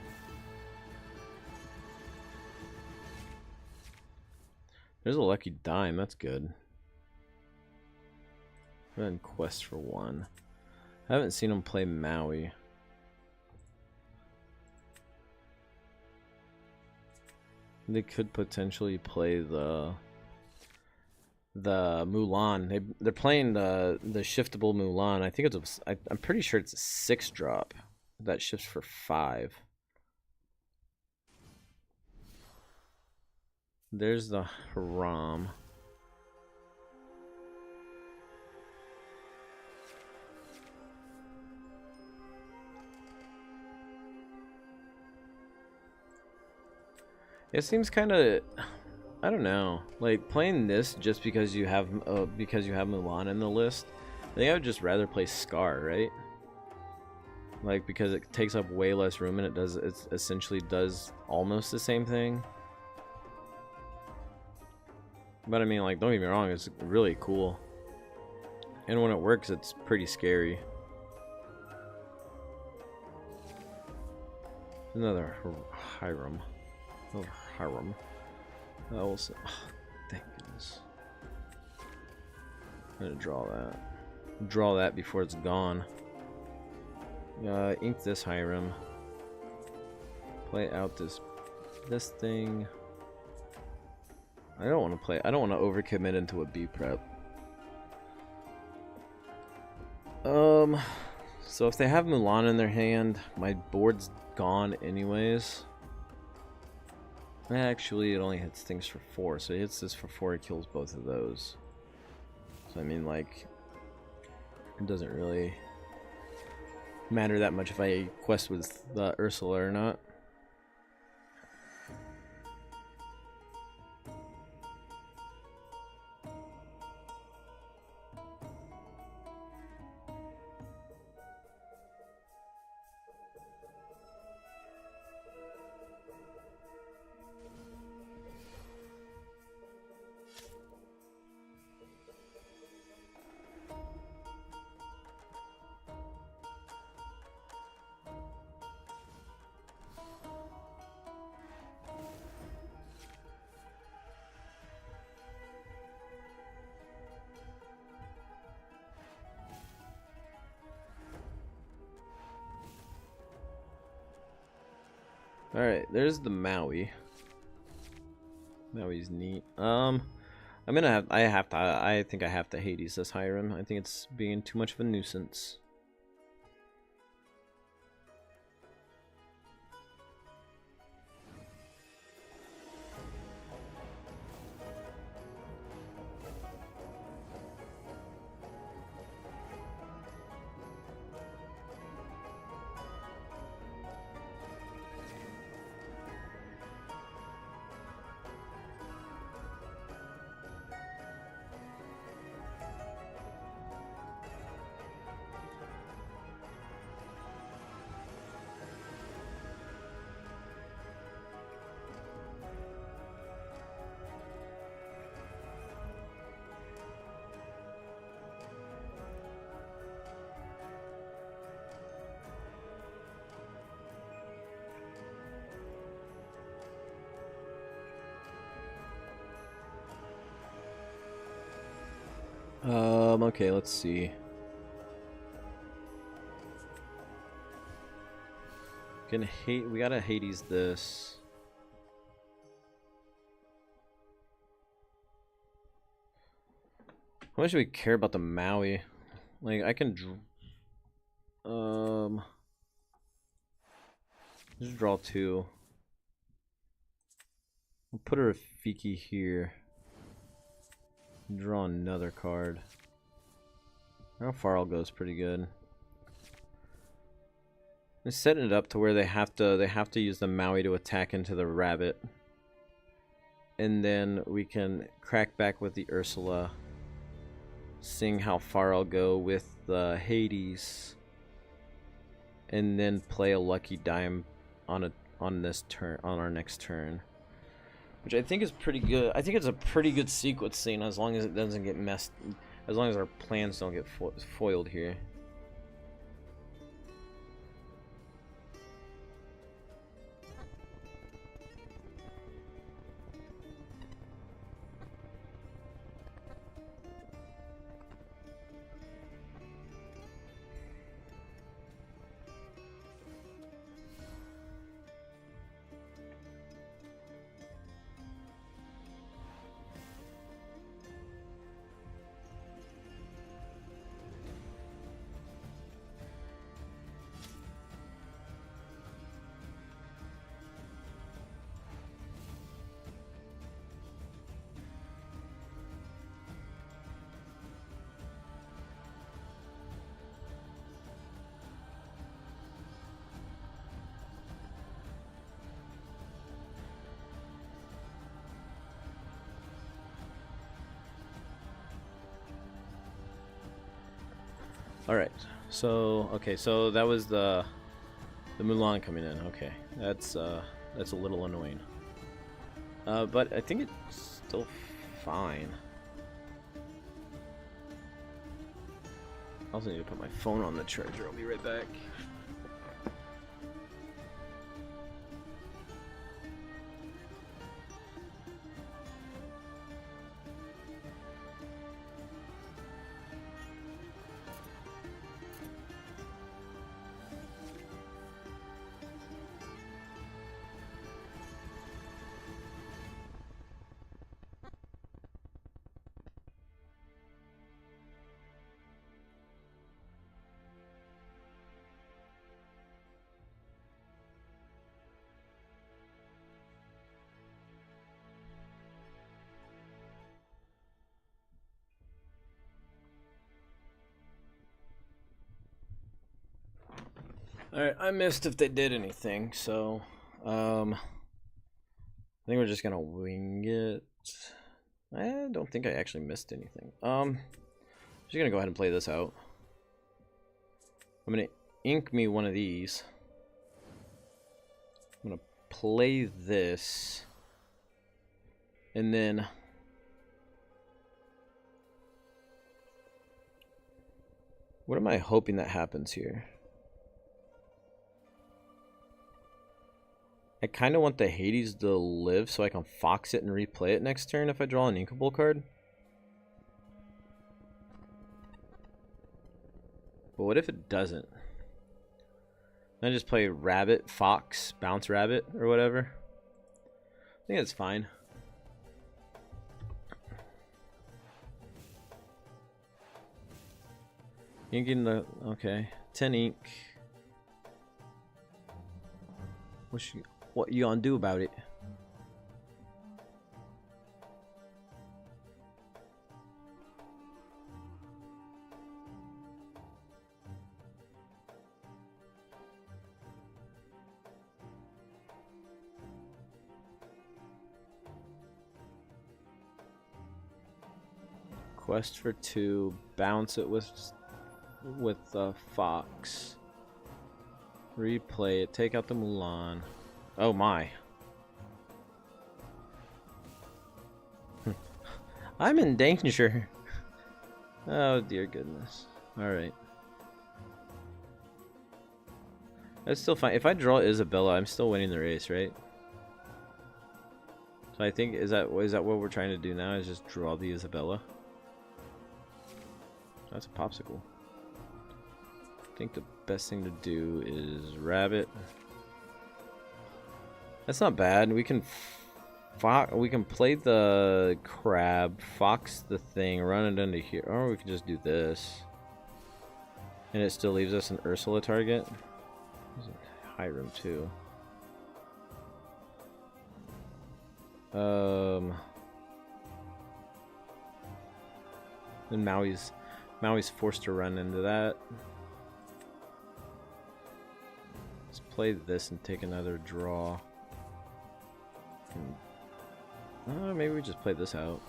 There's a lucky dime, that's good. Go ahead and quest for 1. I haven't seen him play Maui. They could potentially play the Mulan. They're playing the shiftable Mulan. I think I'm pretty sure it's a 6-drop that shifts for 5. There's the Haram. It seems kind of, I don't know, like playing this just because you have Mulan in the list. I think I would just rather play Scar, right? Like because it takes up way less room and it essentially does almost the same thing. But I mean, like, don't get me wrong, it's really cool. And when it works, it's pretty scary. Another Hiram. Oh, Hiram. I will say, oh, thank goodness. I'm gonna draw that. Draw that before it's gone. Ink this Hiram. Play out this thing. I don't want to play. I don't want to overcommit into a B prep. So if they have Mulan in their hand, my board's gone anyways. Actually, it only hits things for 4, so it hits this for 4. It kills both of those. So I mean, like, it doesn't really matter that much if I quest with the Ursula or not. Alright, there's the Maui. Maui's neat. I think I have to Hades this Hiram. I think it's being too much of a nuisance. Okay, let's see. We gotta Hades this. How much do we care about the Maui? Like, I can just draw 2. I'll put a Rafiki here. Draw another card. How far I'll go is pretty good. I'm setting it up to where they have to use the Maui to attack into the rabbit. And then we can crack back with the Ursula. Seeing how far I'll go with the Hades. And then play a lucky dime on this turn, on our next turn. Which I think is pretty good. I think it's a pretty good sequencing as long as it doesn't get messed. As long as our plans don't get foiled here. Alright. So, okay, so that was the Mulan coming in. Okay. That's a little annoying. But I think it's still fine. I also need to put my phone on the charger. I'll be right back. Alright, I missed if they did anything, so I think we're just gonna wing it. I don't think I actually missed anything. I'm just gonna go ahead and play this out. I'm gonna ink me one of these. I'm gonna play this, and then what am I hoping that happens here? I kind of want the Hades to live so I can fox it and replay it next turn if I draw an inkable card. But what if it doesn't? Then I just play rabbit, fox, bounce rabbit, or whatever. I think that's fine. Inking the... okay. 10 ink. What you gonna do about it? Quest for 2, bounce it with fox. Replay it, take out the Mulan. Oh my. I'm in danger. Oh dear goodness. Alright. That's still fine. If I draw Isabella, I'm still winning the race, right? So I think, is that what we're trying to do now, is just draw the Isabella? That's a popsicle. I think the best thing to do is rabbit. That's not bad. We can play the crab, fox the thing, run it into here, or we can just do this, and it still leaves us an Ursula target. There's a high room too. And Maui's forced to run into that. Let's play this and take another draw. Maybe we just play this out,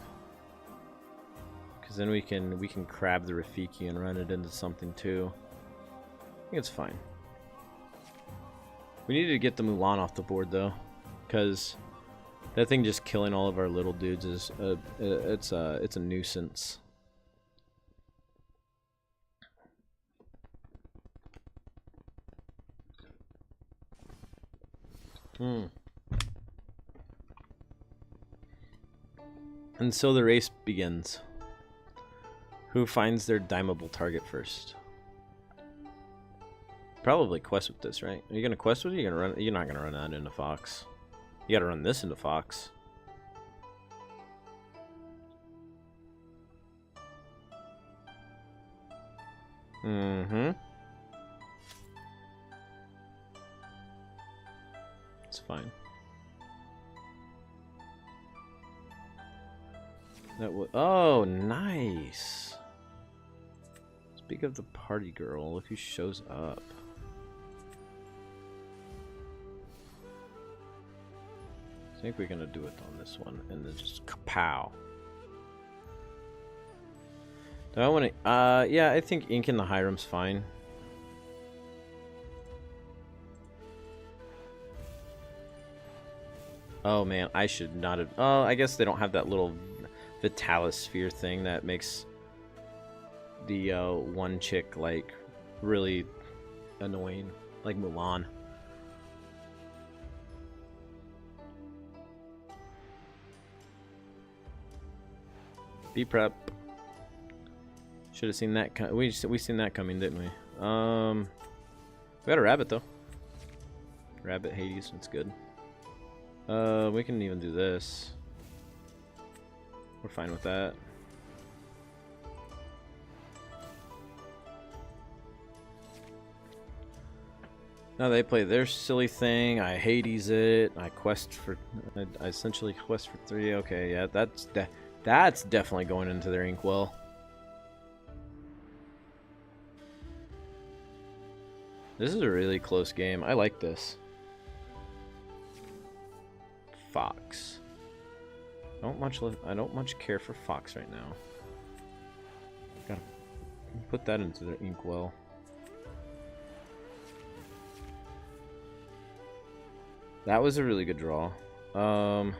because then we can crab the Rafiki and run it into something too. I think it's fine. We need to get the Mulan off the board though, because that thing just killing all of our little dudes is it's a nuisance. And so the race begins. Who finds their dimeable target first? Probably quest with this, right? Are you gonna quest with it? You're not gonna run that into fox. You gotta run this into fox. It's fine. That was, oh, nice. Speak of the party girl, look who shows up. I think we're gonna do it on this one and then just kapow. Do I want to? Yeah, I think ink in the Hiram's fine. Oh man, I should not have. Oh, I guess they don't have that little Vitalis sphere thing that makes the one chick like really annoying, like Mulan. Be prep. Should have seen that. We seen that coming, didn't we? We got a rabbit though. Rabbit Hades, that's good. We can even do this. We're fine with that. Now they play their silly thing. I Hades it. I quest for. I essentially quest for 3. Okay, yeah, that's definitely going into their inkwell. This is a really close game. I like this. Fox. I don't much care for Fox right now. Gotta put that into their inkwell. That was a really good draw. I'm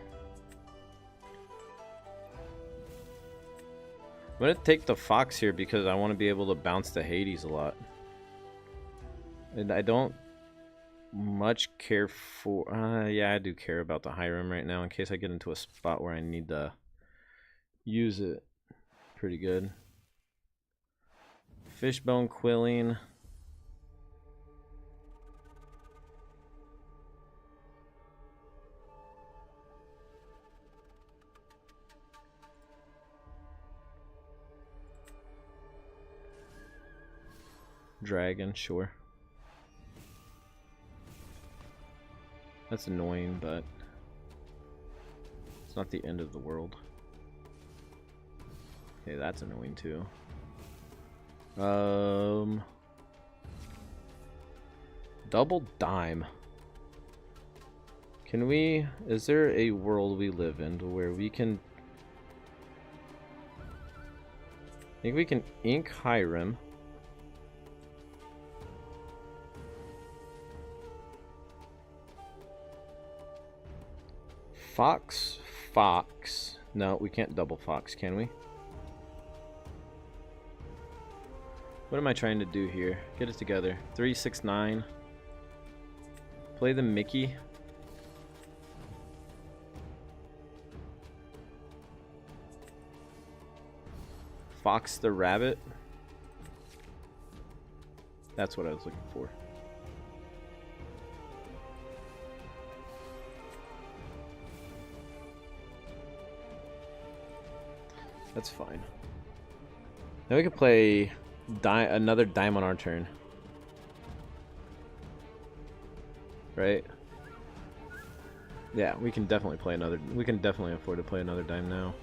gonna take the Fox here because I want to be able to bounce the Hades a lot. And I don't much care for... yeah, I do care about the Hiram right now in case I get into a spot where I need to use it. Pretty good. Fishbone Quilling. Dragon, sure. That's annoying, but it's not the end of the world. Okay, that's annoying too. Double dime. Can we... Is there a world we live in where we can... I think we can ink Hiram. Fox. No, we can't double Fox, can we? What am I trying to do here? Get it together. 3, 6, 9. Play the Mickey. Fox the rabbit. That's what I was looking for. That's fine. Now we could play another dime on our turn. Right? Yeah, we can definitely play another... We can definitely afford to play another dime now.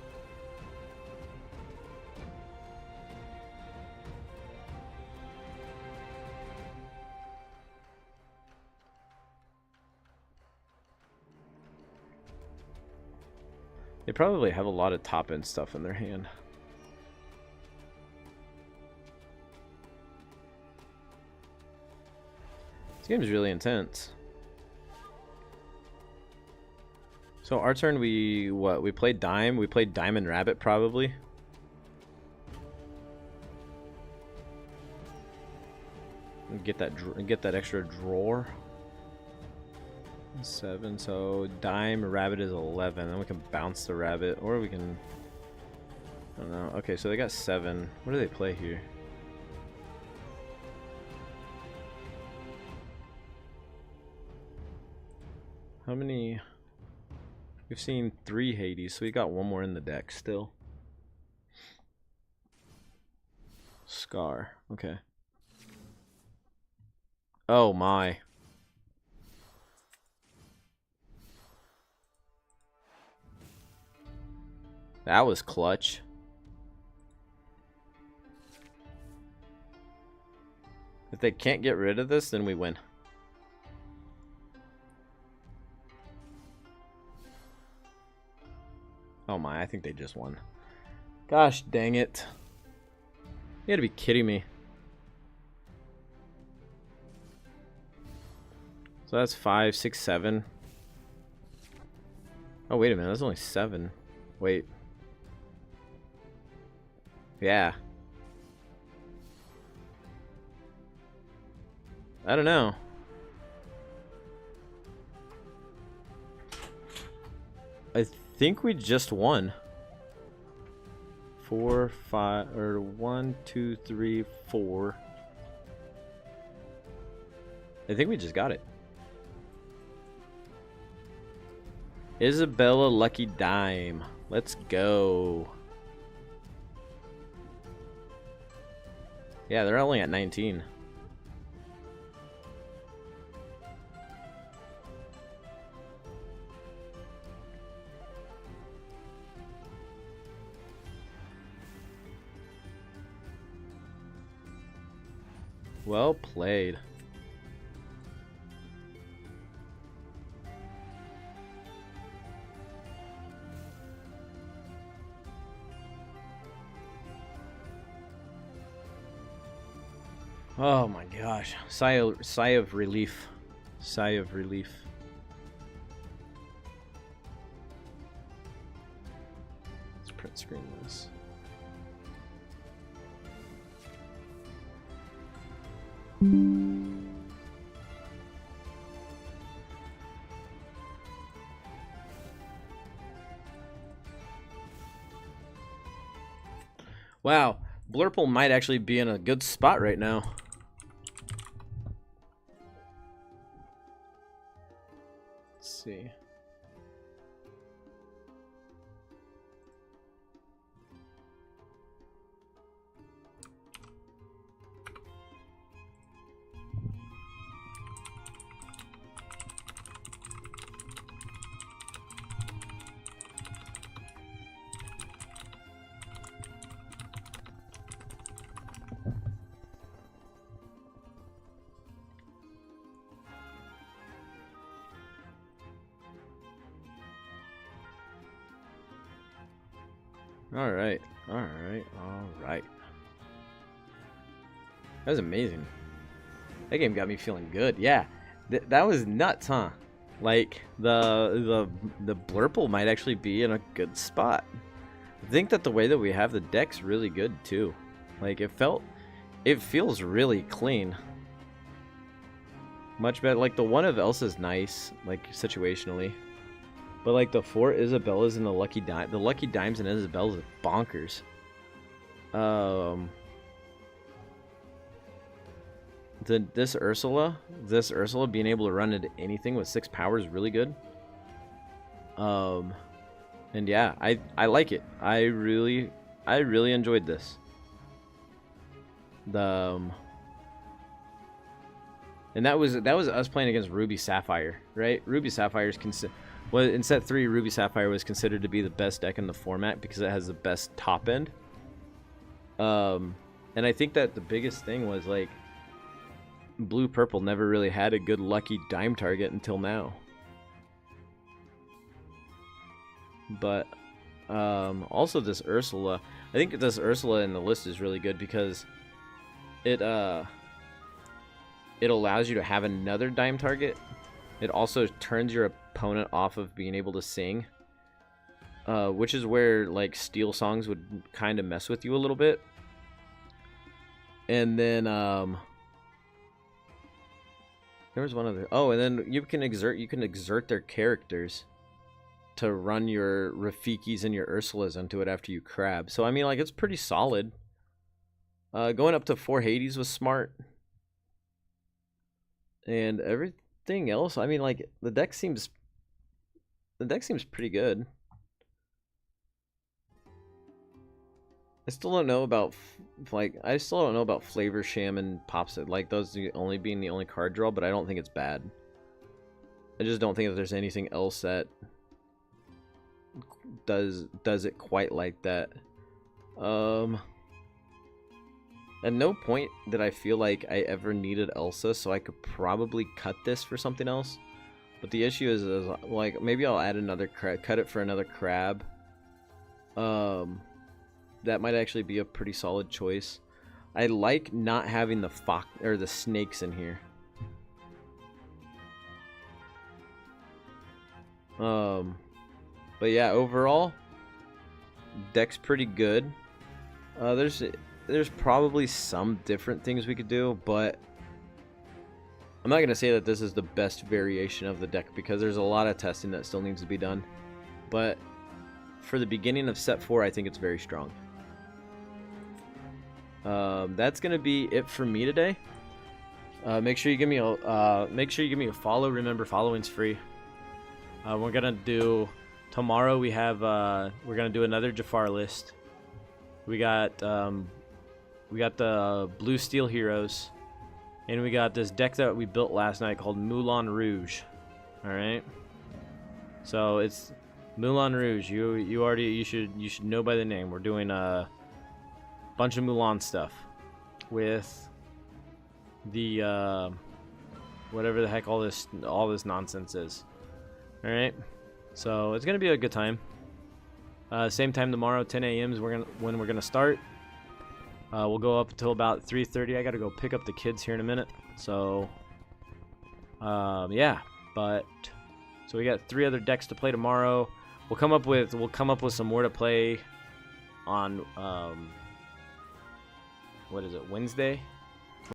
They probably have a lot of top-end stuff in their hand. This game is really intense. So our turn, we played dime. We played diamond rabbit probably. And get that extra drawer. 7, so dime rabbit is 11. Then we can bounce the rabbit, or we can... I don't know. Okay, so they got 7. What do they play here? How many? We've seen 3 Hades, so we got 1 more in the deck still. Scar. Okay. Oh my. That was clutch. If they can't get rid of this, then we win. Oh my, I think they just won. Gosh dang it. You gotta be kidding me. So that's 5, 6, 7. Oh, wait a minute. That's only 7. Wait. Yeah. I don't know. I think we just won. 4, 5, or 1, 2, 3, 4. I think we just got it. Isabella Lucky Dime. Let's go. Yeah, they're only at 19. Well played. Oh my gosh. Sigh of relief. Sigh of relief. Let's print screen this. Wow, Blurple might actually be in a good spot right now. Let's see. Alright, alright, alright. That was amazing. That game got me feeling good. Yeah, that was nuts, huh? Like, the Blurple might actually be in a good spot. I think that the way that we have the deck's really good, too. Like, it feels really clean. Much better. Like, the one of Elsa's nice, like, situationally. But like the 4 Isabellas and the Lucky Dimes and Isabellas are bonkers. This Ursula being able to run into anything with 6 power is really good. And yeah, I like it. I really enjoyed this. And that was us playing against Ruby Sapphire, right? Ruby Sapphire's well, in set 3, Ruby Sapphire was considered to be the best deck in the format because it has the best top end. And I think that the biggest thing was, like, Blue Purple never really had a good Lucky Dime target until now. But also this Ursula, I think this Ursula in the list is really good because it allows you to have another dime target. It also turns your opponent off of being able to sing, which is where like Steel Songs would kind of mess with you a little bit. And then there was one other. Oh, and then you can exert their characters to run your Rafikis and your Ursulas into it after you crab. So I mean, like, it's pretty solid. Going up to 4 Hades was smart, and everything else, I mean, like, the deck seems pretty good. I still don't know about Flavor Sham and Pops. Like, those being the only card draw, but I don't think it's bad. I just don't think that there's anything else that does it quite like that. At no point did I feel like I ever needed Elsa, so I could probably cut this for something else. But the issue is like, maybe I'll add another cut it for another crab. That might actually be a pretty solid choice. I like not having the fox or the snakes in here. But yeah, overall, deck's pretty good. There's probably some different things we could do, but I'm not gonna say that this is the best variation of the deck because there's a lot of testing that still needs to be done. But for the beginning of set 4, I think it's very strong. That's gonna be it for me today. Make sure you give me a follow. Remember, following's free. We're gonna do tomorrow. We're gonna do another Jafar list. We got the Blue Steel Heroes, and we got this deck that we built last night called Moulin Rouge. All right. So it's Moulin Rouge. You should know by the name. We're doing a bunch of Mulan stuff with the whatever the heck all this nonsense is. All right. So it's gonna be a good time. Same time tomorrow, 10 a.m. is when we're gonna start. We'll go up until about 3:30. I gotta go pick up the kids here in a minute. So, yeah. But so we got 3 other decks to play tomorrow. We'll come up with some more to play on what is it, Wednesday?